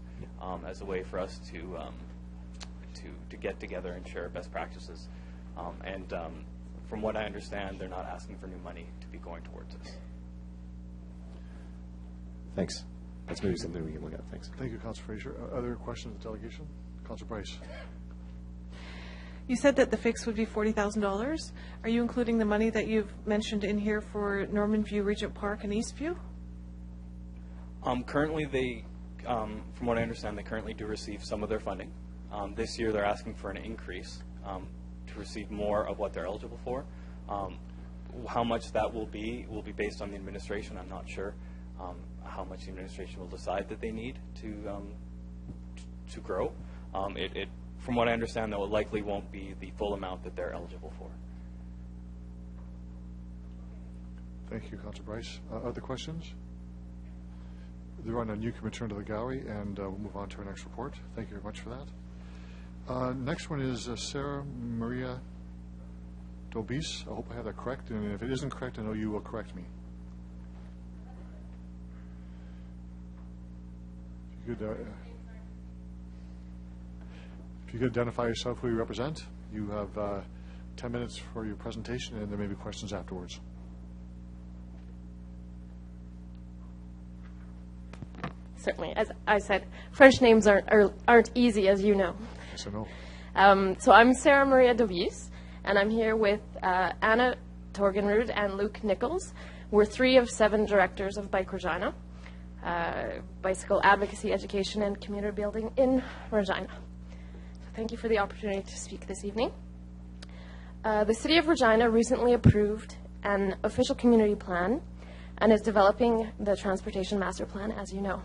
Speaker 10: as a way for us to get together and share best practices. From what I understand, they're not asking for new money to be going towards this.
Speaker 4: Thanks. That's maybe something we can look at. Thanks.
Speaker 2: Thank you, Councillor Fraser. Other questions of the delegation? Councillor Bryce.
Speaker 9: You said that the fix would be $40,000. Are you including the money that you've mentioned in here for Norman View, Regent Park, and Eastview?
Speaker 10: Currently, they, from what I understand, they currently do receive some of their funding. This year, they're asking for an increase to receive more of what they're eligible for. How much that will be based on the administration. I'm not sure how much the administration will decide that they need to grow. From what I understand, though, it likely won't be the full amount that they're eligible for.
Speaker 2: Thank you, Councillor Bryce. Other questions? There are none. You can return to the gallery, and we'll move on to our next report. Thank you very much for that. Next one is Sarah Maria Dobis. I hope I have that correct, and if it isn't correct, I know you will correct me. If you could identify yourself, who you represent. You have 10 minutes for your presentation, and there may be questions afterwards.
Speaker 13: Certainly. As I said, French names aren't easy, as you know.
Speaker 2: Yes, I know.
Speaker 13: So I'm Sarah Maria Dovius. and I'm here with Anna Torgenrud and Luke Nichols. We're 3 of 7 directors of Bike Regina, bicycle advocacy, education, and community building in Regina. So thank you for the opportunity to speak this evening. The City of Regina recently approved an official community plan and is developing the Transportation Master Plan, as you know.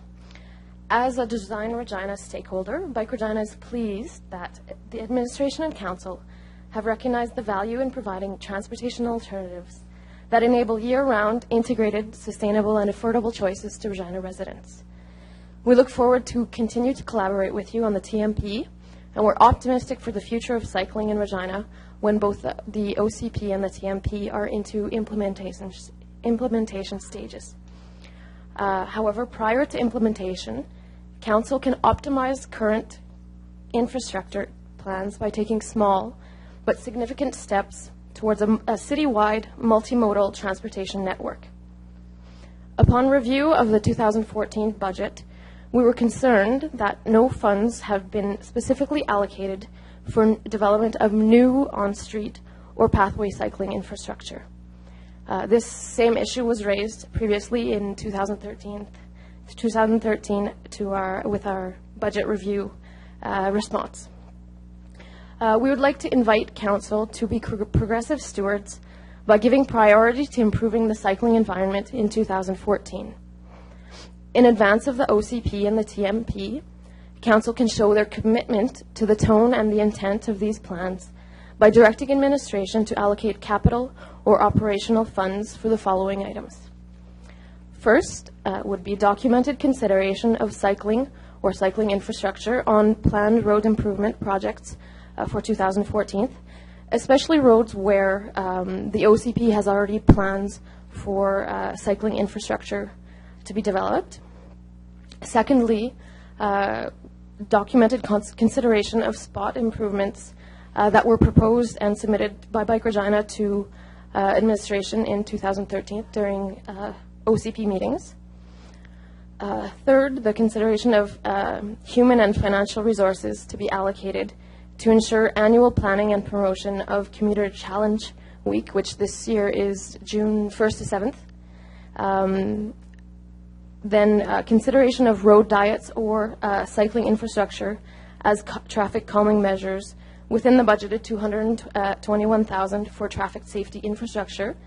Speaker 13: As a Design Regina stakeholder, Bike Regina is pleased that the administration and council have recognized the value in providing transportation alternatives that enable year-round, integrated, sustainable, and affordable choices to Regina residents. We look forward to continue to collaborate with you on the TMP, and we're optimistic for the future of cycling in Regina when both the OCP and the TMP are into implementation stages. However, prior to implementation, Council can optimize current infrastructure plans by taking small but significant steps towards a citywide multimodal transportation network. Upon review of the 2014 budget, we were concerned that no funds have been specifically allocated for development of new on-street or pathway cycling infrastructure. This same issue was raised previously in 2013 with our budget review response. We would like to invite Council to be progressive stewards by giving priority to improving the cycling environment in 2014. In advance of the OCP and the TMP, Council can show their commitment to the tone and the intent of these plans by directing administration to allocate capital or operational funds for the following items. First would be documented consideration of cycling or cycling infrastructure on planned road improvement projects for 2014, especially roads where the OCP has already plans for cycling infrastructure to be developed. Secondly, documented consideration of spot improvements that were proposed and submitted by Bike Regina to administration in 2013 during OCP meetings. Third, the consideration of human and financial resources to be allocated to ensure annual planning and promotion of Commuter Challenge Week, which this year is June 1st to 7th. Then consideration of road diets or cycling infrastructure as traffic calming measures within the budgeted $221,000 for traffic safety infrastructure.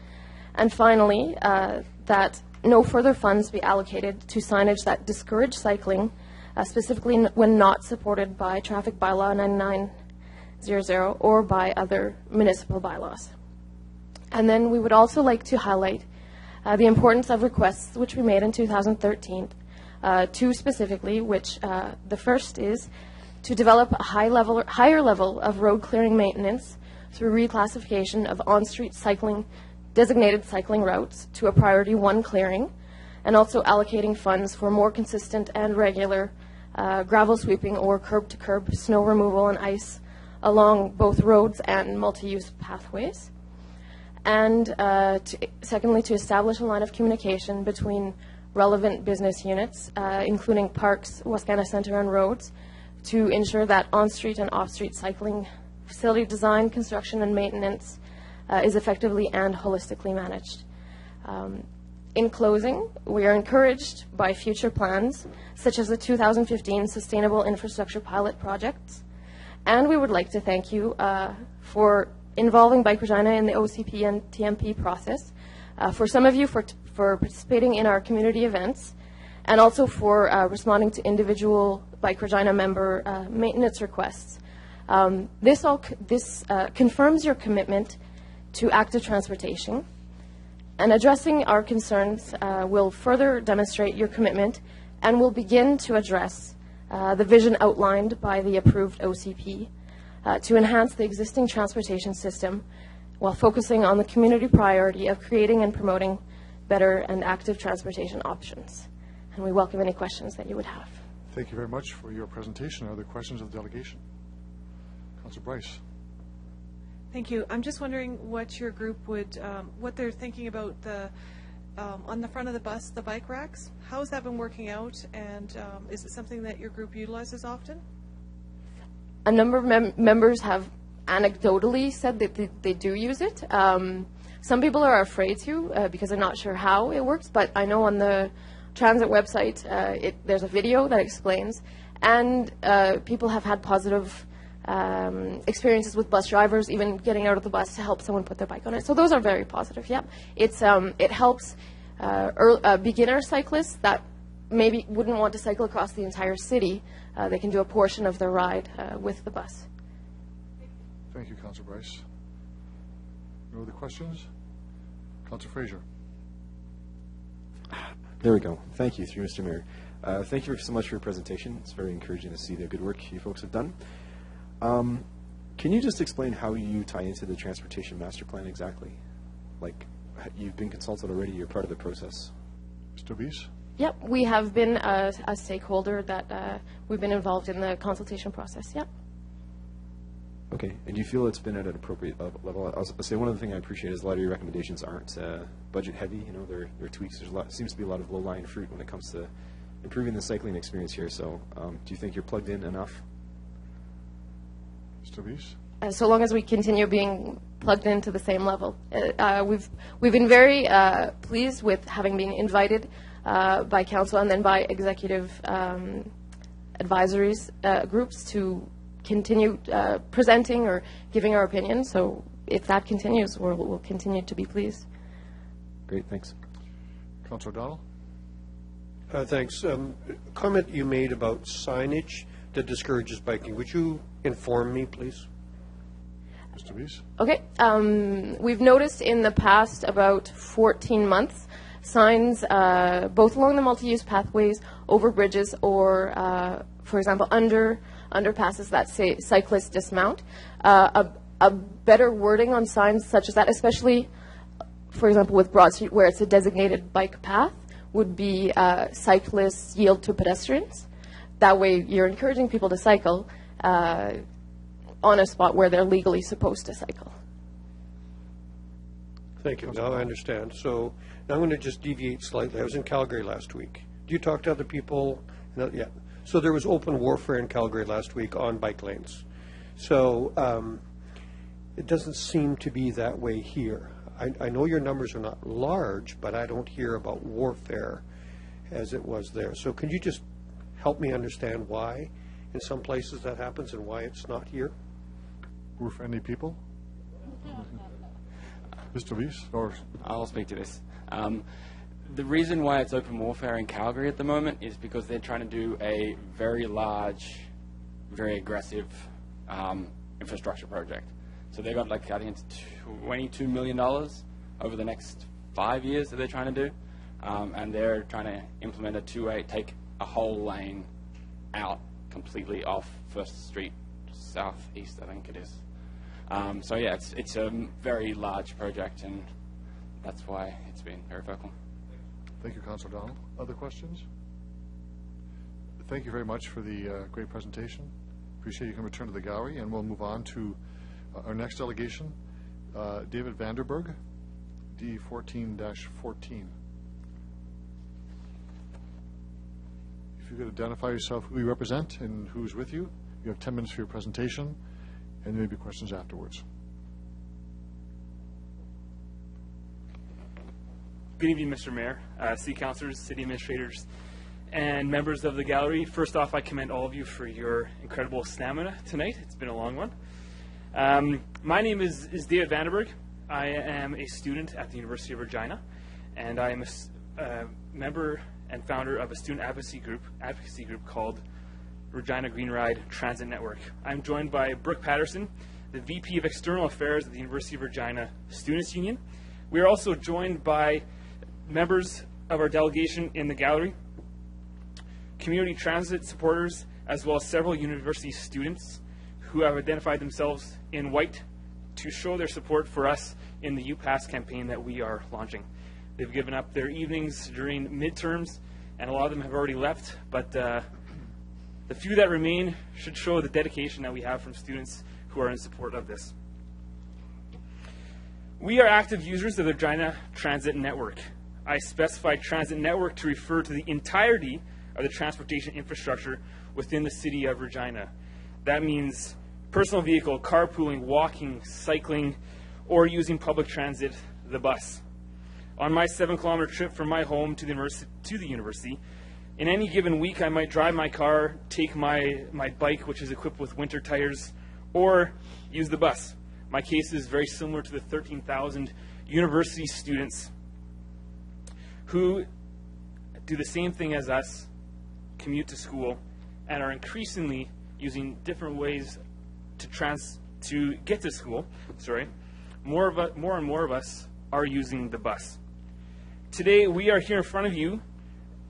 Speaker 13: And finally, that no further funds be allocated to signage that discourage cycling, specifically when not supported by Traffic Bylaw 9900 or by other municipal bylaws. And then we would also like to highlight the importance of requests which we made in 2013, 2 specifically, which the first is to develop a higher level of road clearing maintenance through reclassification of on-street cycling, designated cycling routes to a priority 1 clearing, and also allocating funds for more consistent and regular gravel sweeping or curb-to-curb snow removal and ice along both roads and multi-use pathways. And secondly, to establish a line of communication between relevant business units, including parks, Wascana Centre, and roads, to ensure that on-street and off-street cycling facility design, construction, and maintenance is effectively and holistically managed. In closing, we are encouraged by future plans, such as the 2015 Sustainable Infrastructure Pilot Projects, and we would like to thank you for involving Bike Regina in the OCP and TMP process, for some of you for participating in our community events, and also for responding to individual Bike Regina member maintenance requests. This confirms your commitment to active transportation, and addressing our concerns will further demonstrate your commitment and will begin to address the vision outlined by the approved OCP to enhance the existing transportation system while focusing on the community priority of creating and promoting better and active transportation options. And we welcome any questions that you would have.
Speaker 2: Thank you very much for your presentation. Are there questions of the delegation? Councillor Bryce.
Speaker 9: Thank you. I'm just wondering what your group would, what they're thinking about the, on the front of the bus, the bike racks. How has that been working out, and is it something that your group utilizes often?
Speaker 13: A number of members have anecdotally said that they do use it. Some people are afraid to because they're not sure how it works, but I know on the transit website there's a video that explains, and people have had positive experiences with bus drivers, even getting out of the bus to help someone put their bike on it. So those are very positive. Yeah, it helps beginner cyclists that maybe wouldn't want to cycle across the entire city. They can do a portion of their ride with the bus.
Speaker 2: Thank you, Councillor Bryce. No other questions? Councillor Fraser.
Speaker 4: There we go. Thank you, through Mr. Mayor. Thank you so much for your presentation. It's very encouraging to see the good work you folks have done. Can you just explain how you tie into the transportation master plan exactly? Like, you've been consulted already, you're part of the process.
Speaker 2: Mr. Weiss?
Speaker 13: Yep, we have been a stakeholder that we've been involved in the consultation process. Yep.
Speaker 4: Okay, and do you feel it's been at an appropriate level? I'll say one of the things I appreciate is a lot of your recommendations aren't budget heavy. You know, they're tweaks. Seems to be a lot of low-lying fruit when it comes to improving the cycling experience here. So, do you think you're plugged in enough?
Speaker 2: Mr. Weiss?
Speaker 13: So long as we continue being plugged into the same level. We've been very pleased with having been invited by council and then by executive advisories groups to continue presenting or giving our opinion. So if that continues, we'll continue to be pleased.
Speaker 4: Great, thanks.
Speaker 2: Councillor O'Donnell?
Speaker 6: Thanks. Comment you made about signage that discourages biking. Would you inform me, please?
Speaker 2: Mr. Weiss?
Speaker 13: Okay. We've noticed in the past about 14 months signs both along the multi-use pathways, over bridges, or, for example, underpasses that say cyclists dismount. A better wording on signs such as that, especially, for example, with Broad Street where it's a designated bike path, would be cyclists yield to pedestrians. That way you're encouraging people to cycle on a spot where they're legally supposed to cycle.
Speaker 6: Thank you. Now I understand. So now I'm going to just deviate slightly. I was in Calgary last week. Do you talk to other people? No, yeah. So there was open warfare in Calgary last week on bike lanes. So it doesn't seem to be that way here. I know your numbers are not large, but I don't hear about warfare as it was there. So can you just help me understand why in some places that happens and why it's not here?
Speaker 2: We're friendly people. Mr. Weiss? Or
Speaker 20: I'll speak to this. The reason why it's open warfare in Calgary at the moment is because they're trying to do a very large, very aggressive infrastructure project. So they've got, like, I think it's $22 million over the next 5 years that they're trying to do. And they're trying to implement a 2-way, take a whole lane out completely off First Street southeast, I think it is. So yeah, it's a very large project, and that's why it's been very vocal.
Speaker 2: Thank you, Councillor Donald. Other questions? Thank you very much for the great presentation. Appreciate you can return to the gallery, and we'll move on to our next delegation, David Vanderberg, D14-14. If you could identify yourself, who you represent, and who's with you. You have 10 minutes for your presentation, and there may be questions afterwards.
Speaker 21: Good evening, Mr. Mayor, city councilors, city administrators, and members of the gallery. First off, I commend all of you for your incredible stamina tonight. It's been a long one. My name is David Vanderberg. I am a student at the University of Regina, and I am a member and founder of a student advocacy group called Regina Green Ride Transit Network. I'm joined by Brooke Patterson, the VP of External Affairs at the University of Regina Students' Union. We are also joined by members of our delegation in the gallery, community transit supporters, as well as several university students who have identified themselves in white to show their support for us in the UPass campaign that we are launching. They've given up their evenings during midterms, and a lot of them have already left, but the few that remain should show the dedication that we have from students who are in support of this. We are active users of the Regina Transit Network. I specify transit network to refer to the entirety of the transportation infrastructure within the city of Regina. That means personal vehicle, carpooling, walking, cycling, or using public transit, the bus. On my 7-kilometer trip from my home to the university, in any given week I might drive my car, take my bike, which is equipped with winter tires, or use the bus. My case is very similar to the 13,000 university students who do the same thing as us, commute to school, and are increasingly using different ways to get to school. More and more of us are using the bus. Today, we are here in front of you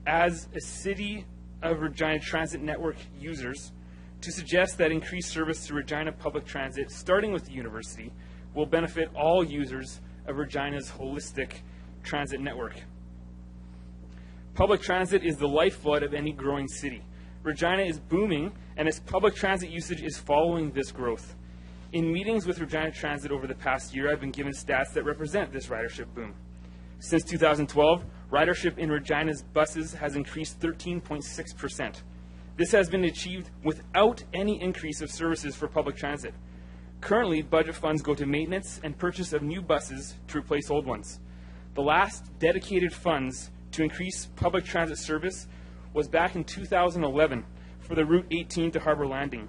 Speaker 21: as a City of Regina Transit Network users to suggest that increased service to Regina Public Transit, starting with the university, will benefit all users of Regina's holistic transit network. Public transit is the lifeblood of any growing city. Regina is booming, and its public transit usage is following this growth. In meetings with Regina Transit over the past year, I've been given stats that represent this ridership boom. Since 2012, ridership in Regina's buses has increased 13.6%. This has been achieved without any increase of services for public transit. Currently, budget funds go to maintenance and purchase of new buses to replace old ones. The last dedicated funds to increase public transit service was back in 2011 for the Route 18 to Harbour Landing.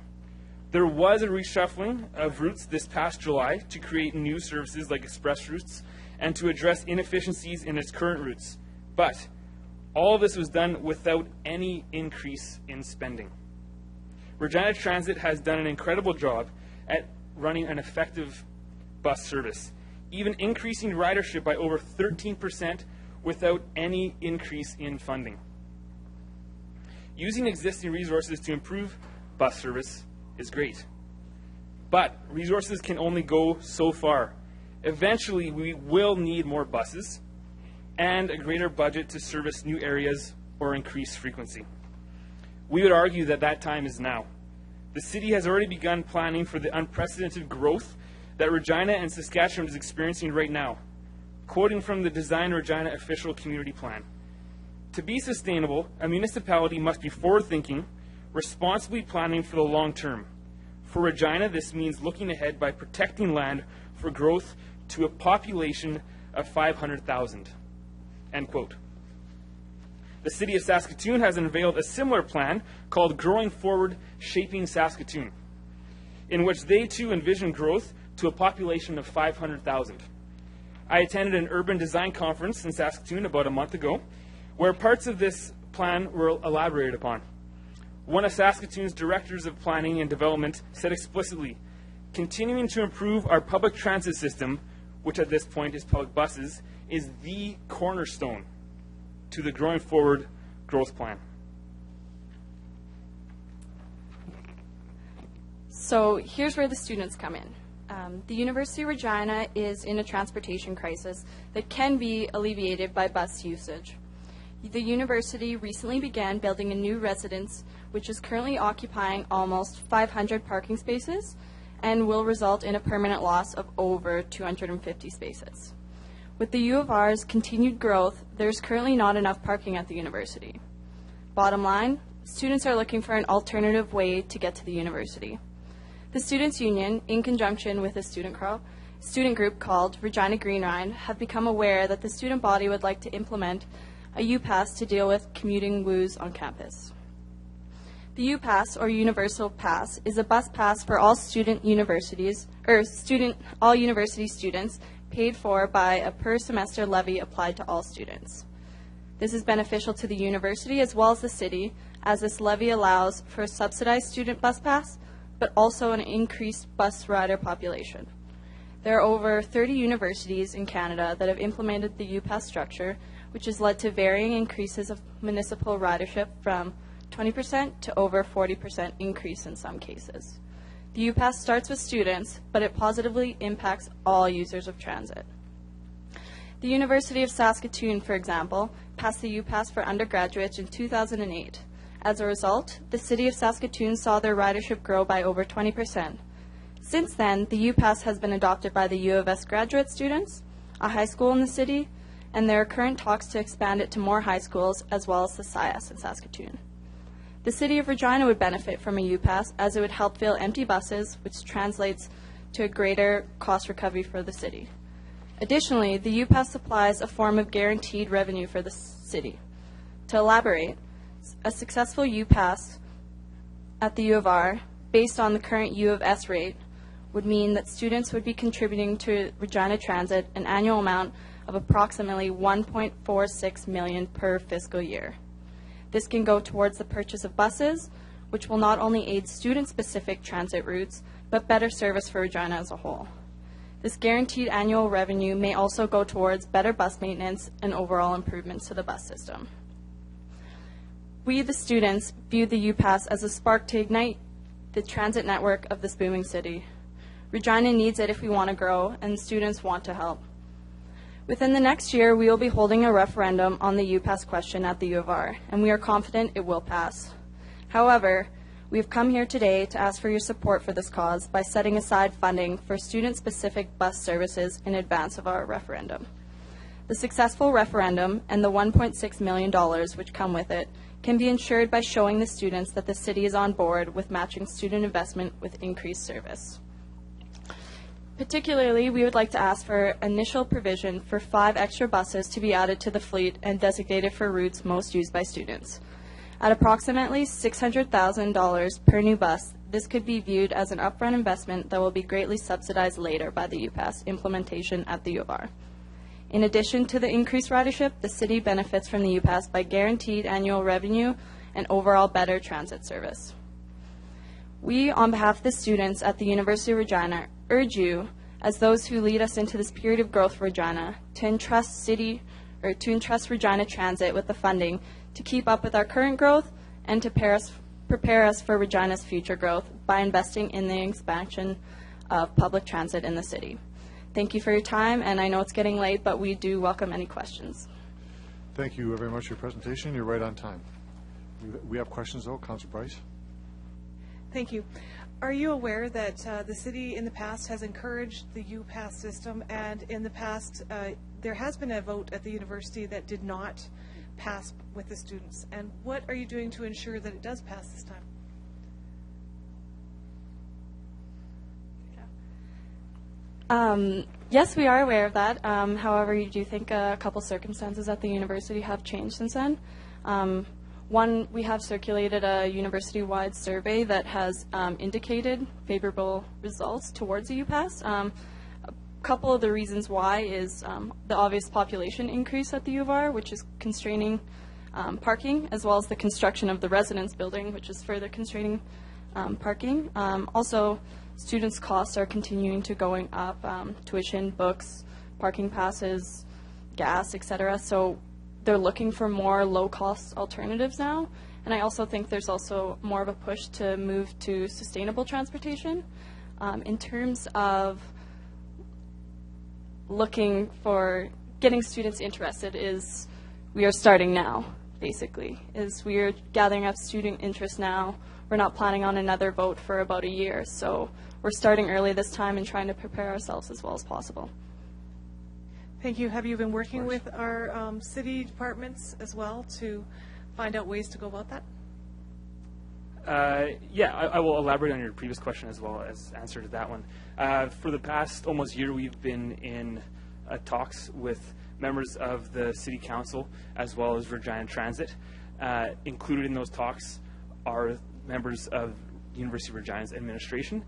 Speaker 21: There was a reshuffling of routes this past July to create new services like express routes and to address inefficiencies in its current routes. But all of this was done without any increase in spending. Regina Transit has done an incredible job at running an effective bus service, even increasing ridership by over 13% without any increase in funding. Using existing resources to improve bus service is great, but resources can only go so far. Eventually, we will need more buses and a greater budget to service new areas or increase frequency. We would argue that that time is now. The city has already begun planning for the unprecedented growth that Regina and Saskatchewan is experiencing right now. Quoting from the Design Regina Official Community Plan, "To be sustainable, a municipality must be forward-thinking, responsibly planning for the long term. For Regina, this means looking ahead by protecting land for growth to a population of 500,000. End quote. The City of Saskatoon has unveiled a similar plan called Growing Forward, Shaping Saskatoon, in which they too envision growth to a population of 500,000. I attended an urban design conference in Saskatoon about a month ago, where parts of this plan were elaborated upon. One of Saskatoon's directors of planning and development said explicitly, "Continuing to improve our public transit system," which at this point is public buses, "is the cornerstone to the Growing Forward growth plan."
Speaker 8: So here's where the students come in. The University of Regina is in a transportation crisis that can be alleviated by bus usage. The university recently began building a new residence, which is currently occupying almost 500 parking spaces and will result in a permanent loss of over 250 spaces. With the U of R's continued growth, there's currently not enough parking at the university. Bottom line, students are looking for an alternative way to get to the university. The Students' Union, in conjunction with a student group called Regina Green Line, have become aware that the student body would like to implement a U-Pass to deal with commuting woes on campus. The U-Pass, or Universal Pass, is a bus pass for all university students, paid for by a per-semester levy applied to all students. This is beneficial to the university as well as the city, as this levy allows for a subsidized student bus pass, but also an increased bus rider population. There are over 30 universities in Canada that have implemented the U-Pass structure, which has led to varying increases of municipal ridership from 20% to over 40% increase in some cases. The U-Pass starts with students, but it positively impacts all users of transit. The University of Saskatoon, for example, passed the U-Pass for undergraduates in 2008. As a result, the City of Saskatoon saw their ridership grow by over 20%. Since then, the U-Pass has been adopted by the U of S graduate students, a high school in the city, and there are current talks to expand it to more high schools as well as the SciS in Saskatoon. The City of Regina would benefit from a U-Pass as it would help fill empty buses, which translates to a greater cost recovery for the city. Additionally, the U-Pass supplies a form of guaranteed revenue for the city. To elaborate, a successful U-Pass at the U of R, based on the current U of S rate, would mean that students would be contributing to Regina Transit an annual amount of approximately $1.46 million per fiscal year. This can go towards the purchase of buses, which will not only aid student-specific transit routes, but better service for Regina as a whole. This guaranteed annual revenue may also go towards better bus maintenance and overall improvements to the bus system. We, the students, view the U-Pass as a spark to ignite the transit network of this booming city. Regina needs it if we want to grow, and students want to help. Within the next year, we will be holding a referendum on the U-Pass question at the U of R, and we are confident it will pass. However, we have come here today to ask for your support for this cause by setting aside funding for student-specific bus services in advance of our referendum. The successful referendum and the $1.6 million which come with it can be ensured by showing the students that the city is on board with matching student investment with increased service. Particularly, we would like to ask for initial provision for 5 extra buses to be added to the fleet and designated for routes most used by students. At approximately $600,000 per new bus, this could be viewed as an upfront investment that will be greatly subsidized later by the U-Pass implementation at the U of R. In addition to the increased ridership, the city benefits from the U-Pass by guaranteed annual revenue and overall better transit service. We, on behalf of the students at the University of Regina, urge you, as those who lead us into this period of growth for Regina, to entrust Regina Transit with the funding to keep up with our current growth and to prepare us for Regina's future growth by investing in the expansion of public transit in the city. Thank you for your time, and I know it's getting late, but we do welcome any questions.
Speaker 2: Thank you very much for your presentation. You're right on time. We have questions, though. Councilor Bryce.
Speaker 9: Thank you. Are you aware that the city in the past has encouraged the U-Pass system, and in the past there has been a vote at the university that did not pass with the students? And what are you doing to ensure that it does pass this time?
Speaker 8: Yes, we are aware of that. However, you do think a couple circumstances at the university have changed since then. One, we have circulated a university-wide survey that has indicated favorable results towards the U-Pass. A couple of the reasons why is the obvious population increase at the U of R, which is constraining parking, as well as the construction of the residence building, which is further constraining parking. Also, students' costs are continuing to going up, tuition, books, parking passes, gas, etc. So they're looking for more low-cost alternatives now. And I also think there's also more of a push to move to sustainable transportation. In terms of looking for getting students interested is we are starting now, basically, is we are gathering up student interest now. We're not planning on another vote for about a year, so we're starting early this time and trying to prepare ourselves as well as possible.
Speaker 9: Thank you. Have you been working with our city departments as well to find out ways to go about that?
Speaker 21: Yeah, I will elaborate on your previous question as well as answer to that one. For the past almost year, we've been in talks with members of the City Council as well as Regina Transit. Included in those talks are members of University of Regina's administration.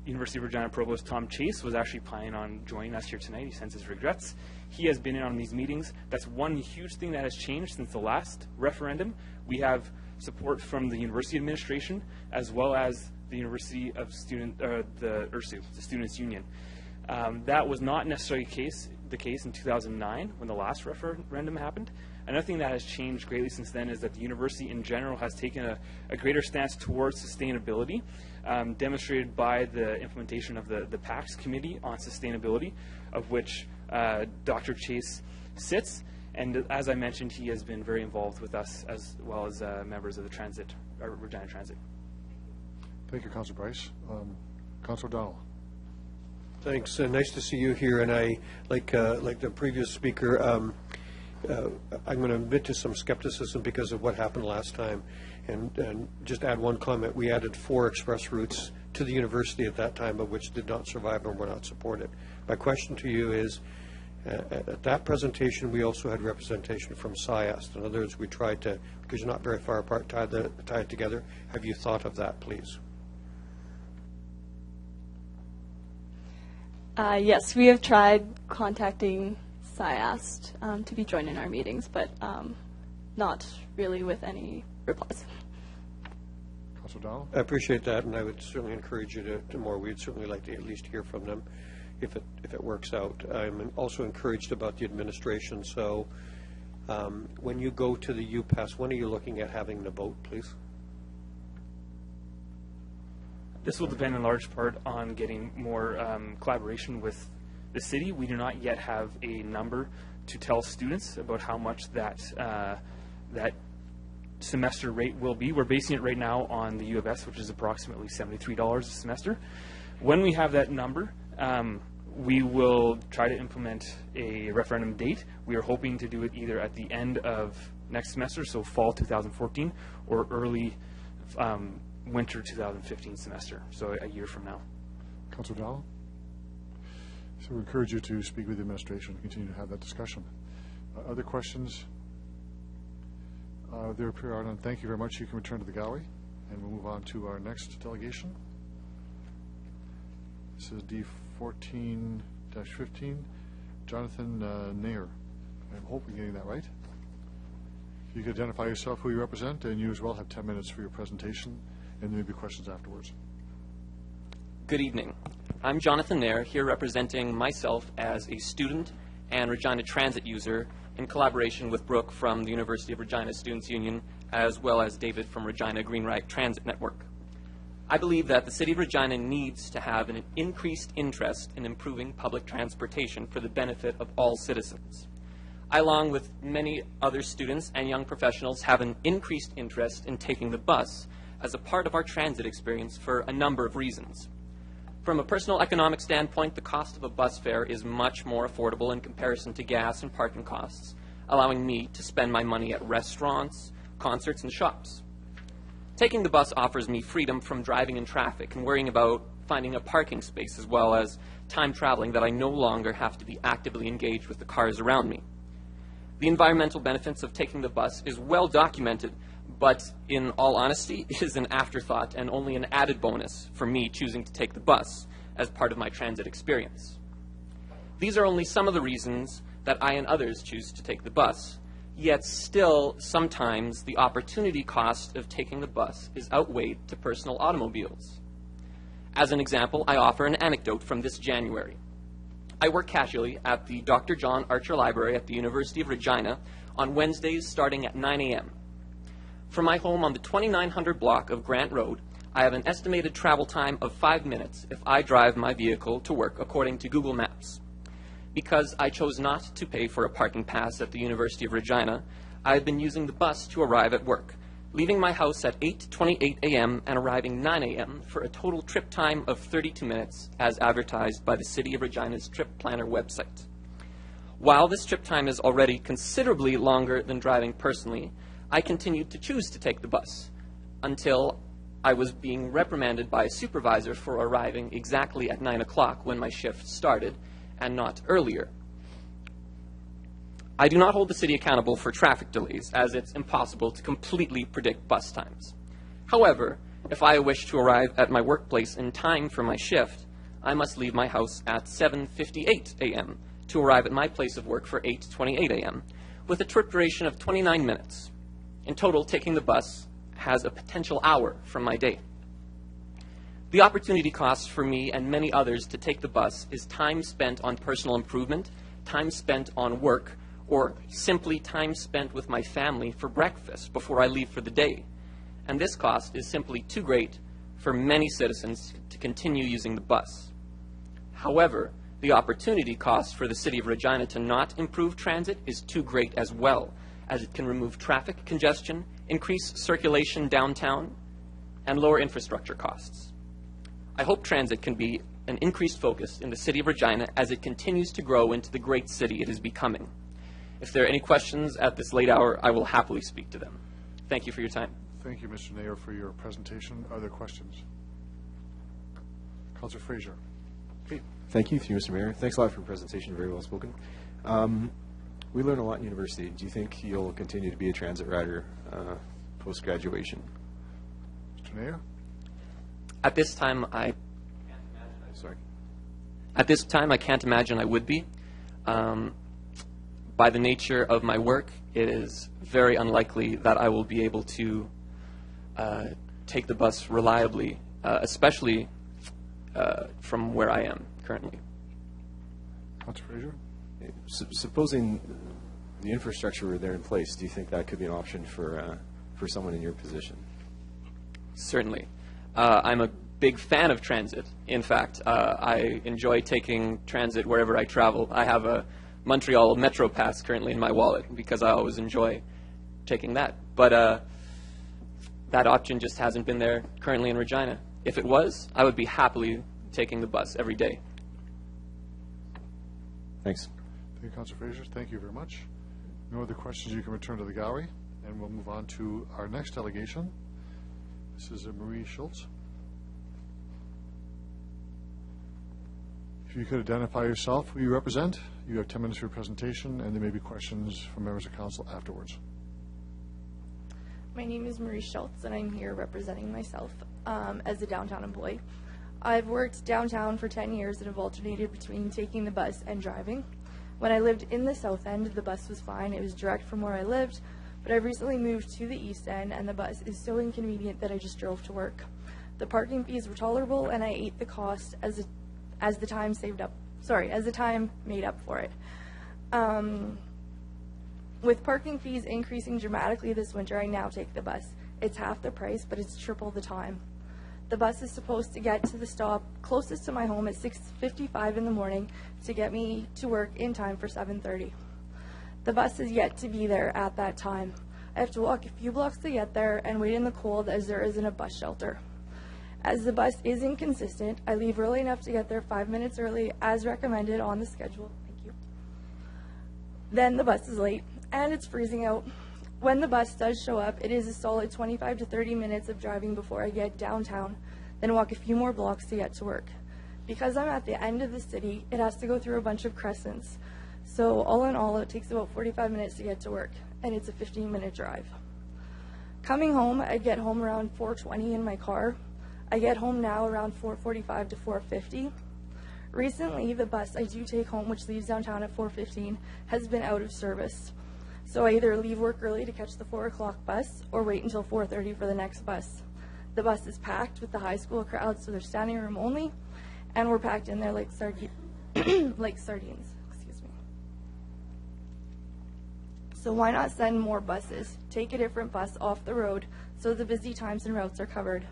Speaker 21: University of Regina Provost Tom Chase was actually planning on joining us here tonight. He sends his regrets. He has been in on these meetings. That's one huge thing that has changed since the last referendum. We have support from the university administration as well as the University of the URSU, the Students' Union. That was not necessarily the case in 2009 when the last referendum happened. Another thing that has changed greatly since then is that the university in general has taken a greater stance towards sustainability, demonstrated by the implementation of the PACS Committee on Sustainability, of which Dr. Chase sits. And as I mentioned, he has been very involved with us as well as members of the Regina Transit.
Speaker 2: Thank you, Councilor Bryce. Councilor O'Donnell.
Speaker 6: Thanks. Nice to see you here. And I, like the previous speaker, I'm going to admit to some skepticism because of what happened last time. And just add one comment. We added 4 express routes to the university at that time, of which did not survive and were not supported. My question to you is, at that presentation, we also had representation from SIAST. In other words, we tried to, because you're not very far apart, tie it together. Have you thought of that, please?
Speaker 8: Yes, we have tried contacting SIAST to be joined in our meetings, but not really with any replies.
Speaker 2: Councilor Donald?
Speaker 6: I appreciate that, and I would certainly encourage you to more. We'd certainly like to at least hear from them if it works out. I'm also encouraged about the administration. So when you go to the UPass, when are you looking at having the vote, please?
Speaker 21: This will depend in large part on getting more collaboration with the city. We do not yet have a number to tell students about how much that semester rate will be. We're basing it right now on the U of S, which is approximately $73 a semester. When we have that number, we will try to implement a referendum date. We are hoping to do it either at the end of next semester, so fall 2014, or early winter 2015 semester, so a year from now.
Speaker 2: Councilor Donald? So we encourage you to speak with the administration and continue to have that discussion. Other questions? There appear none. Thank you very much. You can return to the gallery, and we'll move on to our next delegation. This is D14-15, Jonathan Nair. I hope I'm getting that right. If you could identify yourself, who you represent, and you as well have 10 minutes for your presentation, and there may be questions afterwards.
Speaker 15: Good evening. I'm Jonathan Nair, here representing myself as a student and Regina Transit user in collaboration with Brooke from the University of Regina Students' Union, as well as David from Regina Greenwright Transit Network. I believe that the City of Regina needs to have an increased interest in improving public transportation for the benefit of all citizens. I, along with many other students and young professionals, have an increased interest in taking the bus as a part of our transit experience for a number of reasons. From a personal economic standpoint, the cost of a bus fare is much more affordable in comparison to gas and parking costs, allowing me to spend my money at restaurants, concerts, and shops. Taking the bus offers me freedom from driving in traffic and worrying about finding a parking space, as well as time traveling that I no longer have to be actively engaged with the cars around me. The environmental benefits of taking the bus is well documented, but in all honesty, is an afterthought and only an added bonus for me choosing to take the bus as part of my transit experience. These are only some of the reasons that I and others choose to take the bus, yet still sometimes the opportunity cost of taking the bus is outweighed to personal automobiles. As an example, I offer an anecdote from this January. I work casually at the Dr. John Archer Library at the University of Regina on Wednesdays starting at 9 a.m. From my home on the 2900 block of Grant Road, I have an estimated travel time of 5 minutes if I drive my vehicle to work according to Google Maps. Because I chose not to pay for a parking pass at the University of Regina, I have been using the bus to arrive at work, leaving my house at 8:28 a.m. and arriving 9 a.m. for a total trip time of 32 minutes as advertised by the City of Regina's Trip Planner website. While this trip time is already considerably longer than driving personally, I continued to choose to take the bus until I was being reprimanded by a supervisor for arriving exactly at 9 o'clock when my shift started and not earlier. I do not hold the city accountable for traffic delays, as it's impossible to completely predict bus times. However, if I wish to arrive at my workplace in time for my shift, I must leave my house at 7:58 a.m. to arrive at my place of work for 8:28 a.m., with a trip duration of 29 minutes. In total, taking the bus has a potential hour from my day. The opportunity cost for me and many others to take the bus is time spent on personal improvement, time spent on work, or simply time spent with my family for breakfast before I leave for the day. And this cost is simply too great for many citizens to continue using the bus. However, the opportunity cost for the City of Regina to not improve transit is too great as well, as it can remove traffic congestion, increase circulation downtown, and lower infrastructure costs. I hope transit can be an increased focus in the City of Regina as it continues to grow into the great city it is becoming. If there are any questions at this late hour, I will happily speak to them. Thank you for your time.
Speaker 2: Thank you, Mr. Nair, for your presentation. Are there questions? Councillor Fraser.
Speaker 4: Okay. Thank you, Mr. Mayor. Thanks a lot for your presentation. Very well spoken. We learn a lot in university. Do you think you'll continue to be a transit rider post-graduation?
Speaker 2: Mr. Nair?
Speaker 15: At this time, I can't imagine I would be. By the nature of my work, it is very unlikely that I will be able to take the bus reliably, especially from where I am currently.
Speaker 2: Councillor Fraser?
Speaker 4: Supposing the infrastructure were there in place, do you think that could be an option for someone in your position?
Speaker 15: Certainly. I'm a big fan of transit. In fact, I enjoy taking transit wherever I travel. I have a Montreal Metro Pass currently in my wallet because I always enjoy taking that. But that option just hasn't been there currently in Regina. If it was, I would be happily taking the bus every day.
Speaker 4: Thanks.
Speaker 2: Thank you, Councillor Fraser. Thank you very much. No other questions, you can return to the gallery, and we'll move on to our next delegation. This is Marie Schultz. If you could identify yourself, who you represent. You have 10 minutes for your presentation, and there may be questions from members of council afterwards.
Speaker 18: My name is Marie Schultz, and I'm here representing myself as a downtown employee. I've worked downtown for 10 years and have alternated between taking the bus and driving. When I lived in the south end, the bus was fine. It was direct from where I lived, but I've recently moved to the east end, and the bus is so inconvenient that I just drove to work. The parking fees were tolerable, and I ate the cost as the time made up for it. With parking fees increasing dramatically this winter, I now take the bus. It's half the price, but it's triple the time. The bus is supposed to get to the stop closest to my home at 6:55 in the morning to get me to work in time for 7:30. The bus is yet to be there at that time. I have to walk a few blocks to get there and wait in the cold as there isn't a bus shelter. As the bus is inconsistent, I leave early enough to get there 5 minutes early as recommended on the schedule. Thank you. Then the bus is late and it's freezing out. When the bus does show up, it is a solid 25 to 30 minutes of driving before I get downtown, then walk a few more blocks to get to work. Because I'm at the end of the city, it has to go through a bunch of crescents. So all in all, it takes about 45 minutes to get to work, and it's a 15-minute drive. Coming home, I get home around 4:20 in my car. I get home now around 4:45 to 4:50. Recently, the bus I do take home, which leaves downtown at 4:15, has been out of service. So I either leave work early to catch the 4 o'clock bus or wait until 4:30 for the next bus. The bus is packed with the high school crowd, so they're standing room only, and we're packed in there like sardines. Excuse me. So why not send more buses? Take a different bus off the road so the busy times and routes are covered.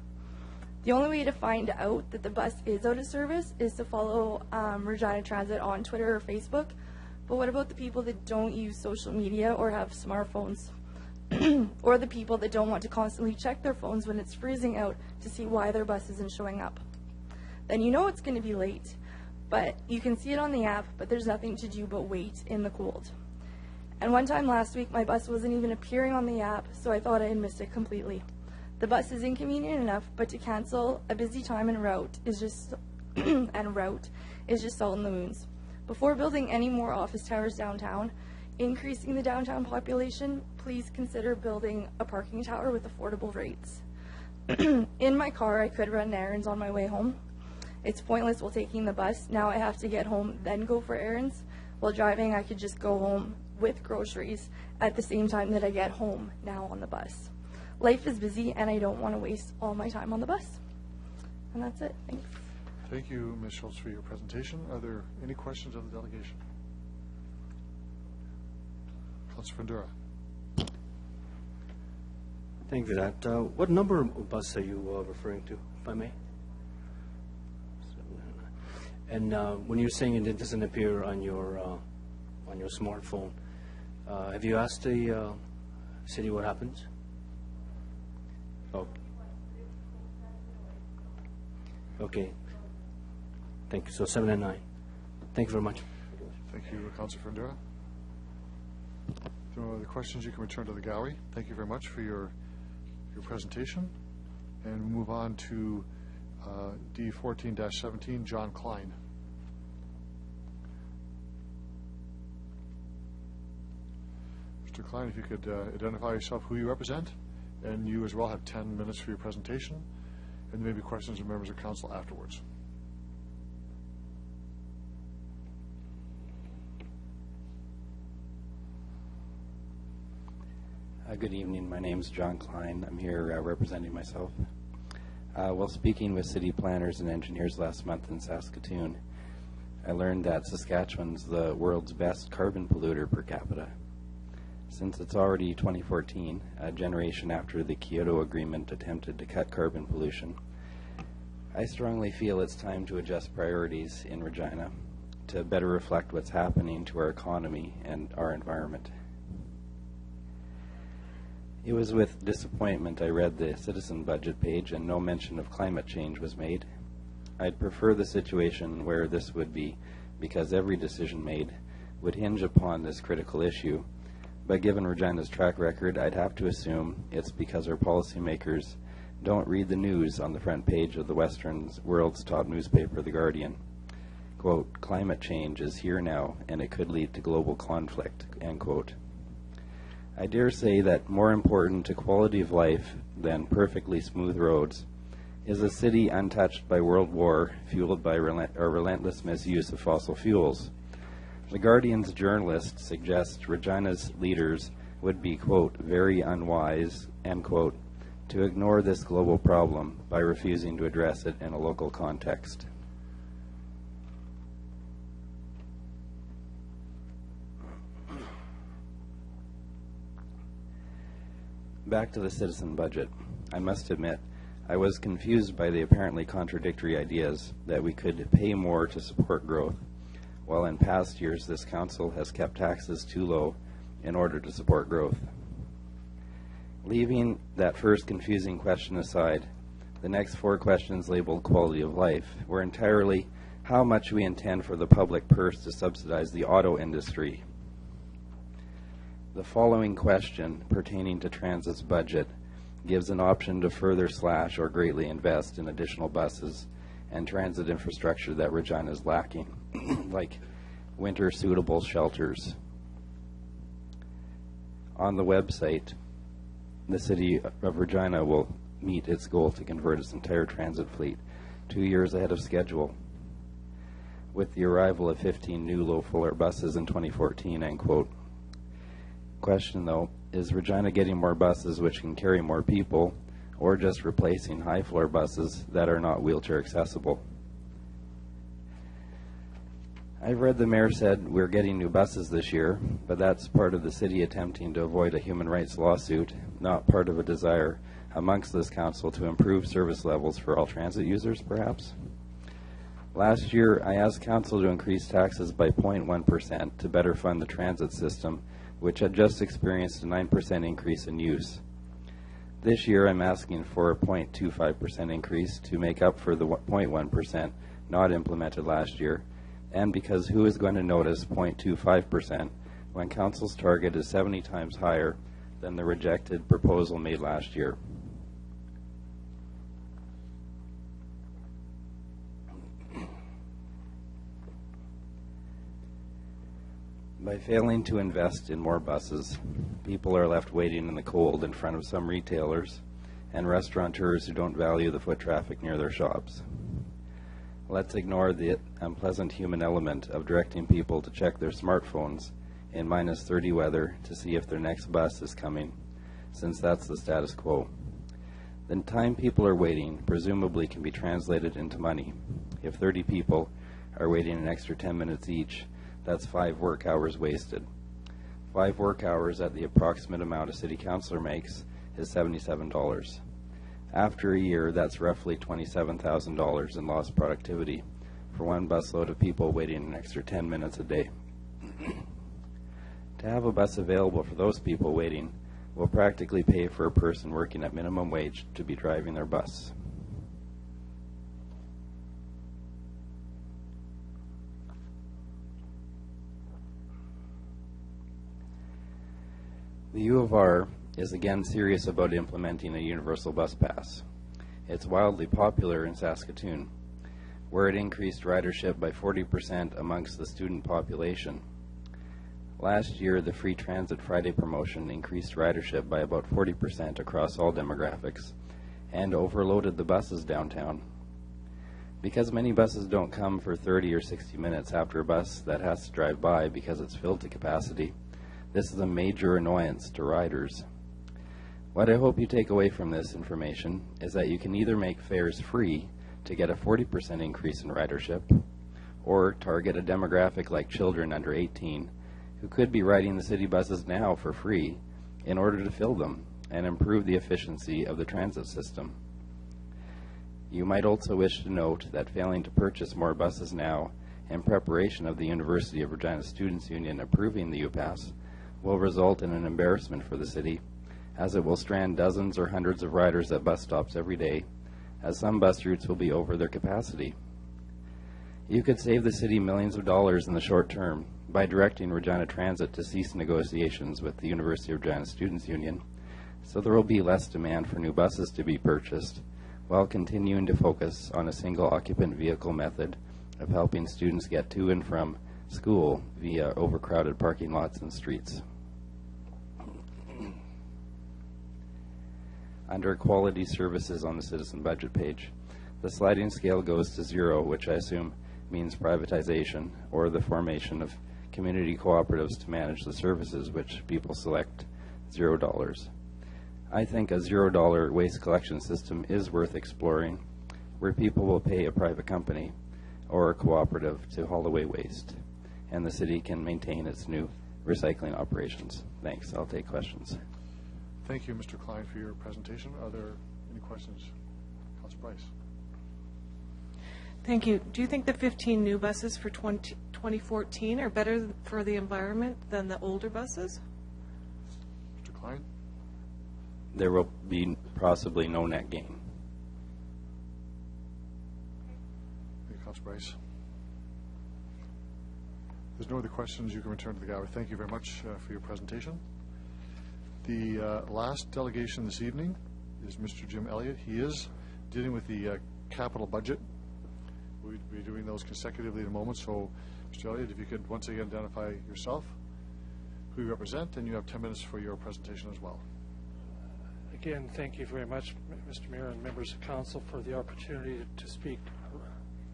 Speaker 18: The only way to find out that the bus is out of service is to follow Regina Transit on Twitter or Facebook. But what about the people that don't use social media or have smartphones? Or the people that don't want to constantly check their phones when it's freezing out to see why their bus isn't showing up? Then you know it's going to be late, but you can see it on the app, but there's nothing to do but wait in the cold. And one time last week, my bus wasn't even appearing on the app, so I thought I had missed it completely. The bus is inconvenient enough, but to cancel a busy time and route is just salt in the wounds. Before building any more office towers downtown, increasing the downtown population, please consider building a parking tower with affordable rates. In my car, I could run errands on my way home. It's pointless while taking the bus. Now I have to get home, then go for errands. While driving, I could just go home with groceries at the same time that I get home now on the bus. Life is busy, and I don't want to waste all my time on the bus. And that's it. Thanks.
Speaker 2: Thank you, Ms. Schultz, for your presentation. Are there any questions of the delegation? Councilor Fundura.
Speaker 22: Thank you for that. What number of bus are you referring to, if I may? And when you're saying it doesn't appear on your smartphone, have you asked the city what happens? Oh. Okay. Thank you. So 7 and 9. Thank you very much.
Speaker 2: Thank you, Councilor Fundura. If there are no other questions, you can return to the gallery. Thank you very much for your presentation. And we'll move on to D14-17, John Klein. Mr. Klein, if you could identify yourself, who you represent, and you as well have 10 minutes for your presentation, and there may be questions from members of council afterwards.
Speaker 7: Good evening. My name is John Klein. I'm here representing myself. While speaking with city planners and engineers last month in Saskatoon, I learned that Saskatchewan's the world's best carbon polluter per capita. Since it's already 2014, a generation after the Kyoto Agreement attempted to cut carbon pollution, I strongly feel it's time to adjust priorities in Regina to better reflect what's happening to our economy and our environment. It was with disappointment I read the citizen budget page and no mention of climate change was made. I'd prefer the situation where this would be, because every decision made would hinge upon this critical issue. But given Regina's track record, I'd have to assume it's because our policymakers don't read the news on the front page of the Western world's top newspaper, The Guardian. Quote, "Climate change is here now and it could lead to global conflict," end quote. I dare say that more important to quality of life than perfectly smooth roads is a city untouched by world war, fueled by our relentless misuse of fossil fuels. The Guardian's journalist suggests Regina's leaders would be, quote, "very unwise," end quote, to ignore this global problem by refusing to address it in a local context. Back to the citizen budget. I must admit, I was confused by the apparently contradictory ideas that we could pay more to support growth, while in past years this council has kept taxes too low in order to support growth. Leaving that first confusing question aside, the next four questions labeled quality of life were entirely how much we intend for the public purse to subsidize the auto industry. The following question pertaining to transit's budget gives an option to further slash or greatly invest in additional buses and transit infrastructure that Regina is lacking, like winter-suitable shelters. On the website, the City of Regina will meet its goal to convert its entire transit fleet 2 years ahead of schedule, with the arrival of 15 new low-floor buses in 2014, end quote. Question, though, is Regina getting more buses which can carry more people, or just replacing high-floor buses that are not wheelchair accessible? I've read the mayor said we're getting new buses this year, but that's part of the city attempting to avoid a human rights lawsuit, not part of a desire amongst this council to improve service levels for all transit users, perhaps? Last year, I asked council to increase taxes by 0.1% to better fund the transit system, which had just experienced a 9% increase in use. This year, I'm asking for a 0.25% increase to make up for the 0.1% not implemented last year, and because who is going to notice 0.25% when council's target is 70 times higher than the rejected proposal made last year? By failing to invest in more buses, people are left waiting in the cold in front of some retailers and restaurateurs who don't value the foot traffic near their shops. Let's ignore the unpleasant human element of directing people to check their smartphones in minus 30 weather to see if their next bus is coming, since that's the status quo. The time people are waiting presumably can be translated into money. If 30 people are waiting an extra 10 minutes each, that's 5 work hours wasted. 5 work hours at the approximate amount a city councilor makes is $77. After a year, that's roughly $27,000 in lost productivity for one busload of people waiting an extra 10 minutes a day. To have a bus available for those people waiting will practically pay for a person working at minimum wage to be driving their bus. The U of R is again serious about implementing a universal bus pass. It's wildly popular in Saskatoon, where it increased ridership by 40% amongst the student population. Last year, the Free Transit Friday promotion increased ridership by about 40% across all demographics and overloaded the buses downtown. Because many buses don't come for 30 or 60 minutes after a bus that has to drive by because it's filled to capacity, this is a major annoyance to riders. What I hope you take away from this information is that you can either make fares free to get a 40% increase in ridership, or target a demographic like children under 18 who could be riding the city buses now for free in order to fill them and improve the efficiency of the transit system. You might also wish to note that failing to purchase more buses now in preparation of the University of Regina Students' Union approving the UPass will result in an embarrassment for the city, as it will strand dozens or hundreds of riders at bus stops every day, as some bus routes will be over their capacity. You could save the city millions of dollars in the short term by directing Regina Transit to cease negotiations with the University of Regina Students' Union, so there will be less demand for new buses to be purchased, while continuing to focus on a single occupant vehicle method of helping students get to and from school via overcrowded parking lots and streets. Under quality services on the citizen budget page, the sliding scale goes to 0, which I assume means privatization or the formation of community cooperatives to manage the services, which people select $0. I think a $0 waste collection system is worth exploring, where people will pay a private company or a cooperative to haul away waste, and the city can maintain its new recycling operations. Thanks. I'll take questions.
Speaker 2: Thank you, Mr. Klein, for your presentation. Are there any questions? Councilor Bryce.
Speaker 9: Thank you. Do you think the 15 new buses for 2014 are better for the environment than the older buses?
Speaker 2: Mr. Klein?
Speaker 7: There will be possibly no net gain.
Speaker 2: Thank you, Councilor Bryce. If there's no other questions, you can return to the gallery. Thank you very much for your presentation. The last delegation this evening is Mr. Jim Elliott. He is dealing with the capital budget. We'll be doing those consecutively in a moment. So, Mr. Elliott, if you could once again identify yourself, who you represent, and you have 10 minutes for your presentation as well.
Speaker 16: Again, thank you very much, Mr. Mayor and members of council, for the opportunity to speak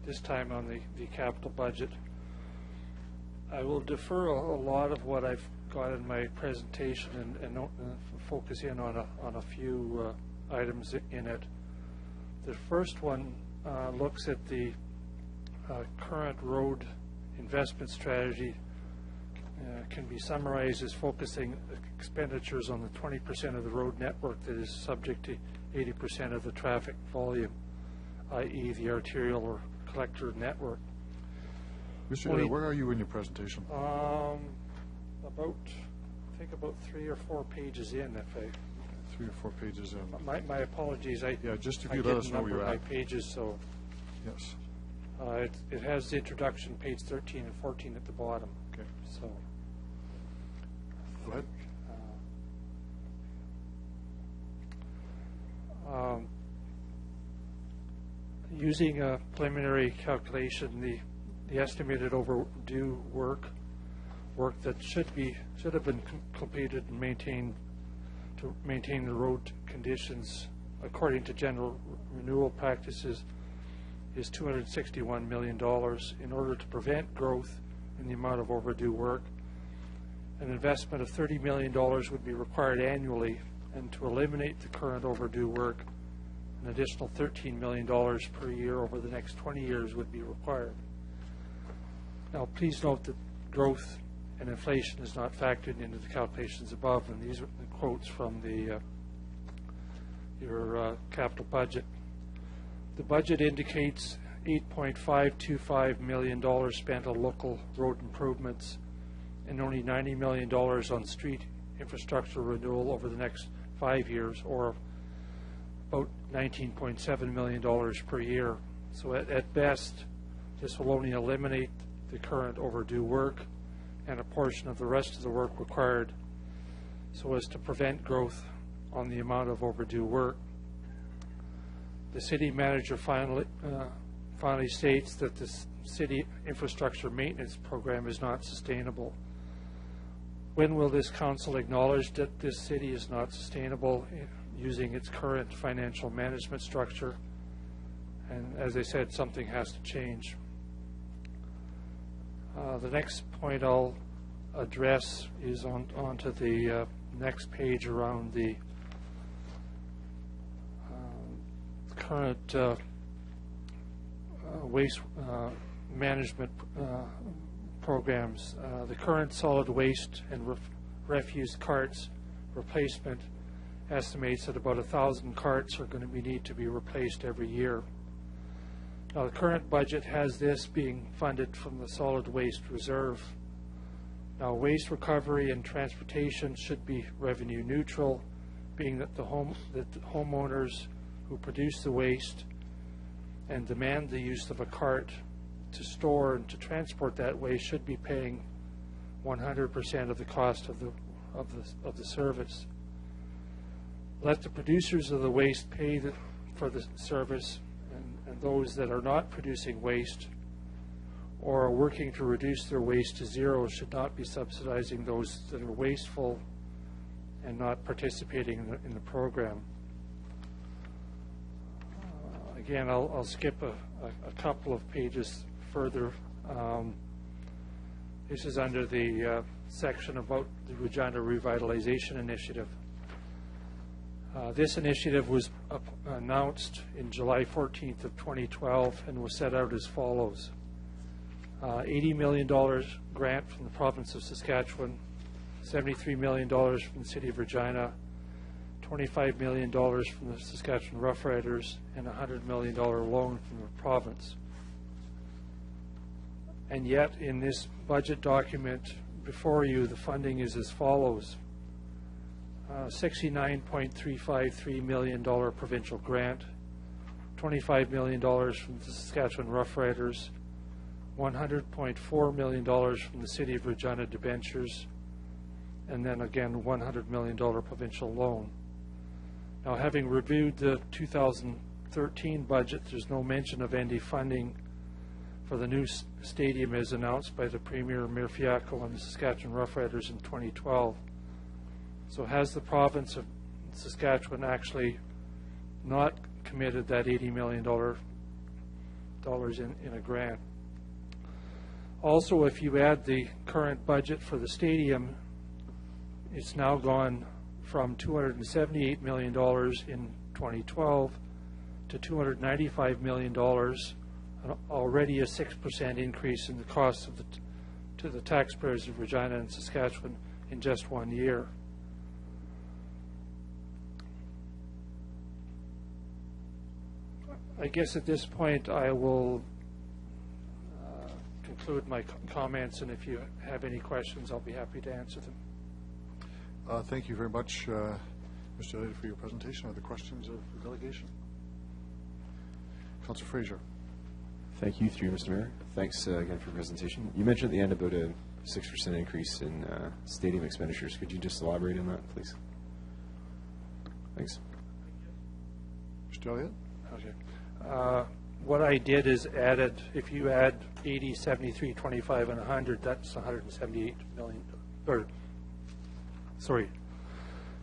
Speaker 16: this time on the capital budget. I will defer a lot of what I've got in my presentation and focus in on a few items in it. The first one looks at the current road investment strategy. Can be summarized as focusing expenditures on the 20% of the road network that is subject to 80% of the traffic volume, i.e. the arterial or collector network.
Speaker 2: Mr. Elliott, where are you in your presentation?
Speaker 16: I think about 3 or 4 pages in. If I
Speaker 2: 3 or 4 pages in.
Speaker 16: My apologies.
Speaker 2: Just if you let us know where you're at.
Speaker 16: My pages, so
Speaker 2: yes.
Speaker 16: It has the introduction, page 13 and 14 at the bottom.
Speaker 2: Okay.
Speaker 16: So.
Speaker 2: Go ahead.
Speaker 16: Using a preliminary calculation, the estimated overdue work that should have been completed and maintained to maintain the road conditions according to general renewal practices is $261 million. In order to prevent growth in the amount of overdue work, an investment of $30 million would be required annually, and to eliminate the current overdue work, an additional $13 million per year over the next 20 years would be required. Now, please note that growth and inflation is not factored into the calculations above, and these are the quotes from your capital budget. The budget indicates $8.525 million spent on local road improvements and only $90 million on street infrastructure renewal over the next 5 years, or about $19.7 million per year. So at best, this will only eliminate the current overdue work and a portion of the rest of the work required so as to prevent growth on the amount of overdue work. The city manager finally states that the city infrastructure maintenance program is not sustainable. When will this council acknowledge that this city is not sustainable using its current financial management structure? And as I said, something has to change. The next point I'll address is onto the next page around the current waste management programs. The current solid waste and refuse carts replacement estimates that about 1,000 carts are going to need to be replaced every year. Now, the current budget has this being funded from the solid waste reserve. Now, waste recovery and transportation should be revenue neutral, being that the homeowners who produce the waste and demand the use of a cart to store and to transport that waste should be paying 100% of the cost of the service. Let the producers of the waste pay for the service, and those that are not producing waste or are working to reduce their waste to zero should not be subsidizing those that are wasteful and not participating in the program. Again, I'll skip a couple of pages further. This is under the section about the Regina Revitalization Initiative. This initiative was announced in July 14th of 2012 and was set out as follows. $80 million grant from the province of Saskatchewan, $73 million from the city of Regina, $25 million from the Saskatchewan Rough Riders, and a $100 million loan from the province. And yet, in this budget document before you, the funding is as follows. $69.353 million provincial grant, $25 million from the Saskatchewan Rough Riders, $100.4 million from the City of Regina debentures, and then again $100 million provincial loan. Now, having reviewed the 2013 budget, there's no mention of any funding for the new stadium as announced by the Premier Mayor Fiacco and the Saskatchewan Rough Riders in 2012. So has the province of Saskatchewan actually not committed that $80 million in a grant? Also, if you add the current budget for the stadium, it's now gone from $278 million in 2012 to $295 million, already a 6% increase in the cost of to the taxpayers of Regina and Saskatchewan in just 1 year. I guess at this point I will conclude my comments, and if you have any questions, I'll be happy to answer them.
Speaker 2: Thank you very much, Mr. Elliott, for your presentation. Are there questions of the delegation? Councillor Fraser.
Speaker 4: Thank you, through Mr. Mayor. Thanks again for your presentation. You mentioned at the end about a 6% increase in stadium expenditures. Could you just elaborate on that, please? Thanks.
Speaker 2: Mr. Elliott?
Speaker 16: Okay. What I did is added, if you add 80, 73, 25, and 100, that's 178 million, or sorry,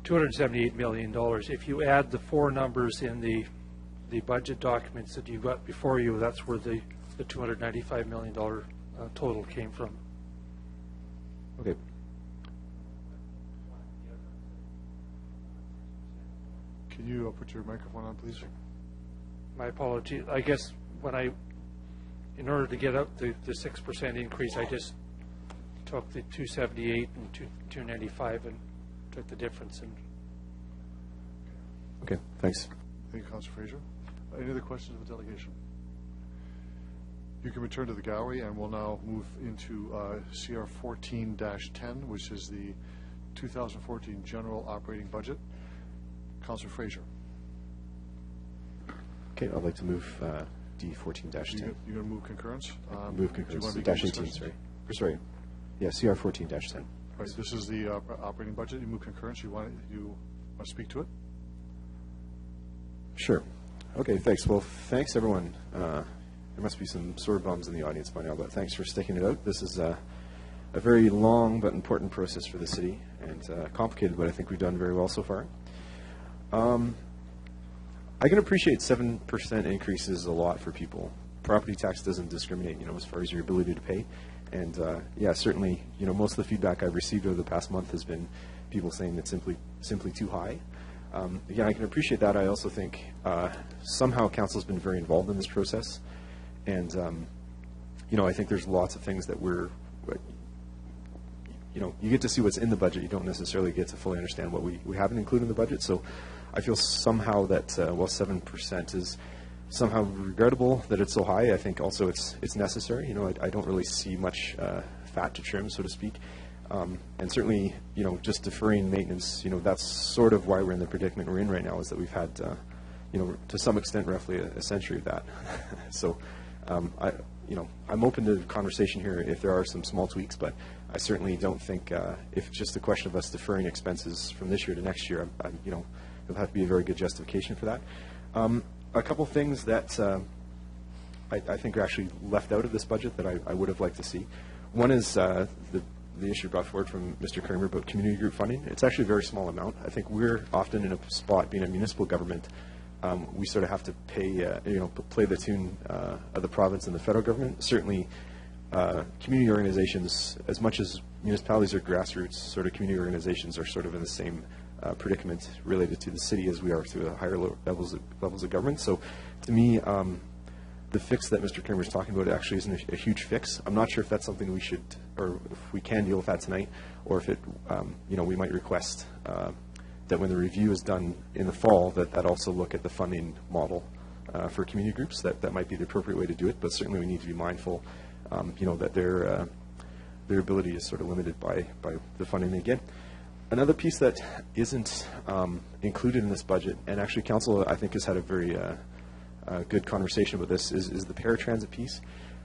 Speaker 16: $278 million. If you add the four numbers in the budget documents that you got before you, that's where the $295 million total came from.
Speaker 4: Okay.
Speaker 2: Can you put your microphone on, please?
Speaker 16: My apology. I guess in order to get up the 6% increase, I just took the 278 and 295 and took the difference. And
Speaker 4: okay, thanks.
Speaker 2: Thank you, Councillor Fraser. Any other questions of the delegation? You can return to the gallery, and we'll now move into CR 14-10, which is the 2014 General Operating Budget. Councillor Fraser.
Speaker 4: Okay, I'd like to move D14-10.
Speaker 2: You're going to move concurrence?
Speaker 4: Move concurrence. Dash 18, sorry. Sorry. Yeah, CR 14-10.
Speaker 2: Right, this is the operating budget. You move concurrence. You want to speak to it?
Speaker 4: Sure. Okay, thanks. Well, thanks, everyone. There must be some sore bums in the audience by now, but thanks for sticking it out. This is a very long but important process for the city, and complicated, but I think we've done very well so far. I can appreciate 7% increases a lot for people. Property tax doesn't discriminate, as far as your ability to pay. And yeah, certainly, most of the feedback I've received over the past month has been people saying it's simply too high. Again, I can appreciate that. I also think somehow council's been very involved in this process. And, I think there's lots of things that you get to see what's in the budget. You don't necessarily get to fully understand what we haven't included in the budget. So I feel somehow that, while 7% is somehow regrettable that it's so high, I think also it's necessary. I don't really see much fat to trim, so to speak. And certainly, just deferring maintenance, that's sort of why we're in the predicament we're in right now, is that we've had, to some extent, roughly a century of that. So, I'm open to conversation here if there are some small tweaks, but I certainly don't think if it's just a question of us deferring expenses from this year to next year, it'll have to be a very good justification for that. A couple things that I think are actually left out of this budget that I would have liked to see. One is the issue brought forward from Mr. Kramer about community group funding. It's actually a very small amount. I think we're often in a spot, being a municipal government, we sort of have to pay, play the tune of the province and the federal government. Certainly, community organizations, as much as municipalities are grassroots, sort of community organizations are sort of in the same predicament related to the city as we are to the higher levels of government. So, to me, the fix that Mr. Kramer is talking about actually isn't a huge fix. I'm not sure if that's something we should, or if we can deal with that tonight, or if it, we might request that when the review is done in the fall, that also look at the funding model for community groups. That might be the appropriate way to do it, but certainly we need to be mindful, that their ability is sort of limited by the funding they get. Another piece that isn't included in this budget, and actually council I think has had a very good conversation about this, is the paratransit piece.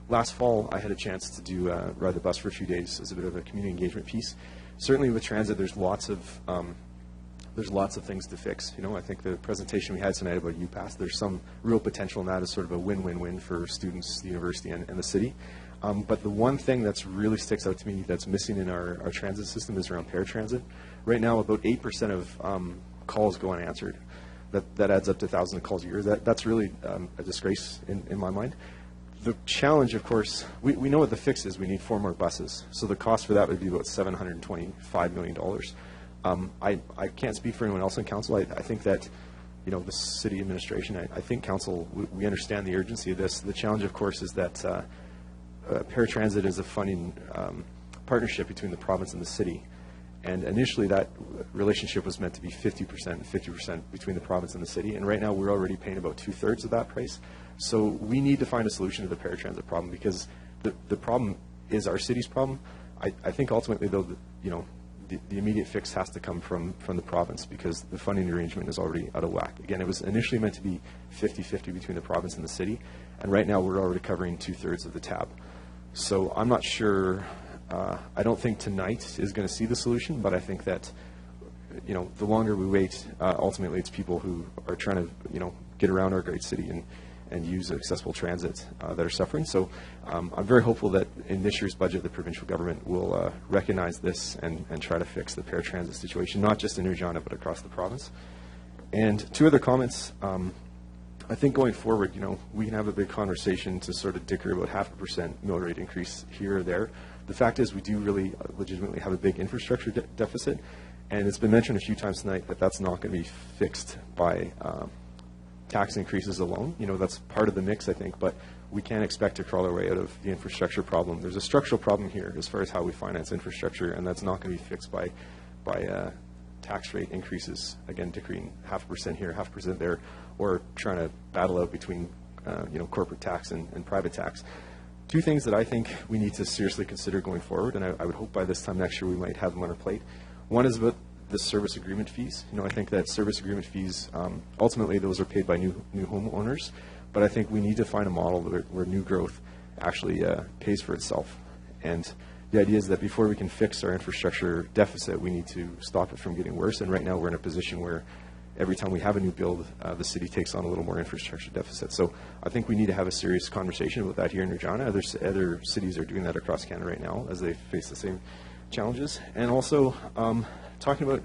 Speaker 4: Last fall I had a chance to ride the bus for a few days as a bit of a community engagement piece. Certainly with transit there's lots of things to fix. I think the presentation we had tonight about UPass, there's some real potential in that as sort of a win-win-win for students, the university, and the city. But the one thing that's really sticks out to me that's missing in our transit system is around paratransit. Right now, about 8% of calls go unanswered. That adds up to thousands of calls a year. That's really a disgrace in my mind. The challenge, of course, we know what the fix is. We need 4 more buses. So the cost for that would be about $725 million. I can't speak for anyone else in council. I think that, the city administration, I think council, we understand the urgency of this. The challenge, of course, is that paratransit is a funding partnership between the province and the city. And initially that relationship was meant to be 50% between the province and the city. And right now we're already paying about 2/3 of that price. So we need to find a solution to the paratransit problem, because the problem is our city's problem. I think ultimately, though, the immediate fix has to come from the province, because the funding arrangement is already out of whack. Again, it was initially meant to be 50-50 between the province and the city. And right now we're already covering 2/3 of the tab. So I'm not sure. I don't think tonight is going to see the solution, but I think that, the longer we wait, ultimately it's people who are trying to, get around our great city and use accessible transit that are suffering. So I'm very hopeful that in this year's budget, the provincial government will recognize this and try to fix the paratransit situation, not just in Regina, but across the province. And 2 other comments. I think going forward, we can have a big conversation to sort of dicker about 0.5% mill rate increase here or there. The fact is we do really legitimately have a big infrastructure deficit, and it's been mentioned a few times tonight that that's not going to be fixed by tax increases alone. That's part of the mix, I think, but we can't expect to crawl our way out of the infrastructure problem. There's a structural problem here as far as how we finance infrastructure, and that's not going to be fixed by tax rate increases, again, decreasing 0.5% here, 0.5% there, or trying to battle out between corporate tax and private tax. 2 things that I think we need to seriously consider going forward, and I would hope by this time next year we might have them on our plate. One is about the service agreement fees. I think that service agreement fees, ultimately those are paid by new homeowners, but I think we need to find a model where new growth actually pays for itself. And the idea is that before we can fix our infrastructure deficit, we need to stop it from getting worse. And right now we're in a position where every time we have a new build, the city takes on a little more infrastructure deficit. So I think we need to have a serious conversation about that here in Regina. Other cities are doing that across Canada right now as they face the same challenges. And also talking about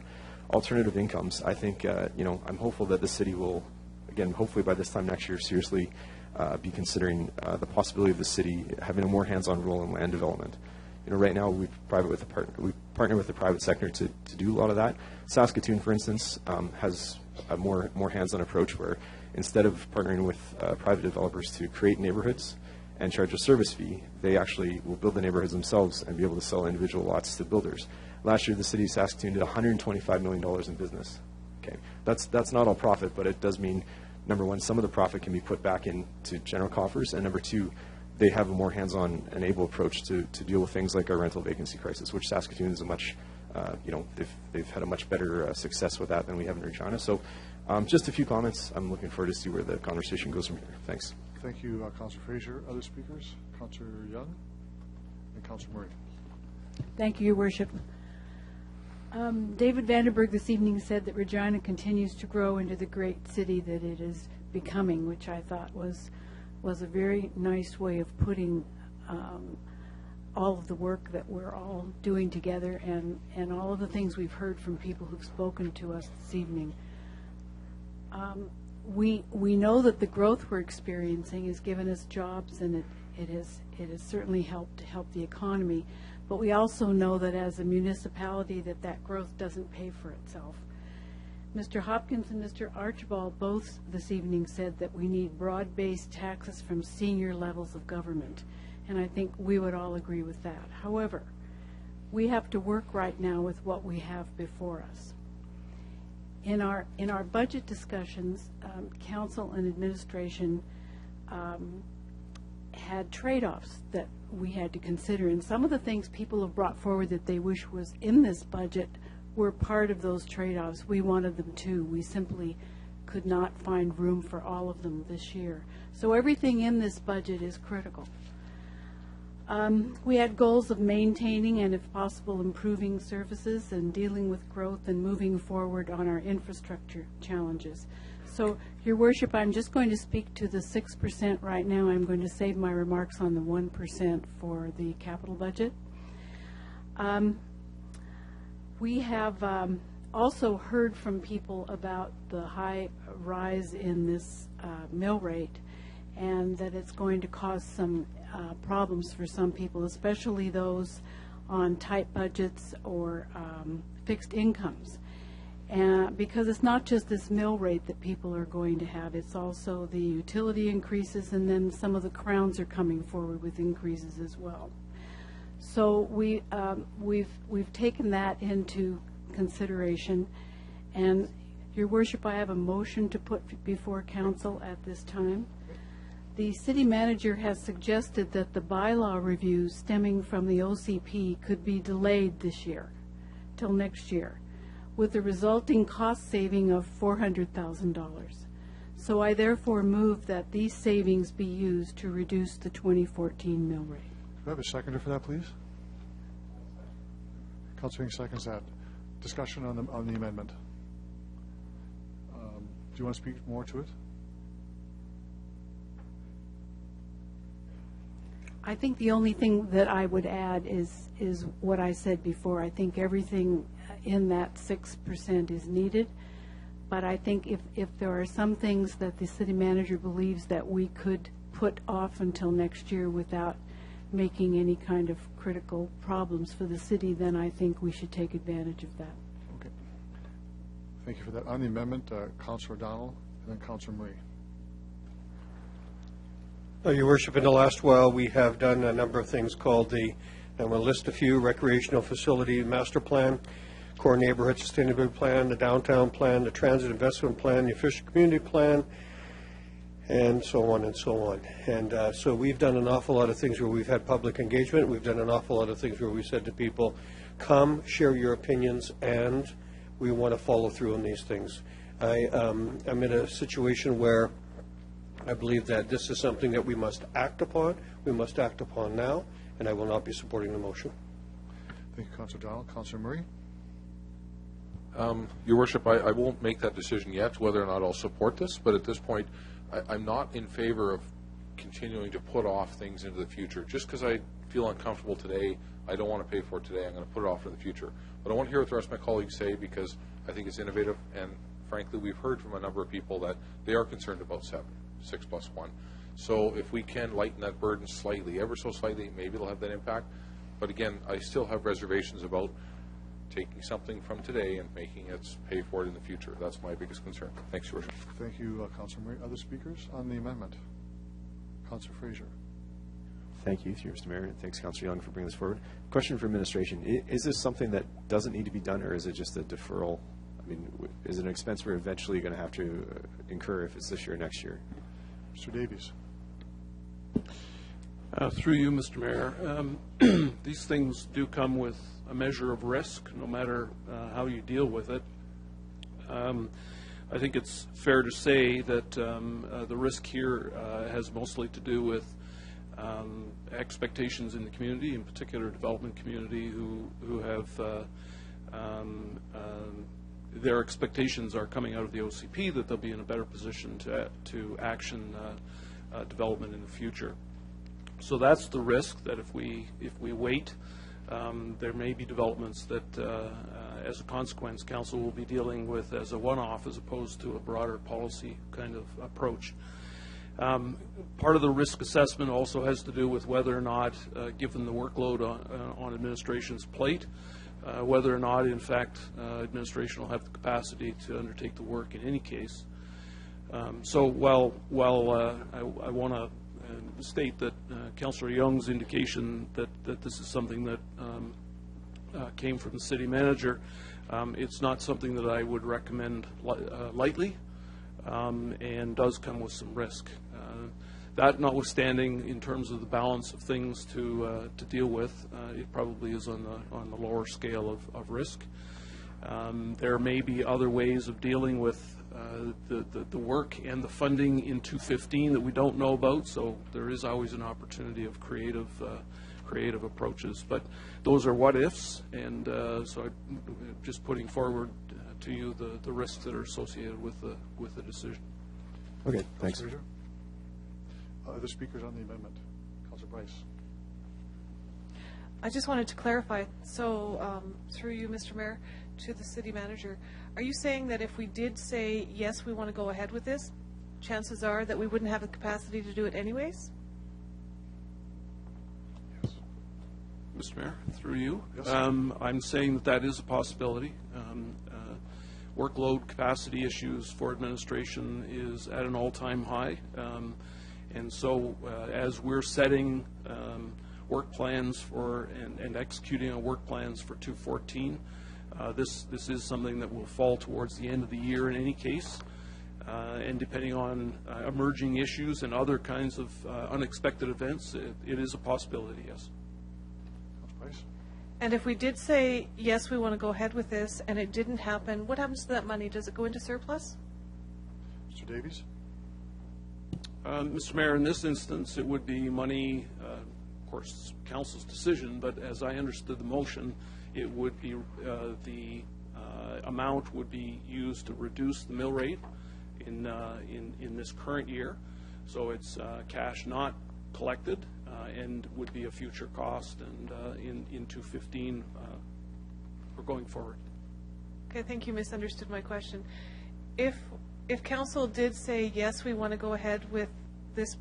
Speaker 4: alternative incomes, I think, I'm hopeful that the city will, again, hopefully by this time next year, seriously be considering the possibility of the city having a more hands-on role in land development. Right now we partner with the private sector to do a lot of that. Saskatoon, for instance, has a more hands-on approach where instead of partnering with private developers to create neighborhoods and charge a service fee, they actually will build the neighborhoods themselves and be able to sell individual lots to builders. Last year, the city of Saskatoon did $125 million in business. Okay, that's not all profit, but it does mean, number one, some of the profit can be put back into general coffers, and number two, they have a more hands-on and able approach to deal with things like our rental vacancy crisis, which Saskatoon is a much, they've had a much better success with that than we have in Regina. So just a few comments. I'm looking forward to see where the conversation goes from here. Thanks.
Speaker 2: Thank you, Councillor Fraser. Other speakers? Councillor Young and Councillor Murray.
Speaker 11: Thank you, Your Worship. David Vandenberg this evening said that Regina continues to grow into the great city that it is becoming, which I thought was a very nice way of putting all of the work that we're all doing together and all of the things we've heard from people who've spoken to us this evening. We know that the growth we're experiencing has given us jobs, and it has certainly helped the economy. But we also know that as a municipality that growth doesn't pay for itself. Mr. Hopkins and Mr. Archibald both this evening said that we need broad-based taxes from senior levels of government, and I think we would all agree with that. However, we have to work right now with what we have before us. In our budget discussions, council and administration had trade-offs that we had to consider, and some of the things people have brought forward that they wish was in this budget were part of those trade-offs. We wanted them too. We simply could not find room for all of them this year. So everything in this budget is critical. We had goals of maintaining and, if possible, improving services and dealing with growth and moving forward on our infrastructure challenges. So, Your Worship, I'm just going to speak to the 6% right now. I'm going to save my remarks on the 1% for the capital budget. We have also heard from people about the high rise in this mill rate, and that it's going to cause some problems for some people, especially those on tight budgets or fixed incomes. Because it's not just this mill rate that people are going to have, it's also the utility increases, and then some of the crowns are coming forward with increases as well. So we've taken that into consideration, and Your Worship, I have a motion to put before council at this time. The city manager has suggested that the bylaw reviews stemming from the OCP could be delayed this year, till next year, with a resulting cost saving of $400,000. So I therefore move that these savings be used to reduce the 2014 mill rate.
Speaker 2: Do I have a seconder for that, please? Councillor Ing seconds that. Discussion on the amendment. Do you want to speak more to it?
Speaker 11: I think the only thing that I would add is what I said before. I think everything in that 6% is needed, but I think if there are some things that the city manager believes that we could put off until next year without making any kind of critical problems for the city, then I think we should take advantage of that.
Speaker 2: Okay. Thank you for that. On the amendment, Councillor O'Donnell and then Councillor Murray.
Speaker 6: Your Worship, in the last while we have done a number of things called I'm going to list a few: recreational facility master plan, core neighborhood sustainability plan, the downtown plan, the transit investment plan, the official community plan, and so on and so on. And so we've done an awful lot of things where we've had public engagement. We've done an awful lot of things where we said to people, come, share your opinions, and we want to follow through on these things. I'm in a situation where I believe that this is something that we must act upon. We must act upon now, and I will not be supporting the motion.
Speaker 2: Thank you, Councillor Donald. Councillor Murray?
Speaker 3: Your Worship, I won't make that decision yet, whether or not I'll support this, but at this point, I'm not in favor of continuing to put off things into the future. Just because I feel uncomfortable today, I don't want to pay for it today. I'm going to put it off for the future. But I want to hear what the rest of my colleagues say, because I think it's innovative, and frankly, we've heard from a number of people that they are concerned about 6+1. So if we can lighten that burden slightly, ever so slightly, maybe it'll have that impact. But again, I still have reservations about taking something from today and making it pay for it in the future. That's my biggest concern. Thanks, Your Worship.
Speaker 2: Thank you, Councillor Murray. Other speakers on the amendment? Councillor Fraser.
Speaker 4: Thank you, through Mr. Mayor, and thanks, Councillor Young, for bringing this forward. Question for administration: is this something that doesn't need to be done, or is it just a deferral? I mean, is it an expense we're eventually going to have to incur if it's this year or next year?
Speaker 2: Mr. Davies.
Speaker 5: Through you, Mr. Mayor, these things do come with a measure of risk, no matter how you deal with it. I think it's fair to say that the risk here has mostly to do with expectations in the community, in particular development community, who have their expectations are coming out of the OCP that they'll be in a better position to action development in the future. So that's the risk, that if we wait, there may be developments that, as a consequence, Council will be dealing with as a one-off as opposed to a broader policy kind of approach. Part of the risk assessment also has to do with whether or not, given the workload on administration's plate, whether or not, in fact, administration will have the capacity to undertake the work in any case. So while I want to state that Councillor Young's indication that this is something that came from the city manager, it's not something that I would recommend lightly, and does come with some risk. That notwithstanding, in terms of the balance of things to deal with, it probably is on the lower scale of risk. There may be other ways of dealing with the work and the funding in 215 that we don't know about, so there is always an opportunity of creative approaches. But those are what-ifs, and so I'm just putting forward to you the risks that are associated with the decision.
Speaker 4: Okay, thanks.
Speaker 2: Other speakers on the amendment? Councillor Bryce.
Speaker 9: I just wanted to clarify, so through you, Mr. Mayor, to the city manager, are you saying that if we did say, yes, we want to go ahead with this, chances are that we wouldn't have the capacity to do it anyways?
Speaker 2: Yes.
Speaker 5: Mr. Mayor, through you,
Speaker 2: yes.
Speaker 5: I'm saying that is a possibility. Workload capacity issues for administration is at an all-time high. And so as we're setting work plans for and executing on work plans for 214, this is something that will fall towards the end of the year in any case. And depending on emerging issues and other kinds of unexpected events, it is a possibility, yes.
Speaker 9: And if we did say, yes, we want to go ahead with this, and it didn't happen, what happens to that money? Does it go into surplus?
Speaker 2: Mr. Davies?
Speaker 5: Mr. Mayor, in this instance, it would be money, of course, Council's decision, but as I understood the motion, it would be the amount would be used to reduce the mill rate in this current year. So it's cash not collected and would be a future cost, and in 215 for going forward.
Speaker 9: Okay, I think you misunderstood my question. If Council did say, yes, we want to go ahead with this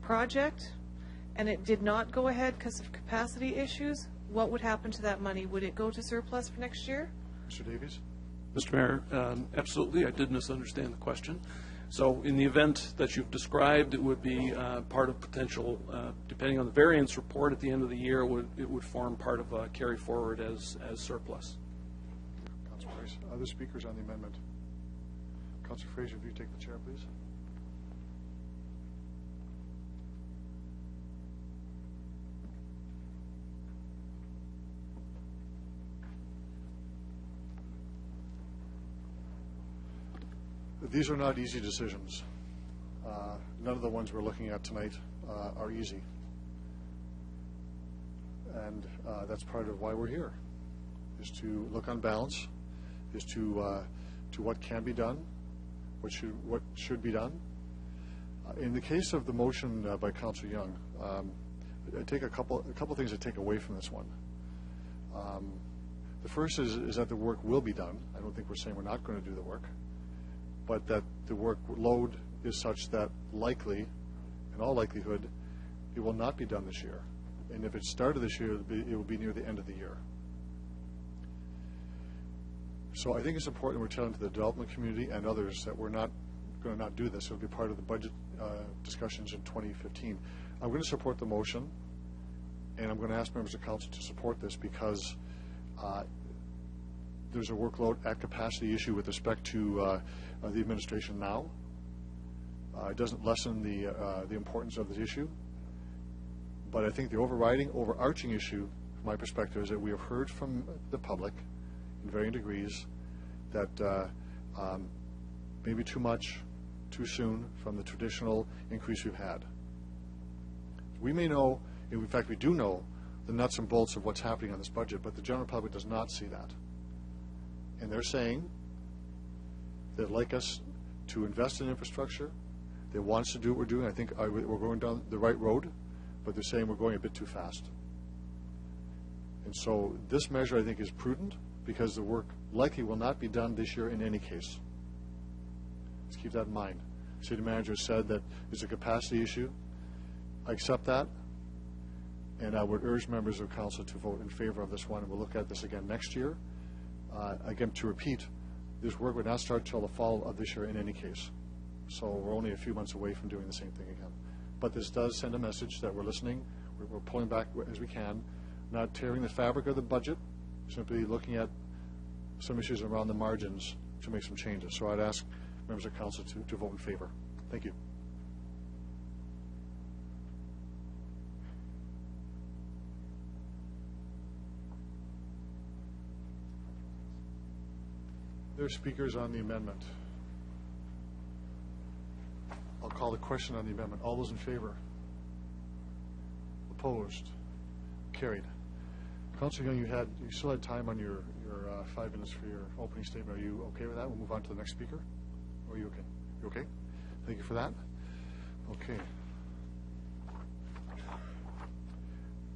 Speaker 9: project, and it did not go ahead because of capacity issues, what would happen to that money? Would it go to surplus for next year?
Speaker 2: Mr. Davies?
Speaker 5: Mr. Mayor, absolutely. I did misunderstand the question. So in the event that you've described, it would be part of potential, depending on the variance report at the end of the year, it would form part of a carry forward as surplus.
Speaker 2: Councillor Price. Other speakers on the amendment? Councillor Fraser, if you take the chair, please. These are not easy decisions. None of the ones we're looking at tonight are easy. And that's part of why we're here. is to look on balance, is to what can be done, what should be done. In the case of the motion by Councillor Young, I take a couple things I take away from this one. The first is that the work will be done. I don't think we're saying we're not going to do the work, but that the workload is such that likely, in all likelihood, it will not be done this year. And if it started this year, it will be near the end of the year. So I think it's important we're telling to the development community and others that we're not going to not do this. It'll be part of the budget discussions in 2015. I'm going to support the motion, and I'm going to ask members of council to support this because there's a workload at capacity issue with respect to the administration now. It doesn't lessen the importance of this issue, but I think the overarching issue, from my perspective, is that we have heard from the public in varying degrees that maybe too much, too soon from the traditional increase we've had. We may know, in fact we do know, the nuts and bolts of what's happening on this budget, but the general public does not see that. And they're saying they'd like us to invest in infrastructure. They want us to do what we're doing. I think we're going down the right road, but they're saying we're going a bit too fast. And so this measure, I think, is prudent because the work likely will not be done this year in any case. Let's keep that in mind. The city manager said that it's a capacity issue. I accept that, and I would urge members of council to vote in favor of this one, and we'll look at this again next year. Again, to repeat, this work would not start till the fall of this year in any case. So we're only a few months away from doing the same thing again. But this does send a message that we're listening, we're pulling back as we can, not tearing the fabric of the budget, simply looking at some issues around the margins to make some changes. So I'd ask members of council to vote in favor. Thank you. There are speakers on the amendment. I'll call the question on the amendment. All those in favor? Opposed? Carried. Councillor Young, you still had time on your 5 minutes for your opening statement. Are you okay with that? We'll move on to the next speaker. Or are you okay? You okay? Thank you for that. Okay.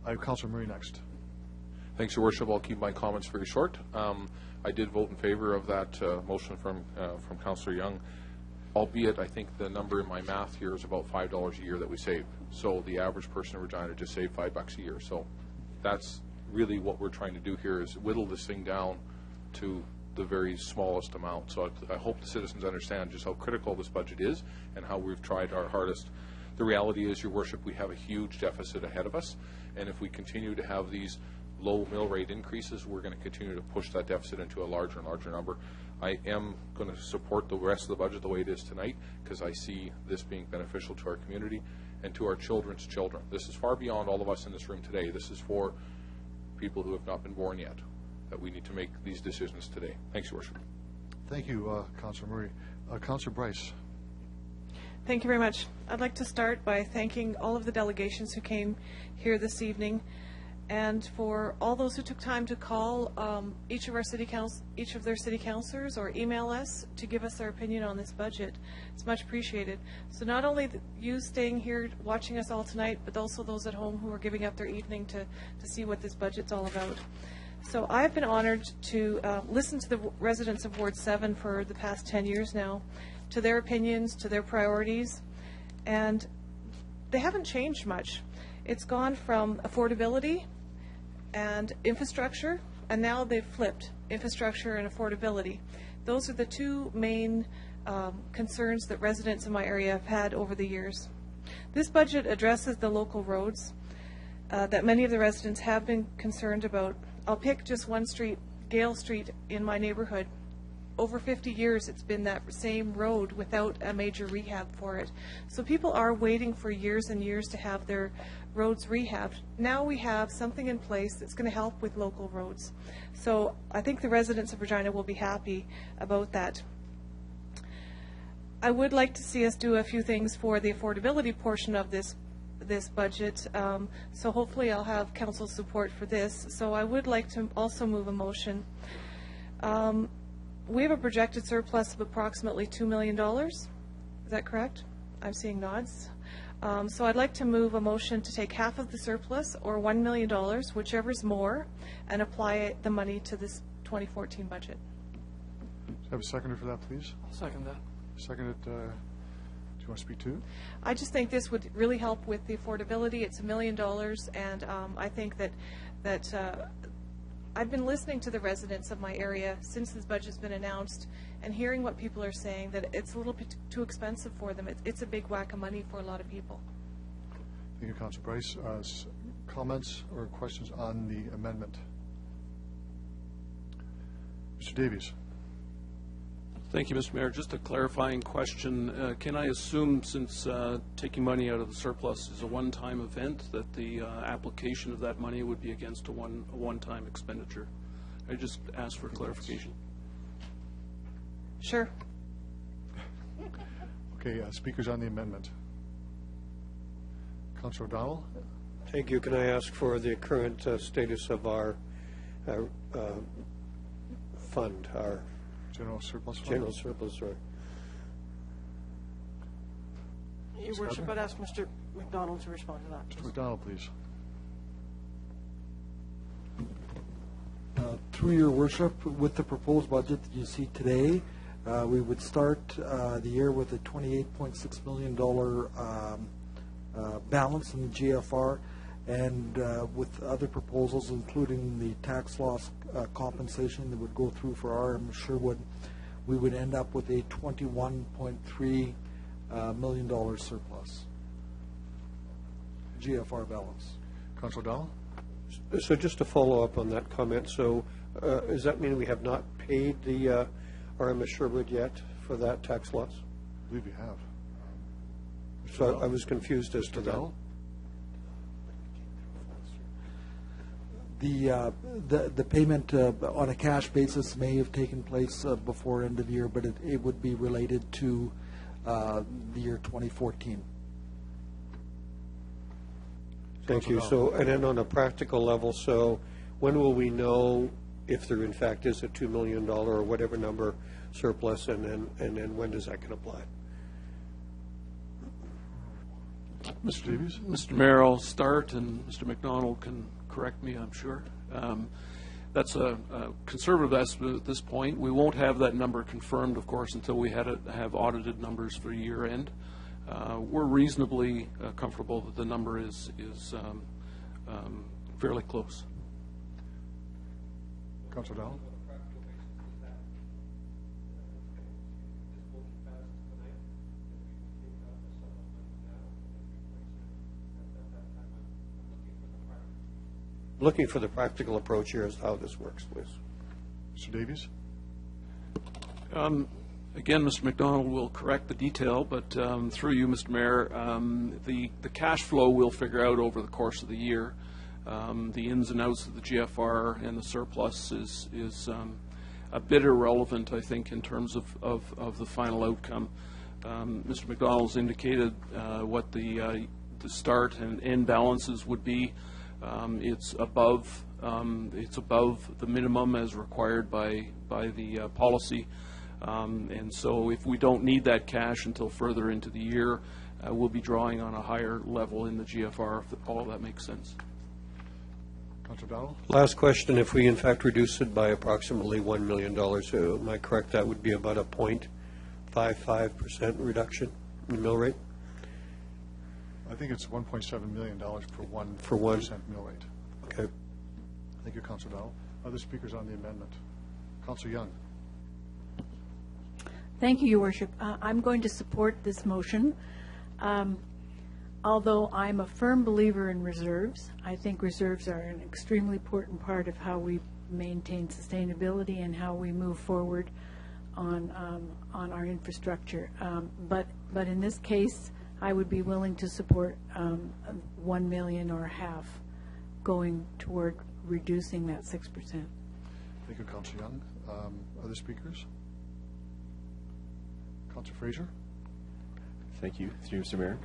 Speaker 2: I have Councillor Murray next.
Speaker 3: Thanks, Your Worship. I'll keep my comments very short. I did vote in favor of that motion from Councillor Young, albeit I think the number in my math here is about $5 a year that we save. So the average person in Regina just saved $5 a year. So that's really what we're trying to do here, is whittle this thing down to the very smallest amount. So I hope the citizens understand just how critical this budget is and how we've tried our hardest. The reality is, Your Worship, we have a huge deficit ahead of us, and if we continue to have these low mill rate increases, we're going to continue to push that deficit into a larger and larger number. I am going to support the rest of the budget the way it is tonight because I see this being beneficial to our community and to our children's children. This is far beyond all of us in this room today. This is for people who have not been born yet, that we need to make these decisions today. Thanks, Your Worship.
Speaker 2: Thank you, Councillor Murray. Councillor Bryce.
Speaker 9: Thank you very much. I'd like to start by thanking all of the delegations who came here this evening, and for all those who took time to call each of their city councilors or email us to give us their opinion on this budget. It's much appreciated. So not only you staying here watching us all tonight, but also those at home who are giving up their evening to see what this budget's all about. So I've been honored to listen to the residents of Ward 7 for the past 10 years now, to their opinions, to their priorities, and they haven't changed much. It's gone from affordability and infrastructure, and now they've flipped infrastructure and affordability. Those are the two main concerns that residents in my area have had over the years. This budget addresses the local roads that many of the residents have been concerned about. I'll pick just one street, Gale Street, in my neighborhood. Over 50 years it's been that same road without a major rehab for it. So people are waiting for years and years to have their roads rehabbed. Now we have something in place that's going to help with local roads. So I think the residents of Regina will be happy about that. I would like to see us do a few things for the affordability portion of this this budget, so hopefully I'll have council's support for this. So I would like to also move a motion. We have a projected surplus of approximately $2 million. Is that correct? I'm seeing nods. So I'd like to move a motion to take half of the surplus, or $1 million, whichever's more, and apply the money to this 2014 budget.
Speaker 2: Have a seconder for that, please.
Speaker 5: I'll second that.
Speaker 2: Seconded. Do you want to speak to?
Speaker 9: I just think this would really help with the affordability. It's $1 million, and I think that I've been listening to the residents of my area since this budget's been announced, and hearing what people are saying, that it's a little bit too expensive for them. It's a big whack of money for a lot of people.
Speaker 2: Thank you, Councillor Bryce. Comments or questions on the amendment? Mr. Davies.
Speaker 5: Thank you, Mr. Mayor. Just a clarifying question. Can I assume, since taking money out of the surplus is a one-time event, that the application of that money would be against a one-time expenditure? I just asked for clarification.
Speaker 9: Sure.
Speaker 2: Okay, speakers on the amendment. Councillor O'Donnell.
Speaker 6: Thank you. Can I ask for the current status of our fund, our
Speaker 2: General surplus fund?
Speaker 6: General surplus, right.
Speaker 12: Your Worship, I'd ask Mr. McDonald to respond to that.
Speaker 2: Mr. McDonald, please.
Speaker 14: Through your Worship, with the proposed budget that you see today, we would start the year with a $28.6 million balance in the GFR, and with other proposals, including the tax loss compensation that would go through for RM Sherwood, we would end up with a $21.3 million surplus GFR balance.
Speaker 2: Councillor O'Donnell?
Speaker 6: So just to follow up on that comment, so does that mean we have not paid the RMS Sherwood yet for that tax loss?
Speaker 2: I believe you have.
Speaker 6: So I was confused as to that.
Speaker 14: The payment on a cash basis may have taken place before end of year, but it would be related to the year 2014.
Speaker 6: Thank you. So, and then on a practical level, so when will we know if there in fact is a $2 million or whatever number surplus, and then when does that get applied?
Speaker 2: Mr. Davies?
Speaker 5: Mr. Mayor, I'll start, and Mr. McDonald can correct me, I'm sure. That's a conservative estimate at this point. We won't have that number confirmed, of course, until we have audited numbers for year end. We're reasonably comfortable that the number is fairly close.
Speaker 2: Councillor O'Donnell?
Speaker 6: Looking for the practical approach here as to how this works, please.
Speaker 2: Mr. Davies?
Speaker 5: Again, Mr. McDonald will correct the detail, but through you, Mr. Mayor, the cash flow we'll figure out over the course of the year. The ins and outs of the GFR and the surplus is a bit irrelevant, I think, in terms of the final outcome. Mr. McDonald's indicated what the start and end balances would be. It's above the minimum as required by the policy, and so if we don't need that cash until further into the year, we'll be drawing on a higher level in the GFR, if all of that makes sense.
Speaker 2: Councillor O'Donnell?
Speaker 6: Last question, if we in fact reduce it by approximately $1 million, am I correct, that would be about a 0.55% reduction in the mill rate?
Speaker 2: I think it's $1.7 million for 1% mill rate.
Speaker 6: Okay.
Speaker 2: Thank you, Councillor O'Donnell. Other speakers on the amendment? Councillor Young.
Speaker 11: Thank you, Your Worship. I'm going to support this motion. Although I'm a firm believer in reserves, I think reserves are an extremely important part of how we maintain sustainability and how we move forward on our infrastructure. But in this case, I would be willing to support 1 million or half going toward reducing that 6%.
Speaker 2: Thank you, Councillor Young. Other speakers? Councillor Fraser.
Speaker 4: Thank you, through Mr. Mayor.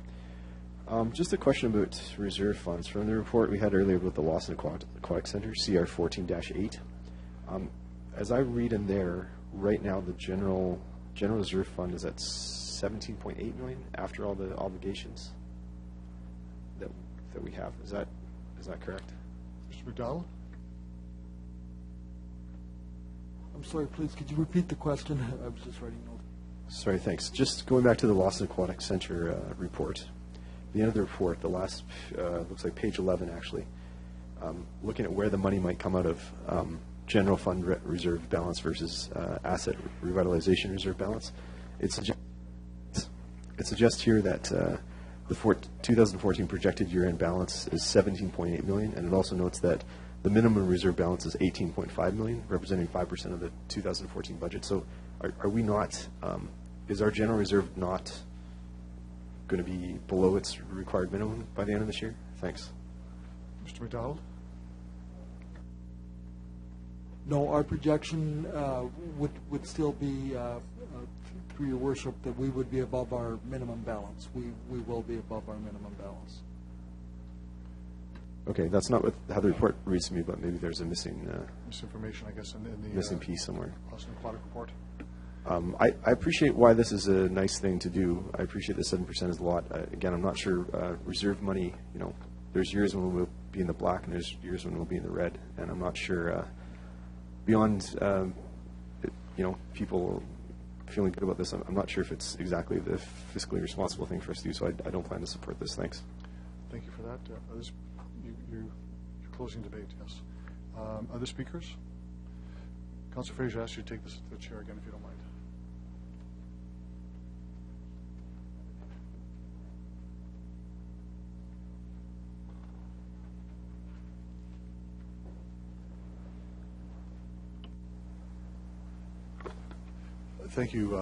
Speaker 4: Just a question about reserve funds. From the report we had earlier about the Lawson Aquatic Center, CR 14-8. As I read in there, right now the general reserve fund is at 17.8 million after all the obligations that we have. Is that correct?
Speaker 2: Mr. McDonald?
Speaker 14: I'm sorry, please, could you repeat the question? I was just writing notes.
Speaker 4: Sorry, thanks. Just going back to the Lawson Aquatic Center report. The end of the report, the last, looks like page 11 actually, looking at where the money might come out of general fund reserve balance versus asset revitalization reserve balance. It suggests here that the 2014 projected year-end balance is 17.8 million, and it also notes that the minimum reserve balance is 18.5 million, representing 5% of the 2014 budget. So are we not, is our general reserve not going to be below its required minimum by the end of this year? Thanks.
Speaker 2: Mr. McDonald?
Speaker 14: No, our projection would still be, through your worship, that we would be above our minimum balance. We will be above our minimum balance.
Speaker 4: Okay, that's not how the report reads to me, but maybe there's a missing
Speaker 2: misinformation, I guess, in the
Speaker 4: missing piece somewhere.
Speaker 2: Lawson Aquatic report.
Speaker 4: I appreciate why this is a nice thing to do. I appreciate that 7% is a lot. Again, I'm not sure reserve money, there's years when we'll be in the black and there's years when we'll be in the red. And I'm not sure, beyond, people feeling good about this, I'm not sure if it's exactly the fiscally responsible thing for us to do, so I don't plan to support this. Thanks.
Speaker 2: Thank you for that. You're closing debate, yes. Other speakers? Councillor Fraser, I ask you to take this to the chair again, if you don't mind. Thank you.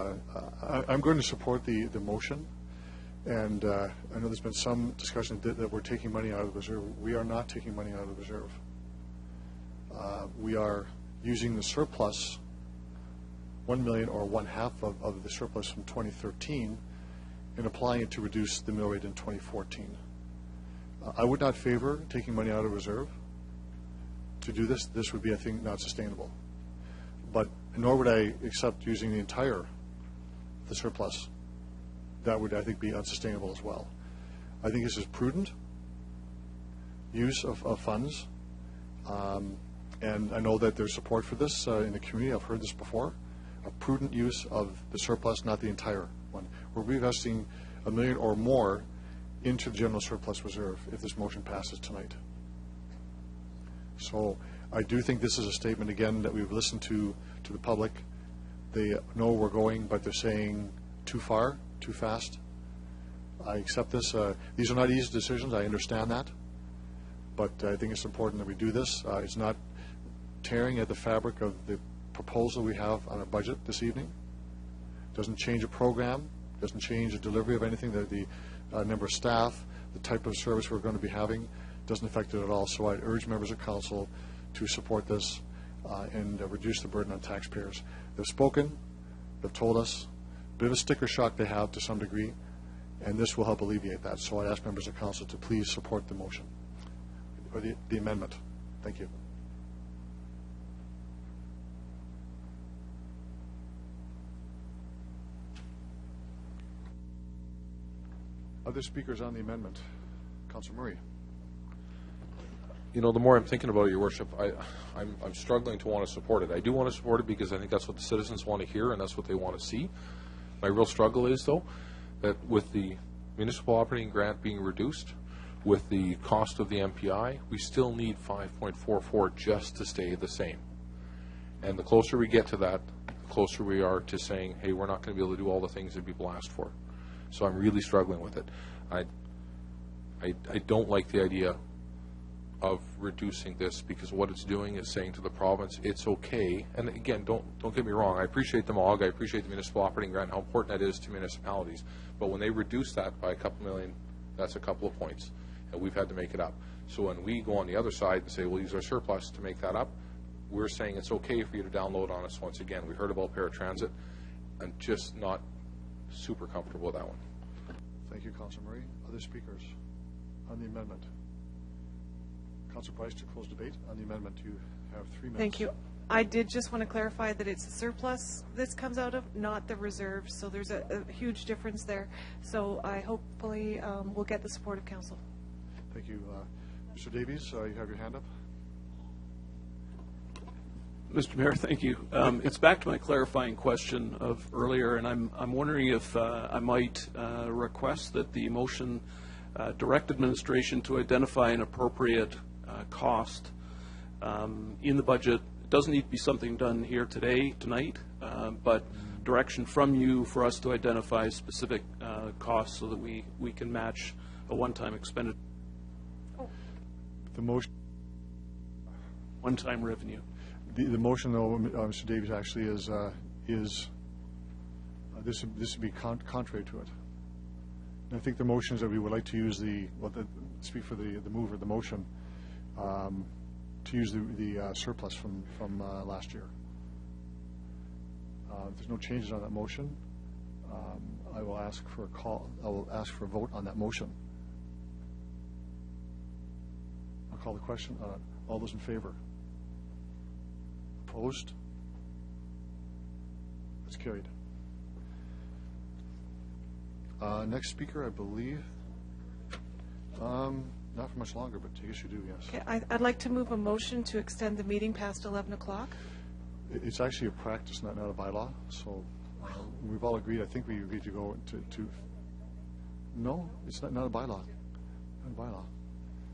Speaker 2: I'm going to support the motion, and I know there's been some discussion that we're taking money out of the reserve. We are not taking money out of the reserve. We are using the surplus, 1 million or 1/2 of the surplus from 2013, and applying it to reduce the mill rate in 2014. I would not favor taking money out of reserve. To do this, this would be, I think, not sustainable. But nor would I accept using the surplus. That would, I think, be unsustainable as well. I think this is prudent use of funds. And I know that there's support for this in the community. I've heard this before. A prudent use of the surplus, not the entire one. We're reinvesting $1 million or more into the general surplus reserve if this motion passes tonight. So I do think this is a statement, again, that we've listened to the public. They know we're going, but they're saying too far, too fast. I accept this. These are not easy decisions. I understand that. But I think it's important that we do this. It's not tearing at the fabric of the proposal we have on our budget this evening. Doesn't change a program, doesn't change the delivery of anything, the number of staff, the type of service we're going to be having, doesn't affect it at all. So I urge members of council to support this and reduce the burden on taxpayers. They've spoken, they've told us, a bit of a sticker shock they have to some degree, and this will help alleviate that. So I ask members of council to please support the motion, or the amendment. Thank you. Other speakers on the amendment? Councillor Murray.
Speaker 3: The more I'm thinking about it, Your Worship, I'm struggling to want to support it. I do want to support it because I think that's what the citizens want to hear and that's what they want to see. My real struggle is, though, that with the municipal operating grant being reduced, with the cost of the MPI, we still need 5.44 just to stay the same. And the closer we get to that, the closer we are to saying, hey, we're not going to be able to do all the things that people asked for. So I'm really struggling with it. I don't like the idea of reducing this because what it's doing is saying to the province, it's okay. And again, don't get me wrong. I appreciate the MOG. I appreciate the municipal operating grant and how important that is to municipalities. But when they reduce that by a couple million, that's a couple of points. And we've had to make it up. So when we go on the other side and say, we'll use our surplus to make that up, we're saying it's okay for you to download on us once again. We heard about paratransit. I'm just not super comfortable with that one.
Speaker 2: Thank you, Councilor Murray. Other speakers on the amendment? Councilor Price, to close debate on the amendment, you have 3 minutes.
Speaker 9: Thank you. I did just want to clarify that it's a surplus this comes out of, not the reserve. So there's a huge difference there. So I hopefully will get the support of council.
Speaker 2: Thank you. Mr. Davies, you have your hand up.
Speaker 5: Mr. Mayor, thank you. It's back to my clarifying question of earlier, and I'm wondering if I might request that the motion direct administration to identify an appropriate cost in the budget. It doesn't need to be something done here tonight, but direction from you for us to identify specific costs so that we can match a one-time expenditure.
Speaker 2: The motion.
Speaker 5: One-time revenue.
Speaker 2: The motion, though, Mr. Davies, actually is this would be contrary to it. And I think the motion is that we would like to use speak for the mover of the motion, to use the surplus from last year. If there's no changes on that motion, I will ask for a call. I will ask for a vote on that motion. I'll call the question. All those in favor? Opposed? That's carried. Next speaker, I believe. Not for much longer, but I guess you do, yes.
Speaker 9: Okay, I'd like to move a motion to extend the meeting past 11 o'clock.
Speaker 2: It's actually a practice, not a bylaw. So we've all agreed. I think we agreed to go to. No, it's not a bylaw. Not a bylaw.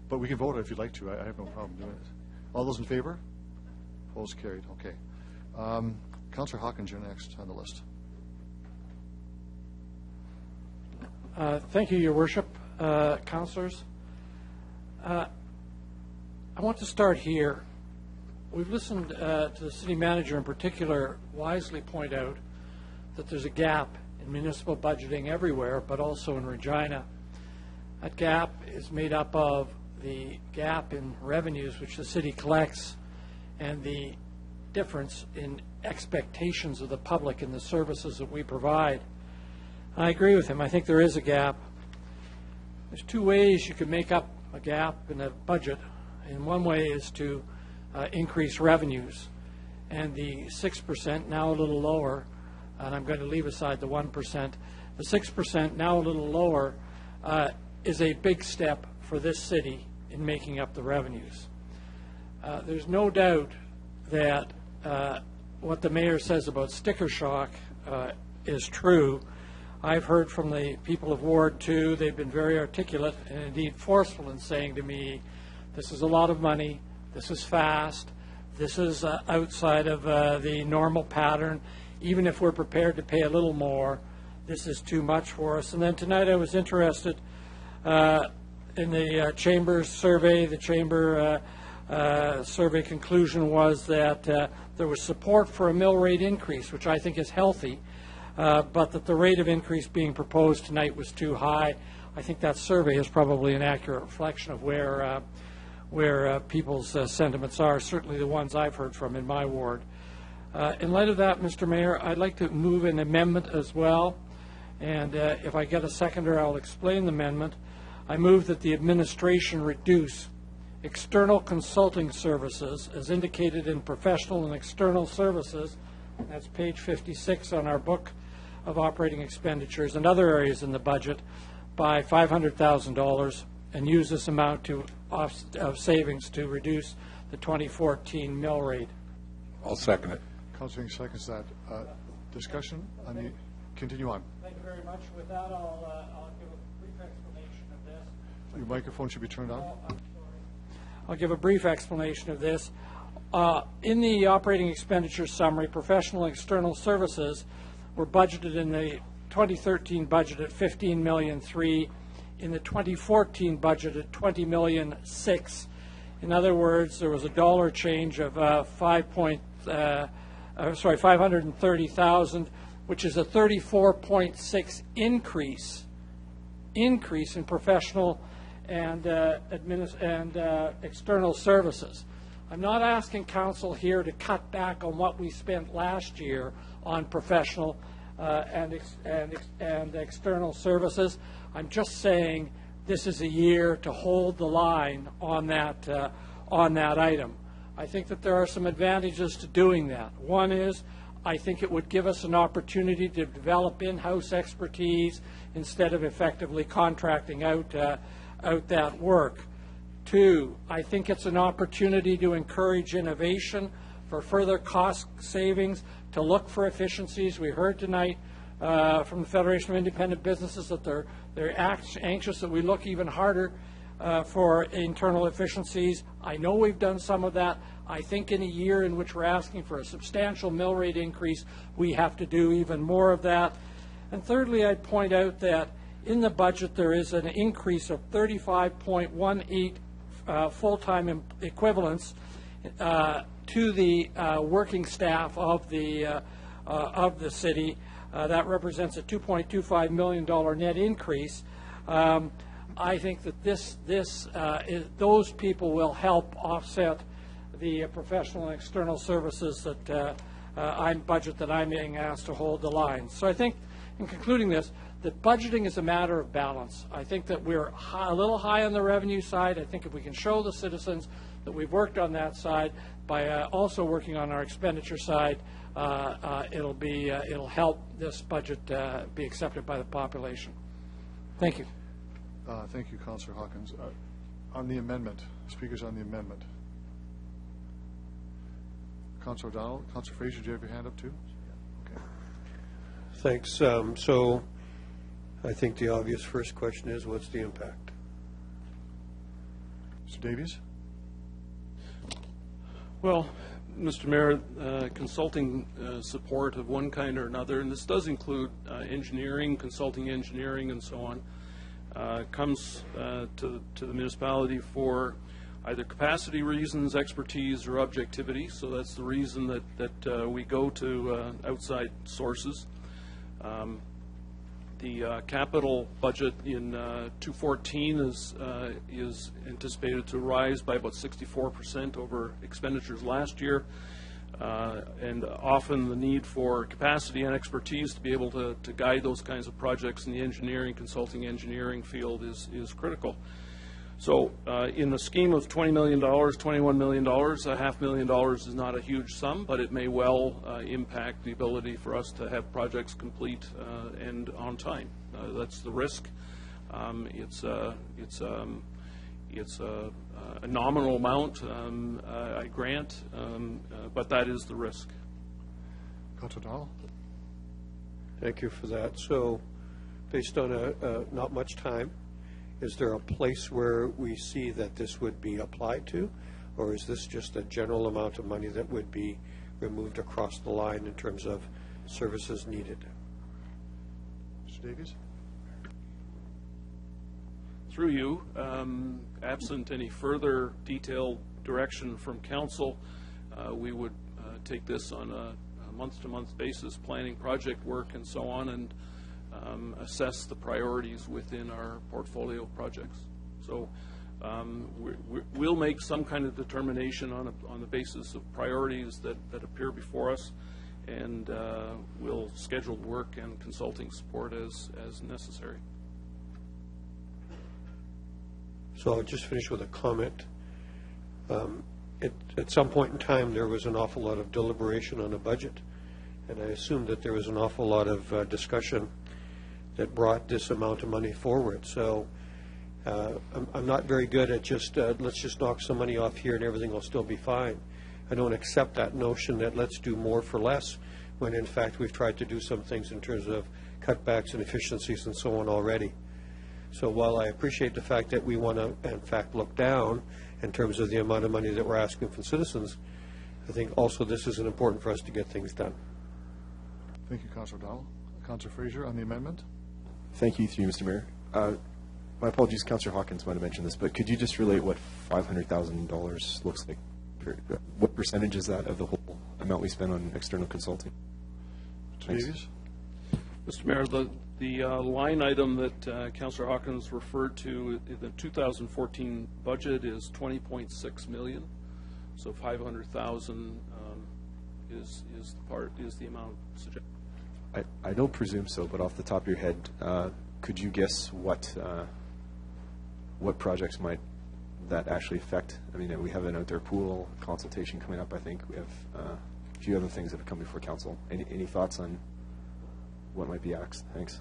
Speaker 2: But we can vote if you'd like to. I have no problem doing it. All those in favor? Opposed, carried. Okay. Councillor Hawkins, you're next on the list.
Speaker 16: Thank you, Your Worship, councillors. I want to start here. We've listened to the city manager in particular wisely point out that there's a gap in municipal budgeting everywhere, but also in Regina. That gap is made up of the gap in revenues which the city collects and the difference in expectations of the public in the services that we provide. I agree with him. I think there is a gap. There's 2 ways you can make up a gap in a budget, and one way is to increase revenues. And the 6%, now a little lower, and I'm going to leave aside the 1%, the 6%, now a little lower, is a big step for this city in making up the revenues. There's no doubt that what the mayor says about sticker shock is true. I've heard from the people of Ward 2, they've been very articulate and indeed forceful in saying to me, this is a lot of money, this is fast, this is outside of the normal pattern. Even if we're prepared to pay a little more, this is too much for us. And then tonight I was interested in the Chamber's survey. The Chamber survey conclusion was that there was support for a mill rate increase, which I think is healthy, but that the rate of increase being proposed tonight was too high. I think that survey is probably an accurate reflection of where people's sentiments are, certainly the ones I've heard from in my ward. In light of that, Mr. Mayor, I'd like to move an amendment as well, and if I get a seconder, I'll explain the amendment. I move that the administration reduce external consulting services as indicated in professional and external services, that's page 56 on our book of operating expenditures and other areas in the budget, by $500,000 and use this amount of savings to reduce the 2014 mill rate.
Speaker 1: I'll second it.
Speaker 2: Councilor seconds that. Discussion? Continue on.
Speaker 16: Thank you very much. With that, I'll give a brief explanation of this.
Speaker 2: Your microphone should be turned on.
Speaker 16: I'll give a brief explanation of this. In the operating expenditure summary, professional and external services were budgeted in the 2013 budget at $15.3 million, in the 2014 budget at $20.6 million. In other words, there was a dollar change of $530,000, which is a 34.6 increase in professional and external services. I'm not asking council here to cut back on what we spent last year on professional and external services. I'm just saying this is a year to hold the line on that item. I think that there are some advantages to doing that. One is I think it would give us an opportunity to develop in-house expertise instead of effectively contracting out that work. Two, I think it's an opportunity to encourage innovation for further cost savings, to look for efficiencies. We heard tonight from the Federation of Independent Businesses that they're anxious that we look even harder for internal efficiencies. I know we've done some of that. I think in a year in which we're asking for a substantial mill rate increase, we have to do even more of that. And thirdly, I'd point out that in the budget there is an increase of 35.18 full-time equivalents to the working staff of the city. That represents a $2.25 million net increase. I think that those people will help offset the professional and external services that budget that I'm being asked to hold the line. So I think, in concluding this, that budgeting is a matter of balance. I think that we're a little high on the revenue side. I think if we can show the citizens that we've worked on that side by also working on our expenditure side, it'll help this budget be accepted by the population. Thank you.
Speaker 2: Thank you, Councillor Hawkins. On the amendment, speakers on the amendment. Councillor O'Donnell, Councillor Fraser, do you have your hand up too? Okay.
Speaker 6: Thanks. So I think the obvious first question is, what's the impact?
Speaker 2: Mr. Davies?
Speaker 5: Well, Mr. Mayor, consulting support of one kind or another, and this does include engineering, consulting engineering, and so on, comes to the municipality for either capacity reasons, expertise, or objectivity. So that's the reason that we go to outside sources. The capital budget in 2014 is anticipated to rise by about 64% over expenditures last year, and often the need for capacity and expertise to be able to guide those kinds of projects in the engineering, consulting engineering field is critical. So in the scheme of $20 million, $21 million, $500,000 is not a huge sum, but it may well impact the ability for us to have projects complete and on time. That's the risk. It's a nominal amount, I grant, but that is the risk.
Speaker 2: Councillor O'Donnell?
Speaker 6: Thank you for that. So based on not much time, is there a place where we see that this would be applied to, or is this just a general amount of money that would be removed across the line in terms of services needed?
Speaker 2: Mr. Davies?
Speaker 5: Through you, absent any further detailed direction from council, we would take this on a month-to-month basis, planning project work and so on, and assess the priorities within our portfolio of projects. So we'll make some kind of determination on the basis of priorities that appear before us, and we'll schedule work and consulting support as necessary.
Speaker 6: So I'll just finish with a comment. At some point in time, there was an awful lot of deliberation on a budget, and I assume that there was an awful lot of discussion that brought this amount of money forward. So I'm not very good at just let's just knock some money off here and everything will still be fine. I don't accept that notion that let's do more for less, when in fact we've tried to do some things in terms of cutbacks and efficiencies and so on already. So while I appreciate the fact that we want to in fact look down in terms of the amount of money that we're asking from citizens, I think also this is important for us to get things done.
Speaker 2: Thank you, Councillor O'Donnell. Councillor Fraser on the amendment.
Speaker 4: Thank you, through you, Mr. Mayor. My apologies, Councillor Hawkins might have mentioned this, but could you just relate what $500,000 looks like? What percentage is that of the whole amount we spend on external consulting?
Speaker 2: Davies?
Speaker 5: Mr. Mayor, the line item that Councillor Hawkins referred to in the 2014 budget is $20.6 million. So $500,000 is the amount suggested.
Speaker 4: I don't presume so, but off the top of your head, could you guess what projects might that actually affect? I mean, we have an outdoor pool consultation coming up, I think. We have a few other things that have come before council. Any thoughts on what might be asked? Thanks.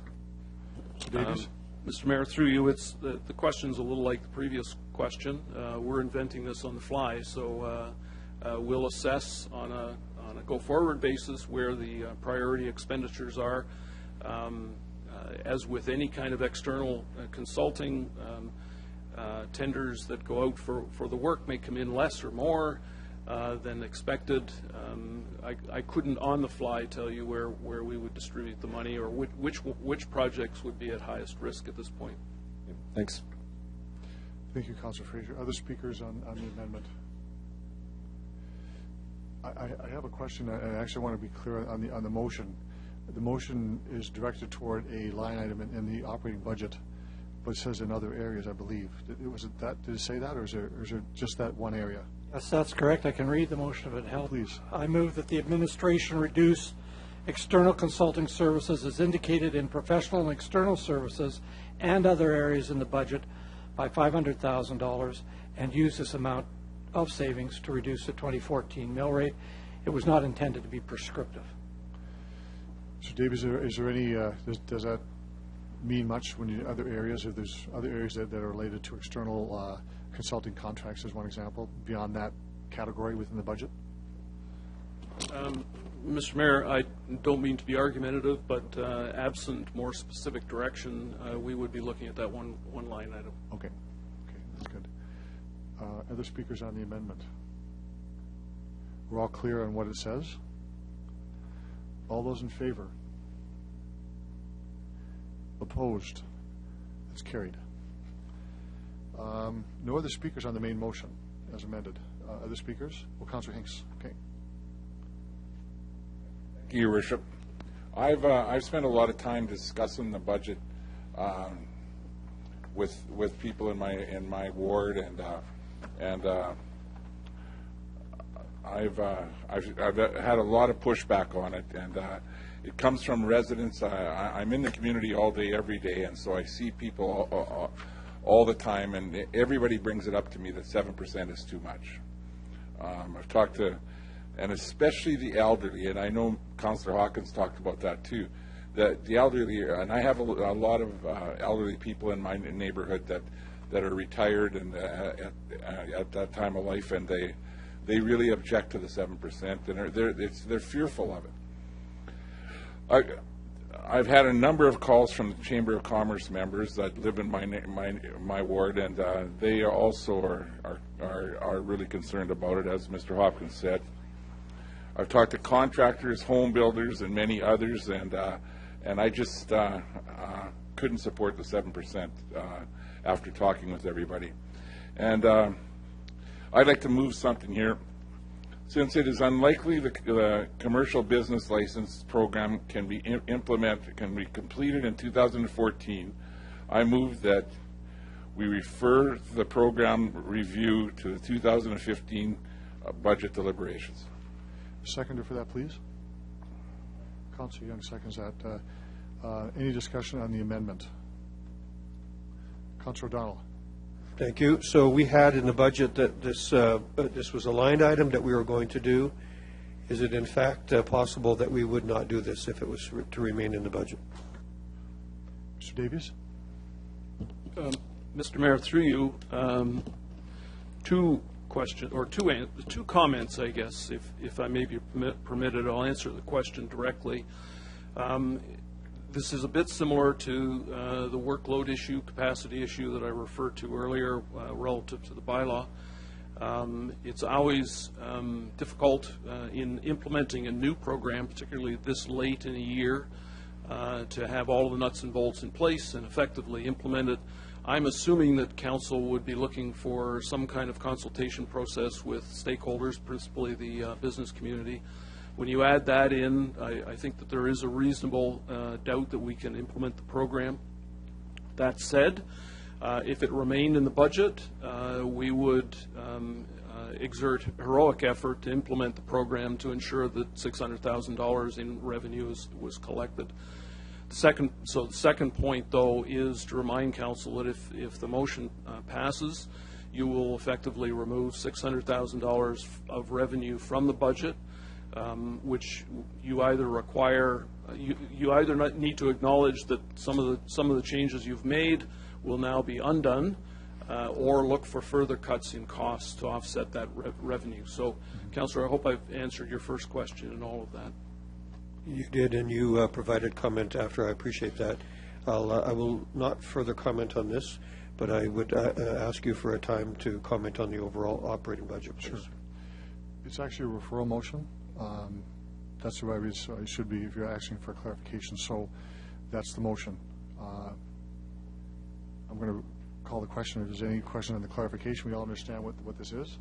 Speaker 2: Davies?
Speaker 5: Mr. Mayor, through you, it's the question's a little like the previous question. We're inventing this on the fly, so we'll assess on a go-forward basis where the priority expenditures are. As with any kind of external consulting, tenders that go out for the work may come in less or more than expected. I couldn't on the fly tell you where we would distribute the money or which projects would be at highest risk at this point.
Speaker 4: Thanks.
Speaker 2: Thank you, Councillor Fraser. Other speakers on the amendment? I have a question, and I actually want to be clear on the motion. The motion is directed toward a line item in the operating budget, but it says in other areas, I believe. Did it say that, or is there just that one area?
Speaker 16: Yes, that's correct. I can read the motion if it helps.
Speaker 2: Please.
Speaker 16: I move that the administration reduce external consulting services as indicated in professional and external services and other areas in the budget by $500,000 and use this amount of savings to reduce the 2014 mill rate. It was not intended to be prescriptive.
Speaker 2: So, Dave, is there any, does that mean much when you other areas, if there's other areas that are related to external consulting contracts as one example, beyond that category within the budget?
Speaker 5: Mr. Mayor, I don't mean to be argumentative, but absent more specific direction, we would be looking at that one line item.
Speaker 2: Okay, that's good. Other speakers on the amendment? We're all clear on what it says? All those in favor? Opposed? That's carried. No other speakers on the main motion as amended. Other speakers? Well, Councillor Hinks. Okay.
Speaker 1: Thank you, Your Worship. I've spent a lot of time discussing the budget with people in my ward, and I've had a lot of pushback on it, and it comes from residents. I'm in the community all day, every day, and so I see people all the time, and everybody brings it up to me that 7% is too much. I've talked to, and especially the elderly, and I know Councillor Hawkins talked about that too, that the elderly, and I have a lot of elderly people in my neighborhood that are retired and at that time of life, and they really object to the 7%, and they're fearful of it. I've had a number of calls from the Chamber of Commerce members that live in my ward, and they also are really concerned about it, as Mr. Hopkins said. I've talked to contractors, home builders, and many others, and I just couldn't support the 7% after talking with everybody. And I'd like to move something here. Since it is unlikely the commercial business license program can be completed in 2014, I move that we refer the program review to the 2015 budget deliberations.
Speaker 2: Seconder for that, please. Councillor Young seconds that. Any discussion on the amendment? Councillor O'Donnell.
Speaker 6: Thank you. So we had in the budget that this was a line item that we were going to do. Is it in fact possible that we would not do this if it was to remain in the budget?
Speaker 2: Mr. Davies?
Speaker 5: Mr. Mayor, through you, two comments, I guess, if I may be permitted. I'll answer the question directly. This is a bit similar to the workload issue, capacity issue that I referred to earlier relative to the bylaw. It's always difficult in implementing a new program, particularly this late in a year, to have all of the nuts and bolts in place and effectively implement it. I'm assuming that Council would be looking for some kind of consultation process with stakeholders, principally the business community. When you add that in, I think that there is a reasonable doubt that we can implement the program. That said, if it remained in the budget, we would exert heroic effort to implement the program to ensure that $600,000 in revenue was collected. The second point, though, is to remind Council that if the motion passes, you will effectively remove $600,000 of revenue from the budget, which you either require, you either need to acknowledge that some of the changes you've made will now be undone, or look for further cuts in costs to offset that revenue. So, Councillor, I hope I've answered your first question and all of that.
Speaker 6: You did, and you provided comment after. I appreciate that. I will not further comment on this, but I would ask you for a time to comment on the overall operating budget, please.
Speaker 2: Sure. It's actually a referral motion. That's the way it should be if you're asking for clarification. So that's the motion. I'm going to call the question. If there's any question on the clarification, we all understand what this is.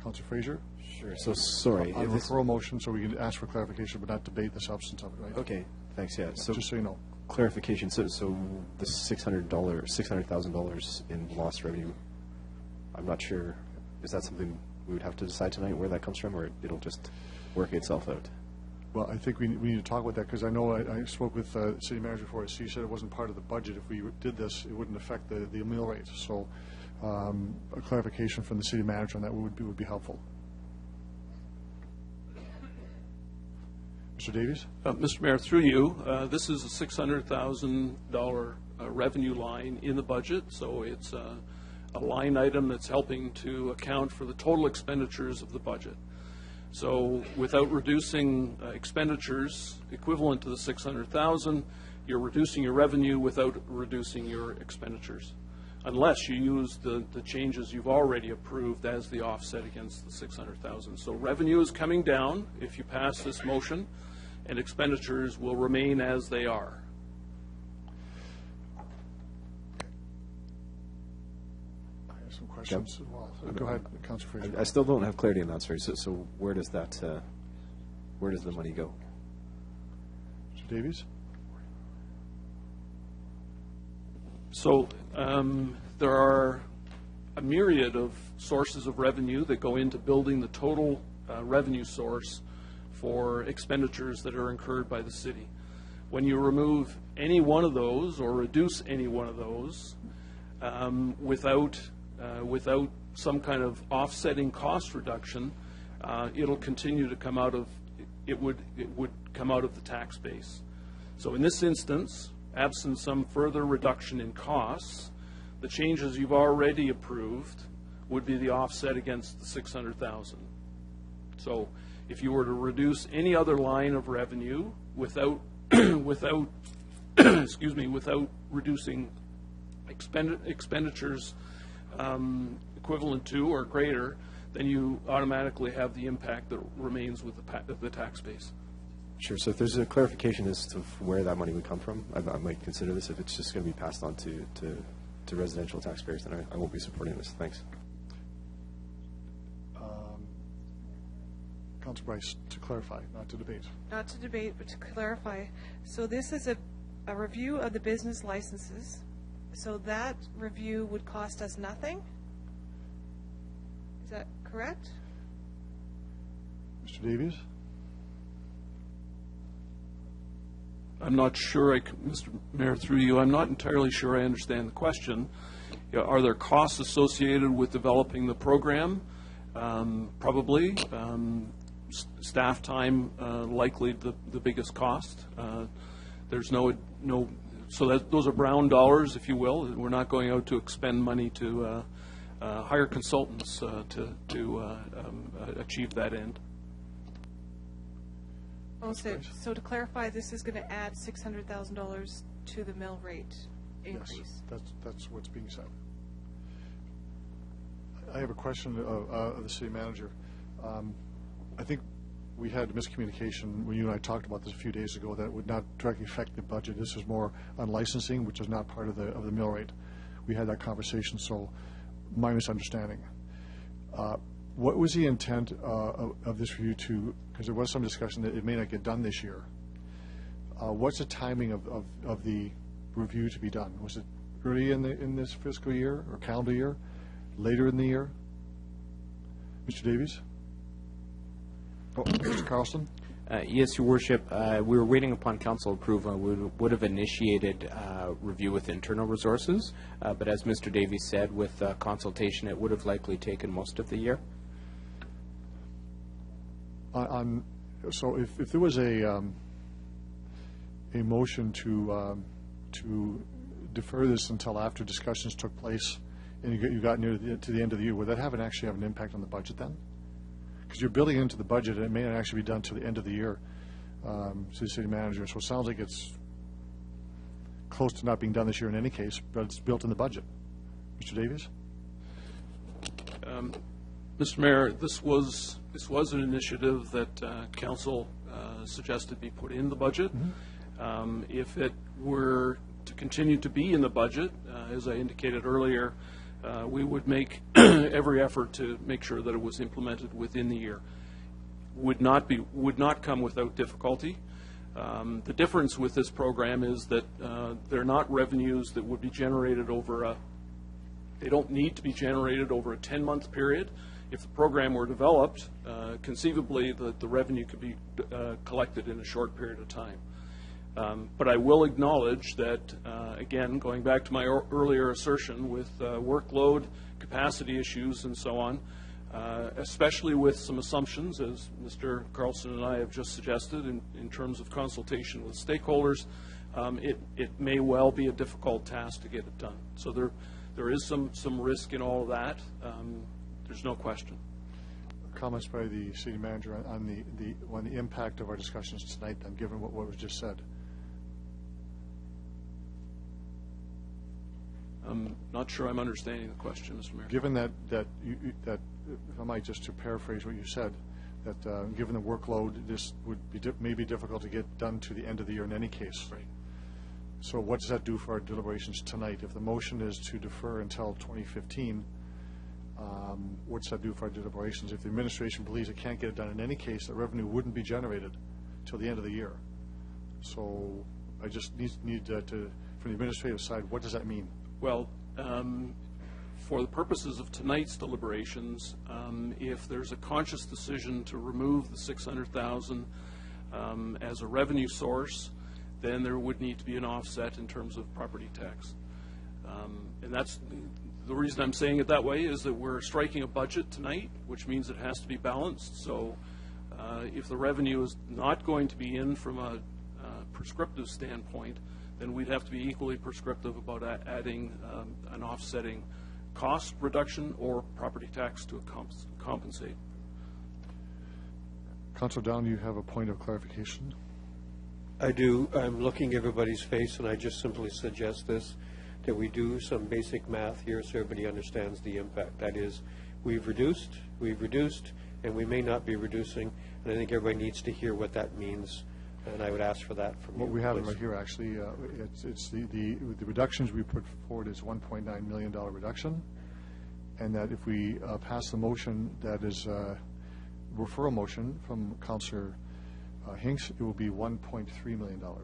Speaker 2: Councillor Fraser?
Speaker 4: Sure. So, sorry.
Speaker 2: A referral motion, so we can ask for clarification, but not debate the substance of it, right?
Speaker 4: Okay. Thanks, yeah. So
Speaker 2: just so you know.
Speaker 4: Clarification. So the $600,000 in lost revenue, I'm not sure, is that something we would have to decide tonight where that comes from, or it'll just work itself out?
Speaker 2: Well, I think we need to talk about that, because I know I spoke with the city manager before. He said it wasn't part of the budget. If we did this, it wouldn't affect the meal rate. So a clarification from the city manager on that would be helpful. Mr. Davies?
Speaker 5: Mr. Mayor, through you, this is a $600,000 revenue line in the budget, so it's a line item that's helping to account for the total expenditures of the budget. So without reducing expenditures equivalent to the $600,000, you're reducing your revenue without reducing your expenditures, unless you use the changes you've already approved as the offset against the $600,000. So revenue is coming down if you pass this motion, and expenditures will remain as they are.
Speaker 2: Some questions as well. Go ahead, Councillor Fraser.
Speaker 4: I still don't have clarity on that, sorry. So where does that, where does the money go?
Speaker 2: Mr. Davies?
Speaker 5: So there are a myriad of sources of revenue that go into building the total revenue source for expenditures that are incurred by the city. When you remove any one of those or reduce any one of those without some kind of offsetting cost reduction, it'll continue to come out of, it would come out of the tax base. So in this instance, absent some further reduction in costs, the changes you've already approved would be the offset against the $600,000. So if you were to reduce any other line of revenue without excuse me, without reducing expenditures equivalent to or greater, then you automatically have the impact that remains with the tax base.
Speaker 4: Sure. So if there's a clarification as to where that money would come from, I might consider this. If it's just going to be passed on to residential taxpayers, then I won't be supporting this. Thanks.
Speaker 2: Councillor Bryce, to clarify, not to debate.
Speaker 9: Not to debate, but to clarify. So this is a review of the business licenses. So that review would cost us nothing? Is that correct?
Speaker 2: Mr. Davies?
Speaker 5: I'm not sure, Mr. Mayor, through you, I'm not entirely sure I understand the question. Are there costs associated with developing the program? Probably. Staff time, likely the biggest cost. There's no, so those are brown dollars, if you will. We're not going out to expend money to hire consultants to achieve that end.
Speaker 9: Oh, so to clarify, this is going to add $600,000 to the mill rate increase?
Speaker 2: Yes, that's what's being said. I have a question of the city manager. I think we had miscommunication when you and I talked about this a few days ago that it would not directly affect the budget. This is more on licensing, which is not part of the mill rate. We had that conversation, so my misunderstanding. What was the intent of this review to, because there was some discussion that it may not get done this year. What's the timing of the review to be done? Was it early in this fiscal year or calendar year? Later in the year? Mr. Davies? Oh, Mr. Carlson?
Speaker 17: Yes, Your Worship. We were waiting upon council approval. We would have initiated review with internal resources, but as Mr. Davies said, with consultation, it would have likely taken most of the year.
Speaker 2: So if there was a motion to defer this until after discussions took place, and you got near to the end of the year, would that actually have an impact on the budget then? Because you're building it into the budget, and it may not actually be done to the end of the year, to the city manager. So it sounds like it's close to not being done this year in any case, but it's built in the budget. Mr. Davies?
Speaker 5: Mr. Mayor, this was an initiative that council suggested be put in the budget. If it were to continue to be in the budget, as I indicated earlier, we would make every effort to make sure that it was implemented within the year. Would not come without difficulty. The difference with this program is that they're not revenues that would be generated they don't need to be generated over a 10-month period. If the program were developed, conceivably the revenue could be collected in a short period of time. But I will acknowledge that, again, going back to my earlier assertion, with workload, capacity issues, and so on, especially with some assumptions, as Mr. Carlson and I have just suggested, in terms of consultation with stakeholders, it may well be a difficult task to get it done. So there is some risk in all of that. There's no question.
Speaker 2: Comments by the city manager on the impact of our discussions tonight, then, given what was just said.
Speaker 5: I'm not sure I'm understanding the question, Mr. Mayor.
Speaker 2: Given that if I might just to paraphrase what you said, that given the workload, this would be may be difficult to get done to the end of the year in any case.
Speaker 5: Right.
Speaker 2: So what does that do for our deliberations tonight? If the motion is to defer until 2015, what does that do for our deliberations? If the administration believes it can't get it done in any case, the revenue wouldn't be generated till the end of the year. So I just need to from the administrative side, what does that mean?
Speaker 5: Well, for the purposes of tonight's deliberations, if there's a conscious decision to remove the $600,000 as a revenue source, then there would need to be an offset in terms of property tax. And that's the reason I'm saying it that way, is that we're striking a budget tonight, which means it has to be balanced. So if the revenue is not going to be in from a prescriptive standpoint, then we'd have to be equally prescriptive about adding an offsetting cost reduction or property tax to compensate.
Speaker 2: Councilor Down, you have a point of clarification?
Speaker 6: I do. I'm looking everybody's face, and I just simply suggest this, that we do some basic math here so everybody understands the impact. That is, we've reduced, and we may not be reducing, and I think everybody needs to hear what that means. And I would ask for that from you.
Speaker 2: What we have right here, actually, it's the reductions we put forward is $1.9 million reduction, and that if we pass the motion that is a referral motion from Councillor Hinks, it will be $1.3 million. The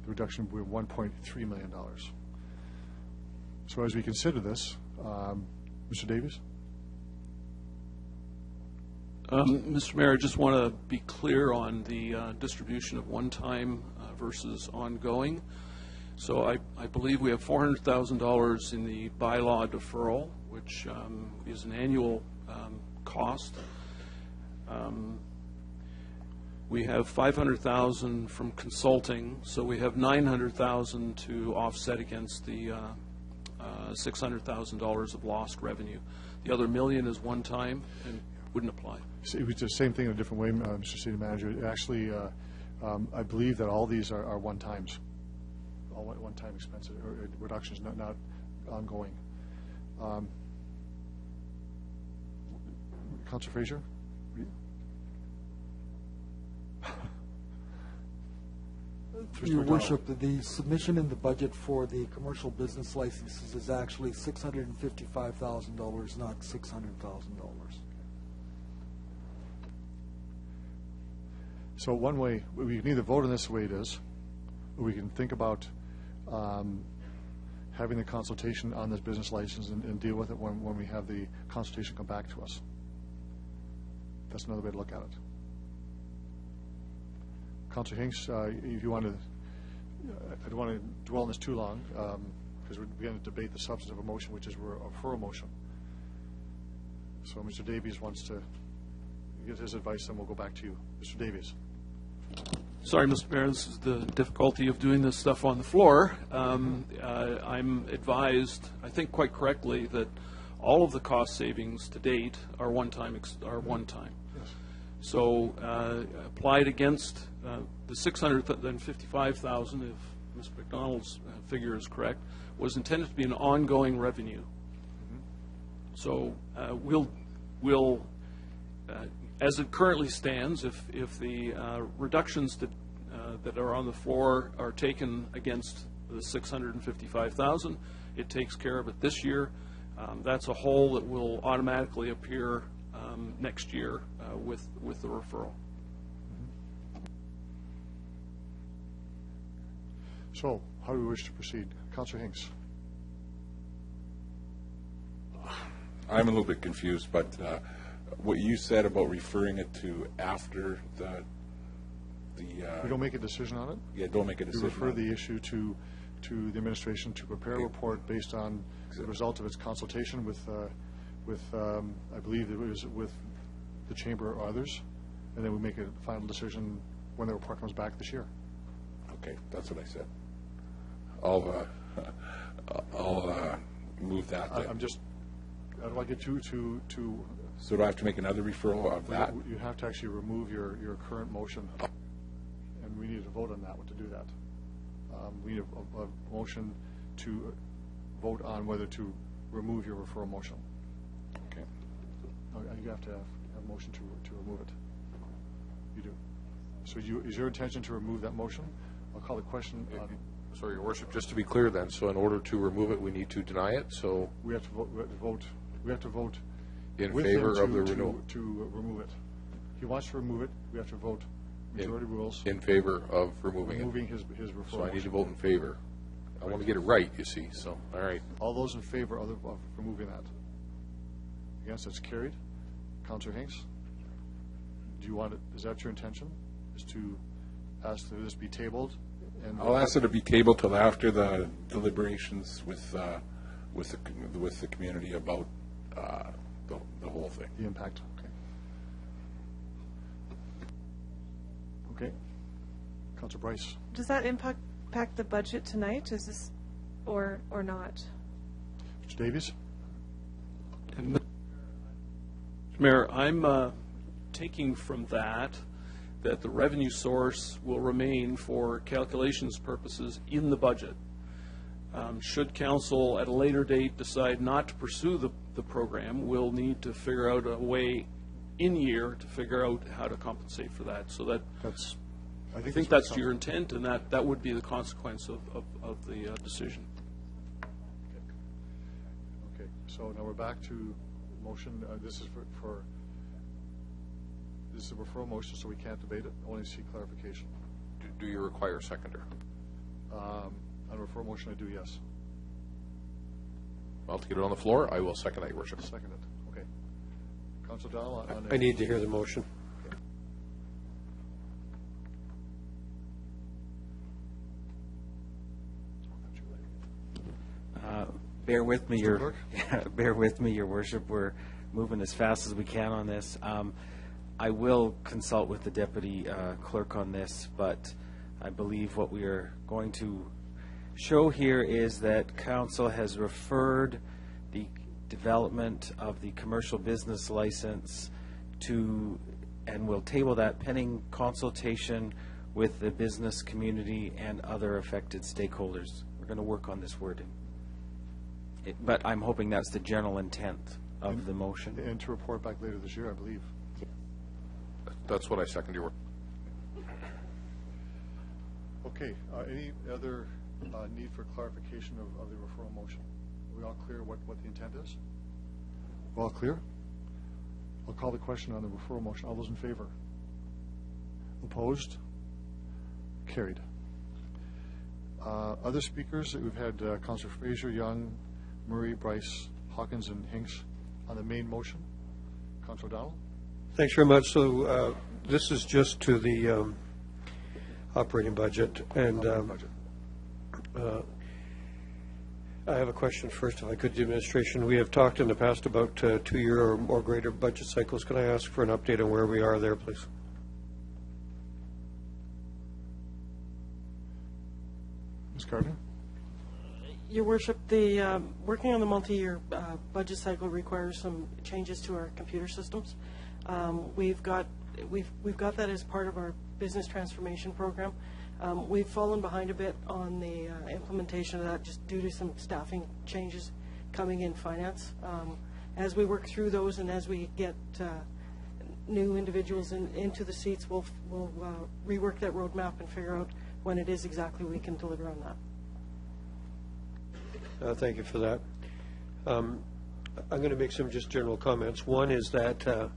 Speaker 2: reduction will be $1.3 million. So as we consider this, Mr. Davies?
Speaker 5: Mr. Mayor, I just want to be clear on the distribution of one-time versus ongoing. So I believe we have $400,000 in the bylaw deferral, which is an annual cost. We have $500,000 from consulting, so we have $900,000 to offset against the $600,000 of lost revenue. The other $1 million is one-time and wouldn't apply.
Speaker 2: It was the same thing in a different way, Mr. City Manager. Actually, I believe that all these are one-times, all one-time expenses or reductions, not ongoing. Councilor Fraser?
Speaker 14: Your Worship, the submission in the budget for the commercial business licenses is actually $655,000, not $600,000.
Speaker 2: So one way, we can either vote on this the way it is, or we can think about having the consultation on this business license and deal with it when we have the consultation come back to us. That's another way to look at it. Councillor Hinks, if you want to, I don't want to dwell on this too long, because we're going to debate the substance of a motion, which is a referral motion. So Mr. Davies wants to get his advice, and we'll go back to you. Mr. Davies.
Speaker 5: Sorry, Mr. Mayor, this is the difficulty of doing this stuff on the floor. I'm advised, I think quite correctly, that all of the cost savings to date are one-time.
Speaker 2: Yes.
Speaker 5: So applied against the $655,000, if Ms. McDonald's figure is correct, was intended to be an ongoing revenue. So we'll as it currently stands, if the reductions that are on the floor are taken against the $655,000, it takes care of it this year. That's a hole that will automatically appear next year with the referral.
Speaker 2: So, how do we wish to proceed? Councillor Hinks.
Speaker 1: I'm a little bit confused, but what you said about referring it to after the
Speaker 2: we don't make a decision on it.
Speaker 1: Yeah, don't make a decision.
Speaker 2: We refer the issue to the administration to prepare a report based on the result of its consultation with I believe it was with the chamber or others, and then we make a final decision when the report comes back this year.
Speaker 1: Okay, that's what I said. I'll move that.
Speaker 2: I'm just. How do I get you to?
Speaker 1: So do I have to make another referral of that?
Speaker 2: You have to actually remove your current motion, and we need to vote on that one to do that. We need a motion to vote on whether to remove your referral motion.
Speaker 1: Okay.
Speaker 2: You have to have a motion to remove it. You do. So is your intention to remove that motion? I'll call the question.
Speaker 3: Sorry, Your Worship, just to be clear then, so in order to remove it, we need to deny it, so...
Speaker 2: We have to vote
Speaker 3: in
Speaker 2: with
Speaker 3: favor
Speaker 2: him
Speaker 3: of the renewal.
Speaker 2: To remove it. He wants to remove it, we have to vote majority rules.
Speaker 3: In favor of removing
Speaker 2: his referral
Speaker 3: So I need
Speaker 2: motion.
Speaker 3: to vote in favor. I want to get it right, you see, so, all right.
Speaker 2: All those in favor of removing that? Against, that's carried. Councillor Hinks, do you want it, is that your intention? Is to ask that this be tabled? And
Speaker 1: I'll ask it to be tabled till after the deliberations with the community about the whole thing.
Speaker 2: The impact. Okay. Councillor Bryce.
Speaker 9: Does that impact the budget tonight? Is this or not?
Speaker 2: Mr. Davies.
Speaker 5: Mayor, I'm taking from that the revenue source will remain for calculations purposes in the budget. Should council at a later date decide not to pursue the program, we'll need to figure out a way in year to figure out how to compensate for that. So I think that's your intent, and that would be the consequence of the decision.
Speaker 2: Okay. So now we're back to motion. This is for this is a referral motion, so we can't debate it. Only seek clarification.
Speaker 3: Do you require a seconder?
Speaker 2: On a referral motion, I do, yes.
Speaker 3: Well, to get it on the floor, I will second that, Your Worship.
Speaker 2: Second it. Okay. Councillor Donald.
Speaker 6: I need to hear the motion.
Speaker 7: Bear with me, Your Worship. We're moving as fast as we can on this. I will consult with the deputy clerk on this, but I believe what we are going to show here is that council has referred the development of the commercial business license to, and will table that pending consultation with the business community and other affected stakeholders. We're going to work on this wording. But I'm hoping that's the general intent of the motion.
Speaker 2: And to report back later this year, I believe.
Speaker 3: That's what I second, Your Worship.
Speaker 2: Okay. Any other need for clarification of the referral motion? Are we all clear what the intent is? All clear? I'll call the question on the referral motion. All those in favor? Opposed? Carried. Other speakers, we've had Councillor Fraser, Young, Murray, Bryce, Hawkins, and Hinks on the main motion. Councillor O'Donnell?
Speaker 6: Thanks very much. So this is just to the operating budget. And I have a question first, if I could, to the administration. We have talked in the past about 2-year or more greater budget cycles. Can I ask for an update on where we are there, please?
Speaker 2: Ms. Carter?
Speaker 12: Your Worship, the working on the multi-year budget cycle requires some changes to our computer systems. We've got that as part of our business transformation program. We've fallen behind a bit on the implementation of that just due to some staffing changes coming in finance. As we work through those and as we get new individuals into the seats, we'll rework that roadmap and figure out when it is exactly we can deliver on that.
Speaker 6: Thank you for that. I'm going to make some just general comments. One is that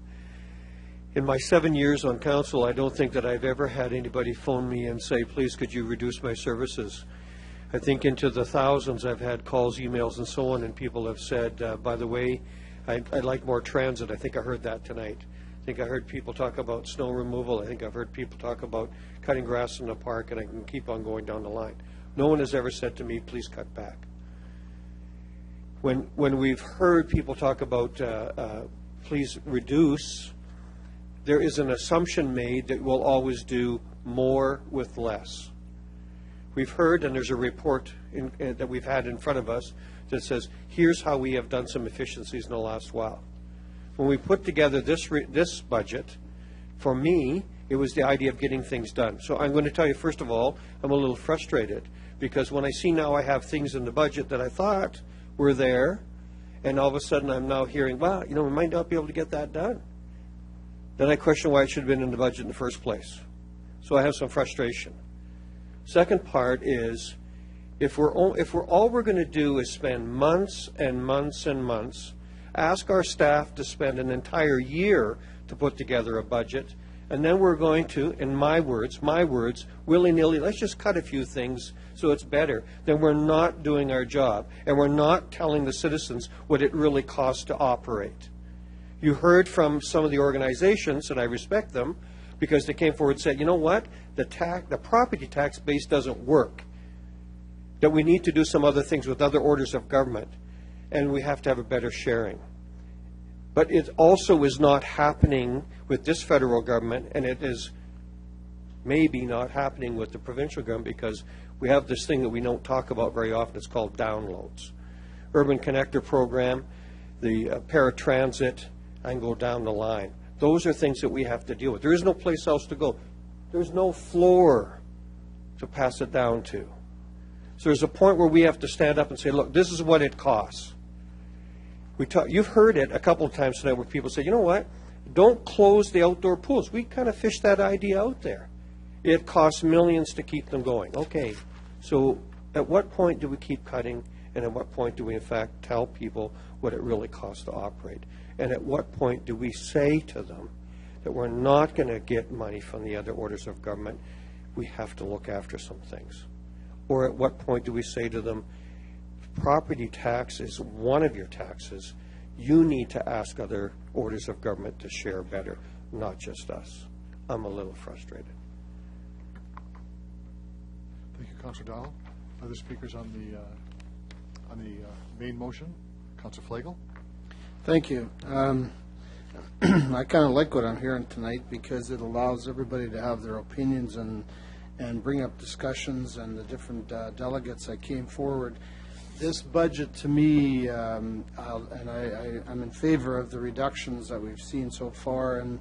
Speaker 6: in my 7 years on council, I don't think that I've ever had anybody phone me and say, please, could you reduce my services? I think into the thousands I've had calls, emails, and so on, and people have said, by the way, I'd like more transit. I think I heard that tonight. I think I heard people talk about snow removal. I think I've heard people talk about cutting grass in the park, and I can keep on going down the line. No one has ever said to me, please cut back. When we've heard people talk about please reduce, there is an assumption made that we'll always do more with less. We've heard, and there's a report that we've had in front of us that says, here's how we have done some efficiencies in the last while. When we put together this budget, for me, it was the idea of getting things done. So I'm going to tell you, first of all, I'm a little frustrated because when I see now I have things in the budget that I thought were there, and all of a sudden I'm now hearing, well, we might not be able to get that done. Then I question why it should have been in the budget in the first place. So I have some frustration. Second part is, if all we're going to do is spend months and months and months, ask our staff to spend an entire year to put together a budget, and then we're going to, in my words, willy-nilly, let's just cut a few things so it's better, then we're not doing our job, and we're not telling the citizens what it really costs to operate. You heard from some of the organizations, and I respect them, because they came forward and said, you know what, the property tax base doesn't work, that we need to do some other things with other orders of government, and we have to have a better sharing. But it also is not happening with this federal government, and it is maybe not happening with the provincial government because we have this thing that we don't talk about very often. It's called downloads. Urban Connector Program, the paratransit, I can go down the line. Those are things that we have to deal with. There is no place else to go. There's no floor to pass it down to. So there's a point where we have to stand up and say, look, this is what it costs. You've heard it a couple of times tonight where people say, you know what, don't close the outdoor pools. We kind of fished that idea out there. It costs millions to keep them going. Okay, so at what point do we keep cutting, and at what point do we in fact tell people what it really costs to operate? And at what point do we say to them that we're not going to get money from the other orders of government? We have to look after some things. Or at what point do we say to them, property tax is one of your taxes. You need to ask other orders of government to share better, not just us. I'm a little frustrated.
Speaker 2: Thank you, Councillor Dowell. Other speakers on the main motion? Councillor Flagel.
Speaker 10: Thank you. I kind of like what I'm hearing tonight because it allows everybody to have their opinions and bring up discussions and the different delegates that came forward. This budget, to me, I'm in favor of the reductions that we've seen so far. And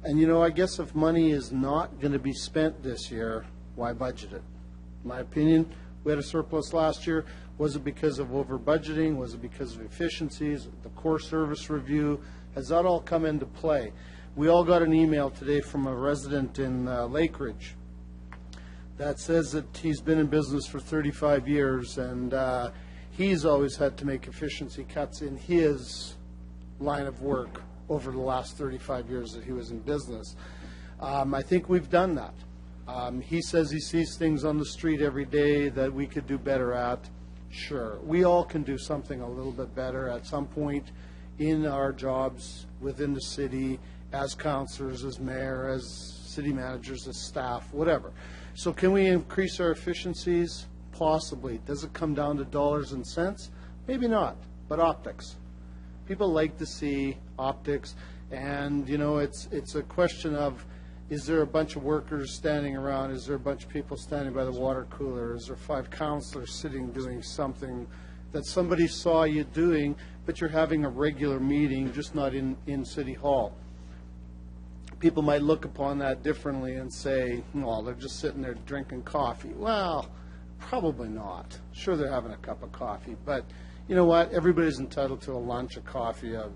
Speaker 10: I guess if money is not going to be spent this year, why budget it? In my opinion, we had a surplus last year. Was it because of over budgeting? Was it because of efficiencies? The core service review? Has that all come into play? We all got an email today from a resident in Lake Ridge that says that he's been in business for 35 years and he's always had to make efficiency cuts in his line of work over the last 35 years that he was in business. I think we've done that. He says he sees things on the street every day that we could do better at. Sure, we all can do something a little bit better at some point in our jobs within the city, as councillors, as mayor, as city managers, as staff, whatever. So can we increase our efficiencies? Possibly. Does it come down to dollars and cents? Maybe not, but optics. People like to see optics, and it's a question of, is there a bunch of workers standing around? Is there a bunch of people standing by the water cooler? Is there 5 councillors sitting doing something that somebody saw you doing, but you're having a regular meeting, just not in City Hall? People might look upon that differently and say, well, they're just sitting there drinking coffee. Well, probably not. Sure, they're having a cup of coffee, but you know what? Everybody's entitled to a lunch, a coffee, a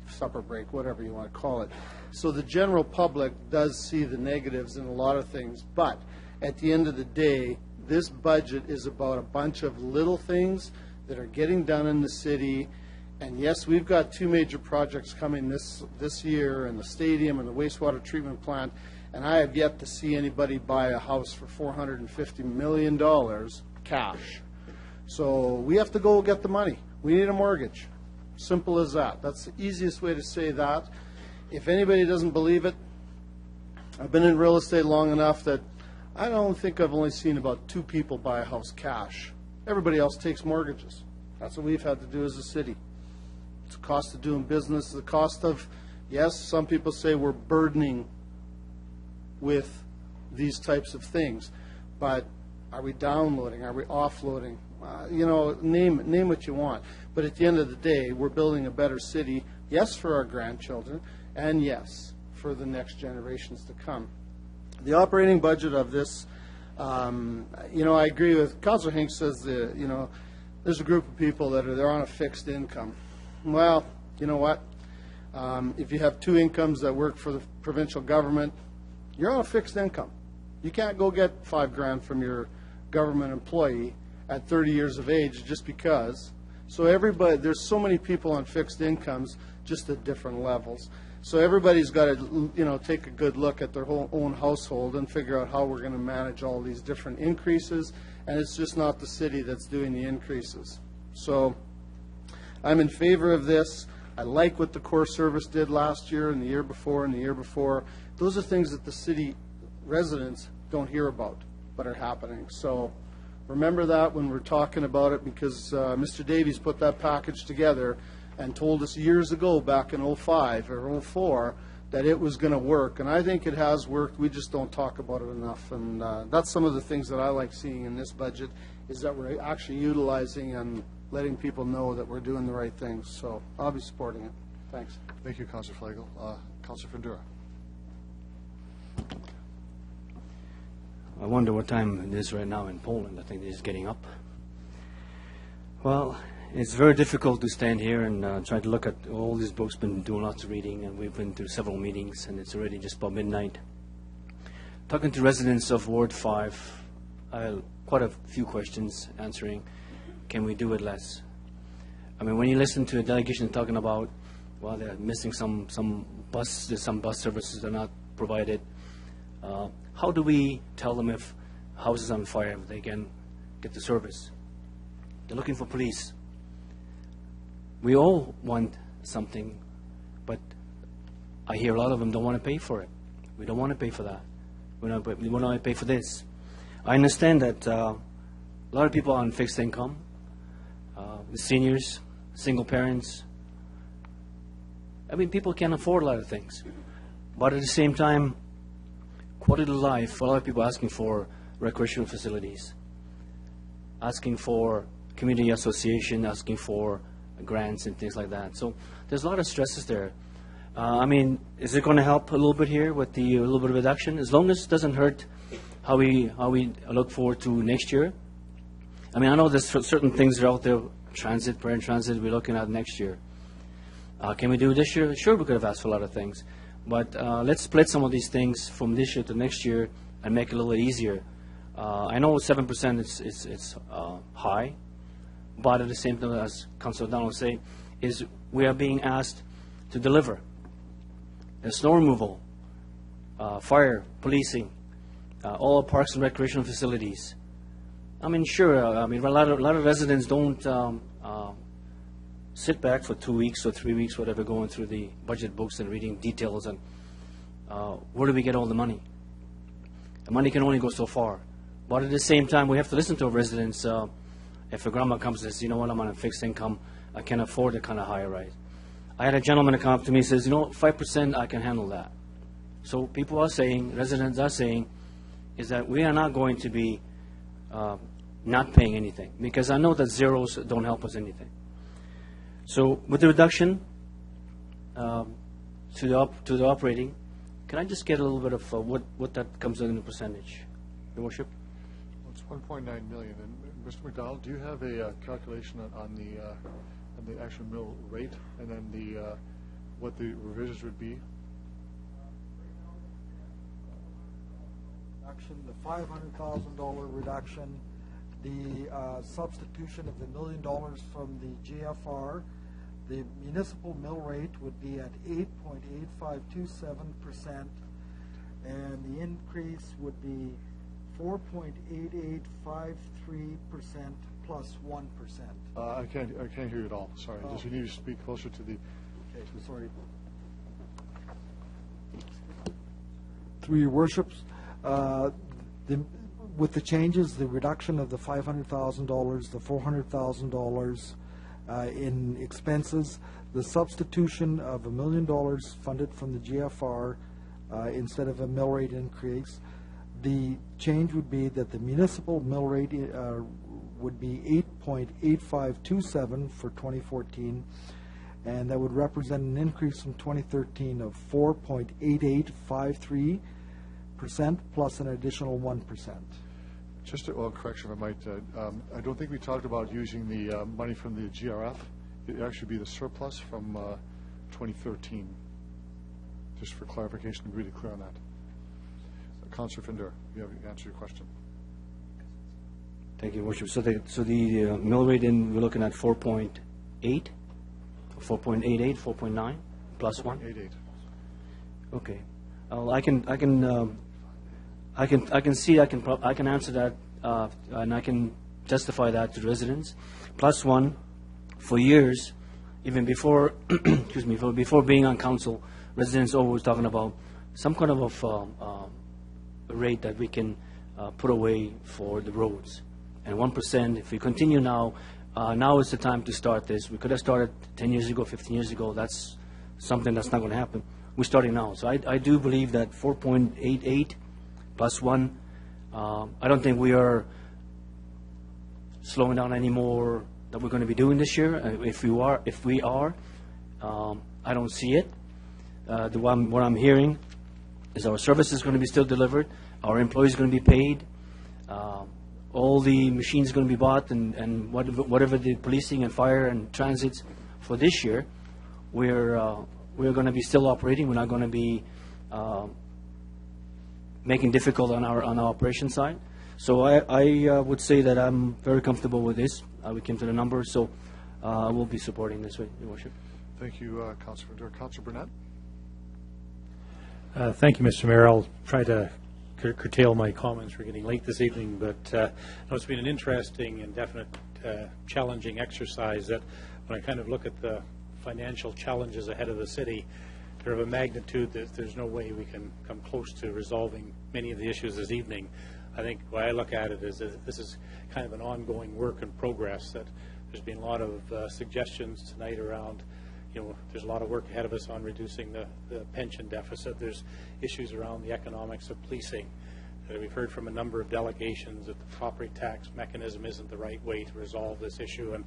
Speaker 10: supper break, whatever you want to call it. So the general public does see the negatives in a lot of things, but at the end of the day, this budget is about a bunch of little things that are getting done in the city. And yes, we've got 2 major projects coming this year, and the stadium and the wastewater treatment plant, and I have yet to see anybody buy a house for $450 million cash. So we have to go get the money. We need a mortgage. Simple as that. That's the easiest way to say that. If anybody doesn't believe it, I've been in real estate long enough that I don't think I've only seen about 2 people buy a house cash. Everybody else takes mortgages. That's what we've had to do as a city. It's the cost of doing business, the cost of, yes, some people say we're burdening with these types of things, but are we downloading? Are we offloading? Name what you want. But at the end of the day, we're building a better city, yes, for our grandchildren, and yes, for the next generations to come. The operating budget of this, I agree with Councillor Hinks says there's a group of people that they're on a fixed income. Well, you know what? If you have 2 incomes that work for the provincial government, you're on a fixed income. You can't go get $5,000 from your government employee at 30 years of age just because. So there's so many people on fixed incomes, just at different levels. So everybody's got to, take a good look at their own household and figure out how we're going to manage all these different increases. And it's just not the city that's doing the increases. So I'm in favor of this. I like what the core service did last year and the year before and the year before. Those are things that the city residents don't hear about, but are happening. So remember that when we're talking about it, because Mr. Davies put that package together and told us years ago, back in 05 or 04, that it was going to work. And I think it has worked. We just don't talk about it enough. And that's some of the things that I like seeing in this budget, is that we're actually utilizing and letting people know that we're doing the right things. So I'll be supporting it. Thanks.
Speaker 2: Thank you, Councillor Flagel. Councillor Fundura.
Speaker 22: I wonder what time it is right now in Poland. I think it is getting up. Well, it's very difficult to stand here and try to look at all these books. Been doing lots of reading, and we've been to several meetings, and it's already just about midnight. Talking to residents of Ward 5, quite a few questions answering. Can we do it less? I mean, when you listen to a delegation talking about, well, they're missing some bus services that are not provided. How do we tell them if a house is on fire, if they can get the service? They're looking for police. We all want something, but I hear a lot of them don't want to pay for it. We don't want to pay for that. We don't want to pay for this. I understand that a lot of people are on fixed income, the seniors, single parents. I mean, people can't afford a lot of things. But at the same time, quality of life, a lot of people are asking for recreational facilities, asking for community association, asking for grants and things like that. So there's a lot of stresses there. I mean, is it going to help a little bit here with the little bit of reduction? As long as it doesn't hurt how we look forward to next year. I mean, I know there's certain things that are out there, transit, paratransit, we're looking at next year. Can we do it this year? Sure, we could have asked for a lot of things. But let's split some of these things from this year to next year and make it a little bit easier. I know 7% is high, but at the same time, as Councillor O'Donnell was saying, is we are being asked to deliver. Snow removal, fire, policing, all our parks and recreational facilities. I mean, sure, a lot of residents don't sit back for 2 weeks or 3 weeks, whatever, going through the budget books and reading details and where do we get all the money? The money can only go so far. But at the same time, we have to listen to our residents. If a grandma comes and says, you know what, I'm on a fixed income, I can afford a kind of higher rise. I had a gentleman come up to me and says, 5% I can handle that. So people are saying, residents are saying, is that we are not going to be not paying anything, because I know that zeros don't help us anything. So with the reduction to the operating, can I just get a little bit of what that comes in the percentage, Your Worship?
Speaker 2: Well, it's 1.9 million. And Mr. McDonald, do you have a calculation on the actual mill rate, and then what the revisions would be?
Speaker 14: The $500,000 reduction, the substitution of the $1 million from the GFR, the municipal mill rate would be at 8.8527%, and the increase would be 4.8853% plus 1%.
Speaker 2: I can't hear you at all. Sorry.
Speaker 14: Oh.
Speaker 2: Just you need to speak closer to the.
Speaker 14: Okay, sorry. Through your worships, with the changes, the reduction of the $500,000, the $400,000 in expenses, the substitution of $1 million funded from the GFR instead of a mill rate increase, the change would be that the municipal mill rate would be 8.8527 for 2014, and that would represent an increase from 2013 of 4.8853% plus an additional 1%.
Speaker 2: Just a correction, if I might. I don't think we talked about using the money from the GRF. It would actually be the surplus from 2013. Just for clarification, to be really clear on that. Councillor Finder, you have answered your question.
Speaker 22: Thank you, Worship. So the mill rate we're looking at 4.8, 4.88, 4.9 plus 1.
Speaker 2: 4.88.
Speaker 22: Okay. I can answer that, and I can justify that to the residents. Plus 1, for years, even before, excuse me, before being on council, residents always talking about some kind of a rate that we can put away for the roads. And 1%, if we continue now, now is the time to start this. We could have started 10 years ago, 15 years ago. That's something that's not going to happen. We're starting now. So I do believe that 4.88 plus 1, I don't think we are slowing down any more that we're going to be doing this year. If we are, I don't see it. What I'm hearing is our service is going to be still delivered, our employees are going to be paid, all the machines are going to be bought, and whatever the policing and fire and transits for this year, we're going to be still operating. We're not going to be making difficult on our operation side. So I would say that I'm very comfortable with this. We came to the numbers, so I will be supporting this, Your Worship.
Speaker 2: Thank you, Councillor Finder. Councillor Burnett.
Speaker 13: Thank you, Mr. Mayor. I'll try to curtail my comments. We're getting late this evening, but it's been an interesting and definite challenging exercise that when I kind of look at the financial challenges ahead of the city, they're of a magnitude that there's no way we can come close to resolving many of the issues this evening. I think the way I look at it is that this is kind of an ongoing work in progress, that there's been a lot of suggestions tonight around, there's a lot of work ahead of us on reducing the pension deficit. There's issues around the economics of policing. We've heard from a number of delegations that the property tax mechanism isn't the right way to resolve this issue, and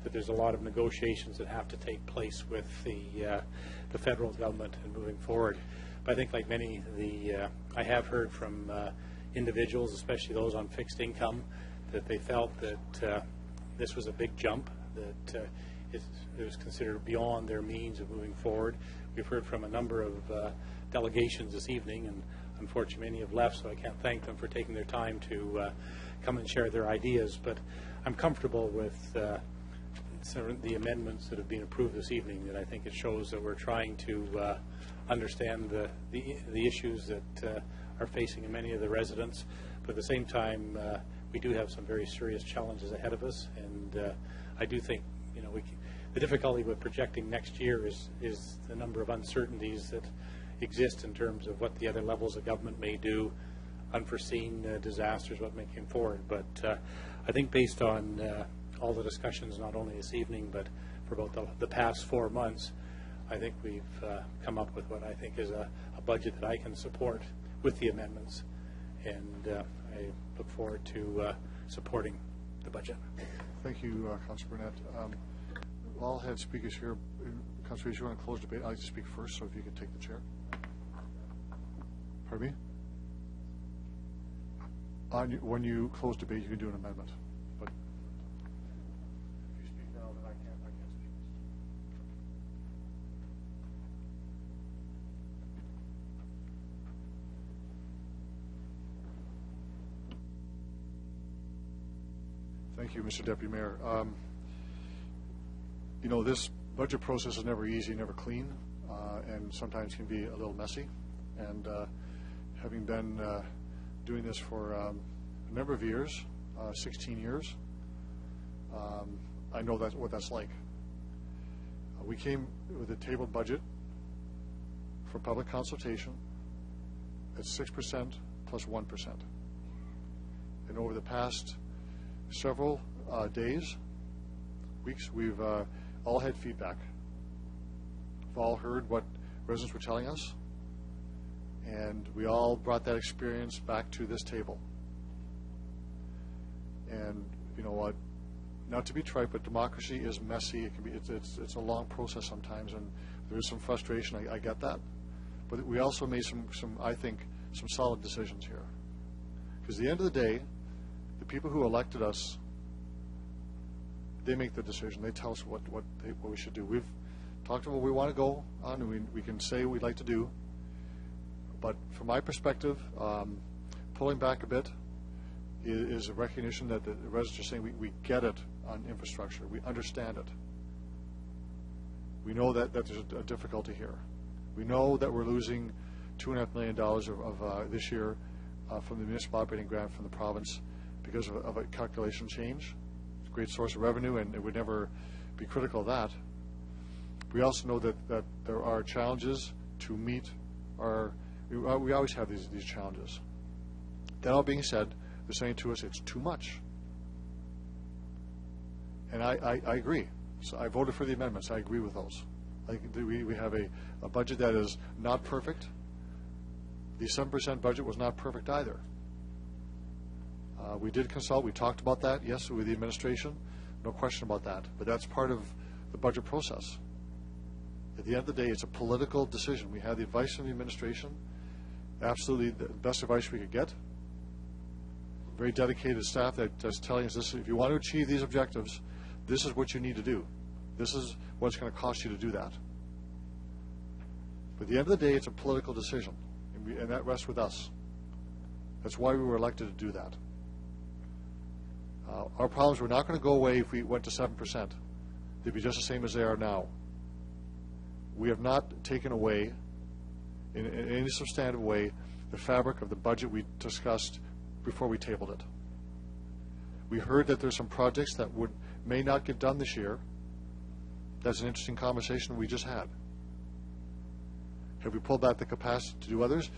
Speaker 13: that there's a lot of negotiations that have to take place with the federal government and moving forward. But I think, like many, I have heard from individuals, especially those on fixed income, that they felt that this was a big jump, that it was considered beyond their means of moving forward. We've heard from a number of delegations this evening, and unfortunately many have left, so I can't thank them for taking their time to come and share their ideas. But I'm comfortable with the amendments that have been approved this evening, that I think it shows that we're trying to understand the issues that are facing many of the residents. But at the same time, we do have some very serious challenges ahead of us, and I do think, the difficulty with projecting next year is the number of uncertainties that exist in terms of what the other levels of government may do, unforeseen disasters, what may come forward. But I think based on all the discussions, not only this evening, but for about the past 4 months, I think we've come up with what I think is a budget that I can support with the amendments. And I look forward to supporting the budget.
Speaker 2: Thank you, Councillor Burnett. All had speakers here. Councillor Rees, you want to close debate? I'd like to speak first, so if you could take the chair. Pardon me? When you close debate, you can do an amendment. But if you speak now, then I can't speak. Thank you, Mr. Deputy Mayor. This budget process is never easy, never clean, and sometimes can be a little messy. And having been doing this for a number of years, 16 years, I know what that's like. We came with a tabled budget for public consultation at 6% plus 1%. And over the past several days, weeks, we've all had feedback. We've all heard what residents were telling us, and we all brought that experience back to this table. And you know what? Not to be trite, but democracy is messy. It can be. It's a long process sometimes, and there is some frustration. I get that, but we also made some I think some solid decisions here. Because at the end of the day, the people who elected us, they make the decision. They tell us what we should do. We've talked about what we want to go on, and we can say what we'd like to do. But from my perspective, pulling back a bit is a recognition that the residents are saying we get it on infrastructure. We understand it. We know that there's a difficulty here. We know that we're losing $2.5 million of this year from the municipal operating grant from the province because of a calculation change. It's a great source of revenue, and it would never be critical of that. We also know that there are challenges to meet our. We always have these challenges. That all being said, they're saying to us it's too much. And I agree. So I voted for the amendments. I agree with those. I think we have a budget that is not perfect. The 7% budget was not perfect either. We did consult. We talked about that, yes, with the administration. No question about that. But that's part of the budget process. At the end of the day, it's a political decision. We had the advice from the administration, absolutely the best advice we could get. Very dedicated staff that's telling us this: if you want to achieve these objectives, this is what you need to do. This is what it's going to cost you to do that. But at the end of the day, it's a political decision, and that rests with us. That's why we were elected to do that. Our problems were not going to go away if we went to 7%. They'd be just the same as they are now. We have not taken away, in any substantive way, the fabric of the budget we discussed before we tabled it. We heard that there's some projects that may not get done this year. That's an interesting conversation we just had. Have we pulled back the capacity to do others?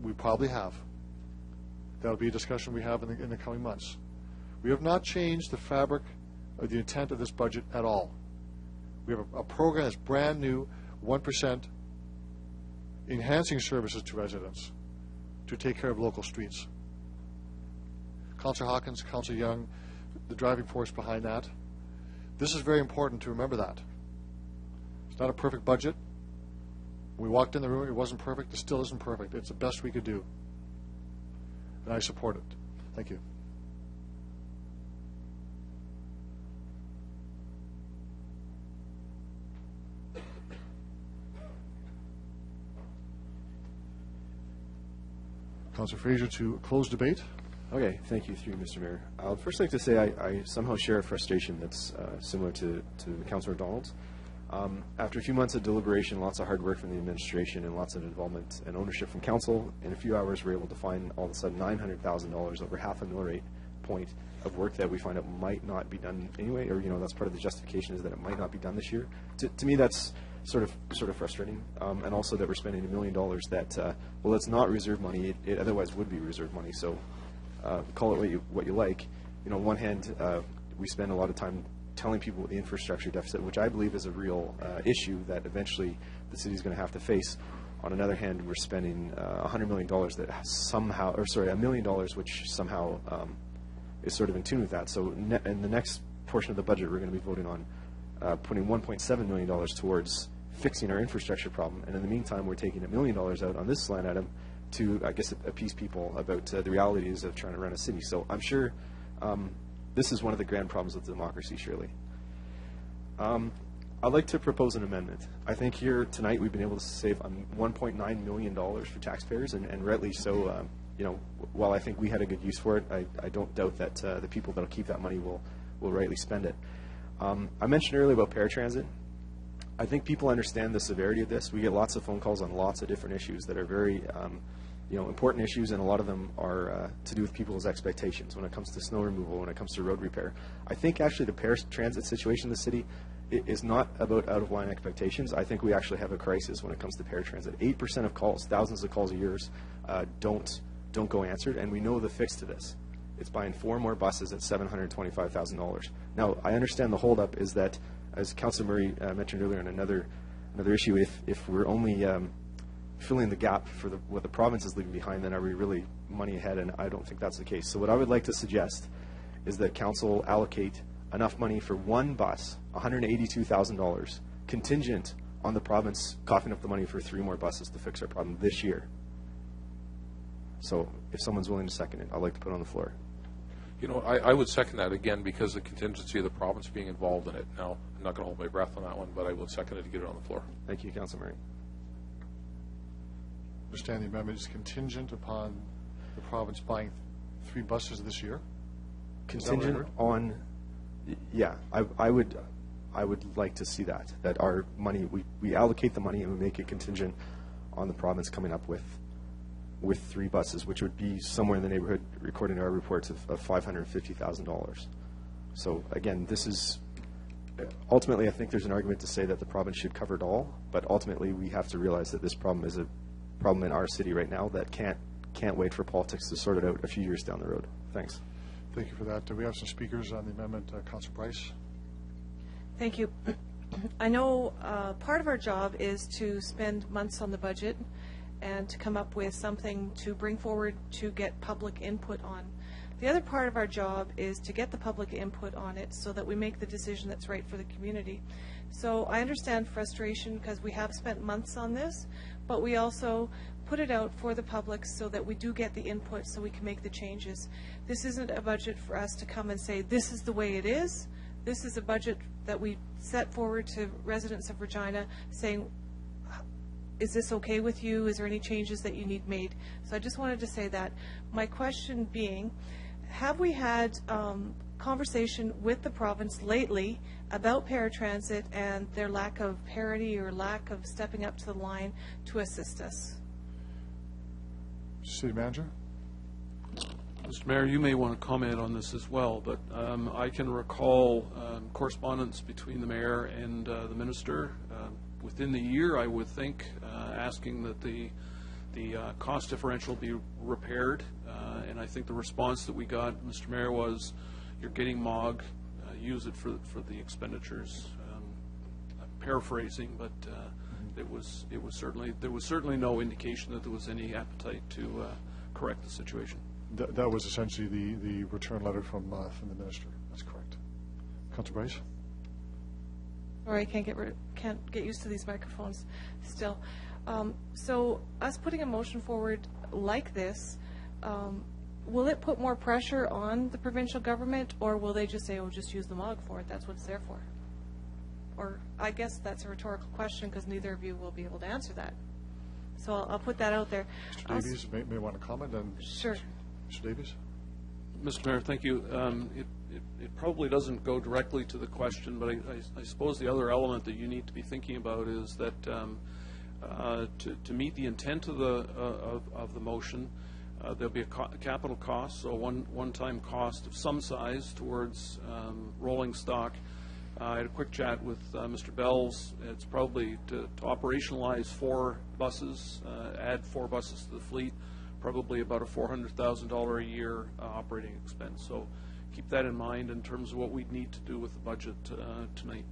Speaker 2: We probably have. That'll be a discussion we have in the coming months. We have not changed the fabric or the intent of this budget at all. We have a program that's brand new, 1%, enhancing services to residents to take care of local streets. Councillor Hawkins, Councillor Young, the driving force behind that. This is very important to remember that. It's not a perfect budget. When we walked in the room, it wasn't perfect. It still isn't perfect. It's the best we could do. And I support it. Thank you. Councillor Fraser to close debate.
Speaker 4: Okay, thank you, through Mr. Mayor. I would first like to say I somehow share a frustration that's similar to Councillor Donald's. After a few months of deliberation, lots of hard work from the administration, and lots of involvement and ownership from council, in a few hours we were able to find all of a sudden $900,000, over half a mill rate point of work that we find out might not be done anyway, or that's part of the justification is that it might not be done this year. To me, that's sort of frustrating, and also that we're spending $1 million that well, it's not reserve money. It otherwise would be reserve money. So call it what you like. On one hand, we spend a lot of time telling people the infrastructure deficit, which I believe is a real issue that eventually the city is going to have to face. On another hand, we're spending $100 million that somehow, or sorry, $1 million, which somehow is sort of in tune with that. So in the next portion of the budget, we're going to be voting on putting $1.7 million towards fixing our infrastructure problem. And in the meantime, we're taking $1 million out on this line item to, I guess, appease people about the realities of trying to run a city. So I'm sure this is one of the grand problems with democracy, surely. I'd like to propose an amendment. I think here tonight we've been able to save $1.9 million for taxpayers, and rightly so. While I think we had a good use for it, I don't doubt that the people that will keep that money will rightly spend it. I mentioned earlier about paratransit. I think people understand the severity of this. We get lots of phone calls on lots of different issues that are very important issues, and a lot of them are to do with people's expectations when it comes to snow removal, when it comes to road repair. I think actually the paratransit situation in the city is not about out-of-line expectations. I think we actually have a crisis when it comes to paratransit. 8% of calls, thousands of calls a year, don't go answered, and we know the fix to this. It's buying 4 more buses at $725,000. Now, I understand the holdup is that, as Councillor Murray mentioned earlier, on another issue, if we're only filling the gap for what the province is leaving behind, then are we really money ahead? And I don't think that's the case. So what I would like to suggest is that council allocate enough money for 1 bus, $182,000, contingent on the province coughing up the money for 3 more buses to fix our problem this year. So if someone's willing to second it, I'd like to put it on the floor.
Speaker 3: I would second that, again, because the contingency of the province being involved in it. Now, I'm not going to hold my breath on that one, but I would second it to get it on the floor.
Speaker 4: Thank you, Councillor Murray.
Speaker 2: Understand the amendment is contingent upon the province buying 3 buses this year?
Speaker 4: Contingent on, yeah, I would like to see that our money, we allocate the money and we make it contingent on the province coming up with 3 buses, which would be somewhere in the neighborhood, according to our reports, of $550,000. So again, this is ultimately, I think there's an argument to say that the province should cover it all, but ultimately we have to realize that this problem is a problem in our city right now that can't wait for politics to sort it out a few years down the road. Thanks.
Speaker 2: Thank you for that. Do we have some speakers on the amendment? Councillor Price.
Speaker 9: Thank you. I know part of our job is to spend months on the budget and to come up with something to bring forward to get public input on. The other part of our job is to get the public input on it so that we make the decision that's right for the community. So I understand frustration because we have spent months on this, but we also put it out for the public so that we do get the input so we can make the changes. This isn't a budget for us to come and say, this is the way it is. This is a budget that we set forward to residents of Regina saying, is this okay with you? Is there any changes that you need made? So I just wanted to say that. My question being, have we had conversation with the province lately about paratransit and their lack of parity or lack of stepping up to the line to assist us?
Speaker 2: City Manager?
Speaker 5: Mr. Mayor, you may want to comment on this as well, but I can recall correspondence between the mayor and the minister within the year, I would think, asking that the cost differential be repaired, and I think the response that we got, Mr. Mayor, was you're getting MOG, use it for the expenditures. I'm paraphrasing, but there was certainly no indication that there was any appetite to correct the situation.
Speaker 2: That was essentially the return letter from the minister. That's correct. Councillor Bryce.
Speaker 9: Sorry, I can't get used to these microphones still. So us putting a motion forward like this, will it put more pressure on the provincial government, or will they just say, oh, just use the MOG for it, that's what it's there for? Or I guess that's a rhetorical question because neither of you will be able to answer that. So I'll put that out there.
Speaker 2: Mr. Davies may want to comment. Sure. Mr. Davies.
Speaker 5: Mr. Mayor, thank you. it probably doesn't go directly to the question, but I suppose the other element that you need to be thinking about is that to meet the intent of the motion, there'll be a capital cost, so one-time cost of some size towards rolling stock. I had a quick chat with Mr. Bells. It's probably to operationalize 4 buses, add 4 buses to the fleet, probably about a $400,000 a year operating expense. So keep that in mind in terms of what we'd need to do with the budget tonight.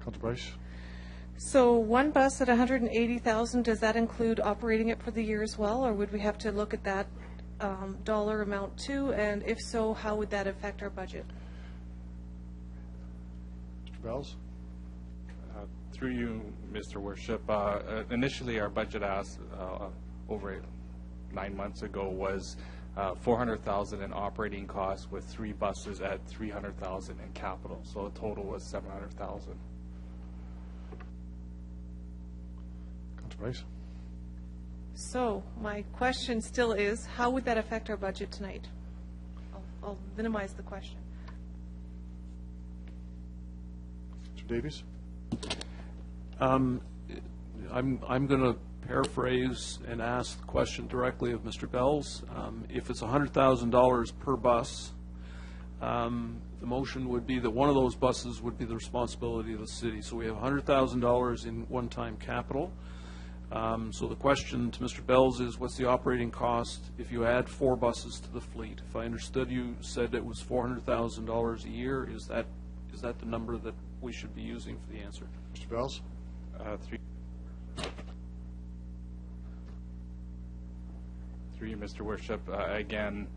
Speaker 2: Councilor Bryce?
Speaker 9: So 1 bus at $180,000, does that include operating it for the year as well, or would we have to look at that dollar amount too? And if so, how would that affect our budget?
Speaker 2: Mr. Bells?
Speaker 19: Through you, Mr. Worship, initially our budget ask over 9 months ago was $400,000 in operating costs with 3 buses at $300,000 in capital. So the total was $700,000.
Speaker 2: Councilor Bryce?
Speaker 9: So my question still is, how would that affect our budget tonight? I'll minimize the question.
Speaker 2: Mr. Davies?
Speaker 5: I'm going to paraphrase and ask the question directly of Mr. Bells. If it's $100,000 per bus, the motion would be that one of those buses would be the responsibility of the city. So we have $100,000 in one-time capital. So the question to Mr. Bells is, what's the operating cost if you add 4 buses to the fleet? If I understood you said it was $400,000 a year, is that the number that we should be using for the answer?
Speaker 2: Mr. Bells?
Speaker 19: Through you, Mr. Worship, again,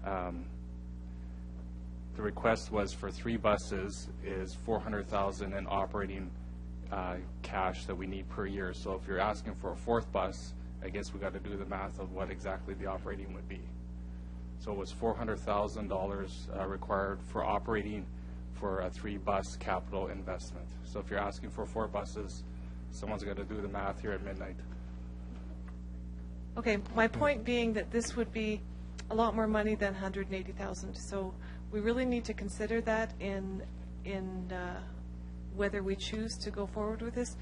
Speaker 19: the request was for 3 buses is $400,000 in operating cash that we need per year. So if you're asking for a 4th bus, I guess we got to do the math of what exactly the operating would be. So it was $400,000 required for operating for a 3-bus capital investment. So if you're asking for 4 buses, someone's got to do the math here at midnight.
Speaker 9: Okay, my point being that this would be a lot more money than $180,000. So we really need to consider that in whether we choose to go forward with this.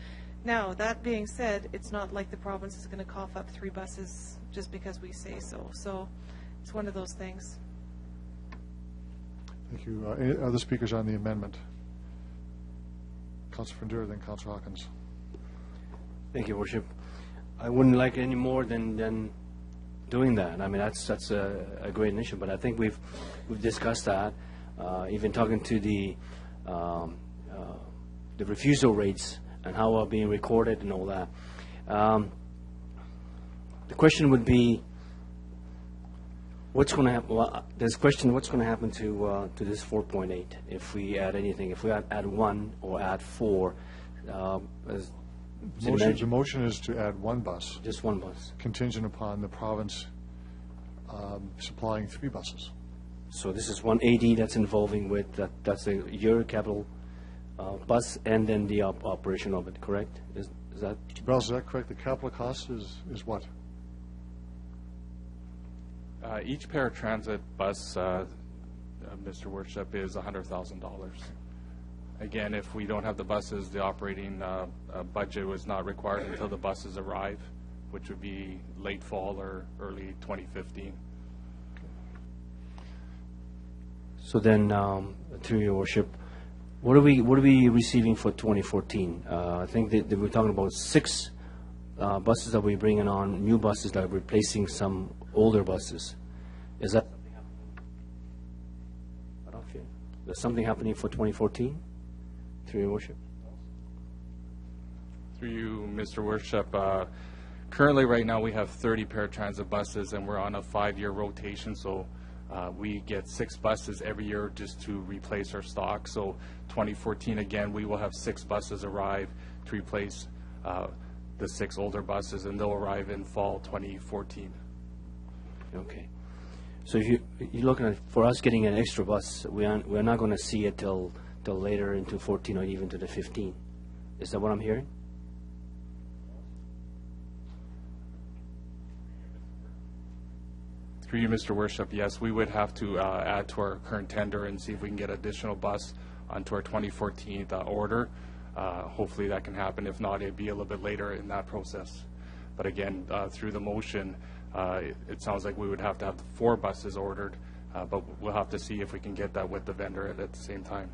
Speaker 9: Now, that being said, it's not like the province is going to cough up 3 buses just because we say so. So it's one of those things.
Speaker 2: Thank you. Any other speakers on the amendment? Councilor Fendura, then Councilor Hawkins.
Speaker 22: Thank you, Worship. I wouldn't like any more than doing that. I mean, that's a great initiative, but I think we've discussed that, even talking to the refusal rates and how are being recorded and all that. The question would be, what's going to happen? Well, there's a question: what's going to happen to this 4.8 if we add anything? If we add 1 or add 4?
Speaker 2: The motion is to add 1 bus.
Speaker 22: Just 1 bus.
Speaker 2: Contingent upon the province supplying 3 buses.
Speaker 22: So this is 180 that's involving with that's a year capital bus and then the operation of it, correct? Is that?
Speaker 2: Mr. Bells, is that correct? The capital cost is what?
Speaker 19: Each paratransit bus, Mr. Worship, is $100,000. Again, if we don't have the buses, the operating budget was not required until the buses arrive, which would be late fall or early 2015.
Speaker 22: So then, through your worship, what are we receiving for 2014? I think that we're talking about 6 buses that we're bringing on, new buses that are replacing some older buses. Is that? There's something happening for 2014? Through your worship.
Speaker 19: Through you, Mr. Worship, currently right now we have 30 paratransit buses and we're on a 5-year rotation, so we get 6 buses every year just to replace our stock. So 2014 again we will have 6 buses arrive to replace the 6 older buses, and they'll arrive in fall 2014.
Speaker 22: Okay. So if you're looking at, for us getting an extra bus, we're not going to see it till later into 14 or even to the 15. Is that what I'm hearing?
Speaker 19: Through you, Mr. Worship, yes, we would have to add to our current tender and see if we can get additional bus onto our 2014 order. Hopefully that can happen. If not, it'd be a little bit later in that process. But again, through the motion, it sounds like we would have to have 4 buses ordered, but we'll have to see if we can get that with the vendor at the same time.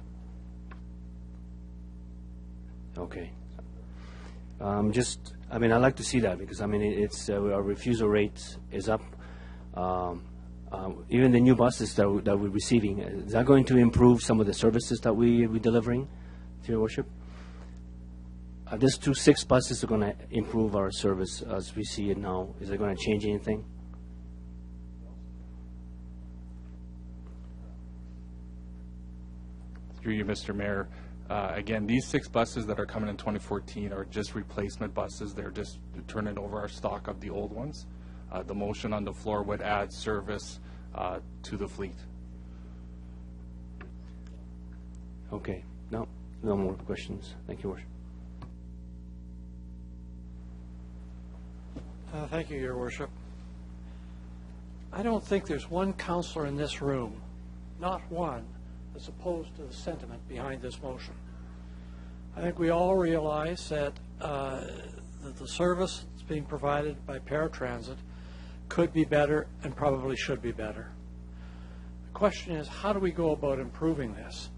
Speaker 22: Okay. I mean, I'd like to see that because, I mean, it's our refusal rate is up. Even the new buses that we're receiving, is that going to improve some of the services that we're delivering, to your worship? These 6 buses are going to improve our service as we see it now. Is it going to change anything?
Speaker 19: Through you, Mr. Mayor, again, these 6 buses that are coming in 2014 are just replacement buses. They're just turning over our stock of the old ones. The motion on the floor would add service to the fleet.
Speaker 22: Okay. No more questions. Thank you, Worship.
Speaker 16: Thank you, Your Worship. I don't think there's one councillor in this room, not one, that's opposed to the sentiment behind this motion. I think we all realize that the service that's being provided by paratransit could be better and probably should be better. The question is, how do we go about improving this?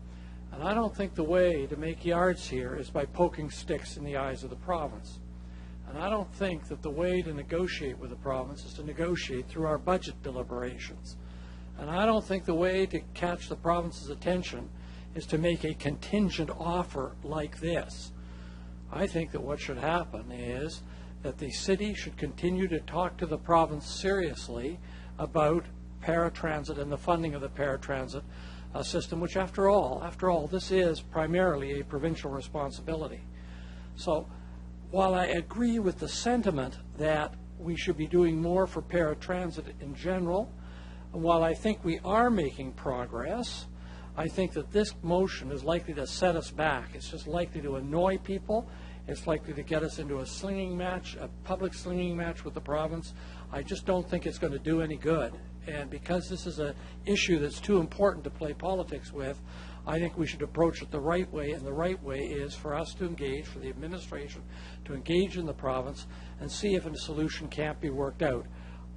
Speaker 16: And I don't think the way to make yards here is by poking sticks in the eyes of the province. And I don't think that the way to negotiate with the province is to negotiate through our budget deliberations. And I don't think the way to catch the province's attention is to make a contingent offer like this. I think that what should happen is that the city should continue to talk to the province seriously about paratransit and the funding of the paratransit system, which after all, this is primarily a provincial responsibility. So while I agree with the sentiment that we should be doing more for paratransit in general, and while I think we are making progress, I think that this motion is likely to set us back. It's just likely to annoy people. It's likely to get us into a slinging match, a public slinging match with the province. I just don't think it's going to do any good. And because this is an issue that's too important to play politics with, I think we should approach it the right way, and the right way is for us to engage, for the administration to engage in the province and see if a solution can't be worked out.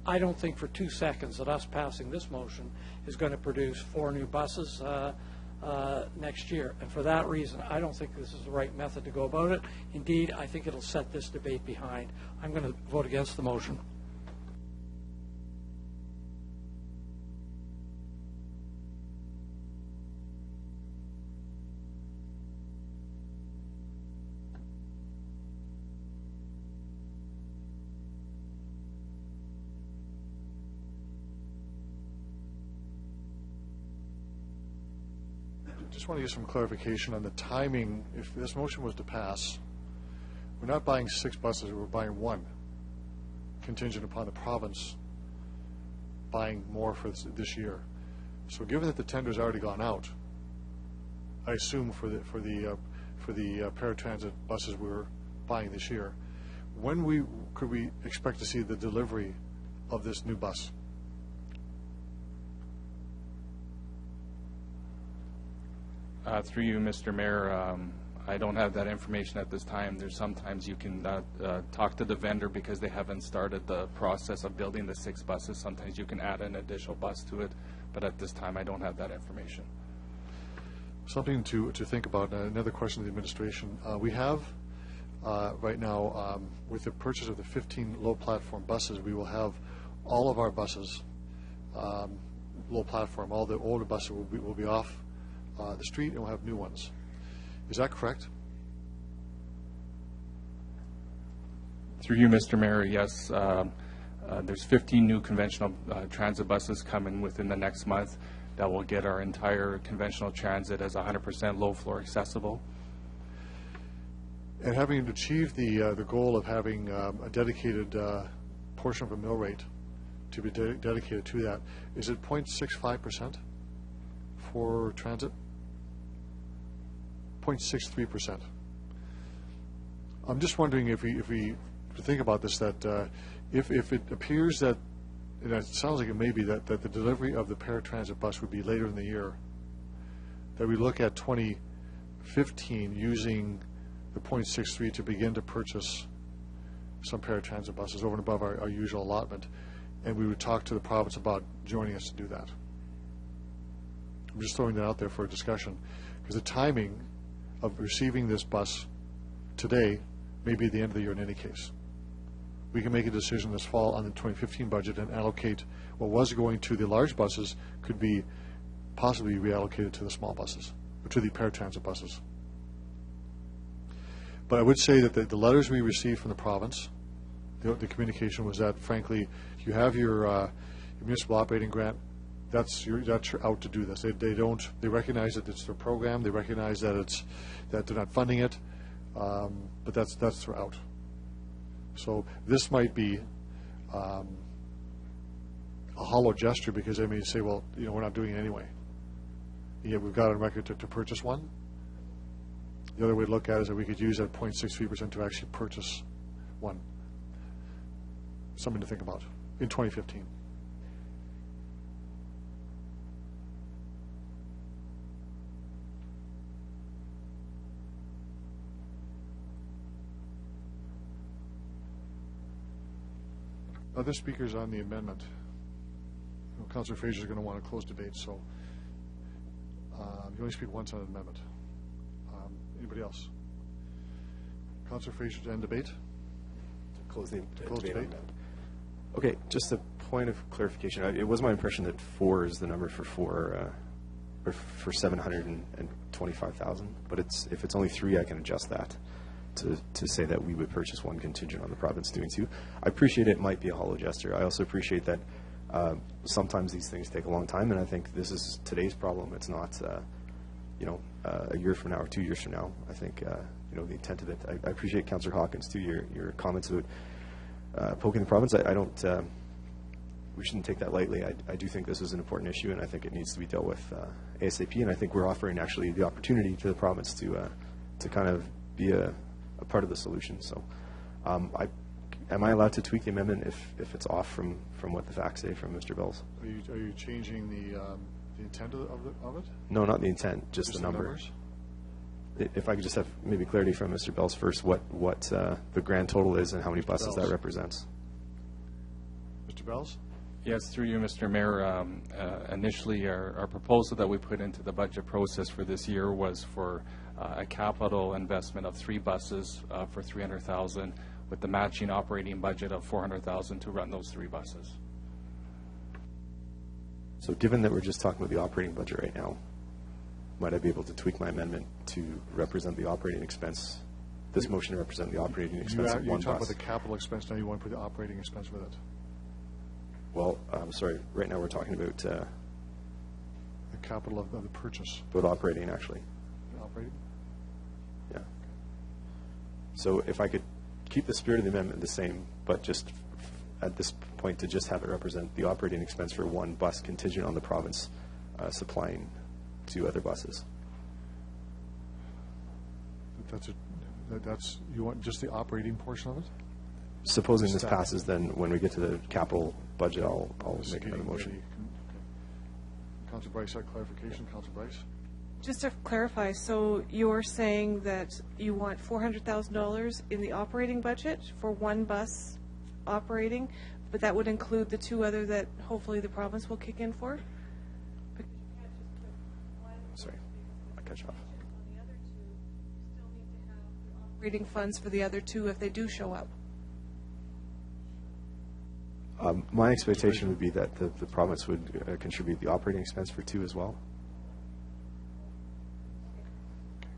Speaker 16: I don't think for 2 seconds that us passing this motion is going to produce 4 new buses next year. And for that reason, I don't think this is the right method to go about it. Indeed, I think it'll set this debate behind. I'm going to vote against the motion.
Speaker 2: Just want to get some clarification on the timing. If this motion was to pass, we're not buying 6 buses, we're buying 1, contingent upon the province buying more for this year. So given that the tender's already gone out, I assume for the paratransit buses we're buying this year, when could we expect to see the delivery of this new bus?
Speaker 19: Through you, Mr. Mayor, I don't have that information at this time. There's sometimes you can talk to the vendor because they haven't started the process of building the 6 buses. Sometimes you can add an additional bus to it, but at this time I don't have that information.
Speaker 2: Something to think about. Another question to the administration. We have right now, with the purchase of the 15 low-platform buses, we will have all of our buses low platform. All the older buses will be off the street, and we'll have new ones. Is that correct?
Speaker 19: Through you, Mr. Mayor, yes. There's 15 new conventional transit buses coming within the next month that will get our entire conventional transit as 100% low-floor accessible.
Speaker 2: And having achieved the goal of having a dedicated portion of a mill rate to be dedicated to that, is it 0.65% for transit? 0.63%. I'm just wondering if we to think about this, that if it appears that and it sounds like it may be that the delivery of the paratransit bus would be later in the year, that we look at 2015 using the 0.63 to begin to purchase some paratransit buses over and above our usual allotment, and we would talk to the province about joining us to do that. I'm just throwing that out there for a discussion, because the timing of receiving this bus today may be the end of the year in any case. We can make a decision this fall on the 2015 budget and allocate what was going to the large buses could be possibly reallocated to the small buses, or to the paratransit buses. But I would say that the letters we received from the province, the communication was that, frankly, you have your municipal operating grant, that's you're out to do this. They recognize that it's their program, they recognize that they're not funding it, but that's their out. So this might be a hollow gesture, because they may say, well, we're not doing it anyway. Yet we've got on record to purchase one. The other way to look at it is that we could use that 0.63% to actually purchase one. Something to think about in 2015. Other speakers on the amendment. Councillor Fraser is going to want to close debate, so you only speak once on an amendment. Anybody else? Councillor Fraser to end debate?
Speaker 4: Close the
Speaker 2: debate.
Speaker 4: On that. Okay, just a point of clarification. It was my impression that 4 is the number for 725,000, but if it's only 3, I can adjust that to say that we would purchase one contingent on the province doing 2. I appreciate it might be a hollow gesture. I also appreciate that sometimes these things take a long time, and I think this is today's problem. It's not, a year from now or 2 years from now. I think, the intent of it. I appreciate Councillor Hawkins too, your comments about poking the province. I don't. We shouldn't take that lightly. I do think this is an important issue, and I think it needs to be dealt with ASAP. And I think we're offering actually the opportunity to the province to kind of be a part of the solution. So, am I allowed to tweak the amendment if it's off from what the facts say from Mr. Bells?
Speaker 2: Are you changing the intent of it?
Speaker 4: No, not the intent, just the number.
Speaker 2: Numbers?
Speaker 4: If I could just have maybe clarity from Mr. Bells first, what the grand total is and how many buses that represents.
Speaker 2: Mr. Bells?
Speaker 19: Yes, through you, Mr. Mayor. Initially, our proposal that we put into the budget process for this year was for a capital investment of 3 buses for $300,000, with the matching operating budget of $400,000 to run those 3 buses.
Speaker 4: So given that we're just talking about the operating budget right now, might I be able to tweak my amendment to represent the operating expense, this motion to represent the operating expense of one bus?
Speaker 2: You talk about the capital expense, now you want to put the operating expense with it.
Speaker 4: Well, I'm sorry, right now we're talking about
Speaker 2: the capital of the purchase.
Speaker 4: About operating, actually.
Speaker 2: Operating?
Speaker 4: Yeah. So if I could keep the spirit of the amendment the same, but just at this point to just have it represent the operating expense for one bus contingent on the province supplying 2 other buses.
Speaker 2: That's you want just the operating portion of it?
Speaker 4: Supposing this passes, then when we get to the capital budget, I'll make another motion.
Speaker 2: Councillor Bryce, clarification. Councillor Bryce?
Speaker 9: Just to clarify, so you're saying that you want $400,000 in the operating budget for one bus operating, but that would include the 2 other that hopefully the province will kick in for?
Speaker 4: Sorry, I cut you off.
Speaker 9: Operating funds for the other 2 if they do show up.
Speaker 4: My expectation would be that the province would contribute the operating expense for 2 as well.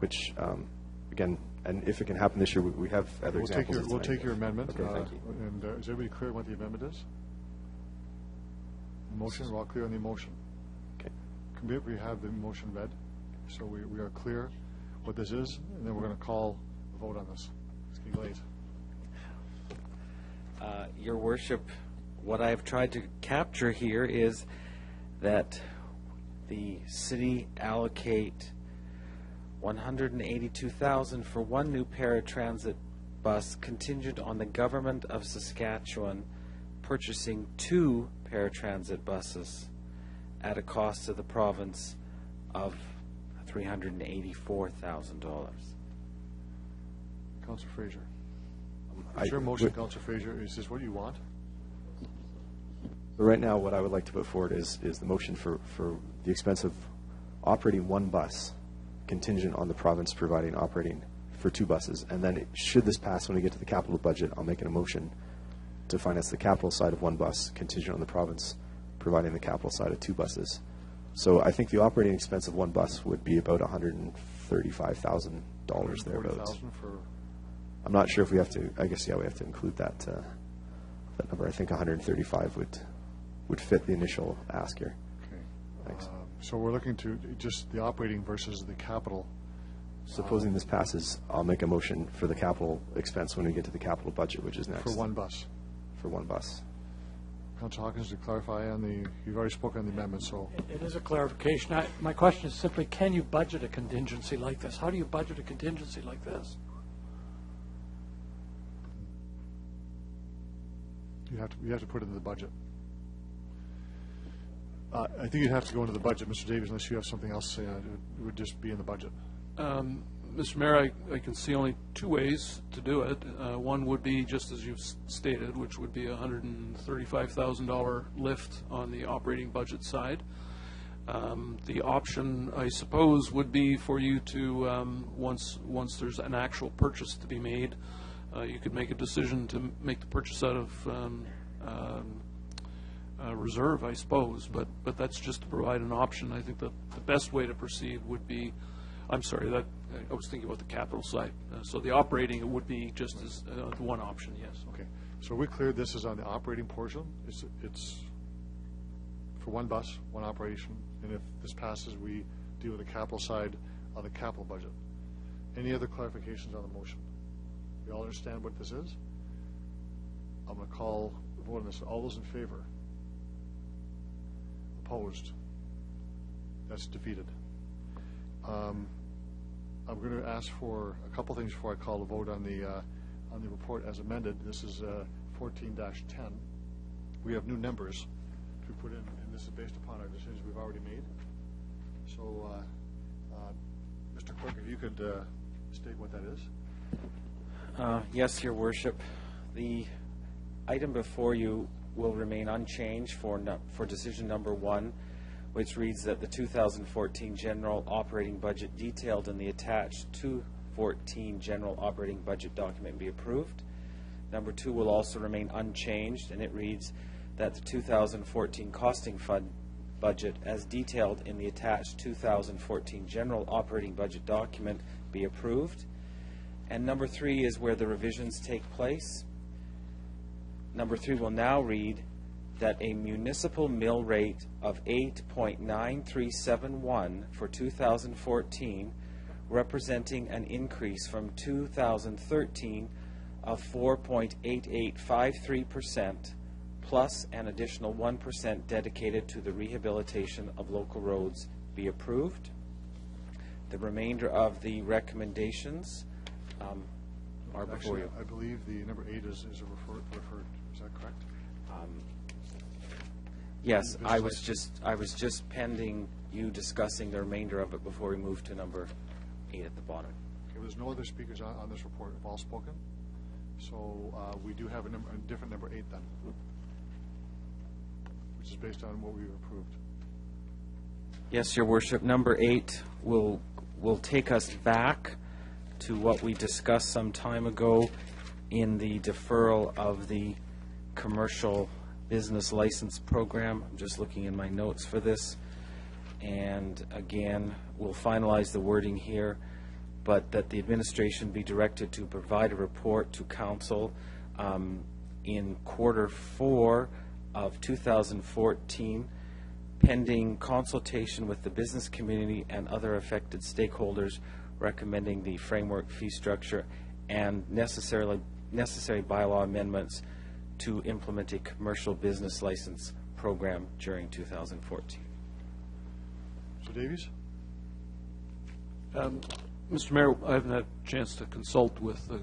Speaker 4: Which, again, and if it can happen this year, we have other examples.
Speaker 2: We'll take your amendment.
Speaker 4: Okay, thank you.
Speaker 2: And is everybody clear what the amendment is? Motion, we're all clear on the motion.
Speaker 4: Okay.
Speaker 2: We have the motion read, so we are clear what this is, and then we're going to call a vote on this. It's getting late.
Speaker 8: Your Worship, what I've tried to capture here is that the city allocate $182,000 for one new paratransit bus contingent on the government of Saskatchewan purchasing 2 paratransit buses at a cost to the province of $384,000.
Speaker 2: Councillor Fraser. Is your motion, Councillor Fraser, is this what you want?
Speaker 4: But right now, what I would like to put forward is the motion for the expense of operating one bus contingent on the province providing operating for two buses. And then should this pass when we get to the capital budget, I'll make a motion to finance the capital side of one bus contingent on the province providing the capital side of two buses. So I think the operating expense of one bus would be about $135,000 thereabouts. I'm not sure if we have to, I guess, yeah, we have to include that that number. I think 135 would fit the initial ask here.
Speaker 2: Okay.
Speaker 4: Thanks.
Speaker 2: So we're looking to just the operating versus the capital.
Speaker 4: Supposing this passes, I'll make a motion for the capital expense when we get to the capital budget, which is next.
Speaker 2: For one bus.
Speaker 4: For one bus.
Speaker 2: Councillor Hawkins, to clarify on the, you've already spoken on the amendment, so.
Speaker 16: It is a clarification. My question is simply, can you budget a contingency like this? How do you budget a contingency like this?
Speaker 2: You have to put it in the budget. I think you'd have to go into the budget, Mr. Davies, unless you have something else to say. It would just be in the budget.
Speaker 5: Mr. Mayor, I can see only two ways to do it. One would be just as you've stated, which would be a $135,000 lift on the operating budget side. The option, I suppose, would be for you to, once there's an actual purchase to be made, you could make a decision to make the purchase out of reserve, I suppose, but that's just to provide an option. I think that the best way to proceed would be, I'm sorry, that I was thinking about the capital side. So the operating, it would be just as the one option, yes.
Speaker 2: Okay. So we cleared this is on the operating portion. It's for one bus, one operation, and if this passes, we deal with the capital side on the capital budget. Any other clarifications on the motion? You all understand what this is? I'm going to call the vote on this. All those in favor? Opposed? That's defeated. I'm going to ask for a couple things before I call the vote on the report as amended. This is 14-10. We have new numbers to put in, and this is based upon our decisions we've already made. So, Mr. Clerk, if you could state what that is.
Speaker 8: Yes, Your Worship. The item before you will remain unchanged for decision number 1, which reads that the 2014 general operating budget detailed in the attached 2014 general operating budget document be approved. Number 2 will also remain unchanged, and it reads that the 2014 costing fund budget as detailed in the attached 2014 general operating budget document be approved. And number 3 is where the revisions take place. Number 3 will now read that a municipal mill rate of 8.9371 for 2014, representing an increase from 2013 of 4.8853%, plus an additional 1% dedicated to the rehabilitation of local roads, be approved. The remainder of the recommendations are before you.
Speaker 2: I believe the number 8 is referred. Is that correct?
Speaker 8: Yes, I was just pending you discussing the remainder of it before we move to number 8 at the bottom.
Speaker 2: Okay, well, there's no other speakers on this report. Have all spoken? So we do have a different number 8 then, which is based on what we've approved.
Speaker 8: Yes, Your Worship. Number 8 will take us back to what we discussed some time ago in the deferral of the commercial business license program. I'm just looking in my notes for this. And again, we'll finalize the wording here, but that the administration be directed to provide a report to council in Q4 of 2014, pending consultation with the business community and other affected stakeholders, recommending the framework fee structure and necessary bylaw amendments to implement a commercial business license program during 2014.
Speaker 2: Mr. Davies?
Speaker 5: Mr. Mayor, I haven't had a chance to consult with the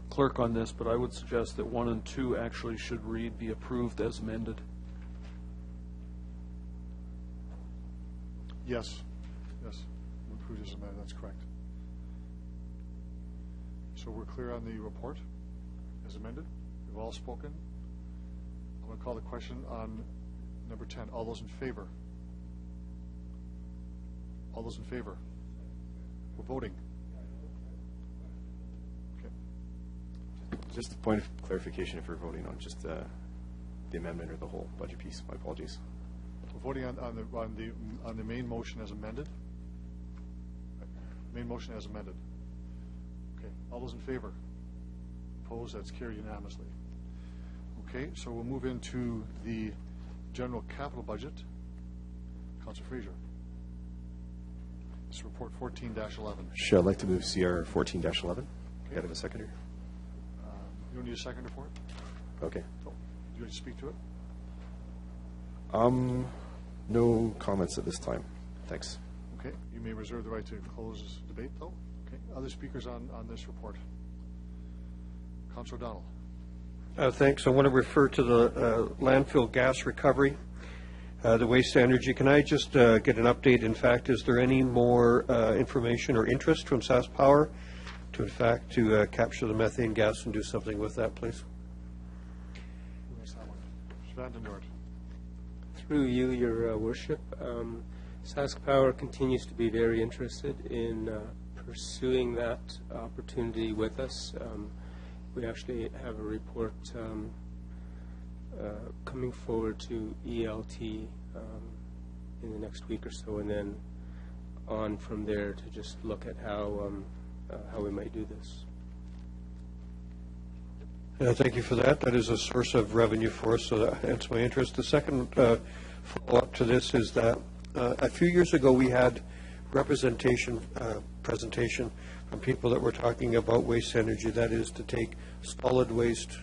Speaker 5: clerk on this, but I would suggest that 1 and 2 actually should read be approved as amended.
Speaker 2: Yes. Yes. Approved as amended. That's correct. So we're clear on the report as amended. We've all spoken. I'm going to call the question on number 10. All those in favor? All those in favor? We're voting. Okay.
Speaker 4: Just a point of clarification if we're voting on just the amendment or the whole budget piece. My apologies.
Speaker 2: We're voting on the main motion as amended. Main motion as amended. Okay. All those in favor? Opposed? That's carried unanimously. Okay. So we'll move into the general capital budget. Councillor Fraser. This is report 14-11.
Speaker 4: Sure. I'd like to move CR 14-11. Okay. Out of a seconder.
Speaker 2: You don't need a seconder for it?
Speaker 4: Okay.
Speaker 2: Oh, do you want to speak to it?
Speaker 4: No comments at this time. Thanks.
Speaker 2: Okay. You may reserve the right to close debate, though. Okay. Other speakers on this report? Councillor O'Donnell.
Speaker 6: Thanks. I want to refer to the landfill gas recovery, the waste energy. Can I just get an update? In fact, is there any more information or interest from SAS Power to, in fact, to capture the methane gas and do something with that, please?
Speaker 2: Who has that one? Mr. Vandendort.
Speaker 20: Through you, Your Worship, Sask Power continues to be very interested in pursuing that opportunity with us. We actually have a report coming forward to ELT in the next week or so, and then on from there to just look at how we might do this.
Speaker 6: Thank you for that. That is a source of revenue for us, so that's my interest. The second follow-up to this is that a few years ago we had presentation from people that were talking about waste energy, that is to take solid waste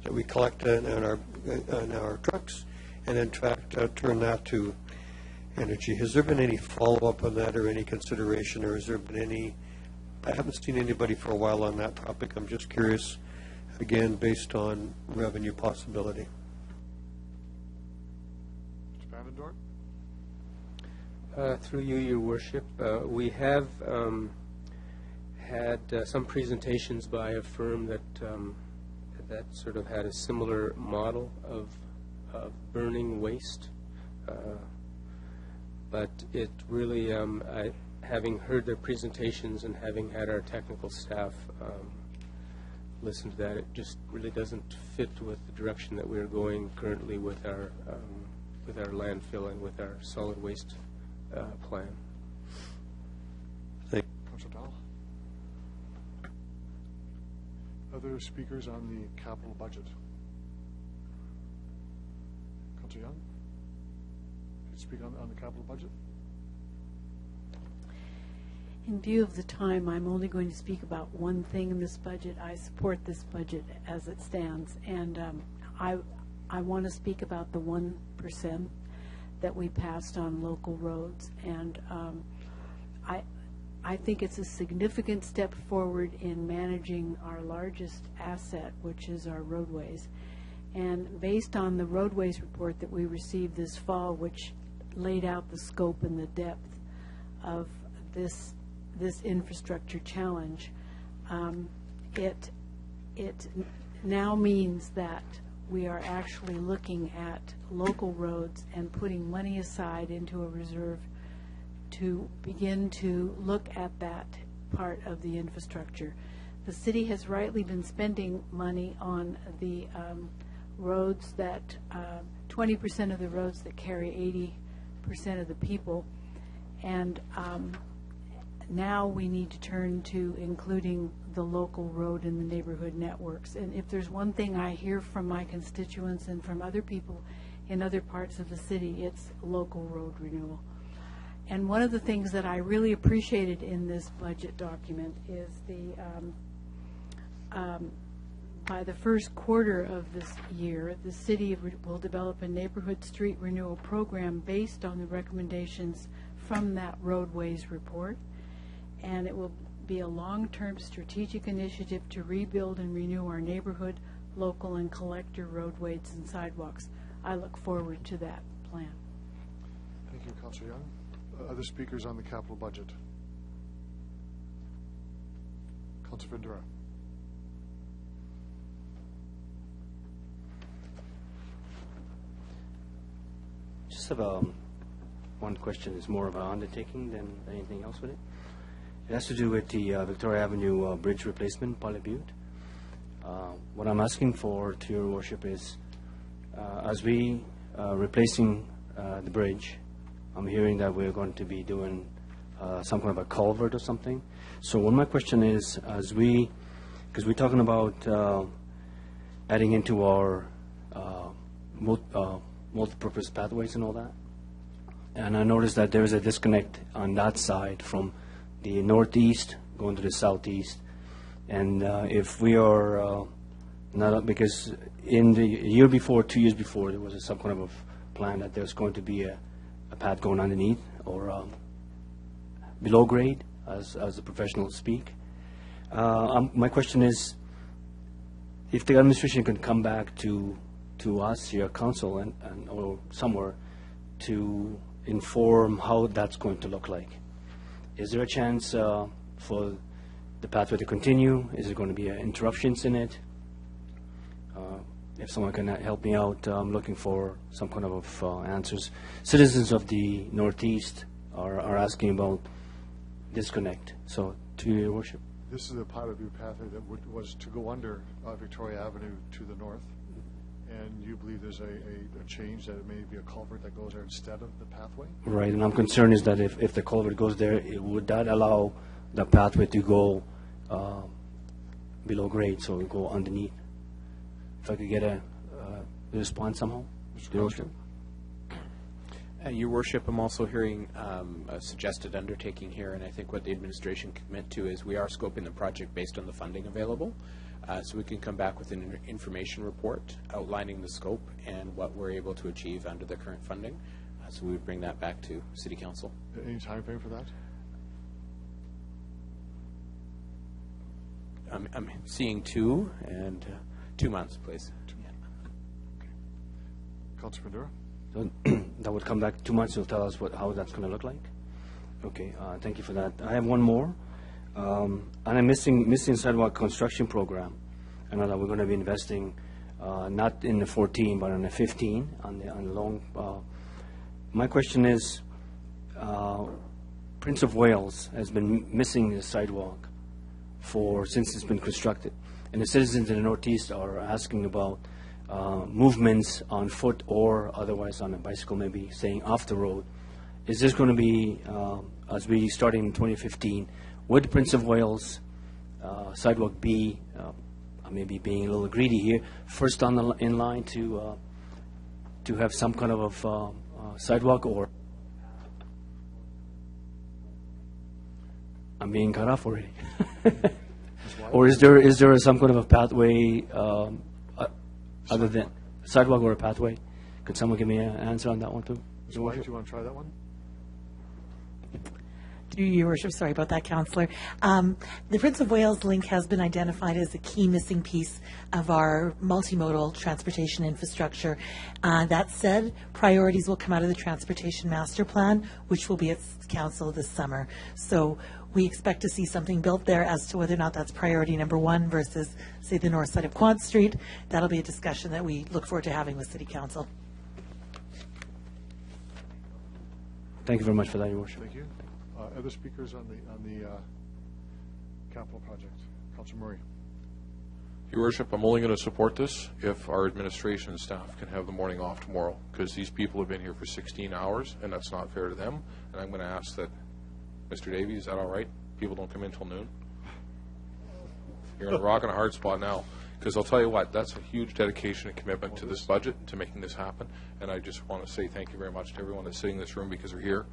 Speaker 6: that we collect in our trucks and in fact turn that to energy. Has there been any follow-up on that or any consideration, or has there been any? I haven't seen anybody for a while on that topic. I'm just curious, again, based on revenue possibility.
Speaker 2: Mr.
Speaker 20: Vandendort? Through you, Your Worship, we have had some presentations by a firm that sort of had a similar model of burning waste, but it really, having heard their presentations and having had our technical staff listen to that, it just really doesn't fit with the direction that we're going currently with our landfill and with our solid waste plan.
Speaker 2: Thank you. Councillor Dahl. Other speakers on the capital budget? Councillor Young? Can you speak on the capital budget?
Speaker 11: In view of the time, I'm only going to speak about one thing in this budget. I support this budget as it stands, and I want to speak about the 1% that we passed on local roads, and I think it's a significant step forward in managing our largest asset, which is our roadways. And based on the roadways report that we received this fall, which laid out the scope and the depth of this infrastructure challenge, it now means that we are actually looking at local roads and putting money aside into a reserve to begin to look at that part of the infrastructure. The city has rightly been spending money on the roads that 20% of the roads that carry 80% of the people, and now we need to turn to including the local road in the neighborhood networks. And if there's one thing I hear from my constituents and from other people in other parts of the city, it's local road renewal. And one of the things that I really appreciated in this budget document is by the first quarter of this year, the city will develop a neighborhood street renewal program based on the recommendations from that roadways report. And it will be a long-term strategic initiative to rebuild and renew our neighborhood, local, and collector roadways and sidewalks. I look forward to that plan.
Speaker 2: Thank you, Councillor Young. Other speakers on the capital budget? Councilor Ventura.
Speaker 22: Just have one question. It's more of an undertaking than anything else with it. It has to do with the Victoria Avenue bridge replacement, Pilot Butte. What I'm asking for to your worship is, as we replacing the bridge, I'm hearing that we're going to be doing some kind of a culvert or something. So one of my question is, because we're talking about adding into our multi-purpose pathways and all that, and I noticed that there is a disconnect on that side from the northeast going to the southeast, and if we are not, because in the year before, 2 years before, there was some kind of a plan that there's going to be a path going underneath or below grade, as the professionals speak. My question is, if the administration can come back to us, your council, and or somewhere, to inform how that's going to look like. Is there a chance for the pathway to continue? Is there going to be interruptions in it? If someone can help me out, I'm looking for some kind of answers. Citizens of the Northeast are asking about disconnect. So, to your worship.
Speaker 2: This is a Pilot Butte pathway that was to go under Victoria Avenue to the north. And you believe there's a change, that it may be a culvert that goes there instead of the pathway?
Speaker 22: Right, and I'm concerned is that if the culvert goes there, would that allow the pathway to go below grade, so it will go underneath? If I could get a response somehow? Your worship.
Speaker 17: Your worship, I'm also hearing a suggested undertaking here, and I think what the administration can commit to is we are scoping the project based on the funding available. So we can come back with an information report outlining the scope and what we're able to achieve under the current funding. So we would bring that back to City Council.
Speaker 2: Any time frame for that?
Speaker 17: I'm seeing 2 and 2 months, please.
Speaker 2: Councilor Ventura?
Speaker 22: So that would come back 2 months. You'll tell us how that's going to look like. Okay, thank you for that. I have one more. And I'm missing sidewalk construction program. I know that we're going to be investing not in the 14, but on the 15 on the long. My question is, Prince of Wales has been missing the sidewalk since it's been constructed, and the citizens in the Northeast are asking about movements on foot or otherwise on a bicycle, maybe staying off the road. Is this going to be, as we starting in 2015? Would Prince of Wales sidewalk be, maybe being a little greedy here, first in line to have some kind of sidewalk, or I'm being cut off already? Or is there some kind of a pathway other than sidewalk or a pathway? Could someone give me an answer on that one too?
Speaker 2: Ms. White, do you want to try that one?
Speaker 15: Through your worship, sorry about that, Councillor. The Prince of Wales link has been identified as a key missing piece of our multimodal transportation infrastructure. That said, priorities will come out of the Transportation Master Plan, which will be at Council this summer. So we expect to see something built there. As to whether or not that's priority number 1 versus, say, the north side of Quant Street, that'll be a discussion that we look forward to having with City Council.
Speaker 22: Thank you very much for that, Your Worship.
Speaker 2: Thank you. Other speakers on the capital project? Councilor Murray.
Speaker 3: Your Worship, I'm only going to support this if our administration and staff can have the morning off tomorrow, because these people have been here for 16 hours, and that's not fair to them. And I'm going to ask that, Mr. Davies, is that all right? People don't come in till noon? You're in a rock and a hard spot now, because I'll tell you what, that's a huge dedication and commitment to this budget, to making this happen. And I just want to say thank you very much to everyone that's sitting in this room, because they're here,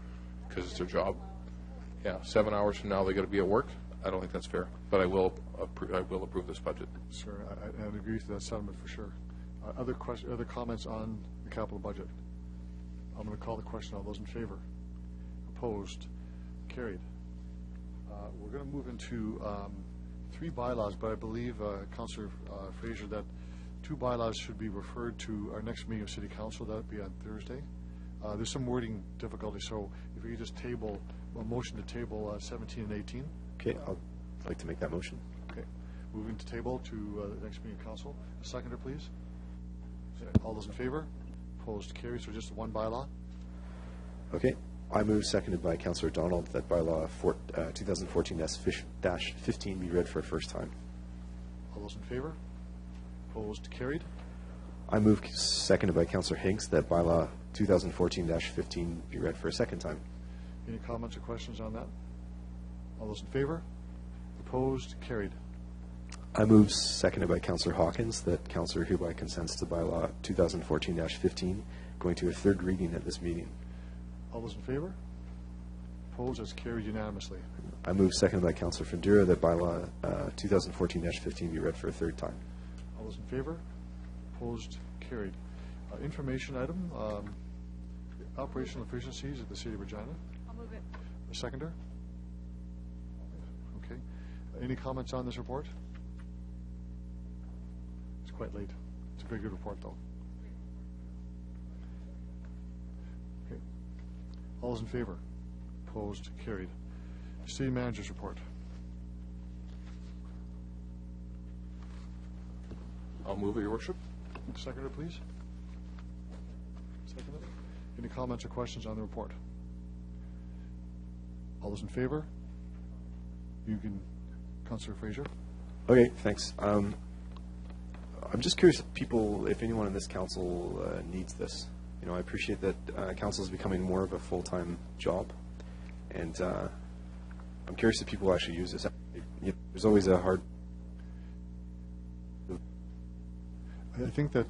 Speaker 3: because it's their job. Yeah, 7 hours from now they got to be at work. I don't think that's fair, but I will approve this budget.
Speaker 2: Sir, I agree with that sentiment for sure. Other comments on the capital budget? I'm going to call the question. All those in favor? Opposed? Carried. We're going to move into 3 bylaws, but I believe, Councillor Fraser, that 2 bylaws should be referred to our next meeting of City Council. That would be on Thursday. There's some wording difficulty, so if you could just table, a motion to table 17 and 18.
Speaker 4: Okay, I'd like to make that motion.
Speaker 2: Okay. Moving to table to the next meeting of council. A seconder, please. All those in favor? Opposed? Carried. So just one bylaw.
Speaker 4: Okay. I move, seconded by Councillor Donald, that bylaw 2014-15 be read for a first time.
Speaker 2: All those in favor? Opposed? Carried.
Speaker 4: I move, seconded by Councillor Hinks, that bylaw 2014-15 be read for a second time.
Speaker 2: Any comments or questions on that? All those in favor? Opposed? Carried.
Speaker 4: I move, seconded by Councillor Hawkins, that Councillor hereby consents to bylaw 2014-15 going to a third reading at this meeting.
Speaker 2: All those in favor? Opposed? That's carried unanimously.
Speaker 4: I move, seconded by Councillor Fundura, that bylaw 2014-15 be read for a third time.
Speaker 2: All those in favor? Opposed? Carried. Information item, operational efficiencies at the City of Regina.
Speaker 9: I'll move it.
Speaker 2: A seconder? Okay. Any comments on this report? It's quite late. It's a very good report, though. Okay. All those in favor? Opposed? Carried. City Manager's report.
Speaker 3: I'll move it, Your Worship.
Speaker 2: Seconder, please. Seconder. Any comments or questions on the report? All those in favor? You can, Councillor Fraser.
Speaker 4: Okay, thanks. I'm just curious if people, if anyone in this council needs this. You know, I appreciate that council is becoming more of a full-time job, and I'm curious if people actually use this. There's always a hard.
Speaker 2: I think that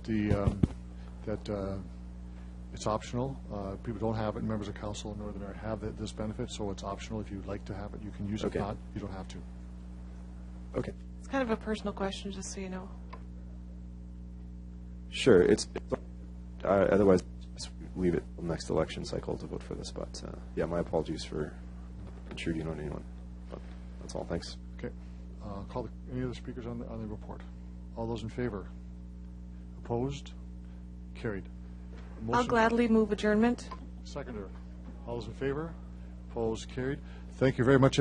Speaker 2: it's optional. People don't have it. Members of council in Northern Ireland have this benefit, so it's optional. If you'd like to have it, you can use it.
Speaker 4: Okay.
Speaker 2: If not, you don't have to.
Speaker 4: Okay.
Speaker 9: It's kind of a personal question, just so you know.
Speaker 4: Sure. Otherwise, just leave it till next election cycle to vote for this. But yeah, my apologies for intruding on anyone. But that's all. Thanks.
Speaker 2: Okay. Call any other speakers on the report. All those in favor? Opposed? Carried.
Speaker 9: I'll gladly move adjournment.
Speaker 2: Seconder. All those in favor? Opposed? Carried. Thank you very much.